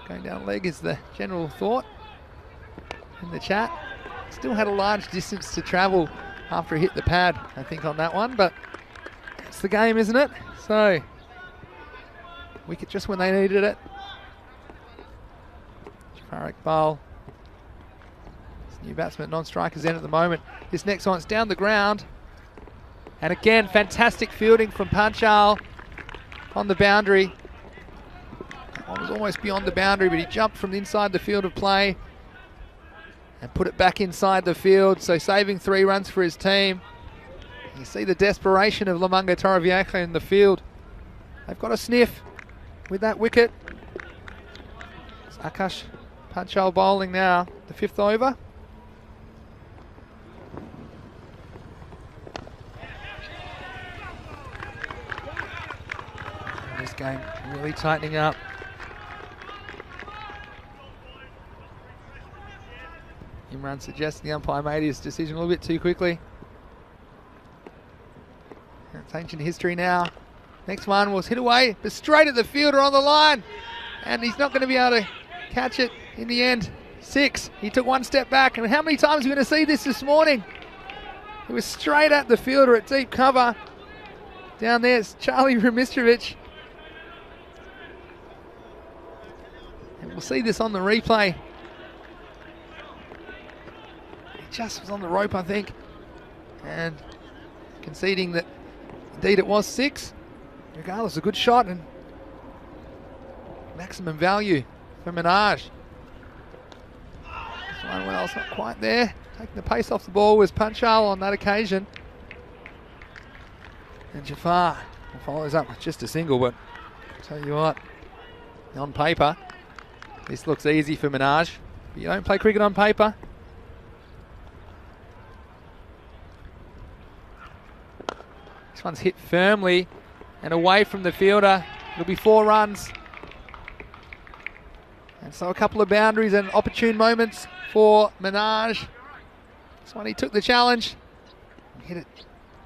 going down leg is the general thought in the chat. Still had a large distance to travel after he hit the pad, I think, on that one, but it's the game, isn't it? So, wicket just when they needed it. Jafar Iqbal, new batsman, non-strikers in at the moment. This next one's down the ground. And again, fantastic fielding from Panchal on the boundary. One was almost beyond the boundary, but he jumped from inside the field of play and put it back inside the field, so saving 3 runs for his team. You see the desperation of Lamanga Torrevieja in the field. They've got a sniff with that wicket. It's Akash Panchal bowling now, the 5th over. And this game really tightening up. Imran suggests the umpire made his decision a little bit too quickly. It's ancient history now. Next one was hit away, but straight at the fielder on the line. And he's not going to be able to catch it in the end. 6. He took 1 step back. And how many times are we going to see this morning? It was straight at the fielder at deep cover. down there. It's Charlie Rimitrovic. And we'll see this on the replay. He just was on the rope, I think. And conceding that indeed it was 6. Regardless, a good shot and maximum value for Minaj. This one, well, it's not quite there. Taking the pace off the ball was Panchal on that occasion. And Jafar follows up with just a single, but I'll tell you what, on paper, this looks easy for Minaj. But you don't play cricket on paper. This one's hit firmly and away from the fielder. It'll be 4 runs. And so a couple of boundaries and opportune moments for Minaj. This one he took the challenge. Hit it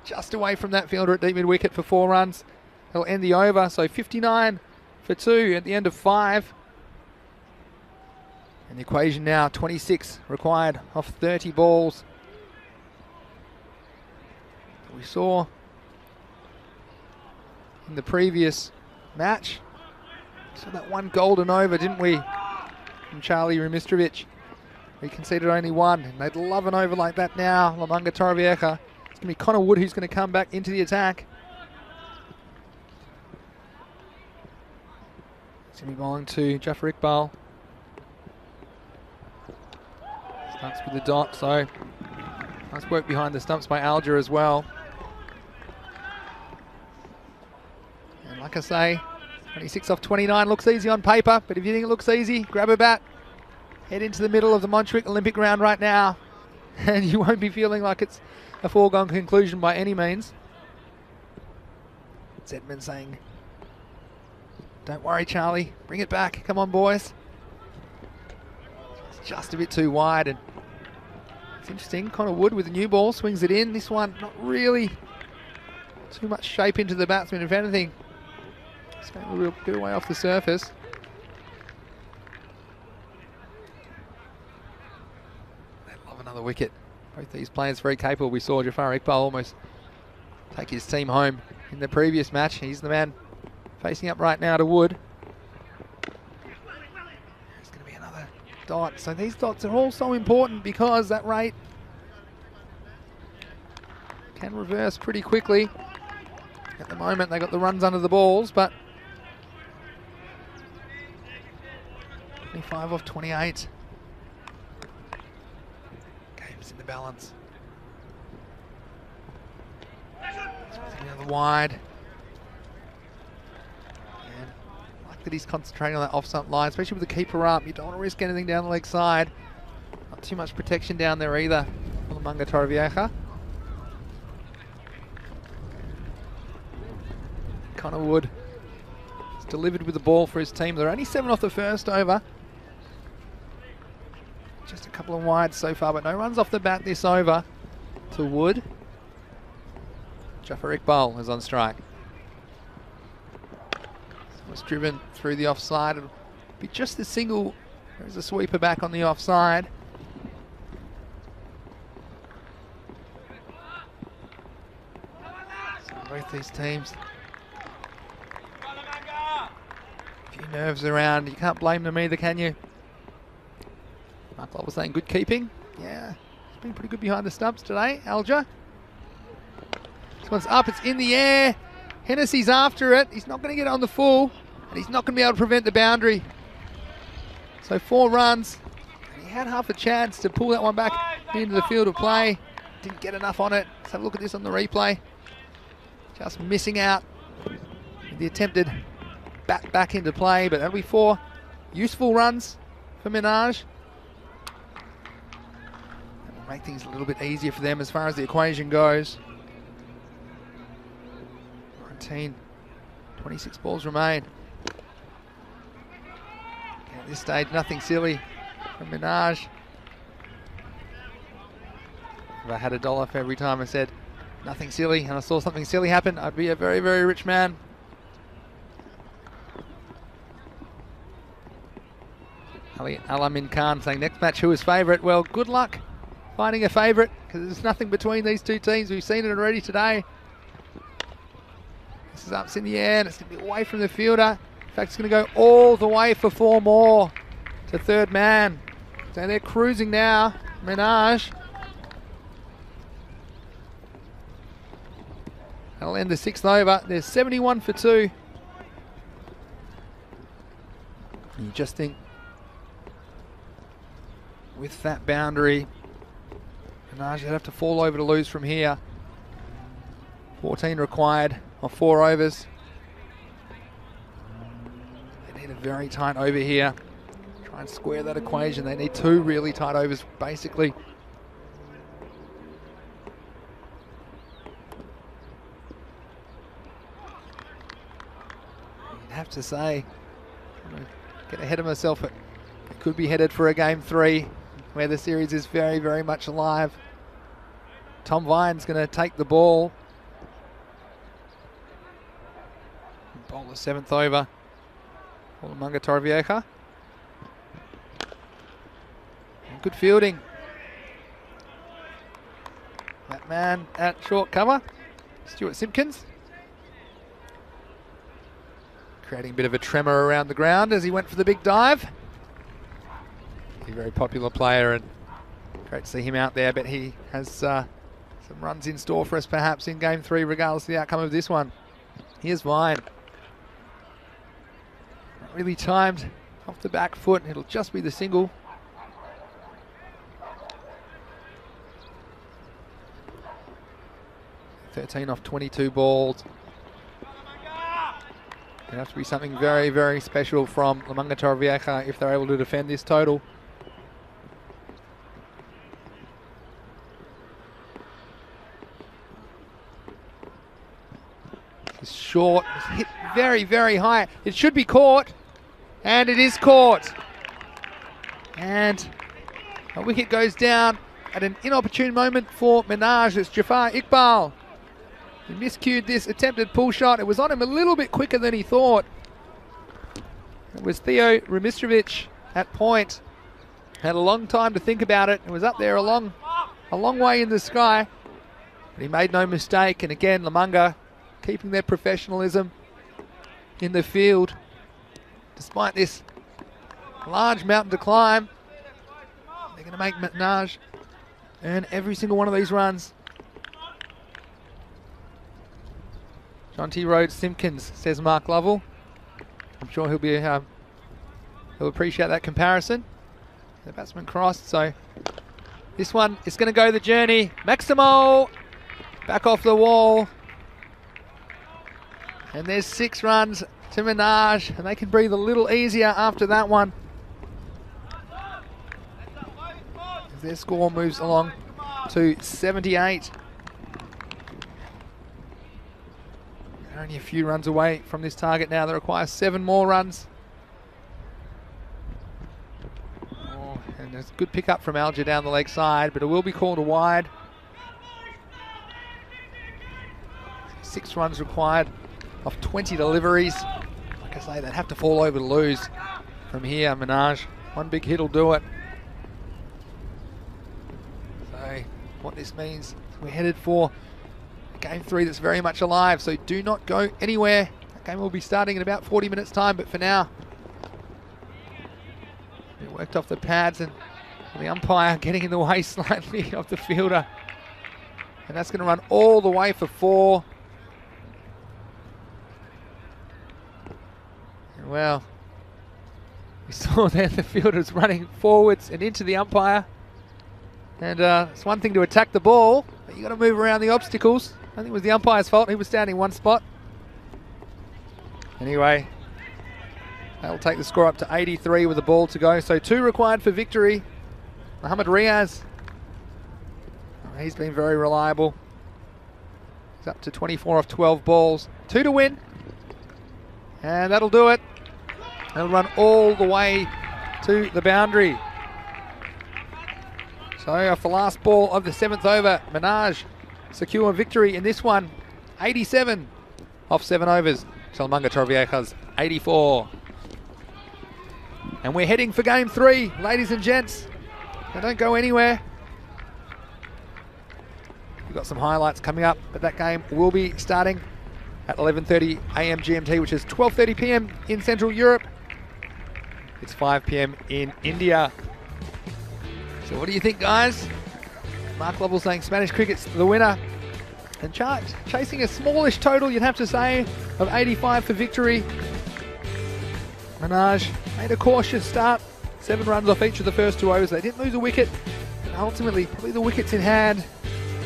just away from that fielder at deep mid wicket for 4 runs. He'll end the over, so 59 for 2 at the end of 5. And the equation now 26 required off 30 balls. We saw in the previous match. Saw that one golden over, didn't we, from Charlie Rimitrovic. We conceded only 1, and they'd love an over like that now. Lamanga Torrevieja. It's going to be Connor Wood who's going to come back into the attack. He's going to be bowling to Jafar Iqbal. Starts with the dot, so nice work behind the stumps by Alger as well. And like I say, 26 off 29 looks easy on paper, but if you think it looks easy, grab a bat, head into the middle of the Montjuic Olympic ground right now, and you won't be feeling like it's a foregone conclusion by any means. Zedman saying, don't worry, Charlie, bring it back. Come on, boys. It's just a bit too wide, and it's interesting. Connor Wood with the new ball swings it in. This one not really too much shape into the batsman. If anything, it's going a little bit away off the surface. They love another wicket. Both these players very capable. We saw Jafar Iqbal almost take his team home in the previous match. He's the man facing up right now to Wood. There's going to be another dot. So these dots are all so important because that rate can reverse pretty quickly. At the moment they got the runs under the balls, but 25 off 28. Game's in the balance. Another wide. And I like that he's concentrating on that off-stump line, especially with the keeper up. You don't want to risk anything down the leg side. Not too much protection down there either for Lamanga Torrevieja. Connor Wood has delivered with the ball for his team. They're only 7 off the first over. Just a couple of wides so far, but no runs off the bat this over to Wood. Jafar Iqbal is on strike. So it's driven through the offside. It'll be just the single. There's a sweeper back on the offside. So both these teams, a few nerves around. You can't blame them either, can you? Mark Lott was saying good keeping. Yeah, he's been pretty good behind the stumps today, Alger. This one's up, it's in the air. Hennessy's after it. He's not going to get it on the full, and he's not going to be able to prevent the boundary. So 4 runs. And he had half a chance to pull that one back into the field of play. Didn't get enough on it. Let's have a look at this on the replay. Just missing out with the attempted bat back into play, but that'll be 4 useful runs for Minaj. That'll make things a little bit easier for them as far as the equation goes. 26 balls remain. At this stage, nothing silly from Minaj. If I had $1 for every time I said nothing silly and I saw something silly happen, I'd be a very, very rich man. Alamin Khan saying next match who is favourite? Well, good luck finding a favourite because there's nothing between these two teams. We've seen it already today. This is ups in the air and it's going to be away from the fielder. In fact, it's going to go all the way for 4 more to third man. So they're cruising now. Menage. That'll end the 6th over. There's 71 for 2. You just think with that boundary, Menage would have to fall over to lose from here. 14 required of 4 overs. They need a very tight over here. Try and square that equation. They need 2 really tight overs, basically. You'd have to say, I'm going to get ahead of myself, it could be headed for a game 3 where the series is very, very much alive. Tom Vine's going to take the ball. Bowl the 7th over. Lamanga Torrevieja. Good fielding. That man at short cover, Stuart Simpkins. Creating a bit of a tremor around the ground as he went for the big dive. He's a very popular player and great to see him out there, but he has some runs in store for us perhaps in game 3 regardless of the outcome of this one. Here's Vine. Not really timed off the back foot. It'll just be the single. (13 off 22 balls. It'll have to be something very, very special from Lamanga Torrevieja if they're able to defend this total. It's short, it's hit very, very high. It should be caught, and it is caught. And a wicket goes down at an inopportune moment for Menage. It's Jafar Iqbal. He miscued this attempted pull shot. It was on him a little bit quicker than he thought. It was Theo Ramistrovic at point. Had a long time to think about it. It was up there a long way in the sky. But he made no mistake. And again, Lamanga keeping their professionalism in the field. Despite this large mountain to climb, they're going to make Menage earn every single one of these runs. John T. Rhodes Simpkins, says Mark Lovell. I'm sure he'll appreciate that comparison. The batsman crossed, so this one is going to go the journey. Maximo back off the wall. And there's 6 runs to Menage, and they can breathe a little easier after that one. As their score moves along to 78. They're only a few runs away from this target now. They require 7 more runs. Oh, and there's a good pick up from Alger down the leg side, but it will be called a wide. 6 runs required off 20 deliveries. Like I say, they'd have to fall over to lose from here. Menage, one big hit will do it. So what this means, we're headed for game 3 that's very much alive, so do not go anywhere. That game will be starting in about 40 minutes time, but for now, it worked off the pads and the umpire getting in the way slightly of the fielder. And that's going to run all the way for 4. And well, we saw there the fielder's running forwards and into the umpire. And it's one thing to attack the ball, but you got to move around the obstacles. I think it was the umpire's fault. He was standing one spot. Anyway, they'll take the score up to 83 with a ball to go. So 2 required for victory. Mohamed Riaz, he's been very reliable. He's up to 24 off 12 balls. 2 to win. And that'll do it. They'll run all the way to the boundary. So off the last ball of the 7th over, Menage secure victory in this one. 87 off 7 overs. Lamanga Torrevieja's 84. And we're heading for game 3, ladies and gents. Now don't go anywhere. We've got some highlights coming up, but that game will be starting at 11:30 a.m. GMT, which is 12:30 p.m. in Central Europe. It's 5 p.m. in India. So what do you think, guys? Mark Lovell saying Spanish cricket's the winner. And chasing a smallish total, you'd have to say, of 85 for victory. Minaj made a cautious start. 7 runs off each of the first 2 overs. They didn't lose a wicket. And ultimately, probably the wickets in hand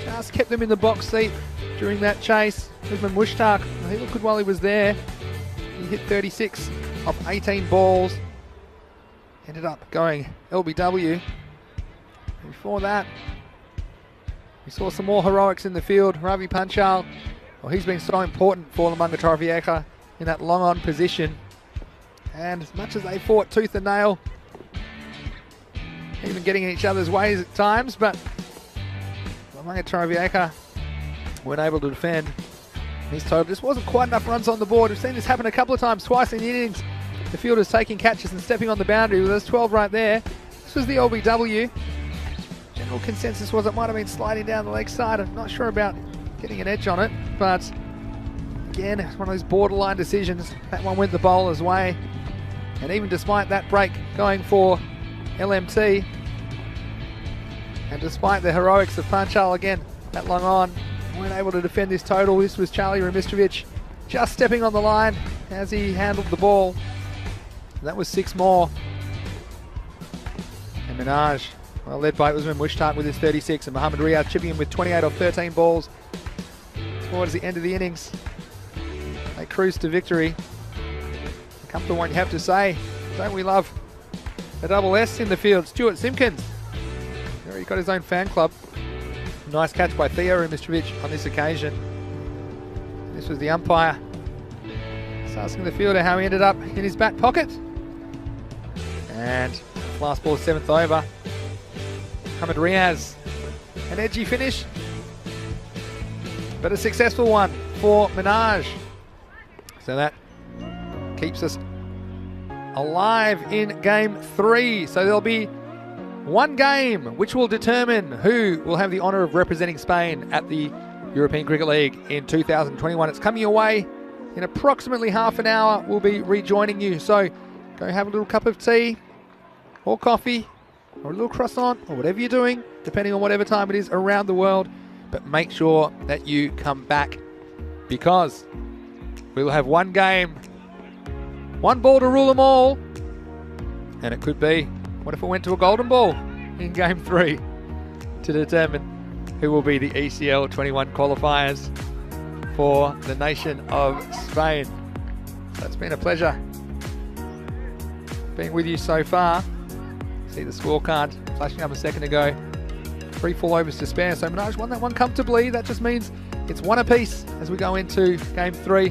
just kept them in the box seat during that chase. Usman Mushtaq, he looked good while he was there. He hit 36 off 18 balls. Ended up going LBW. Before that, we saw some more heroics in the field. Ravi Panchal, well, he's been so important for Lamanga Torvieka in that long on position. And as much as they fought tooth and nail, even getting in each other's ways at times, but Lamanga Torvieka weren't able to defend. His total just wasn't quite enough runs on the board. We've seen this happen a couple of times, twice in the innings. The fielders taking catches and stepping on the boundary. Well, there's 12 right there. This was the LBW. General consensus was it might have been sliding down the leg side. I'm not sure about getting an edge on it, but again, it's one of those borderline decisions. That one went the bowler's way. And even despite that break going for LMT, and despite the heroics of Panchal again, that long on, weren't able to defend this total. This was Charlie Ramistovic just stepping on the line as he handled the ball. That was 6 more. And Minaj, well, led by Usman Mushtaq with his 36, and Mohammad Riyad chipping in with 28 off 13 balls. Towards the end of the innings, they cruised to victory. A comfortable one, you have to say. Don't we love a double S in the field? Stuart Simpkins. There he got his own fan club. Nice catch by Theo Ramistovic on this occasion. This was the umpire. He's asking the fielder how he ended up in his back pocket. And last ball, 7th over. Mohammad Riaz, an edgy finish, but a successful one for Minaj. So that keeps us alive in game 3. So there'll be one game which will determine who will have the honour of representing Spain at the European Cricket League in 2021. It's coming your way in approximately half an hour. We'll be rejoining you. So go have a little cup of tea or coffee or a little croissant or whatever you're doing, depending on whatever time it is around the world. But make sure that you come back, because we will have one game, one ball to rule them all. And it could be, what if it went to a golden ball in game 3 to determine who will be the ECL 21 qualifiers for the nation of Spain. So it's been a pleasure being with you so far. See the scorecard flashing up a second ago. 3 full overs to spare. So Minaj won that one comfortably. That just means it's 1 apiece as we go into game 3.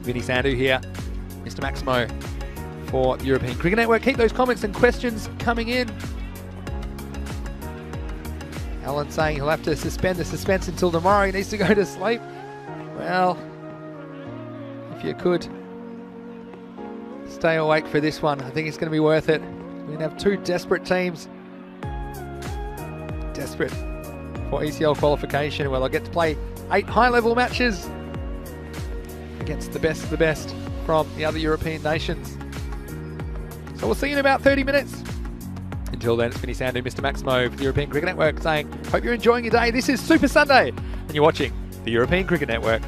Vinny Sandhu here, Mr. Maximo for the European Cricket Network. Keep those comments and questions coming in. Alan saying he'll have to suspend the suspense until tomorrow. He needs to go to sleep. Well, if you could stay awake for this one, I think it's going to be worth it. We're going to have 2 desperate teams. Desperate for ECL qualification. Well, I'll get to play 8 high-level matches against the best of the best from the other European nations. So we'll see you in about 30 minutes. Until then, it's Vinny Sandhu, Mr. Maximo for the European Cricket Network, saying, hope you're enjoying your day. This is Super Sunday, and you're watching the European Cricket Network.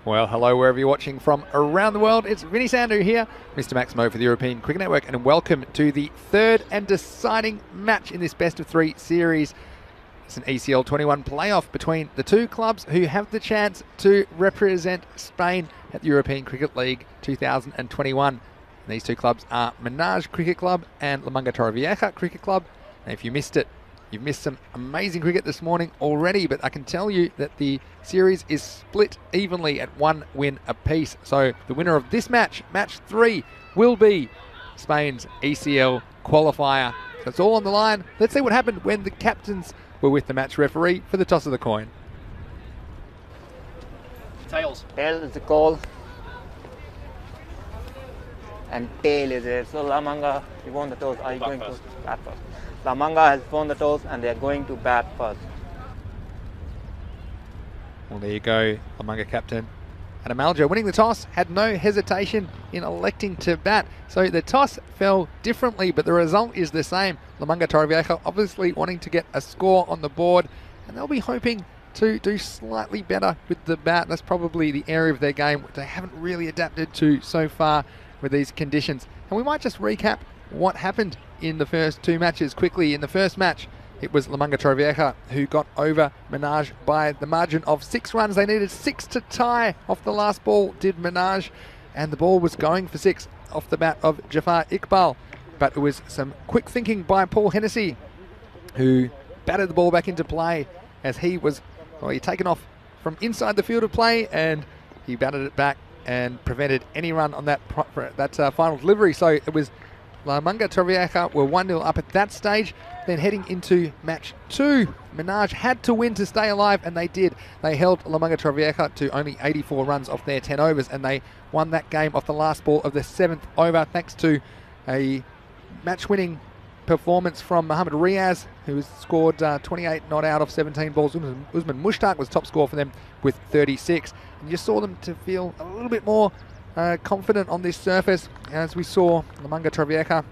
Well, hello wherever you're watching from around the world. It's Vinny Sandhu here, Mr. Maximo for the European Cricket Network, and welcome to the third and deciding match in this best of three series. It's an ECL 21 playoff between the two clubs who have the chance to represent Spain at the European Cricket League 2021. And these two clubs are Menage Cricket Club and La Manga Torrevieja Cricket Club. And if you missed it, you've missed some amazing cricket this morning already, but I can tell you that the series is split evenly at one win apiece. So the winner of this match, match 3, will be Spain's ECL qualifier. So it's all on the line. Let's see what happened when the captains were with the match referee for the toss of the coin. Tails. Tail is the call. And tail is it. So La Manga, you won the toss. Are you going to bat first? La Manga has won the toss and they are going to bat first. Well, there you go, La Manga captain Adam Alger winning the toss, had no hesitation in electing to bat. So the toss fell differently, but the result is the same. La Manga Torrevieja obviously wanting to get a score on the board, and they'll be hoping to do slightly better with the bat. That's probably the area of their game which they haven't really adapted to so far with these conditions. And we might just recap what happened in the first two matches quickly. In the first match, it was La Manga Torrevieja who got over Menage by the margin of 6 runs. They needed 6 to tie. Off the last ball did Menage, and the ball was going for 6 off the bat of Jafar Iqbal. But it was some quick thinking by Paul Hennessy, who batted the ball back into play as he was taken off from inside the field of play, and he batted it back and prevented any run on that final delivery. So it was La Manga Torrevieja were 1-0 up at that stage. Then heading into match 2, Menage had to win to stay alive, and they did. They held La Manga Torrevieja to only 84 runs off their 10 overs, and they won that game off the last ball of the 7th over thanks to a match-winning performance from Mohammad Riaz, who has scored 28 not out of 17 balls. Usman Mushtaq was top scorer for them with 36. And you saw them to feel a little bit more confident on this surface, as we saw La Manga Torrevieja,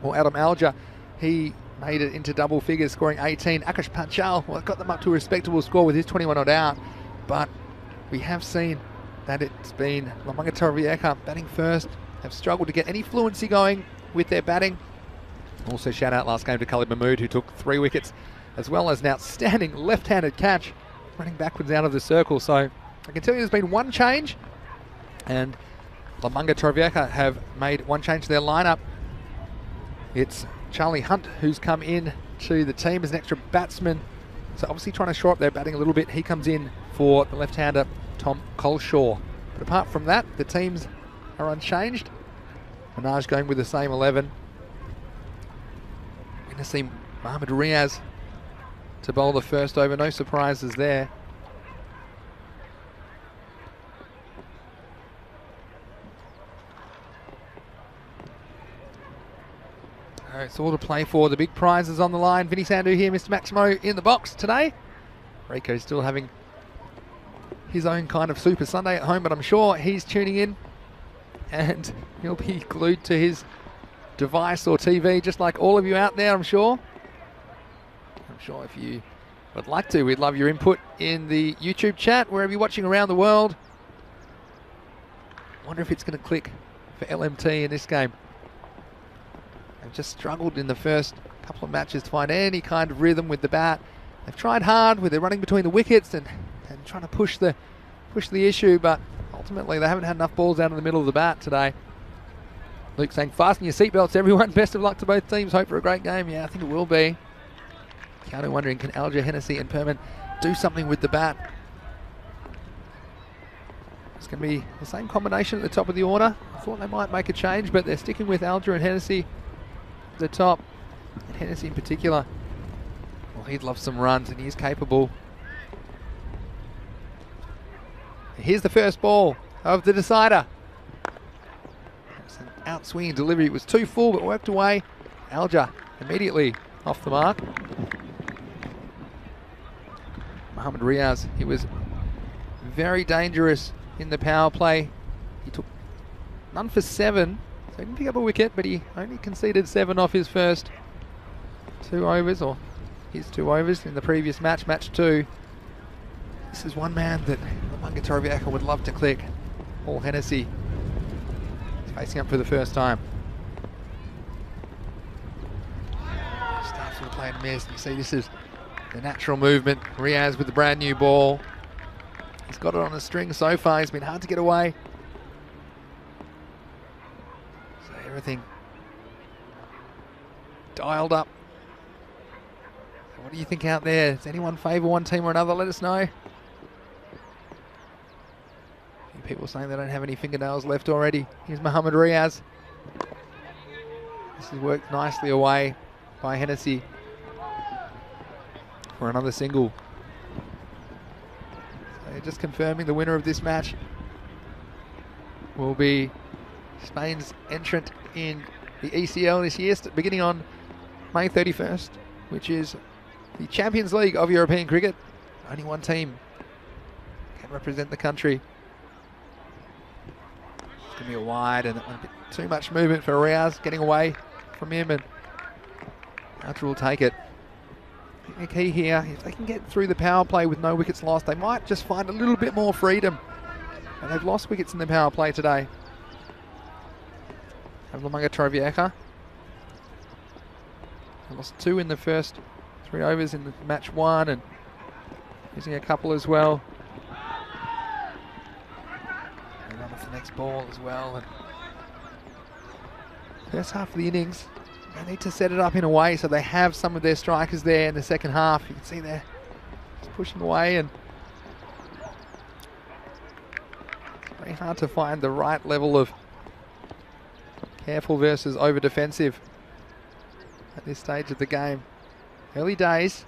or Adam Alger, he made it into double figures, scoring 18. Akash Panchal got them up to a respectable score with his 21 not out, but we have seen that it's been La Manga Torrevieja batting first, have struggled to get any fluency going with their batting. Also shout out last game to Khalid Mahmood, who took 3 wickets, as well as an outstanding left-handed catch, running backwards out of the circle. So I can tell you there's been one change, and La Manga Torrevieja have made one change to their lineup. It's Charlie Hunt who's come in to the team as an extra batsman. So obviously trying to shore up their batting a little bit. He comes in for the left-hander Tom Colshaw. But apart from that, the teams are unchanged. Menage going with the same 11. We're going to see Mohammad Riaz to bowl the first over. No surprises there. It's all to play for. The big prizes on the line. Vinny Sandhu here, Mr. Maximo in the box today. Rico's still having his own kind of Super Sunday at home, but I'm sure he's tuning in and he'll be glued to his device or TV, just like all of you out there, I'm sure. I'm sure if you would like to, we'd love your input in the YouTube chat, wherever you're watching around the world. I wonder if it's going to click for LMT in this game. They've just struggled in the first couple of matches to find any kind of rhythm with the bat. They've tried hard with their running between the wickets and trying to push the issue, but ultimately they haven't had enough balls out in the middle of the bat today. Luke saying, fasten your seatbelts, everyone. Best of luck to both teams. Hope for a great game. Yeah, I think it will be. Keanu wondering, can Alger, Hennessy and Perman do something with the bat? It's going to be the same combination at the top of the order. I thought they might make a change, but they're sticking with Alger and Hennessy at the top. And Hennessy in particular, well, he'd love some runs and he's capable. Here's the first ball of the decider. It's an out-swinging delivery. It was too full, but worked away. Alger immediately off the mark. Mohammad Riaz, he was very dangerous in the power play. He took none for 7, so he didn't pick up a wicket, but he only conceded 7 off his first 2 overs, or his 2 overs in the previous match, match 2. This is one man that Lamanga Torviaka would love to click. Paul Hennessy is facing up for the first time. Starts with a play and miss. You see this is the natural movement. Riaz with the brand new ball. He's got it on a string so far. He's been hard to get away. So everything dialed up. So what do you think out there? Does anyone favour one team or another? Let us know. A few people saying they don't have any fingernails left already. Here's Mohamed Riaz. This has worked nicely away by Hennessy for another single. So just confirming the winner of this match will be Spain's entrant in the ECL this year, beginning on May 31st, which is the Champions League of European cricket. Only one team can represent the country. It's going to be a wide and a bit too much movement for Riaz, getting away from him, and Archer will take it. I think the key here, if they can get through the power play with no wickets lost, they might just find a little bit more freedom. And they've lost wickets in the power play today. Have Lamanga Torviaka. They lost 2 in the first 3 overs in the match 1, and using a couple as well. They run off the next ball as well. And first half of the innings, they need to set it up in a way so they have some of their strikers there in the second half. You can see they're just pushing away, and it's very hard to find the right level of careful versus over defensive at this stage of the game. Early days.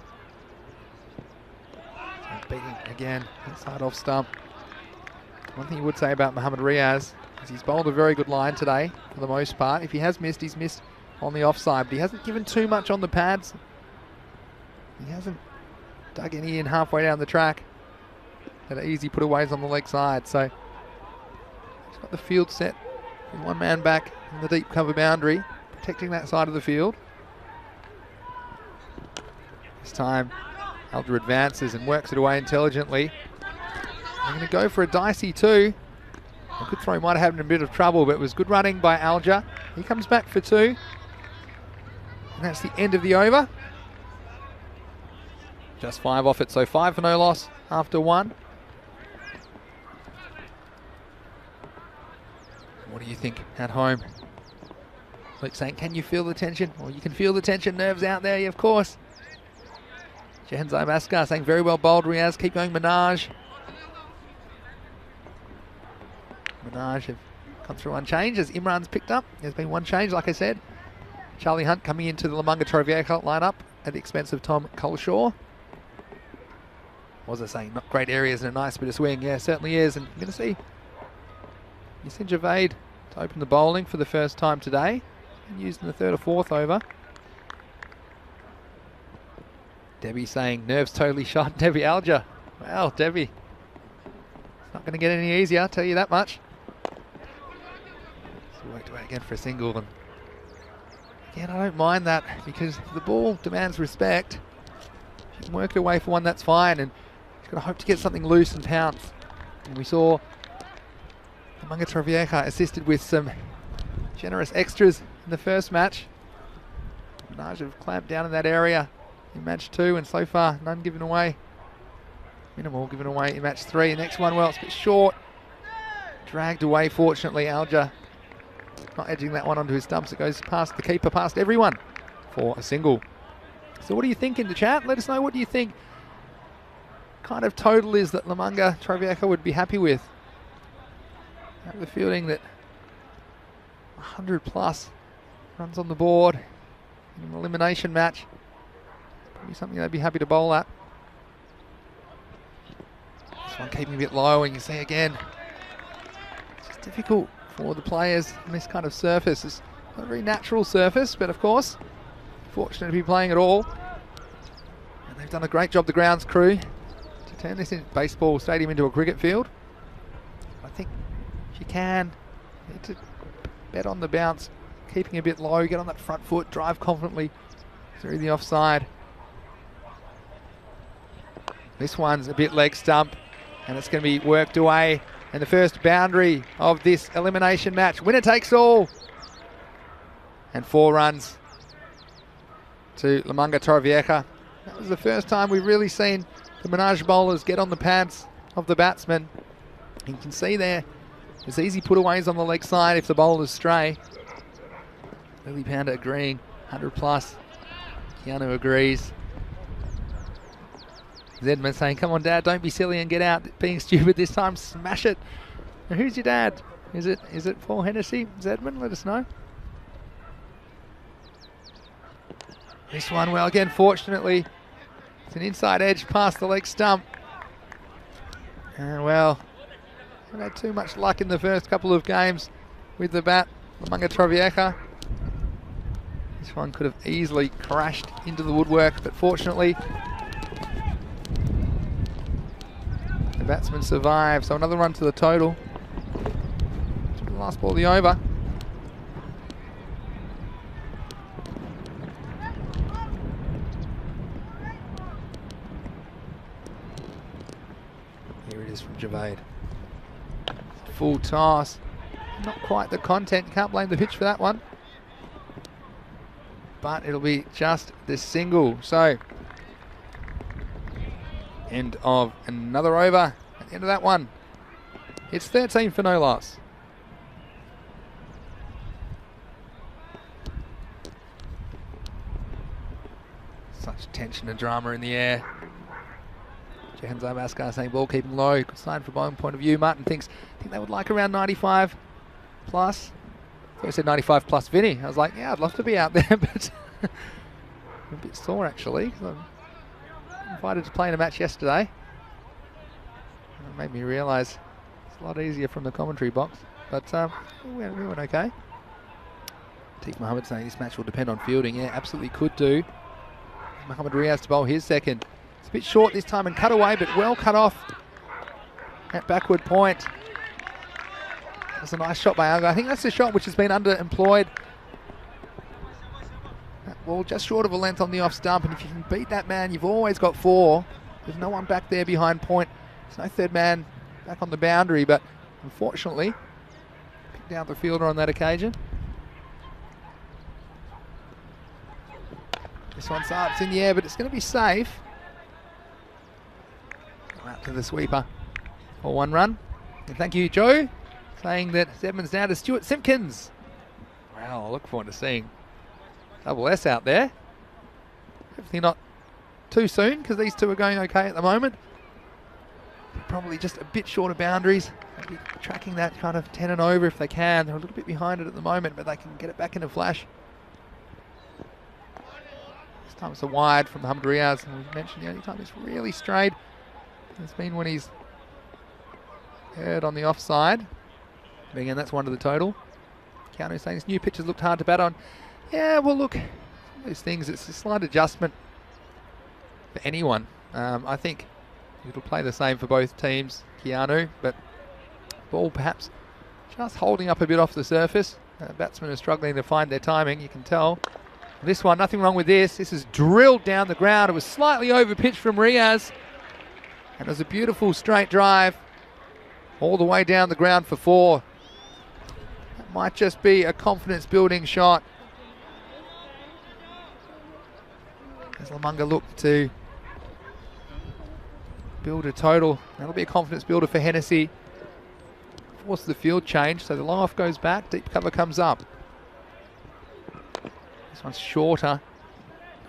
So beating again inside off stump. One thing you would say about Mohamed Riaz is he's bowled a very good line today for the most part. If he has missed, he's missed on the offside, but he hasn't given too much on the pads. He hasn't dug any in halfway down the track. Had easy putaways on the leg side, so he's got the field set with one man back in the deep cover boundary, protecting that side of the field. This time, Alger advances and works it away intelligently. They're going to go for a dicey 2. A good throw might have had him in a bit of trouble, but it was good running by Alger. He comes back for 2. And that's the end of the over. Just 5 off it, so 5 for no loss after 1. What do you think at home? Luke saying, can you feel the tension? Well, you can feel the tension, nerves out there, yeah, of course. Jahanzai Maskar saying, very well bowled, Riaz. Keep going, Minaj. Minaj have gone through one change as Imran's picked up. There's been one change, like I said. Charlie Hunt coming into the Lamanga Torviaka lineup at the expense of Tom Culshaw. What was I saying? Not great areas and a nice bit of swing. Yeah, certainly is. And you're going to see Yasin Javed to open the bowling for the first time today, and used in the 3rd or 4th over. Debbie saying, nerves totally shot. Debbie Alger. Wow, Debbie. It's not going to get any easier, I'll tell you that much. So worked away again for a single. And again, I don't mind that because the ball demands respect. If you can work your way for one, that's fine. And you've got to hope to get something loose and pounce. And we saw Lamanga Torviaka assisted with some generous extras in the first match. Minaj have clamped down in that area in match 2, and so far none given away. Minimal given away in match 3. The next one, well, it's a bit short. Dragged away, fortunately. Alger not edging that one onto his stumps. It goes past the keeper, past everyone for a single. So what do you think in the chat? Let us know, what do you think kind of total is that Lamanga Torviaka would be happy with? I have the feeling that 100 plus runs on the board in an elimination match, probably something they'd be happy to bowl at. This one keeping a bit low, and you see again, it's just difficult for the players on this kind of surface. It's not a very natural surface, but of course, fortunate to be playing at all. And they've done a great job, the grounds crew, to turn this baseball stadium into a cricket field. I think if you can, you need to bet on the bounce, keeping a bit low, get on that front foot, drive confidently through the offside. This one's a bit leg stump. And it's going to be worked away. And the first boundary of this elimination match. Winner takes all. And 4 runs to Lamanga Torrevieja. That was the first time we've really seen the Menage bowlers get on the pads of the batsmen. You can see there's easy putaways on the leg side if the bowlers stray. Lily Pounder agreeing, 100 plus. Keanu agrees. Zedman saying, come on Dad, don't be silly and get out. Being stupid this time, smash it. Now, who's your dad? Is it Paul Hennessy? Zedman, let us know. This one, well again, fortunately, it's an inside edge past the leg stump. And well, haven't had too much luck in the first couple of games with the bat. Lamanga Torrevieja. This one could have easily crashed into the woodwork, but fortunately, the batsman survived. So another run to the total. The last ball of the over. Here it is from Javed. Full toss. Not quite the content. Can't blame the pitch for that one. But it'll be just the single. So, end of another over. At the end of that one, it's 13 for no loss. Such tension and drama in the air. Jahan Zabaskar saying ball keeping low. Good sign from bowling point of view. Martin I think they would like around 95 plus. I thought he said 95 plus Vinny. I was like, yeah, I'd love to be out there, but I'm a bit sore actually. I'm invited to play in a match yesterday. It made me realise it's a lot easier from the commentary box, but we went okay. Teef Mohammed saying this match will depend on fielding. Yeah, absolutely could do. Mohammed Riaz to bowl his second. It's a bit short this time and cut away, but well cut off at backward point. That's a nice shot by Alga. I think that's the shot which has been underemployed. That ball just short of a length on the off stump, and if you can beat that man, you've always got 4. There's no one back there behind point. There's no third man back on the boundary, but unfortunately, picked out the fielder on that occasion. This one's up, it's in the air, but it's going to be safe. Go out to the sweeper for 1 run. And thank you, Joe, saying that Zedman's down to Stuart Simpkins. Wow, I look forward to seeing double S out there. Hopefully not too soon, because these two are going okay at the moment. Probably just a bit short of boundaries. Maybe tracking that kind of 10 and over if they can. They're a little bit behind it at the moment, but they can get it back in a flash. This time it's a wide from Mohammed Riaz. And we mentioned the only time he's really strayed has been when he's heard on the offside. But again, that's 1 to the total. Keanu saying this new pitch has looked hard to bat on. Yeah, well look, those things, it's a slight adjustment for anyone. I think it'll play the same for both teams, Keanu, but ball perhaps just holding up a bit off the surface. Batsmen are struggling to find their timing, you can tell. This one, nothing wrong with this. This is drilled down the ground. It was slightly over pitched from Riaz. And it was a beautiful straight drive all the way down the ground for 4. That might just be a confidence building shot. As Lamanga looked to build a total. That'll be a confidence builder for Hennessy. Force the field change, so the long off goes back, deep cover comes up. This one's shorter.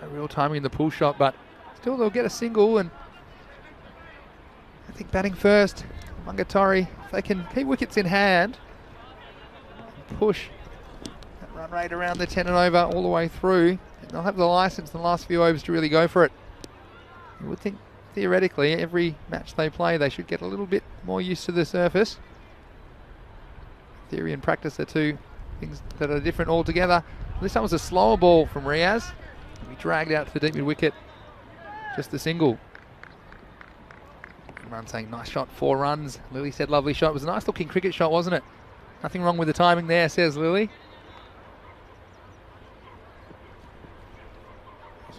No real timing in the pull shot, but still they'll get a single, and I think batting first, Mungatari, if they can keep wickets in hand and push that run rate around the 10 and over all the way through, and they'll have the licence in the last few overs to really go for it. You would think theoretically every match they play they should get a little bit more used to the surface. Theory and practice are two things that are different altogether. This time was a slower ball from Riaz. He dragged out to the deep mid wicket. Just the single. Imran saying nice shot, 4 runs. Lily said lovely shot. It was a nice looking cricket shot, wasn't it? Nothing wrong with the timing there, says Lily.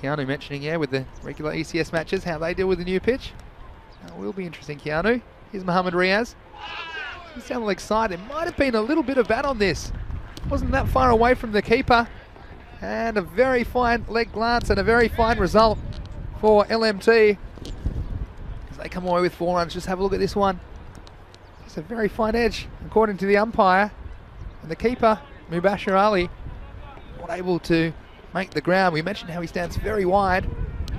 Keanu mentioning, yeah, with the regular ECS matches, how they deal with the new pitch. That will be interesting, Keanu. Here's Mohamed Riaz. He's down the leg side. There might have been a little bit of bat on this. Wasn't that far away from the keeper. And a very fine leg glance and a very fine result for LMT. As they come away with 4 runs. Just have a look at this one. It's a very fine edge, according to the umpire. And the keeper, Mubashir Ali, not able to make the ground. We mentioned how he stands very wide.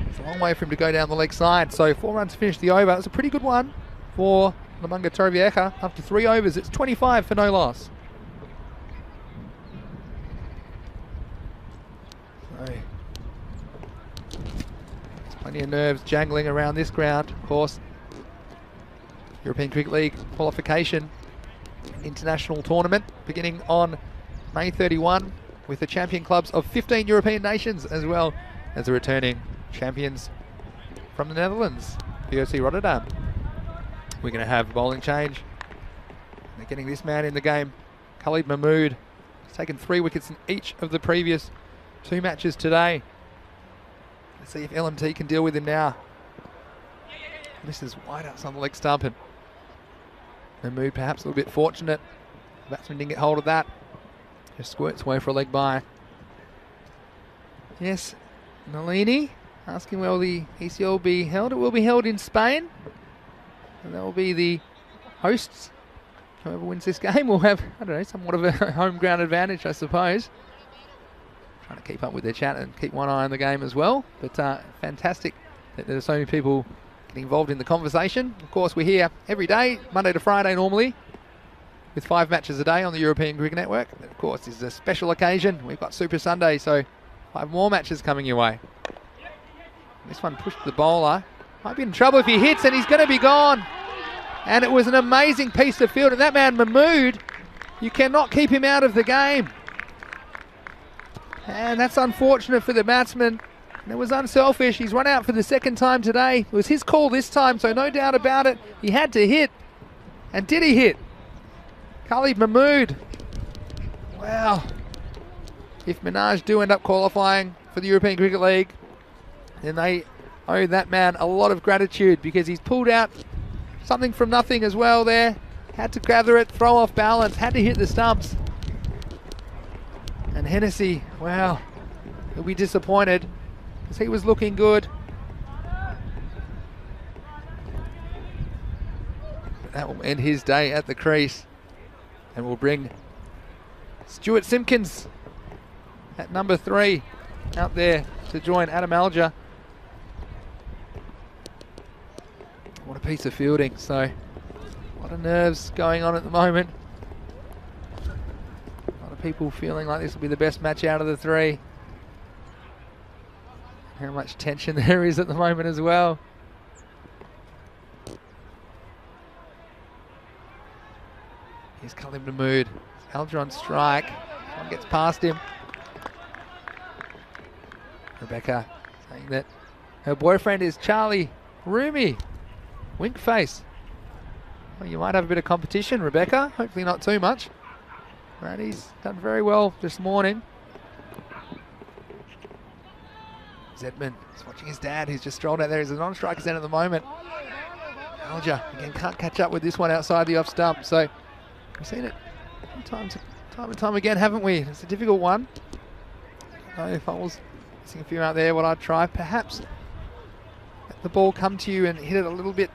It's a long way for him to go down the leg side. So 4 runs to finish the over. It's a pretty good one for Lamunga Torrevieja. After 3 overs, it's 25 for no loss. So, there's plenty of nerves jangling around this ground, of course. European Cricket League qualification international tournament beginning on May 31 with the champion clubs of 15 European nations, as well as the returning champions from the Netherlands, POC Rotterdam. We're going to have a bowling change. They're getting this man in the game, Khalid Mahmood. He's taken 3 wickets in each of the previous 2 matches today. Let's see if LMT can deal with him now. This is wide outside the leg stump, and Mahmood perhaps a little bit fortunate. The batsman didn't get hold of that. Just squirts away for a leg by. Yes, Nalini asking where will the ECL be held. It will be held in Spain. And that will be the hosts. Whoever wins this game will have, I don't know, somewhat of a home ground advantage, I suppose. Trying to keep up with their chat and keep one eye on the game as well. But fantastic that there are so many people getting involved in the conversation. Of course, we're here every day, Monday to Friday normally, with 5 matches a day on the European Cricket Network. And of course, this is a special occasion. We've got Super Sunday, so 5 more matches coming your way. This one pushed the bowler. Might be in trouble if he hits, and he's going to be gone. And it was an amazing piece of field. And that man, Mahmood, you cannot keep him out of the game. And that's unfortunate for the batsman. And it was unselfish. He's run out for the 2nd time today. It was his call this time, so no doubt about it. He had to hit. And did he hit? Khalid Mahmood. Wow. If Minaj do end up qualifying for the European Cricket League, then they owe that man a lot of gratitude, because he's pulled out something from nothing as well there. Had to gather it, throw off balance, had to hit the stumps. And Hennessy, wow, he'll be disappointed, because he was looking good. But that will end his day at the crease, and will bring Stuart Simpkins at number 3 out there to join Adam Alger. What a piece of fielding. So, a lot of nerves going on at the moment. A lot of people feeling like this will be the best match out of the 3. How much tension there is at the moment as well. Here's Khalid Mahmood. Alger on strike. One gets past him. Rebecca saying that her boyfriend is Charlie Roomy. Wink face. Well, you might have a bit of competition, Rebecca. Hopefully not too much. But he's done very well this morning. Zedman is watching his dad, who's just strolled out there. He's a non-striker zen at the moment. Alger, again, can't catch up with this one outside the off stump. So we've seen it time and time again, haven't we? It's a difficult one. I don't know if I was missing a few out there, what I'd try, perhaps let the ball come to you and hit it a little bit,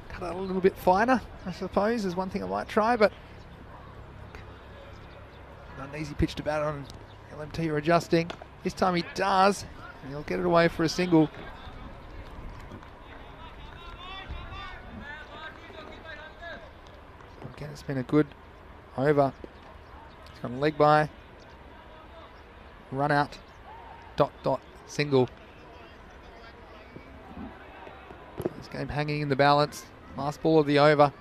cut it a little bit finer, I suppose, is one thing I might try, but not an easy pitch to bat on. LMT are adjusting. This time he does, and he'll get it away for a single. Again, it's been a good over. He's got a leg by, run out, dot, single. This game hanging in the balance. Last ball of the over.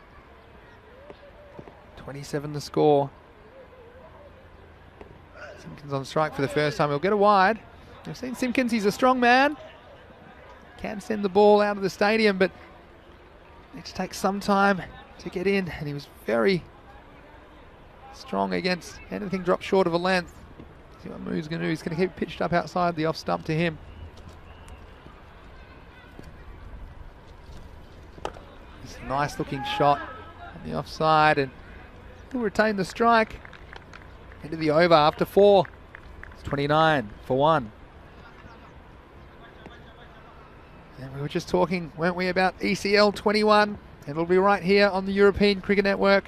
27 the score. Simpkins on strike for the first time. He'll get a wide. We've seen Simpkins, he's a strong man. Can send the ball out of the stadium, but needs to take some time to get in, and he was very strong against anything dropped short of a length. See what Moo's going to do. He's going to keep it pitched up outside the off stump to him. It's a nice looking shot on the offside, and he'll retain the strike. Into the over after 4. It's 29 for 1. And we were just talking, weren't we, about ECL 21. It'll be right here on the European Cricket Network.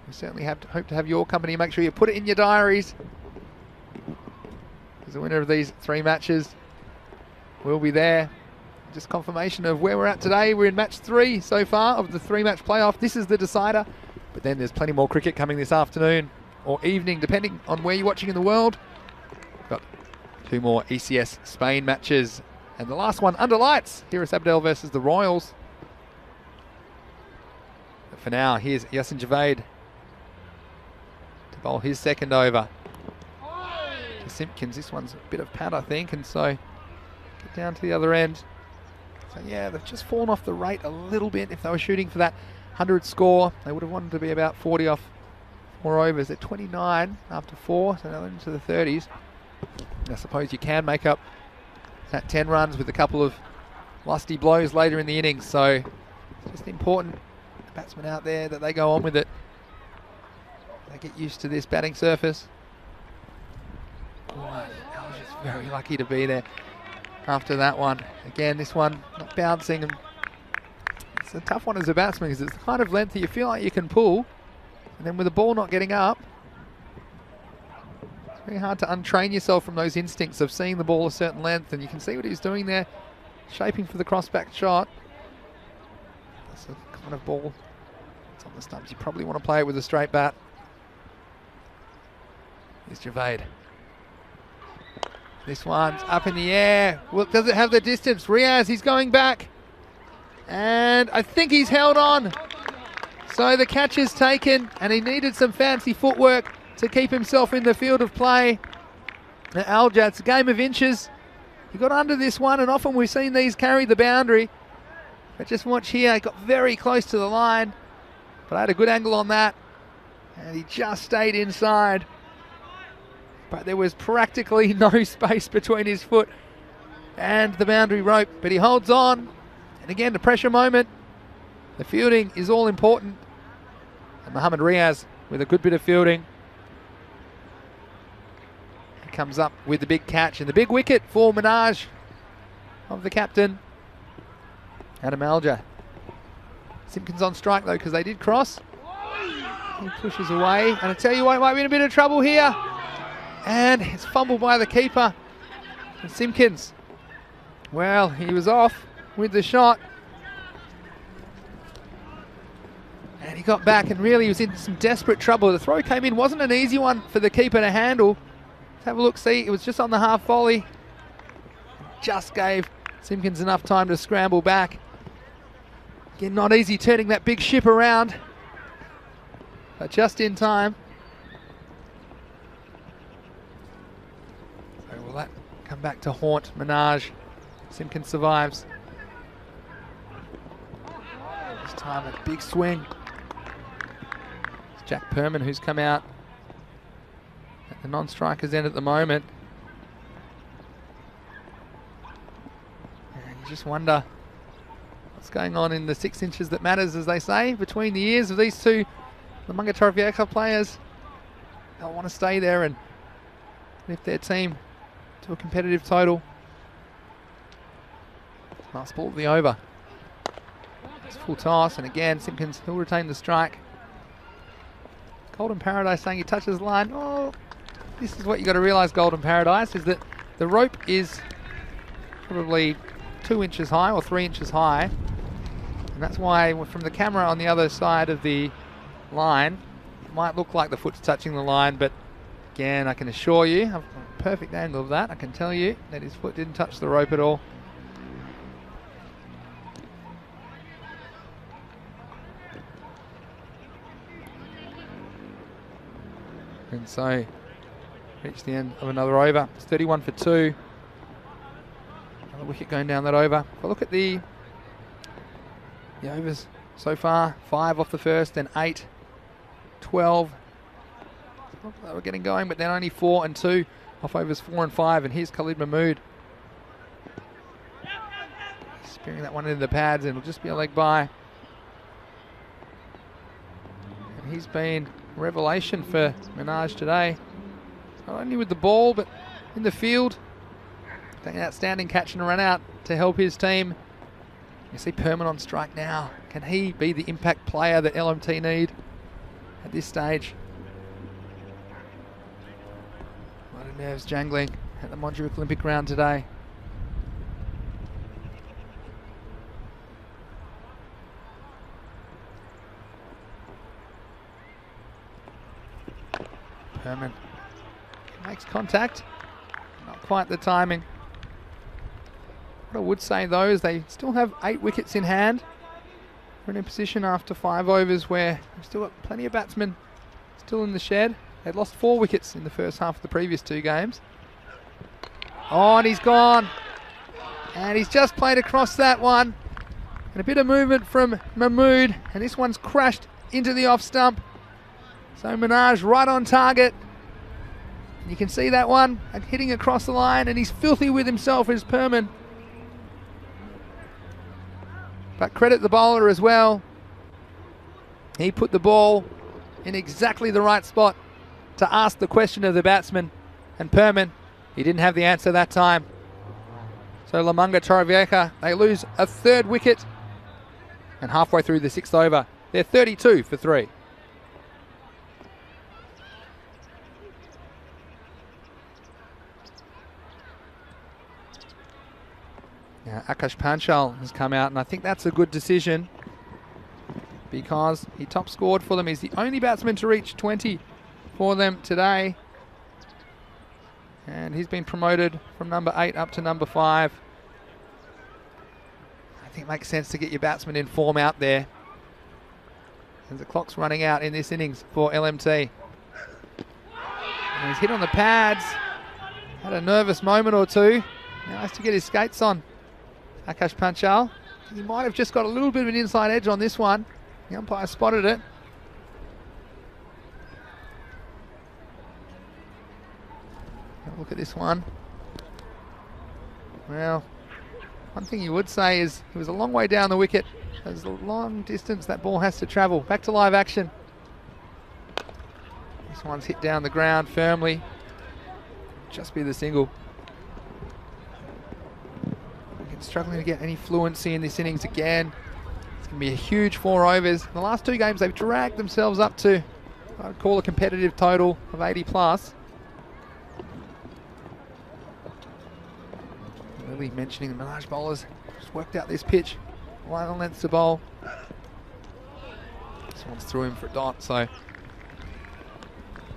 We certainly hope to have your company. Make sure you put it in your diaries, because the winner of these 3 matches will be there. Just confirmation of where we're at today. We're in match 3 so far of the 3-match playoff. This is the decider, but then there's plenty more cricket coming this afternoon or evening, depending on where you're watching in the world. Got 2 more ECS Spain matches, and the last one under lights. Heras Abdel versus the Royals. But for now, here's Yasin Javed to bowl his second over to Simpkins. This one's a bit of pad, I think, and so get down to the other end. So yeah, they've just fallen off the rate a little bit. If they were shooting for that 100 score, they would have wanted to be about 40 off 4 overs. They're 29 after 4, so they're into the 30s. I suppose you can make up that 10 runs with a couple of lusty blows later in the innings. So it's just important, the batsmen out there, that they go on with it. They get used to this batting surface. Oh, I was just very lucky to be there after that one. Again, this one not bouncing, and it's a tough one as a batsman because it's the kind of length that you feel like you can pull, and then with the ball not getting up, it's very hard to untrain yourself from those instincts of seeing the ball a certain length. And you can see what he's doing there, shaping for the cross-back shot. That's the kind of ball that's on the stumps. You probably want to play it with a straight bat. Here's Javed. This one's up in the air. Well, does it have the distance? Riaz, he's going back. And I think he's held on. So the catch is taken, and he needed some fancy footwork to keep himself in the field of play. Alja, it's a game of inches. He got under this one, and often we've seen these carry the boundary. But just watch here, he got very close to the line. But I had a good angle on that, and he just stayed inside. But there was practically no space between his foot and the boundary rope. But he holds on. And again, the pressure moment. The fielding is all important. And Mohammad Riaz with a good bit of fielding. He comes up with the big catch and the big wicket for Minaj of the captain, Adam Alja. Simpkins on strike though, because they did cross. He pushes away. And I tell you what, might be in a bit of trouble here. And it's fumbled by the keeper. And Simpkins, well, he was off with the shot. And he got back, and really he was in some desperate trouble. The throw came in, wasn't an easy one for the keeper to handle. Let's have a look, see, it was just on the half volley. Just gave Simpkins enough time to scramble back. Again, not easy turning that big ship around, but just in time. Will that come back to haunt Minaj? Simpkins survives. This time a big swing. It's Jack Perman who's come out at the non-striker's end at the moment. And you just wonder what's going on in the 6 inches that matters, as they say, between the ears of these two Lamanga Torvieka players. They'll want to stay there and lift their team to a competitive total. Last ball of the over. It's full toss, and again Simpkins will retain the strike. Golden Paradise saying he touches the line. Oh, this is what you got to realise, Golden Paradise, is that the rope is probably 2 inches high or 3 inches high, and that's why from the camera on the other side of the line it might look like the foot's touching the line, but again, I can assure you, a perfect angle of that, I can tell you that his foot didn't touch the rope at all. And so, reach the end of another over. It's 31 for 2. Another wicket going down that over. If I look at the overs so far, 5 off the first, then 8, 12. They were getting going, but then only 4 and 2 off overs 4 and 5. And here's Khalid Mahmood. Spearing that one into the pads, and it'll just be a leg by. he's been a revelation for Minaj today. Not only with the ball, but in the field. Taking an outstanding catch and a run out to help his team. You see Perman on strike now. Can he be the impact player that LMT need at this stage? A lot of nerves jangling at the Montjuic Olympic round today. Perman makes contact, not quite the timing. What I would say though is they still have 8 wickets in hand. We're in a position after 5 overs where we've still got plenty of batsmen still in the shed. They'd lost 4 wickets in the first half of the previous 2 games. Oh, and he's gone. And he's just played across that one. And a bit of movement from Mahmood, and this one's crashed into the off stump. So Minaj right on target. You can see that one hitting across the line, and he's filthy with himself as Perman. But credit the bowler as well. He put the ball in exactly the right spot to ask the question of the batsman. And Perman, he didn't have the answer that time. So Lamanga Torrevieja, they lose a 3rd wicket. And halfway through the 6th over, they're 32 for 3. Now Akash Panchal has come out, and I think that's a good decision because he top scored for them. He's the only batsman to reach 20 for them today. And he's been promoted from number 8 up to number 5. I think it makes sense to get your batsman in form out there. As the clock's running out in this innings for LMT. And he's hit on the pads. Had a nervous moment or two. Now has to get his skates on. Akash Panchal. He might have just got a little bit of an inside edge on this one. The umpire spotted it. Have a look at this one. Well, one thing you would say is it was a long way down the wicket. There's a long distance that ball has to travel. Back to live action. This one's hit down the ground firmly. Just be the single. Struggling to get any fluency in this innings again. It's going to be a huge 4 overs. In the last 2 games, they've dragged themselves up to, I'd call, a competitive total of 80 plus. Really mentioning the Minaj bowlers just worked out this pitch. 1 length to bowl. This one's through him for a dot. So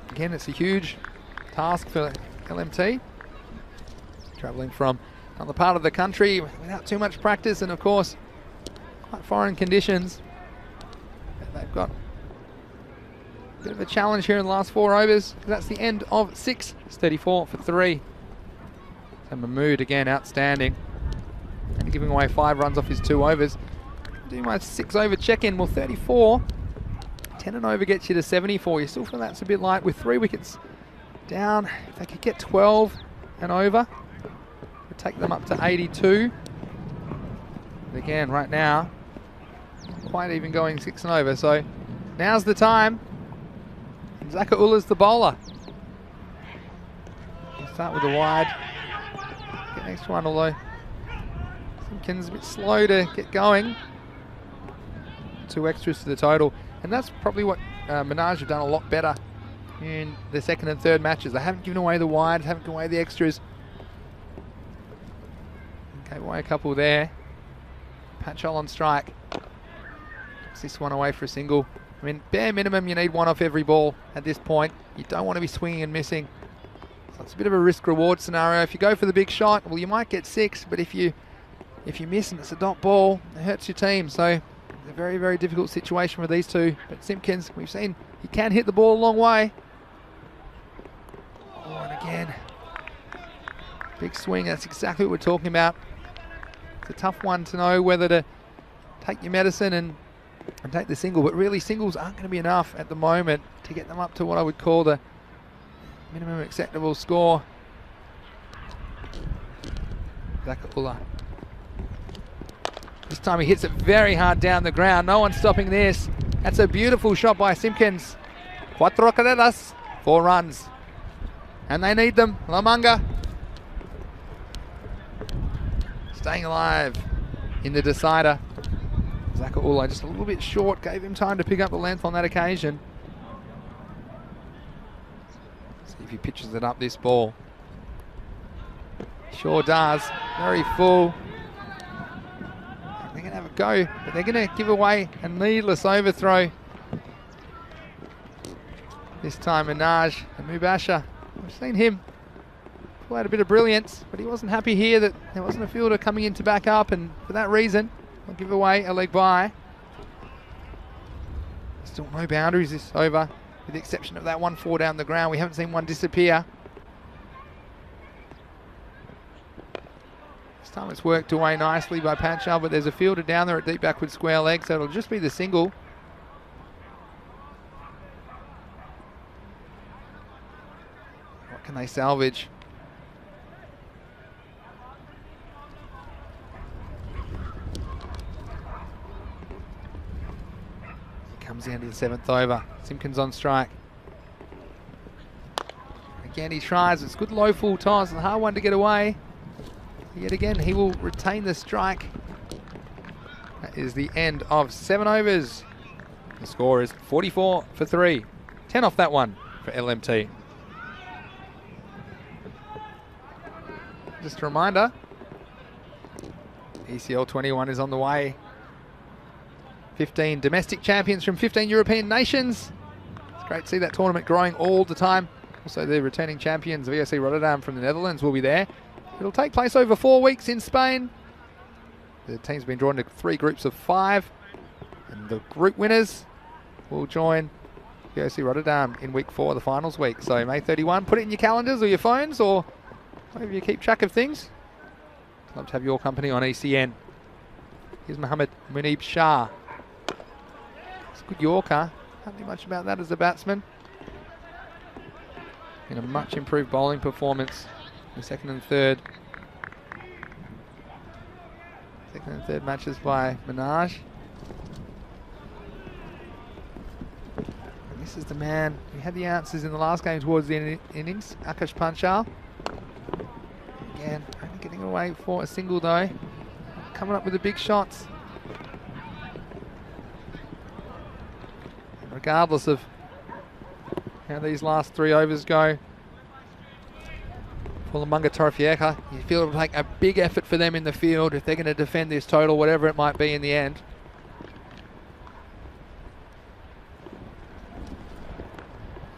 again, it's a huge task for LMT. Travelling from another part of the country without too much practice, and of course quite foreign conditions. They've got a bit of a challenge here in the last 4 overs. That's the end of 6. It's 34 for 3. So Mahmood again outstanding, and giving away 5 runs off his 2 overs. Do my 6 over check-in. Well, 34. 10 and over gets you to 74. You still feel that's a bit light with 3 wickets down. If they could get 12 and over, take them up to 82. But again, right now, quite even going 6 and over. So now's the time. Zaka Ullah's the bowler. We'll start with the wide. Get next one, although Simpkins a bit slow to get going. 2 extras to the total. And that's probably what Minaj have done a lot better in the 2nd and 3rd matches. They haven't given away the wides, haven't given away the extras. Gave away a couple there. Panchal on strike. Takes this one away for a single. I mean, bare minimum, you need 1 off every ball at this point. You don't want to be swinging and missing. So it's a bit of a risk-reward scenario. If you go for the big shot, well, you might get 6, but if you miss and it's a dot ball, it hurts your team. So it's a very, very difficult situation for these two. But Simpkins, we've seen he can hit the ball a long way. Oh, and again, big swing. That's exactly what we're talking about. It's a tough one to know whether to take your medicine and take the single, but really singles aren't going to be enough at the moment to get them up to what I would call the minimum acceptable score. Zakatullah. This time he hits it very hard down the ground. No one's stopping this. That's a beautiful shot by Simpkins. 4 carreras, 4 runs. And they need them. La Manga staying alive in the decider. Zakaula just a little bit short, gave him time to pick up the length on that occasion. See if he pitches it up this ball. Sure does. Very full. They're going to have a go, but they're going to give away a needless overthrow. This time Minaj and Mubasher. We've seen him pull out a bit of brilliance, but he wasn't happy here that there wasn't a fielder coming in to back up, and for that reason, I'll give away a leg by. Still no boundaries this over, with the exception of that 1-4 down the ground. We haven't seen one disappear. This time it's worked away nicely by Panchal, but there's a fielder down there at deep backward square leg, so it'll just be the single. What can they salvage? Comes down to the 7th over. Simpkins on strike. Again, he tries. It's good low full toss. A hard one to get away. Yet again, he will retain the strike. That is the end of 7 overs. The score is 44 for 3. 10 off that one for LMT. Just a reminder, ECL 21 is on the way. 15 domestic champions from 15 European nations. It's great to see that tournament growing all the time. Also, the returning champions, VOC Rotterdam from the Netherlands, will be there. It'll take place over 4 weeks in Spain. The team's been drawn into 3 groups of 5. And the group winners will join VOC Rotterdam in week 4, the finals week. So May 31, put it in your calendars or your phones, or however you keep track of things. I'd love to have your company on ECN. Here's Mohammed Munib Shah. Good Yorker. Can't do much about that as a batsman. In a much improved bowling performance in the second and third. Second and third matches by Minaj. And this is the man who had the answers in the last game towards the innings, Akash Panchal. Again, only getting away for a single though. Coming up with the big shots. Regardless of how these last 3 overs go, for Lamunga Torrevieja, you feel it'll take a big effort for them in the field if they're going to defend this total, whatever it might be in the end.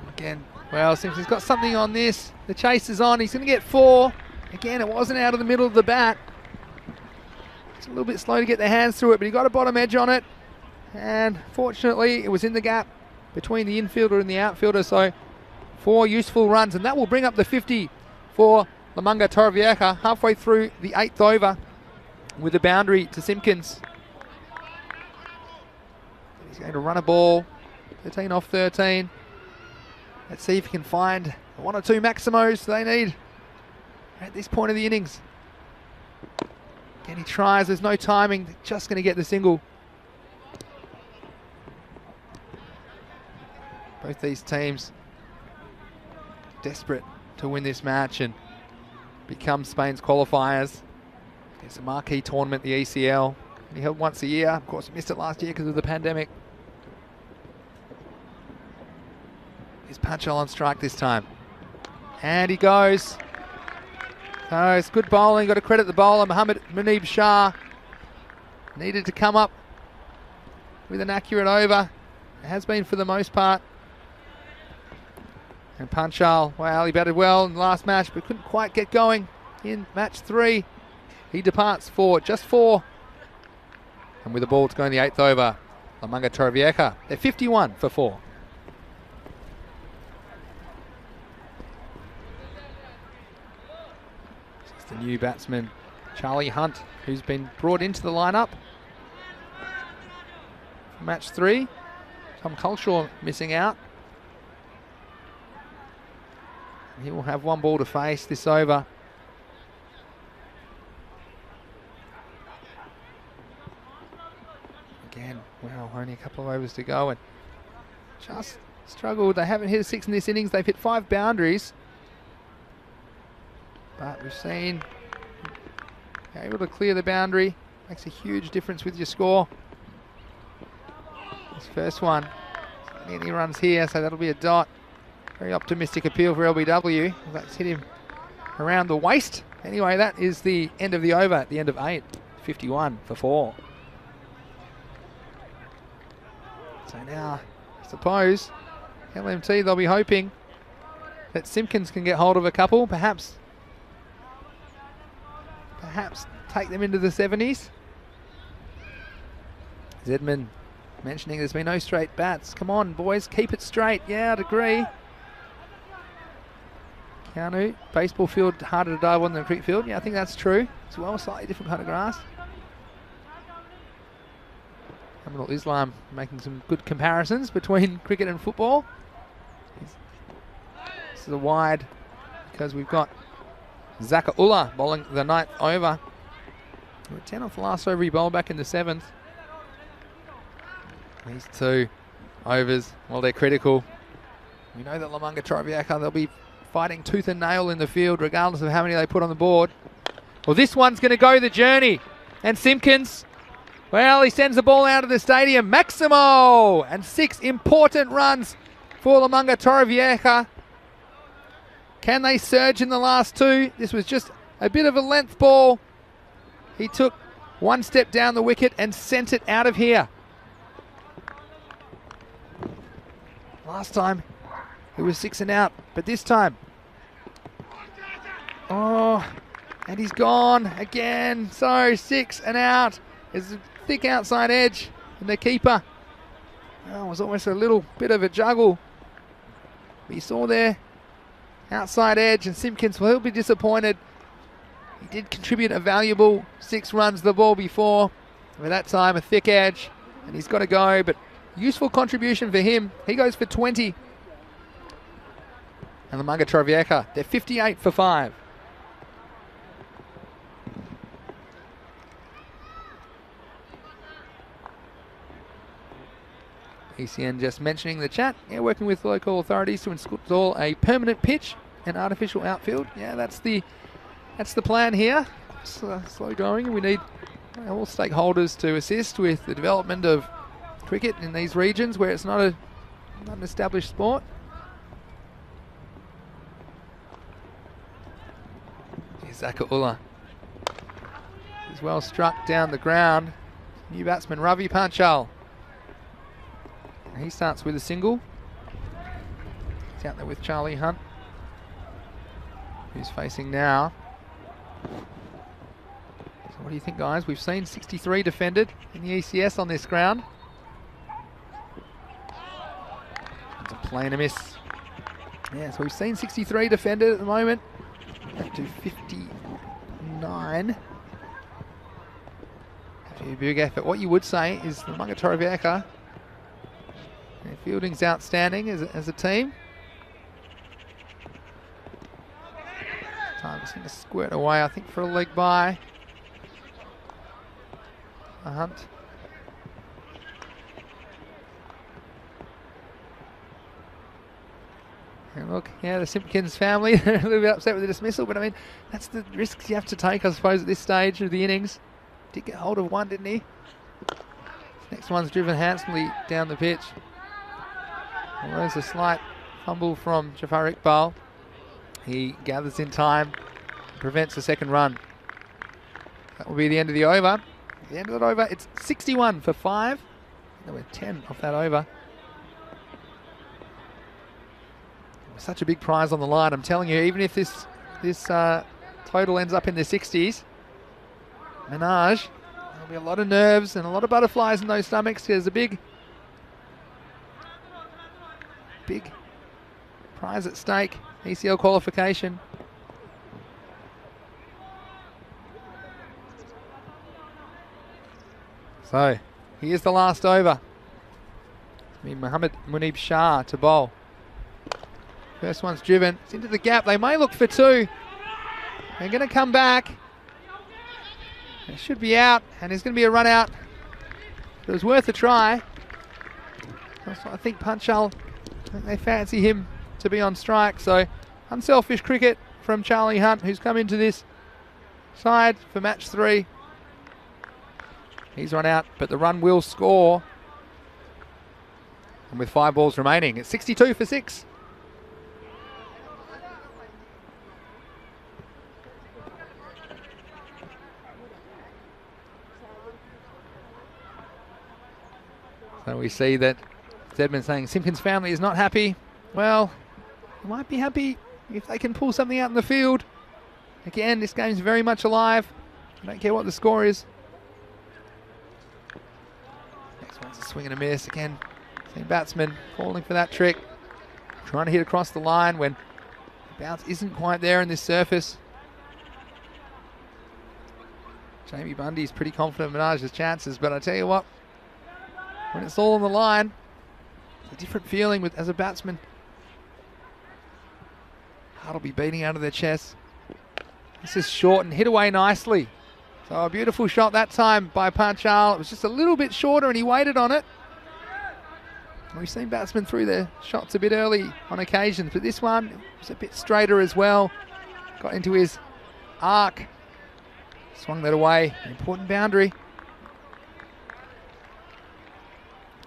Again, well, Simpson's got something on this. The chase is on. He's going to get 4. Again, it wasn't out of the middle of the bat. It's a little bit slow to get their hands through it, but he got a bottom edge on it. And fortunately, it was in the gap between the infielder and the outfielder, so 4 useful runs, and that will bring up the 50 for Lamunga Torrevieja halfway through the 8th over with a boundary to Simpkins. He's going to run a ball, 13 off 13. Let's see if he can find 1 or 2 maximos they need at this point of the innings. Again, he tries, there's no timing, they're just going to get the single. Both these teams desperate to win this match and become Spain's qualifiers. It's a marquee tournament, the ECL. He held once a year. Of course, he missed it last year because of the pandemic. Is Panchal on strike this time? And he goes. So it's good bowling. Got to credit the bowler, Mohammed Munib Shah. Needed to come up with an accurate over. It has been for the most part. And Panchal, well, he batted well in the last match, but couldn't quite get going in match 3. He departs for just 4. And with the ball to go in the 8th over, Lamunga Torrevieja, they're 51 for 4. It's the new batsman, Charlie Hunt, who's been brought into the lineup for match 3. Tom Culshaw missing out. He will have 1 ball to face this over. Again, well, only a couple of overs to go and just struggled. They haven't hit a 6 in this innings. They've hit 5 boundaries. But we've seen they're able to clear the boundary. Makes a huge difference with your score. This first one, any runs here, so that'll be a dot. Very optimistic appeal for LBW. That's hit him around the waist. Anyway, that is the end of the over at the end of 8. 51 for 4. So now, I suppose, LMT, they'll be hoping that Simpkins can get hold of a couple, perhaps take them into the 70s. Zedman mentioning there's been no straight bats. Come on, boys, keep it straight. Yeah, I'd agree. Keanu, baseball field harder to dive on than a cricket field. Yeah, I think that's true. As well, a slightly different kind of grass. Hamidul Islam making some good comparisons between cricket and football. This is a wide because we've got Zakaullah bowling the 9th over. We're 10 off the last over he bowled back in the 7th. These 2 overs, well, they're critical. We know that Lamanga Troviaka, they'll be fighting tooth and nail in the field regardless of how many they put on the board. Well, this one's going to go the journey. And Simpkins, well, he sends the ball out of the stadium. Maximo! And 6 important runs for Lamanga Torrevieja. Can they surge in the last 2? This was just a bit of a length ball. He took 1 step down the wicket and sent it out of here. Last time, it was 6 and out, but this time, oh, and he's gone again. So 6 and out. There's a thick outside edge, and the keeper, oh, it was almost a little bit of a juggle. But you saw there, outside edge, and Simpkins, well, he'll be disappointed. He did contribute a valuable 6 runs the ball before, but that time a thick edge, and he's got to go, but useful contribution for him. He goes for 20. And Lamanga Trovieka, they're 58 for 5. ECN just mentioning the chat. Yeah, working with local authorities to install a permanent pitch and artificial outfield. Yeah, that's the plan here. It's slow going. We need all stakeholders to assist with the development of cricket in these regions where it's not an established sport. Zakaullah is well struck down the ground. New batsman Ravi Panchal. He starts with a single. He's out there with Charlie Hunt, who's facing now. So what do you think, guys? We've seen 63 defended in the ECS on this ground. It's a play and a miss. Yeah, so we've seen 63 defended at the moment. Up to 59. Actually a big effort. What you would say is the Lamanga Torrevieja, their fielding's outstanding as a team. Time just going to squirt away, I think, for a leg by a Hunt. And look, yeah, the Simpkins family, they're a little bit upset with the dismissal, but I mean, that's the risks you have to take, I suppose, at this stage of the innings. Did get hold of one, didn't he? Next one's driven handsomely down the pitch. Well, there's a slight fumble from Jafar Iqbal. He gathers in time, prevents the second run. That will be the end of the over. At the end of that over, it's 61 for 5. There were 10 off that over. Such a big prize on the line. I'm telling you, even if this total ends up in the 60s, Menage, there'll be a lot of nerves and a lot of butterflies in those stomachs. There's a big prize at stake. ECL qualification. So, here's the last over. It's been Mohammad Munib Shah to bowl. First one's driven. It's into the gap. They may look for 2. They're going to come back. It should be out, and there's going to be a run out But it was worth a try. I think Punchal, they fancy him to be on strike. So unselfish cricket from Charlie Hunt, who's come into this side for match 3. He's run out, but the run will score. And with 5 balls remaining, it's 62 for 6. So we see that Zedman saying Simpkins' family is not happy. Well, they might be happy if they can pull something out in the field. Again, this game's very much alive. I don't care what the score is. Next one's a swing and a miss. Again, same batsman falling for that trick. Trying to hit across the line when the bounce isn't quite there in this surface. Jamie Bundy's pretty confident of Minaj's chances, but I tell you what, when it's all on the line, it's a different feeling with as a batsman. Heart will be beating out of their chest. This is short and hit away nicely. So a beautiful shot that time by Panchal. It was just a little bit shorter and he waited on it. We've seen batsmen through their shots a bit early on occasions, but this one was a bit straighter as well. Got into his arc. Swung that away. An important boundary.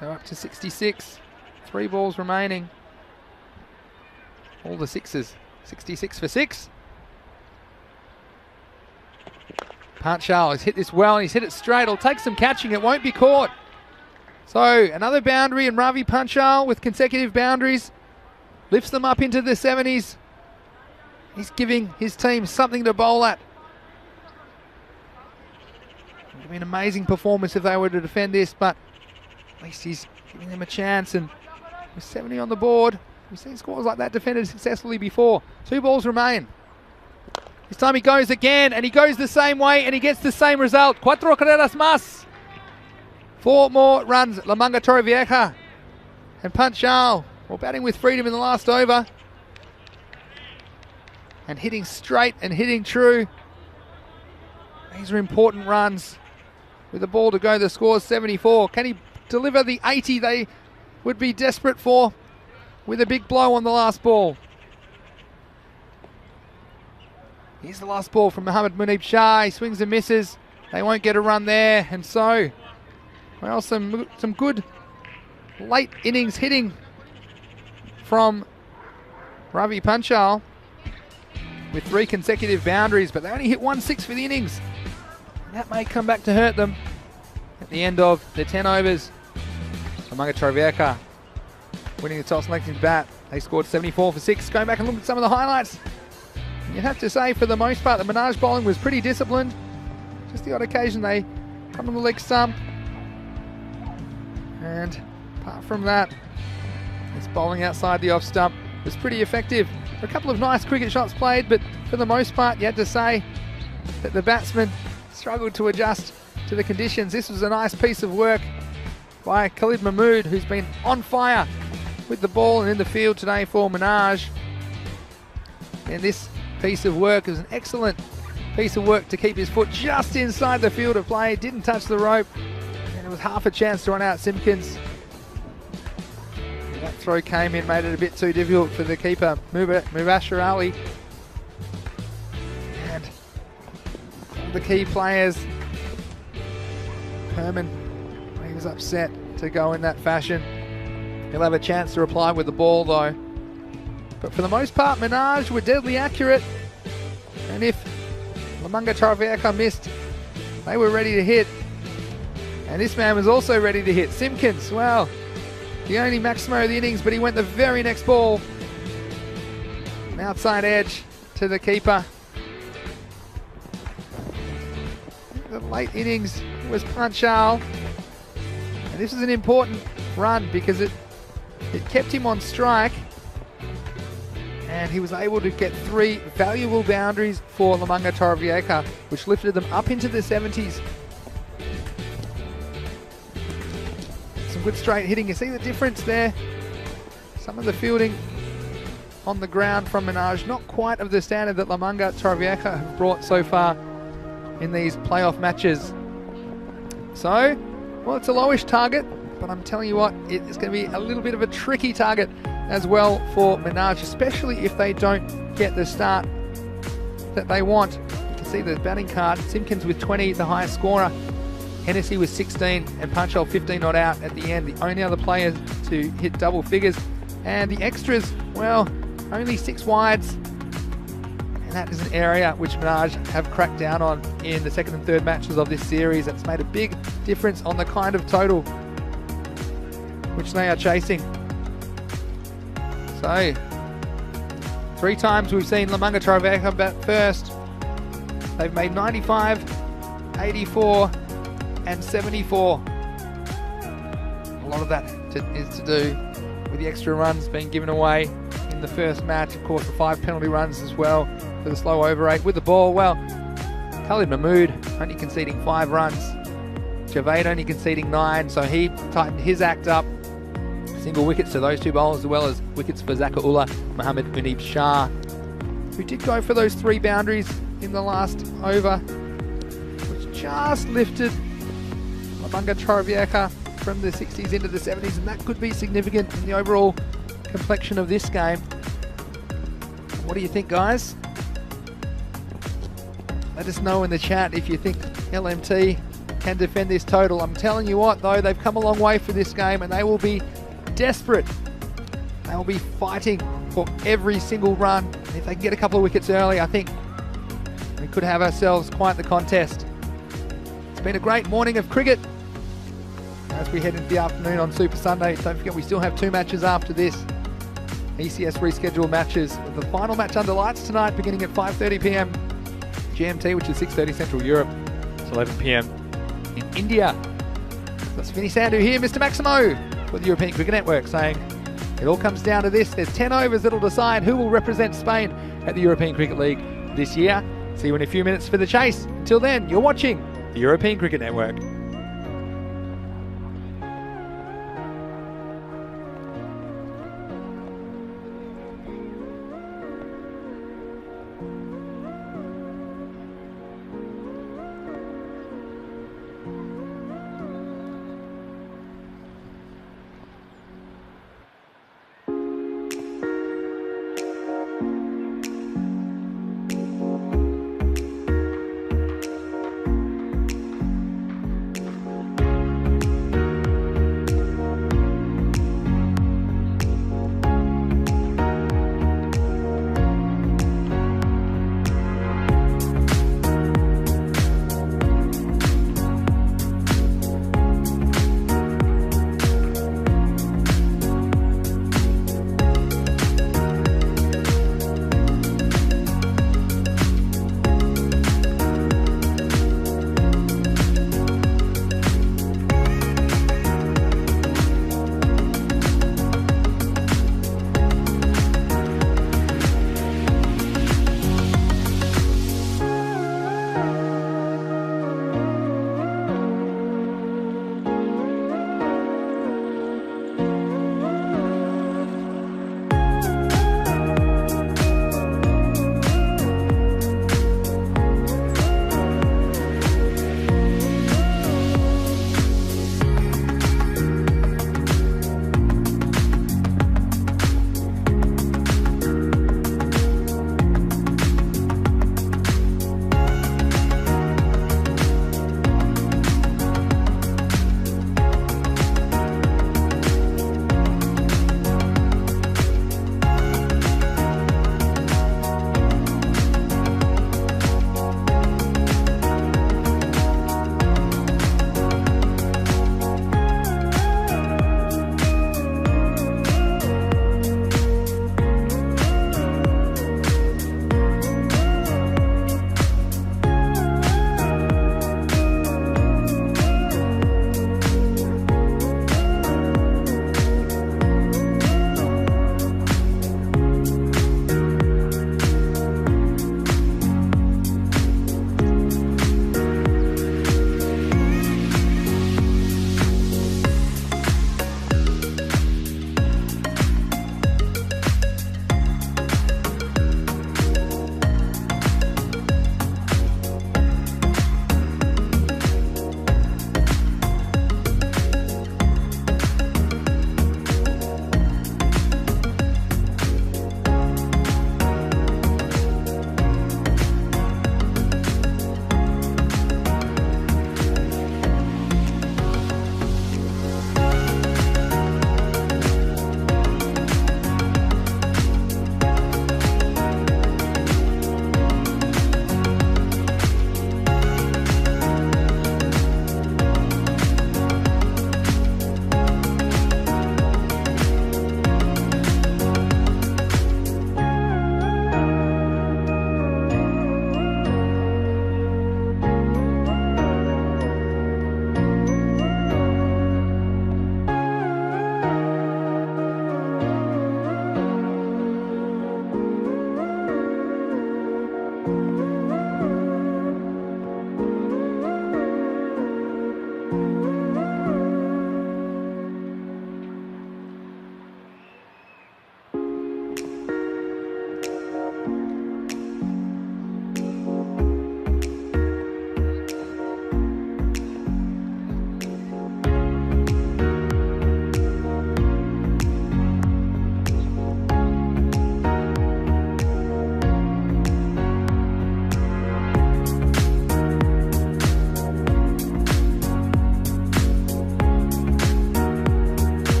So up to 66. 3 balls remaining. All the sixes. 66 for 6. Panchal has hit this well. He's hit it straight. It'll take some catching. It won't be caught. So another boundary, and Ravi Panchal with consecutive boundaries lifts them up into the 70s. He's giving his team something to bowl at. It would be an amazing performance if they were to defend this, but at least he's giving them a chance. And with 70 on the board, we've seen scores like that defended successfully before. 2 balls remain. This time he goes again, and he goes the same way, and he gets the same result. 4 carreras más. 4 more runs. La Manga Torrevieja and Panchal were batting with freedom in the last over. And hitting straight and hitting true. These are important runs. With the ball to go, the score's 74. Can he deliver the 80 they would be desperate for with a big blow on the last ball? Here's the last ball from Mohammad Munib Shah. He swings and misses. They won't get a run there. And so, well, some good late innings hitting from Ravi Panchal with 3 consecutive boundaries, but they only hit 1 6 for the innings. And that may come back to hurt them at the end of the 10 overs. Manga Torrevieja winning the toss, selecting bat. They scored 74 for 6. Going back and look at some of the highlights, you'd have to say for the most part the Minaj bowling was pretty disciplined. Just the odd occasion they come on the leg stump. And apart from that, this bowling outside the off stump was pretty effective. A couple of nice cricket shots played, but for the most part you had to say that the batsmen struggled to adjust to the conditions. This was a nice piece of work by Khalid Mahmood, who's been on fire with the ball and in the field today for Minaj. And this piece of work is an excellent piece of work to keep his foot just inside the field of play. Didn't touch the rope, and it was half a chance to run out Simpkins. And that throw came in, made it a bit too difficult for the keeper, Mubashir Ali. And the key players, Herman, he was upset to go in that fashion. He'll have a chance to reply with the ball though. But for the most part, Minaj were deadly accurate. And if La Manga Torrevieja missed, they were ready to hit. And this man was also ready to hit. Simpkins, well, the only maximo of the innings, but he went the very next ball. An outside edge to the keeper. The late innings was Panchal. And this is an important run because it kept him on strike. And he was able to get 3 valuable boundaries for La Manga Torrevieja, which lifted them up into the 70s. Some good straight hitting. You see the difference there? Some of the fielding on the ground from Minaj, not quite of the standard that La Manga Torrevieja have brought so far in these playoff matches. So, Well, it's a lowish target, but I'm telling you what, it's going to be a little bit of a tricky target as well for Minaj, especially if they don't get the start that they want. You can see the batting card. Simpkins with 20, the highest scorer. Hennessy with 16 and Punchhole 15 not out at the end. The only other players to hit double figures. And the extras, well, only 6 wides. And that is an area which Minaj have cracked down on in the second and third matches of this series. It's made a big difference on the kind of total which they are chasing. So, 3 times we've seen Lamanga Traveca bat first. They've made 95, 84 and 74. A lot of that is to do with the extra runs being given away in the first match. Of course, the 5 penalty runs as well for the slow over 8 with the ball. Well, Khalid Mahmood only conceding 5 runs. Javed only conceding 9, so he tightened his act up. Single wickets to those 2 bowlers, as well as wickets for Zakaullah, Mohammad Munib Shah, who did go for those 3 boundaries in the last over, which just lifted Lamanga Traveca from the 60s into the 70s, and that could be significant in the overall complexion of this game. What do you think, guys? Let us know in the chat if you think LMT can defend this total. I'm telling you what, though, they've come a long way for this game, and they will be desperate. They will be fighting for every single run. If they can get a couple of wickets early, I think we could have ourselves quite the contest. It's been a great morning of cricket as we head into the afternoon on Super Sunday. Don't forget, we still have 2 matches after this. ECS rescheduled matches, with the final match under lights tonight beginning at 5:30 p.m. GMT, which is 6:30 Central Europe. It's 11 p.m. in India. That's Vinny Sandhu here, Mr. Maximo, for the European Cricket Network, saying it all comes down to this. There's 10 overs that'll decide who will represent Spain at the European Cricket League this year. See you in a few minutes for the chase. Until then, you're watching the European Cricket Network.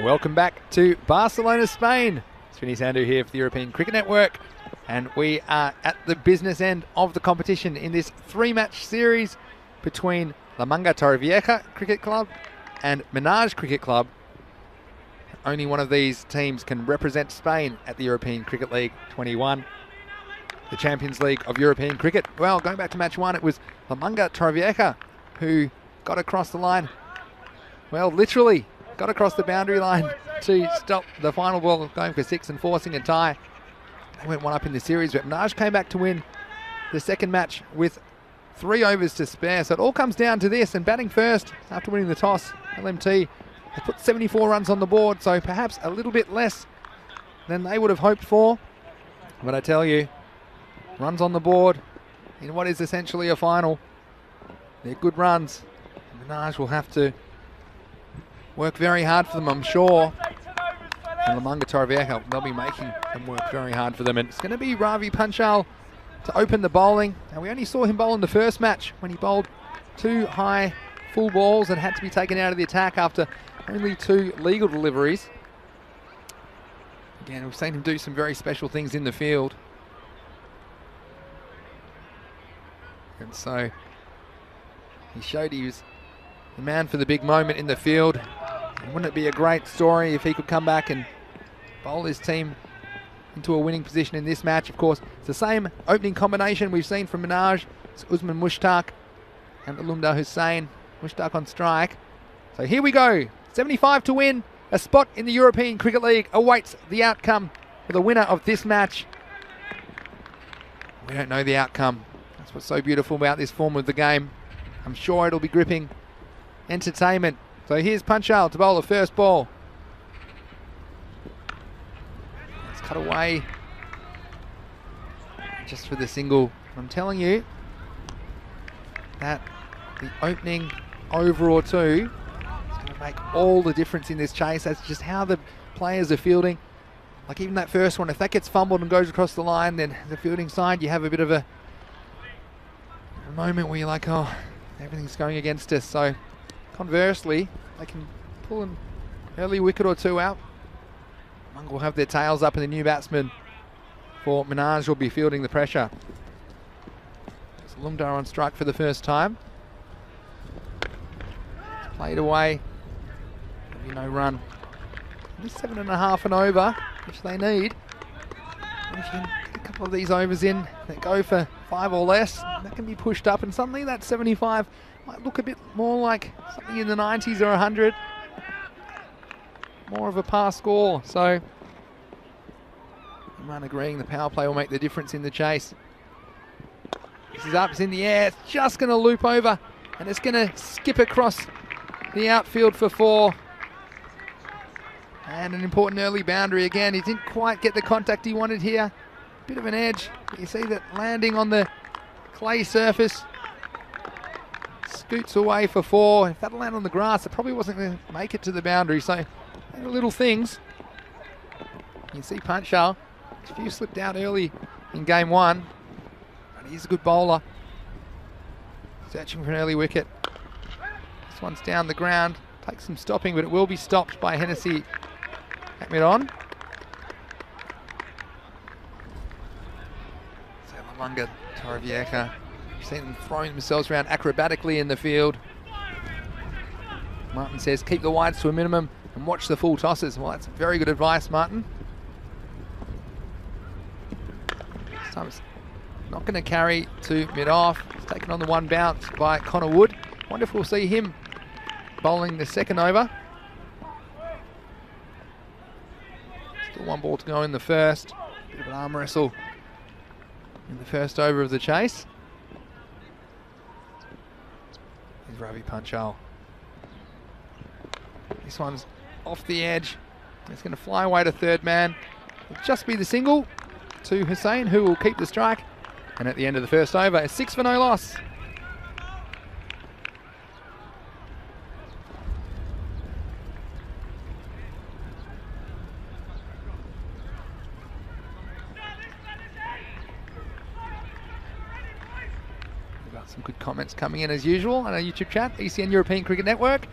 Welcome back to Barcelona, Spain. It's Vinny Sandu here for the European Cricket Network, and we are at the business end of the competition in this 3-match series between La Manga Torrevieja Cricket Club and Menage Cricket Club. Only one of these teams can represent Spain at the European Cricket League 21, the Champions League of European Cricket. Well, going back to match 1, it was La Manga Torrevieja who got across the line. Well, literally got across the boundary line to stop the final ball going for 6 and forcing a tie. They went 1 up in the series, but Menage came back to win the second match with 3 overs to spare. So it all comes down to this, and batting first after winning the toss, LMT has put 74 runs on the board, so perhaps a little bit less than they would have hoped for. But I tell you, runs on the board in what is essentially a final, they're good runs. Menage will have to work very hard for them, I'm sure. And La Manga Torrevieja, they'll be making them work very hard for them. And it's going to be Ravi Panchal to open the bowling. Now, we only saw him bowl in the first match when he bowled 2 high full balls and had to be taken out of the attack after only 2 legal deliveries. Again, we've seen him do some very special things in the field. And so he showed he was the man for the big moment in the field. And wouldn't it be a great story if he could come back and bowl his team into a winning position in this match? Of course, it's the same opening combination we've seen from Menage. It's Usman Mushtaq and Alumda Hussain. Mushtaq on strike. So here we go. 75 to win. A spot in the European Cricket League awaits the outcome for the winner of this match. We don't know the outcome. That's what's so beautiful about this form of the game. I'm sure it'll be gripping entertainment. So here's Panchal to bowl the first ball. Let's cut away just for the single. I'm telling you that the opening over or 2 is going to make all the difference in this chase. That's just how the players are fielding. Like even that first one, if that gets fumbled and goes across the line, then the fielding side, you have a bit of a moment where you're like, oh, everything's going against us. So conversely, they can pull an early wicket or 2 out. Mung will have their tails up, and the new batsman for Menage will be fielding the pressure. Lumdar on strike for the first time. It's played away. There'll be no run. Just 7.5 and over, which they need. And if you can get a couple of these overs in that go for 5 or less, that can be pushed up, and suddenly that 75 might look a bit more like something in the 90s or 100. More of a par score. So I'm agreeing the power play will make the difference in the chase. This is up, it's in the air, it's just going to loop over, and it's going to skip across the outfield for 4. And an important early boundary again. He didn't quite get the contact he wanted here. Bit of an edge. You see that landing on the clay surface. Scoots away for 4. If that'll land on the grass, it probably wasn't going to make it to the boundary. So, little things. You can see Panchal. A few slipped out early in game 1. But he's a good bowler. Searching for an early wicket. This one's down the ground. Takes some stopping, but it will be stopped by Hennessy Akmiron. So La Manga Torrevieja. You've seen them throwing themselves around acrobatically in the field. Martin says keep the wides to a minimum and watch the full tosses. Well, that's very good advice, Martin. This time it's not going to carry to mid-off. It's taken on the 1 bounce by Connor Wood. Wonder if we'll see him bowling the second over. Still 1 ball to go in the first. Bit of an arm wrestle in the first over of the chase. Here's Ravi Panchal. This one's off the edge. It's going to fly away to third man. It'll just be the single to Hussain, who will keep the strike. And at the end of the first over, a 6 for no loss. We've got some good comments coming in as usual on our YouTube chat, ECN European Cricket Network.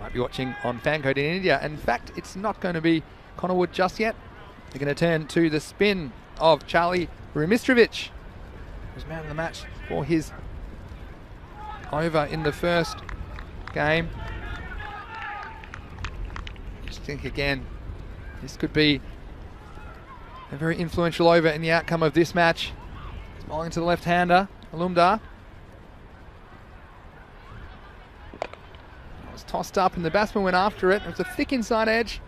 might be watching on Fancode in India. In fact, it's not going to be Connor Wood just yet. They're going to turn to the spin of Charlie Rumistrovic, who's man of the match for his over in the first game. Just think again, this could be a very influential over in the outcome of this match. He's bowling to the left-hander, Alumdar. It was tossed up and the batsman went after it. It was a thick inside edge.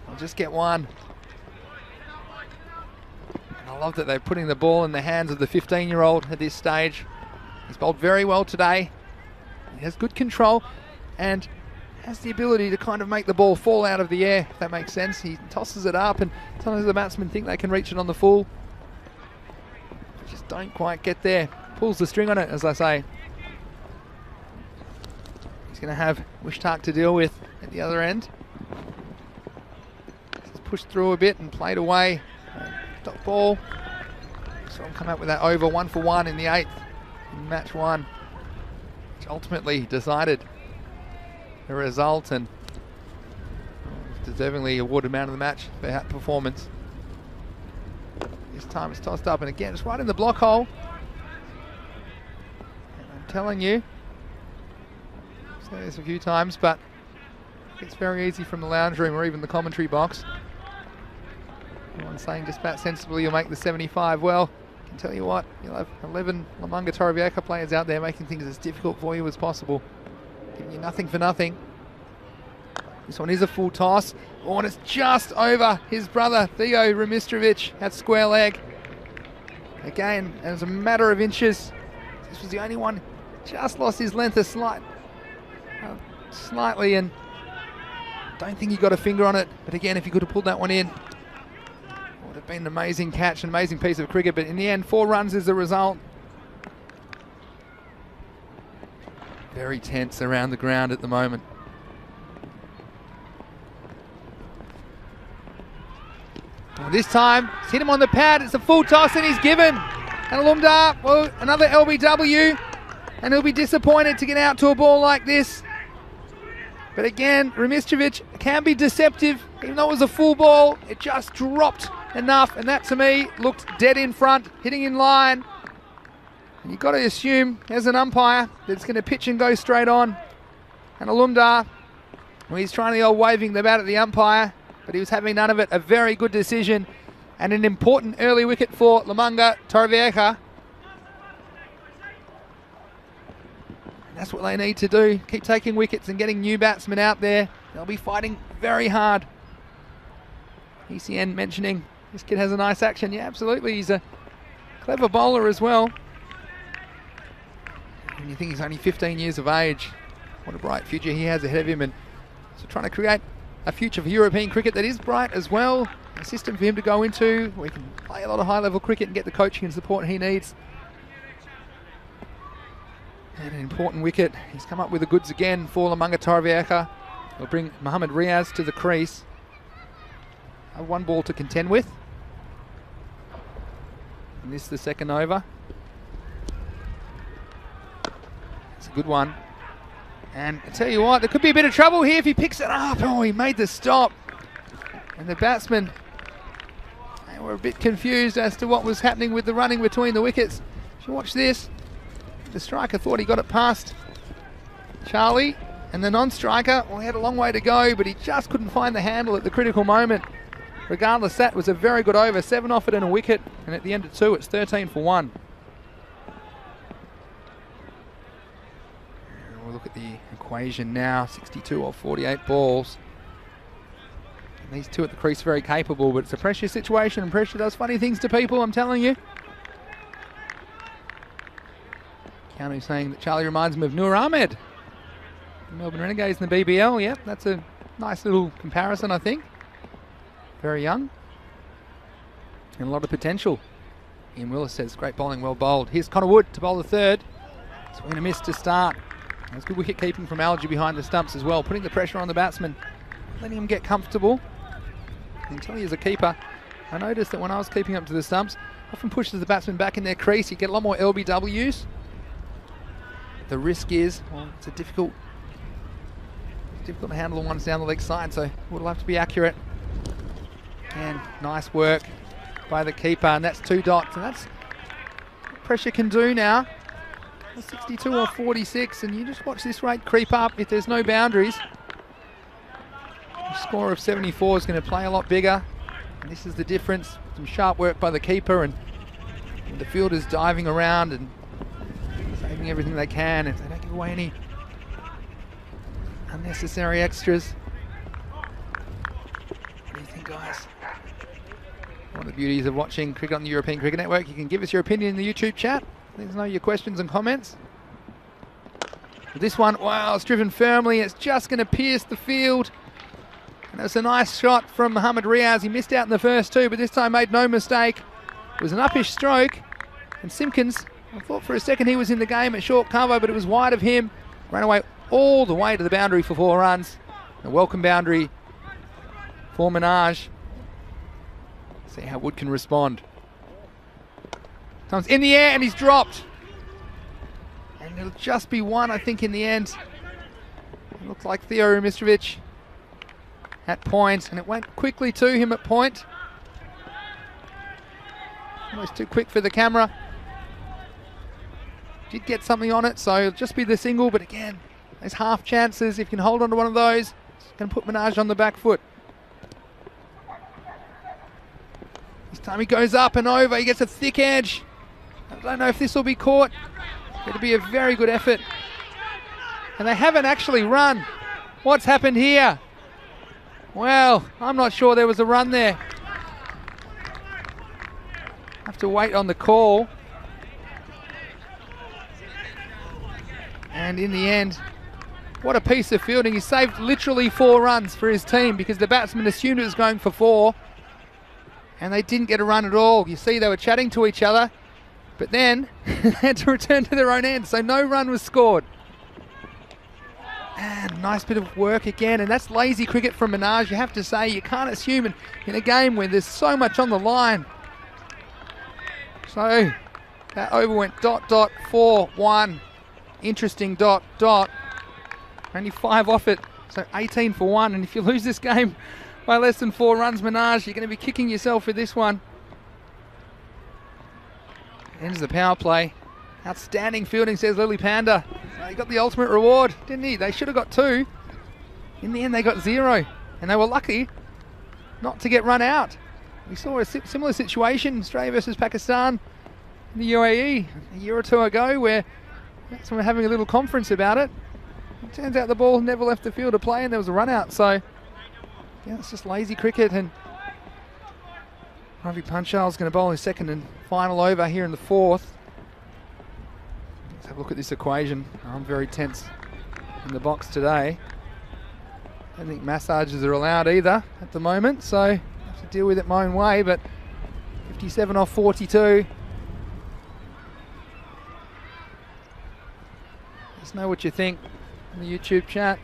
I'll just get one. And I love that they're putting the ball in the hands of the 15-year-old at this stage. He's bowled very well today. He has good control and has the ability to kind of make the ball fall out of the air, if that makes sense. He tosses it up and sometimes the batsmen think they can reach it on the full. Just don't quite get there. Pulls the string on it, as I say. He's going to have Wishtak to deal with at the other end. He's pushed through a bit and played away. Dot ball. So I'll come out with that over 1 for 1 in the 8th in match 1, which ultimately decided the result and deservingly awarded man of the match for that performance. This time it's tossed up and again it's right in the block hole. And I'm telling you, I've said this a few times, but it's very easy from the lounge room or even the commentary box. Everyone's saying just bat sensibly, you'll make the 75. Well, I can tell you what, you'll have 11 Lamanga Torrevieja players out there making things as difficult for you as possible. Giving you nothing for nothing. This one is a full toss. Oh, and it's just over his brother, Theo Rumistrovic, at square leg. Again, as a matter of inches. This was the only one just lost his length slightly, and don't think he got a finger on it. But again, if he could have pulled that one in, it would have been an amazing catch, an amazing piece of cricket. But in the end, 4 runs is the result. Very tense around the ground at the moment. Well, this time, it's hit him on the pad. It's a full toss and he's given. And Alumdar, well, another LBW. And he'll be disappointed to get out to a ball like this. But again, Rumistrovic can be deceptive. Even though it was a full ball, it just dropped enough. And that, to me, looked dead in front, hitting in line. And you've got to assume, as an umpire, that it's going to pitch and go straight on. And Alumdar, well, he's trying the old waving the bat at the umpire, but he was having none of it. A very good decision and an important early wicket for Lamanga Torrevieja. That's what they need to do. Keep taking wickets and getting new batsmen out there. They'll be fighting very hard. ECN mentioning this kid has a nice action. Yeah, absolutely. He's a clever bowler as well. And you think he's only 15 years of age. What a bright future he has ahead of him. And so trying to create a future for European cricket that is bright as well. A system for him to go into where he can play a lot of high-level cricket and get the coaching and support he needs. And an important wicket. He's come up with the goods again for Lamanga Torrevieja. He'll bring Mohammad Riaz to the crease. One ball to contend with. And this is the second over. It's a good one. And I tell you what, there could be a bit of trouble here if he picks it up. Oh, he made the stop. And the batsmen, they were a bit confused as to what was happening with the running between the wickets. If you watch this, the striker thought he got it past Charlie. And the non-striker, well, he had a long way to go, but he just couldn't find the handle at the critical moment. Regardless, that was a very good over. 7 off it and a wicket. And at the end of 2, it's 13 for 1. We'll look at the equation now. 62 off 48 balls. And these two at the crease very capable, but it's a pressure situation, and pressure does funny things to people, I'm telling you. Keanu saying that Charlie reminds him of Noor Ahmed. Melbourne Renegades in the BBL. Yep, that's a nice little comparison, I think. Very young. And a lot of potential. Ian Willis says, great bowling, well bowled. Here's Connor Wood to bowl the third. Swing and a miss to start. There's good wicket keeping from Algie behind the stumps as well, putting the pressure on the batsman, letting him get comfortable. I can tell you as a keeper, I noticed that when I was keeping up to the stumps, often pushes the batsman back in their crease. You get a lot more LBWs. The risk is, well, it's a difficult difficult to handle the ones down the leg side, so we'll have to be accurate. And nice work by the keeper, and that's 2 dots, and that's what pressure can do now. 62 or 46, and you just watch this rate creep up if there's no boundaries. A score of 74 is going to play a lot bigger, and this is the difference. Some sharp work by the keeper, and the fielders diving around and saving everything they can if they don't give away any unnecessary extras. What do you think, guys? One of the beauties of watching cricket on the European Cricket Network, you can give us your opinion in the YouTube chat. Let us know your questions and comments. But this one, wow, it's driven firmly. It's just going to pierce the field. And it's a nice shot from Mohammad Riaz. He missed out in the first 2, but this time made no mistake. It was an uppish stroke. And Simpkins, I thought for a second he was in the game at short cover, but it was wide of him. Ran away all the way to the boundary for 4 runs. A welcome boundary for Minaj. See how Wood can respond. Comes in the air and he's dropped. And it'll just be 1, I think, in the end. It looked like Theo Rumistrovic at point, and it went quickly to him at point. Almost too quick for the camera. Did get something on it, so it'll just be the single, but again, there's half chances. If you can hold on to one of those, it's going to put Minaj on the back foot. This time he goes up and over, he gets a thick edge. I don't know if this will be caught. It'll be a very good effort. And they haven't actually run. What's happened here? Well, I'm not sure there was a run there. Have to wait on the call. And in the end, what a piece of fielding. He saved literally 4 runs for his team because the batsman assumed it was going for 4. And they didn't get a run at all. You see they were chatting to each other, but then they had to return to their own end, so no run was scored. And nice bit of work again, and that's lazy cricket from Minaj. You have to say, you can't assume in a game where there's so much on the line. So that over went dot, dot, 4, 1. Interesting dot, dot. Only 5 off it, so 18 for 1. And if you lose this game by less than 4 runs, Minaj, you're going to be kicking yourself for this one. Ends the power play. Outstanding fielding, says Lily Panda. He got the ultimate reward, didn't he? They should have got 2. In the end, they got 0. And they were lucky not to get run out. We saw a similar situation, Australia versus Pakistan in the UAE a year or 2 ago, where that's when we're having a little conference about it. It turns out the ball never left the field to play and there was a run out. So, yeah, it's just lazy cricket. And Ravi Panchal's going to bowl his second and final over here in the 4th. Let's have a look at this equation. I'm very tense in the box today. I don't think massages are allowed either at the moment, so I have to deal with it my own way, but 57 off 42. Let us know what you think in the YouTube chat.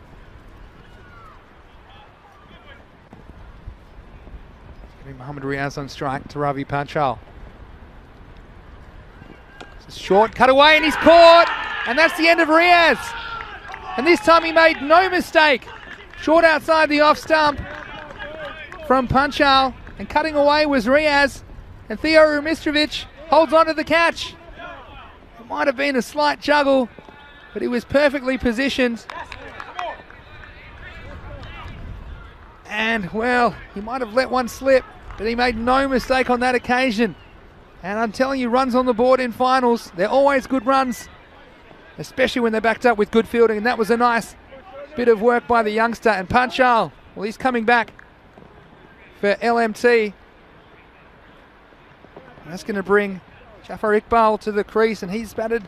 Mohammad Riaz on strike to Ravi Panchal. It's a short cutaway and he's caught, and that's the end of Riaz. And this time he made no mistake. Short outside the off stump from Panchal, and cutting away was Riaz, and Theo Rumistrovic holds on to the catch. It might have been a slight juggle, but he was perfectly positioned. And, well, he might have let one slip, but he made no mistake on that occasion. And I'm telling you, runs on the board in finals, they're always good runs, especially when they're backed up with good fielding. And that was a nice bit of work by the youngster. And Panchal, well, he's coming back for LMT. And that's going to bring Jafar Iqbal to the crease, and he's batted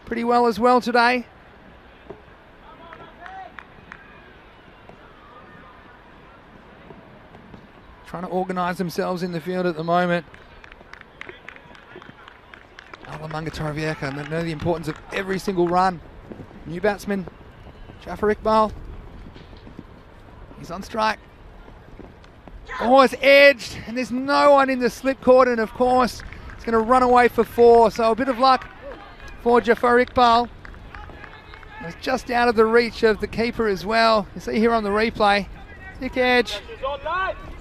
pretty well as well today. Trying to organise themselves in the field at the moment. Alamanga Torrevieka, they know the importance of every single run. New batsman, Jafar Iqbal. He's on strike. Oh, it's edged, and there's no one in the slip court, and of course, it's going to run away for 4. So a bit of luck for Jafar Iqbal. It was just out of the reach of the keeper as well. You see here on the replay, thick edge,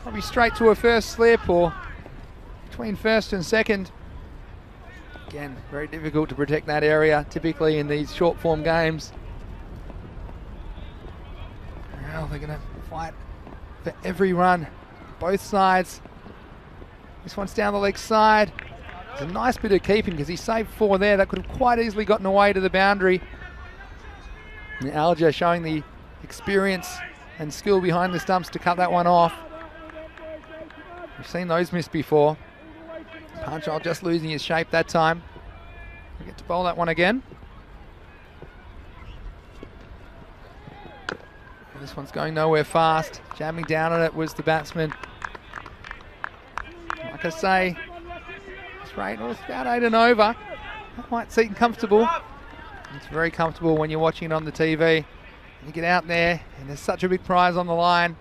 probably straight to a first slip or between first and second. Again, very difficult to protect that area, typically in these short form games. Now they're going to fight for every run, both sides. This one's down the leg side. It's a nice bit of keeping because he saved 4 there. That could have quite easily gotten away to the boundary. And Alger showing the experience and skill behind the stumps to cut that one off. We've seen those miss before. Panchal just losing his shape that time. We get to bowl that one again. This one's going nowhere fast. Jamming down on it was the batsman. Like I say, this rate was about 8 and over. That might seem comfortable. It's very comfortable when you're watching it on the TV. You get out there and there's such a big prize on the line.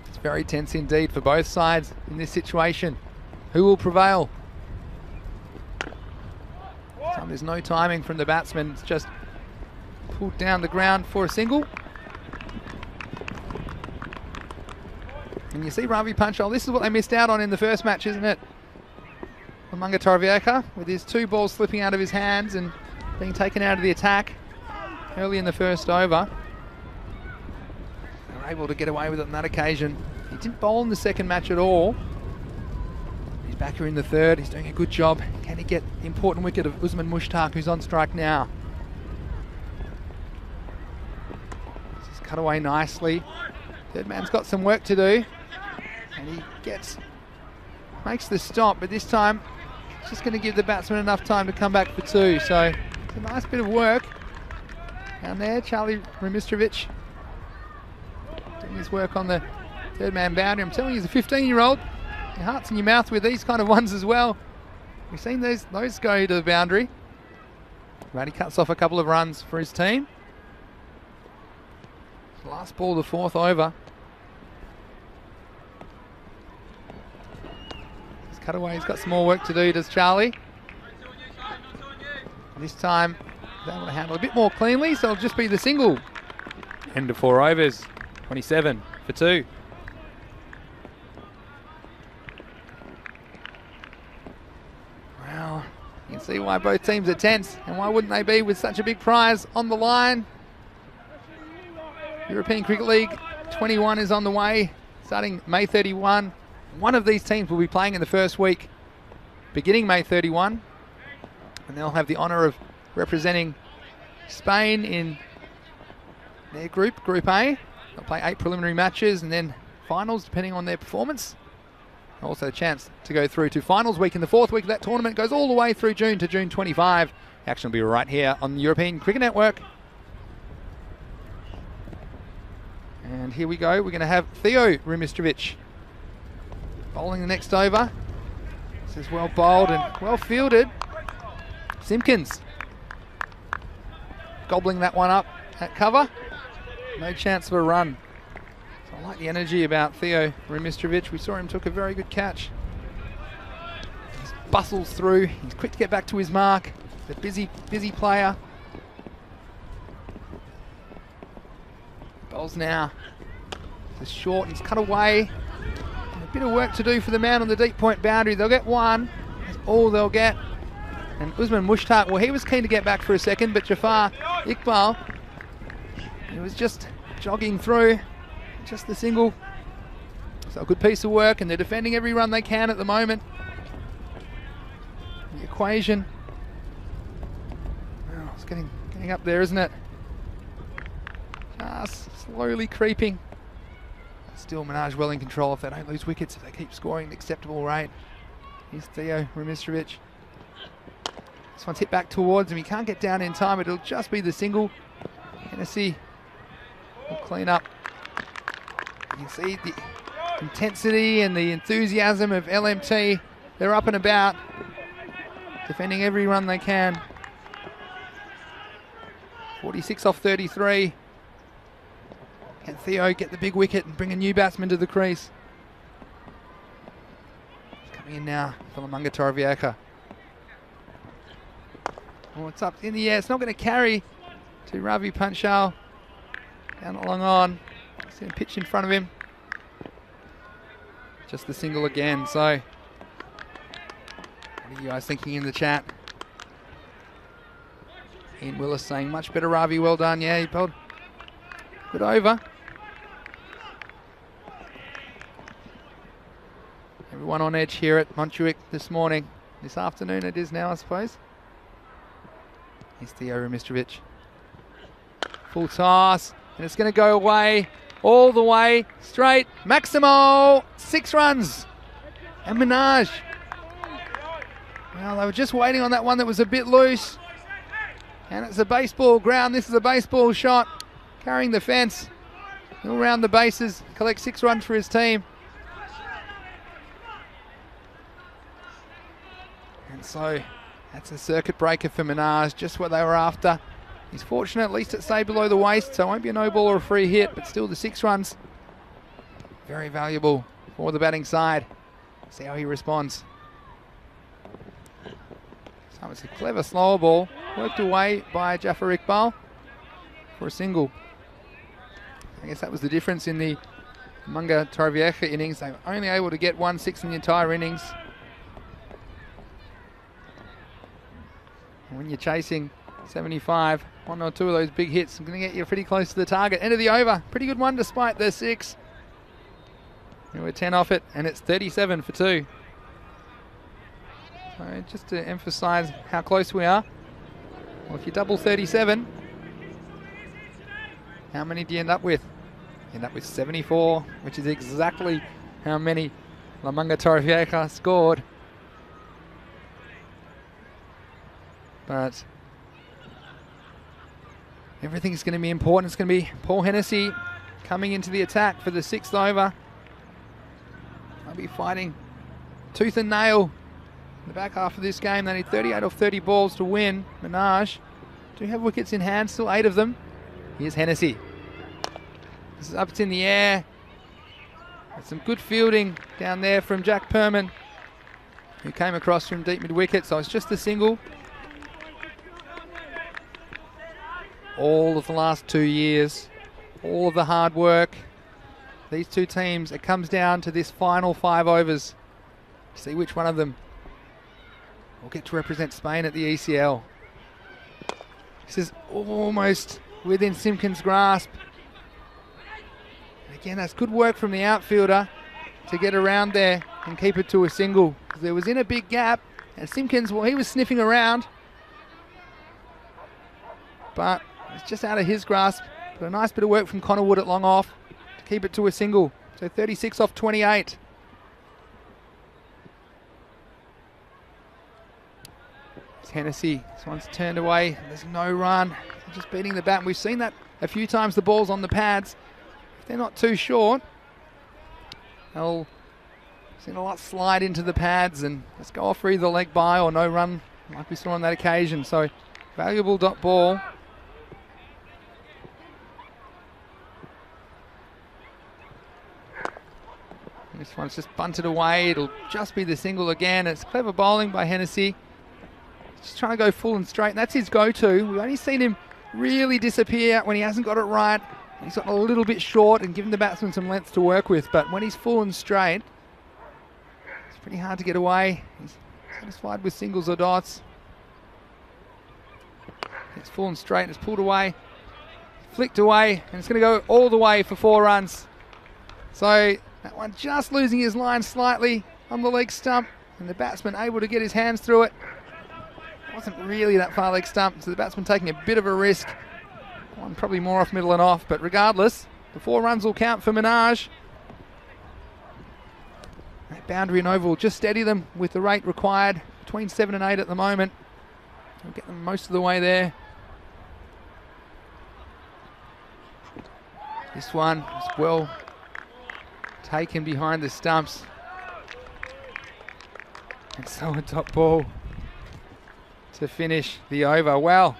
It's very tense indeed for both sides in this situation. Who will prevail? There's no timing from the batsman. It's just pulled down the ground for a single. And you see Ravi Panchal, this is what they missed out on in the first match, isn't it? Umanga Torvieka, with his 2 balls slipping out of his hands and being taken out of the attack early in the first over. They were able to get away with it on that occasion. He didn't bowl in the second match at all. He's back here in the third. He's doing a good job. Can he get the important wicket of Usman Mushtaq, who's on strike now? This is cut away nicely. Third man's got some work to do. And he makes the stop, but this time it's just going to give the batsman enough time to come back for 2. So it's a nice bit of work down there. Charlie Remistrovic doing his work on the third man boundary. I'm telling you, he's a 15-year-old. Your heart's in your mouth with these kind of ones as well. We've seen those go to the boundary. Ratty cuts off a couple of runs for his team. Last ball, the 4th over. He's cut away. He's got some more work to do, does Charlie. This time, he's able to handle a bit more cleanly, so it'll just be the single. End of 4 overs. 27 for 2. Well, you can see why both teams are tense, and why wouldn't they be with such a big prize on the line. European Cricket League 21 is on the way, starting May 31. One of these teams will be playing in the first week, beginning May 31. And they'll have the honour of representing Spain in their group, Group A. They'll play 8 preliminary matches and then finals, depending on their performance. Also a chance to go through to finals week in the 4th week of that tournament. Goes all the way through June to June 25. The action will be right here on the European Cricket Network. And here we go. We're going to have Theo Remistrovic bowling the next over. This is well bowled and well fielded. Simpkins gobbling that one up at cover. No chance of a run. So I like the energy about Theo Remistrovic. We saw him took a very good catch. He bustles through. He's quick to get back to his mark. He's a busy player. Bowls now. It's short. He's cut away. And a bit of work to do for the man on the deep point boundary. They'll get 1. That's all they'll get. And Usman Mushtaq, well, he was keen to get back for a second, but Jafar Iqbal, he was just jogging through, just the single. So a good piece of work, and they're defending every run they can at the moment. The equation, well, it's getting up there, isn't it? Just slowly creeping. Still Minaj well in control if they don't lose wickets, if they keep scoring an acceptable rate. Here's Theo Remistrovic. This one's hit back towards him. He can't get down in time. It'll just be the single. Hennessy will clean up. You can see the intensity and the enthusiasm of LMT. They're up and about, defending every run they can. 46 off 33. Can Theo get the big wicket and bring a new batsman to the crease? He's coming in now for Umanga Torvieka. Oh, it's up in the air. It's not going to carry. to Ravi Panchal. Down the long on. See him pitch in front of him. Just the single again. So, what are you guys thinking in the chat? Ian Willis saying, much better, Ravi, well done. Yeah, he bowled good over. Everyone on edge here at Montjuic this morning. This afternoon it is now, I suppose. Here's Theo Ramitrovic. Full toss, and it's going to go away, all the way, straight. Maximo, 6 runs. And Minaj. Well, they were just waiting on that one that was a bit loose. And it's a baseball ground. This is a baseball shot. Carrying the fence. He'll round the bases, collect 6 runs for his team. And so that's a circuit breaker for Minaj, just what they were after. He's fortunate, at least it stayed below the waist, so it won't be a no ball or a free hit, but still the 6 runs. Very valuable for the batting side. See how he responds. So it's a clever slower ball, worked away by Jafar Iqbal for a single. I guess that was the difference in the Manga Torrevieja innings. They were only able to get 1 6 in the entire innings. When you're chasing 75, 1 or 2 of those big hits are going to get you pretty close to the target. End of the over. Pretty good one despite the 6. And we're 10 off it, and it's 37 for 2. So just to emphasise how close we are. Well, if you double 37, how many do you end up with? You end up with 74, which is exactly how many La Manga Torrevieja scored. But everything's going to be important. It's going to be Paul Hennessy coming into the attack for the 6th over. They'll be fighting tooth and nail in the back half of this game. They need 38 off 30 balls to win. Minaj do have wickets in hand, still 8 of them. Here's Hennessy. This is up, it's in the air. There's some good fielding down there from Jack Perman, who came across from deep mid-wicket, so it's just a single. All of the last 2 years, all of the hard work, these 2 teams, it comes down to this final 5 overs. See which one of them will get to represent Spain at the ECL. This is almost within Simpkins' grasp. And again, that's good work from the outfielder to get around there and keep it to a single. There was in a big gap, and Simpkins, well, he was sniffing around, but it's just out of his grasp. But a nice bit of work from Connor Wood at long off to keep it to a single. So 36 off 28. It's Hennessy. This one's turned away. There's no run. They're just beating the bat. And we've seen that a few times, the ball's on the pads. If they're not too short, they'll see a lot slide into the pads and let's go off for either leg by or no run, like we saw on that occasion. So valuable dot ball. This one's just bunted away. It'll just be the single again. It's clever bowling by Hennessy. Just trying to go full and straight. And that's his go-to. We've only seen him really disappear when he hasn't got it right. He's gotten a little bit short and given the batsman some length to work with. But when he's full and straight, it's pretty hard to get away. He's satisfied with singles or dots. It's full and straight. It's pulled away, flicked away, and it's going to go all the way for 4 runs. So that one just losing his line slightly on the leg stump, and the batsman able to get his hands through it. It wasn't really that far leg stump, so the batsman taking a bit of a risk. One probably more off middle and off, but regardless, the 4 runs will count for Minaj. That boundary and over will just steady them with the rate required, between 7 and 8 at the moment. We'll get them most of the way there. This one is well taken behind the stumps. And so a top ball to finish the over. Well,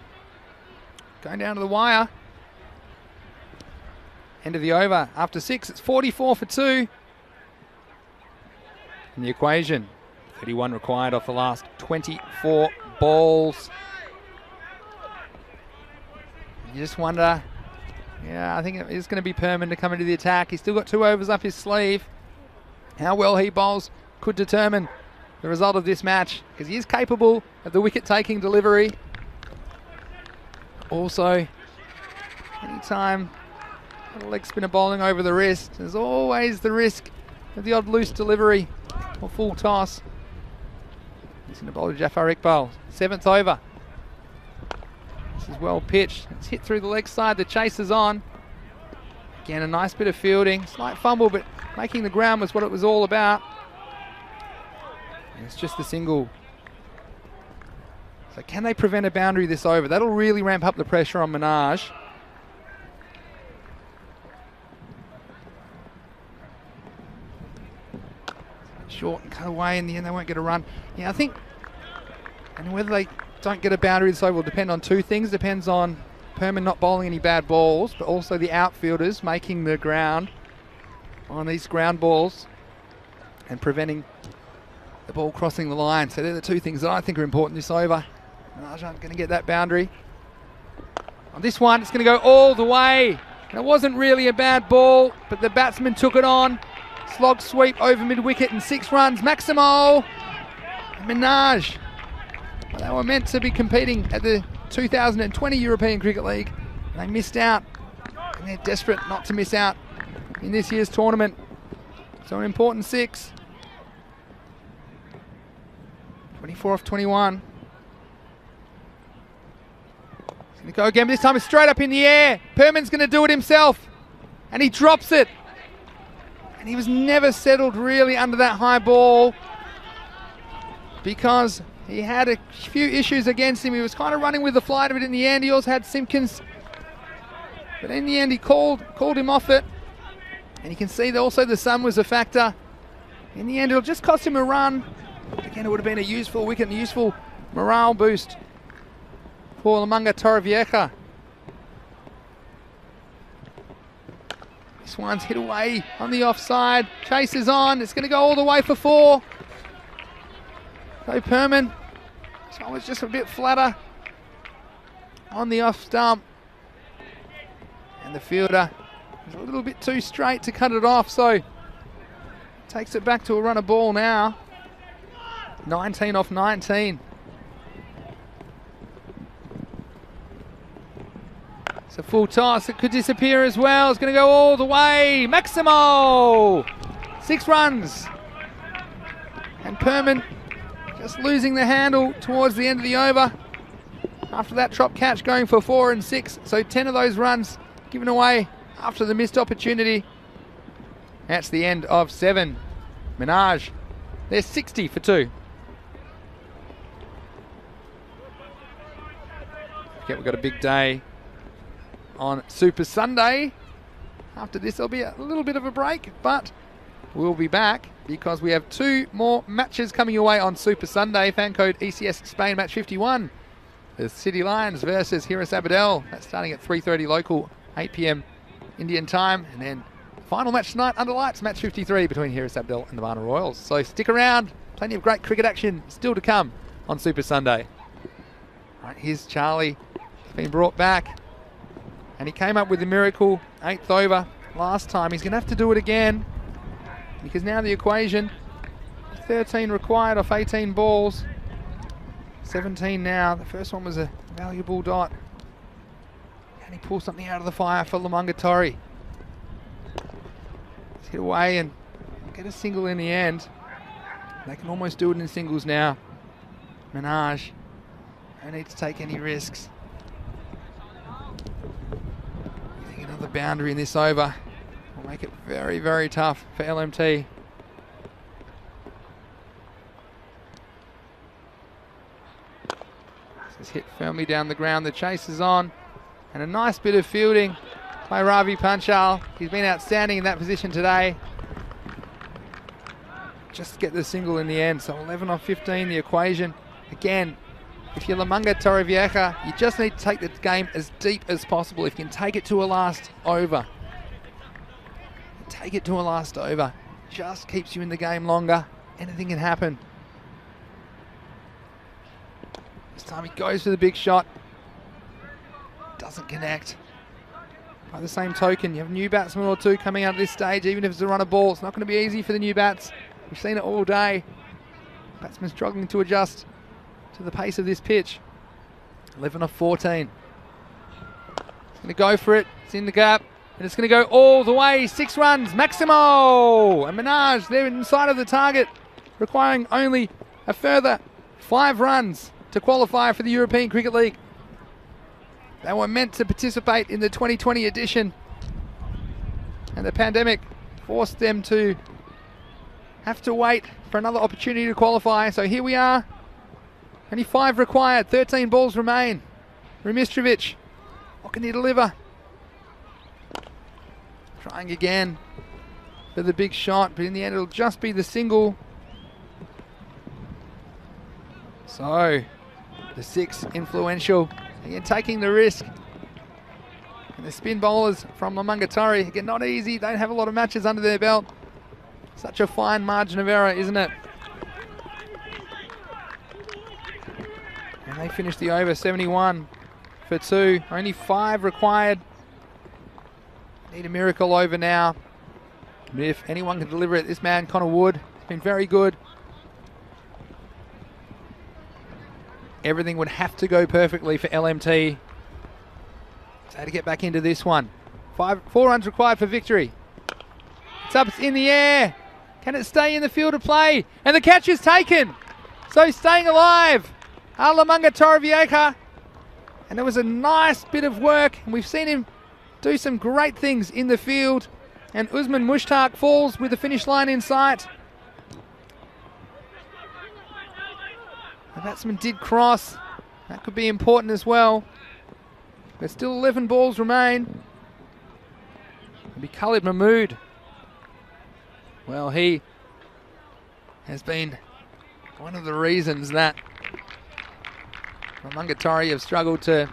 going down to the wire. End of the over. After 6, it's 44 for 2. In the equation, 31 required off the last 24 balls. You just wonder, yeah, I think it is going to be Perman to come into the attack. He's still got 2 overs up his sleeve. How well he bowls could determine the result of this match, because he is capable of the wicket-taking delivery. Also, anytime a leg spinner bowling over the wrist, there's always the risk of the odd loose delivery or full toss. He's going to bowl to Jafar Iqbal, 7th over. This is well pitched. It's hit through the leg side. The chase is on. Again, a nice bit of fielding. Slight fumble, but making the ground was what it was all about. And it's just the single. So can they prevent a boundary this over? That'll really ramp up the pressure on Minaj. Short and cut away. In the end, they won't get a run. Yeah, I think, and whether they don't get a boundary this over will depend on 2 things. Depends on Perman not bowling any bad balls, but also the outfielders making the ground on these ground balls and preventing the ball crossing the line. So they're the 2 things that I think are important this over. Minaj aren't going to get that boundary. On this one, it's going to go all the way. And it wasn't really a bad ball, but the batsman took it on. Slog sweep over mid-wicket and 6 runs. Maximo and Minaj. Well, they were meant to be competing at the 2020 European Cricket League. They missed out, and they're desperate not to miss out in this year's tournament. So an important 6. 24 off 21. He's going to go again, but this time it's straight up in the air. Perman's going to do it himself, and he drops it. And he was never settled really under that high ball because he had a few issues against him. He was kind of running with the flight of it in the end. He also had Simpkins, but in the end he called him off it. And you can see that also the sun was a factor. In the end, it'll just cost him a run. Again, it would have been a useful wicket and a useful morale boost for Lamanga Torrevieja. This one's hit away on the offside. Chase is on. It's going to go all the way for 4. So Perman, so it's just a bit flatter on the off stump. And the fielder is a little bit too straight to cut it off. So takes it back to a run of ball now. 19 off 19. It's a full toss. It could disappear as well. It's going to go all the way. Maximo! 6 runs. And Perman just losing the handle towards the end of the over. After that drop catch going for 4 and 6. So 10 of those runs given away after the missed opportunity. That's the end of 7. Minaj, they're 60 for 2. Okay, we've got a big day on Super Sunday. After this, there'll be a little bit of a break, but we'll be back because we have 2 more matches coming your way on Super Sunday. Fan code ECS Spain match 51. The City Lions versus Hiras Abadel. That's starting at 3:30 local, 8 p.m. Indian time. And then final match tonight under lights, match 53 between Hiras Abadel and the Varna Royals. So stick around. Plenty of great cricket action still to come on Super Sunday. All right, here's Charlie. He's been brought back. And he came up with a miracle 8th over last time. He's going to have to do it again because now the equation, 13 required off 18 balls, 17 now. The first one was a valuable dot. Can he pull something out of the fire for Lamanga Torre? Let's hit away and get a single in the end. They can almost do it in singles now. Minaj, don't need to take any risks. Another boundary in this over will make it very, very tough for LMT. This is hit firmly down the ground. The chase is on. And a nice bit of fielding by Ravi Panchal. He's been outstanding in that position today. Just get the single in the end. So 11 off 15, the equation. Again, if you're Lamanga Torrevieja, you just need to take the game as deep as possible. If you can take it to a last over, take it to a last over. Just keeps you in the game longer. Anything can happen. This time he goes for the big shot. doesn't connect. By the same token, you have a new batsman or two coming out at this stage, even if it's a run of ball. It's not going to be easy for the new bats. We've seen it all day. Batsmen struggling to adjust to the pace of this pitch. 11 off 14. It's going to go for it. It's in the gap. And it's going to go all the way. 6 runs. Maximo! And Minaj, they're inside of the target, requiring only a further 5 runs to qualify for the European Cricket League. They were meant to participate in the 2020 edition, and the pandemic forced them to have to wait for another opportunity to qualify. So here we are. Only 5 required. 13 balls remain. Rumistrovic, what can he deliver? Trying again for the big shot, but in the end it'll just be the single. So the 6 influential. Again, taking the risk. And the spin bowlers from Lamungatari, again, not easy. Don't have a lot of matches under their belt. Such a fine margin of error, isn't it? And they finished the over 71 for 2. Only 5 required. Need a miracle over now. But if anyone can deliver it, this man, Connor Wood, has been very good. Everything would have to go perfectly for LMT. So to get back into this one. 4 runs required for victory. It's up, it's in the air. Can it stay in the field of play? And the catch is taken. So staying alive. Alamanga Torrevieja. And it was a nice bit of work. And we've seen him do some great things in the field. And Usman Mushtaq falls with the finish line in sight. The batsman did cross. That could be important as well. There's still 11 balls remain. It'll be Khalid Mahmood. Well, he has been one of the reasons that Mungatari have struggled to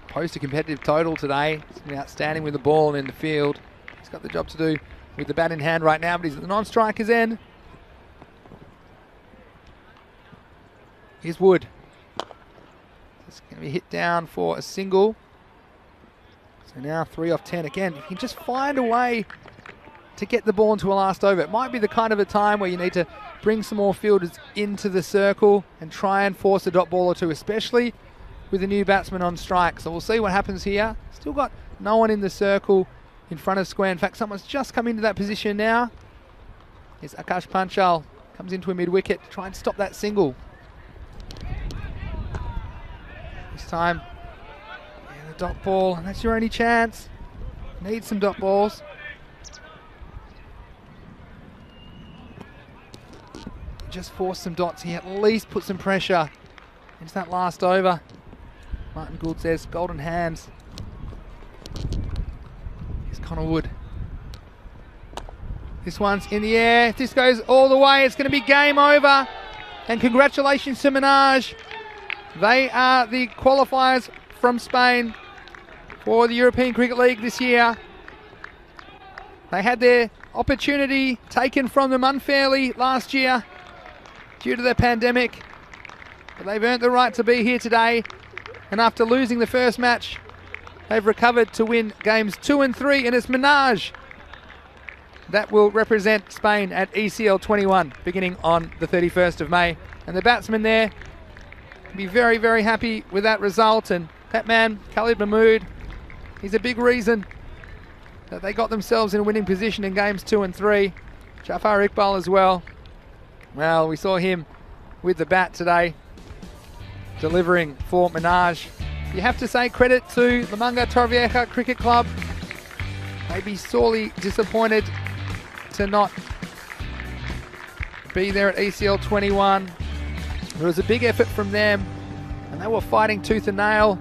post a competitive total today. He's been outstanding with the ball and in the field. He's got the job to do with the bat in hand right now, but he's at the non-striker's end. Here's Wood. It's going to be hit down for a single. So now 3 off 10 again. If you can just find a way to get the ball into a last over. It might be the kind of a time where you need to bring some more fielders into the circle and try and force a dot ball or two, especially with a new batsman on strike. So we'll see what happens here. Still got no one in the circle in front of square. In fact, someone's just come into that position now. It's Akash Panchal. Comes into a mid-wicket to try and stop that single. This time, yeah, the dot ball, and that's your only chance. Need some dot balls. Just force some dots here, at least put some pressure into that last over. Martin Gould says, golden hands. Here's Connor Wood. This one's in the air. If this goes all the way, it's going to be game over. And congratulations to Minaj. They are the qualifiers from Spain for the European Cricket League this year. They had their opportunity taken from them unfairly last year due to the pandemic. But they've earned the right to be here today. And after losing the first match, they've recovered to win games 2 and 3. And it's Minaj that will represent Spain at ECL 21 beginning on the 31st of May. And the batsman there will be very, very happy with that result. And that man, Khalid Mahmood, he's a big reason that they got themselves in a winning position in games 2 and 3. Jafar Iqbal as well. Well, we saw him with the bat today, delivering for Minaj. You have to say credit to Lamanga Torrevieja Cricket Club. They'd be sorely disappointed to not be there at ECL 21. It was a big effort from them, and they were fighting tooth and nail.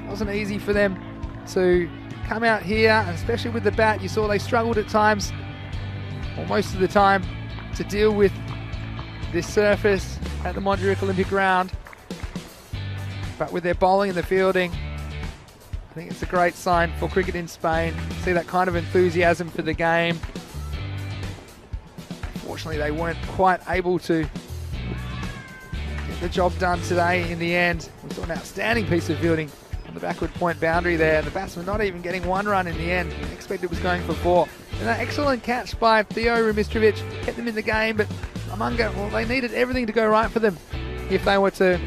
It wasn't easy for them to come out here, and especially with the bat, you saw they struggled at times, or most of the time, to deal with this surface at the Montjuic Olympic Ground. But with their bowling and the fielding, I think it's a great sign for cricket in Spain. See that kind of enthusiasm for the game. Fortunately, they weren't quite able to get the job done today in the end. We saw an outstanding piece of fielding on the backward point boundary there. The batsman not even getting one run in the end. I expected it was going for 4. And that excellent catch by Theo Rumistrovic kept them in the game, but Umunga, well, they needed everything to go right for them if they were to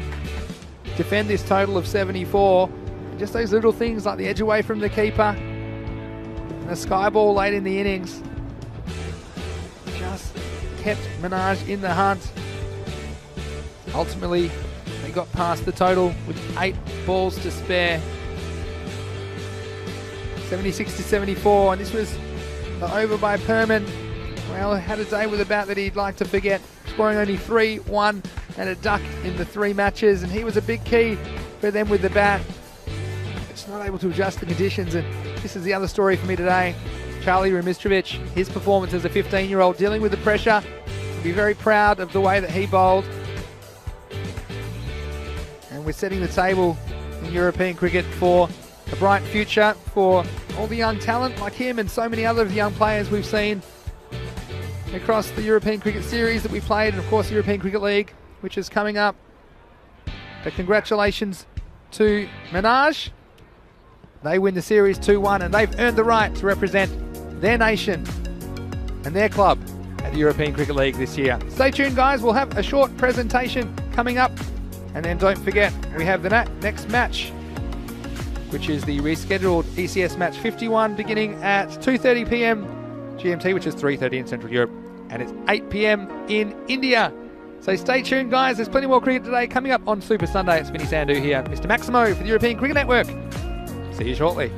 defend this total of 74. Just those little things like the edge away from the keeper and the sky ball late in the innings just kept Minaj in the hunt. Ultimately, they got past the total with 8 balls to spare. 76 to 74, and this was the over by Perman. Well, had a day with a bat that he'd like to forget, scoring only 3, 1 and a duck in the 3 matches, and he was a big key for them with the bat. It's not able to adjust the conditions, and this is the other story for me today. Charlie Rumistrovic, his performance as a 15-year-old, dealing with the pressure. He'll be very proud of the way that he bowled. And we're setting the table in European cricket for a bright future for all the young talent like him and so many other young players we've seen across the European Cricket Series that we played, and of course the European Cricket League, which is coming up. But congratulations to Minaj. They win the series 2-1, and they've earned the right to represent their nation and their club at the European Cricket League this year. Stay tuned, guys. We'll have a short presentation coming up, and then don't forget we have the next match, which is the rescheduled ECS match 51, beginning at 2:30 p.m. GMT, which is 3:30 in Central Europe, and it's 8 p.m. in India. So stay tuned, guys. There's plenty more cricket today coming up on Super Sunday. It's Vinny Sandhu here, Mr. Maximo for the European Cricket Network. See you shortly.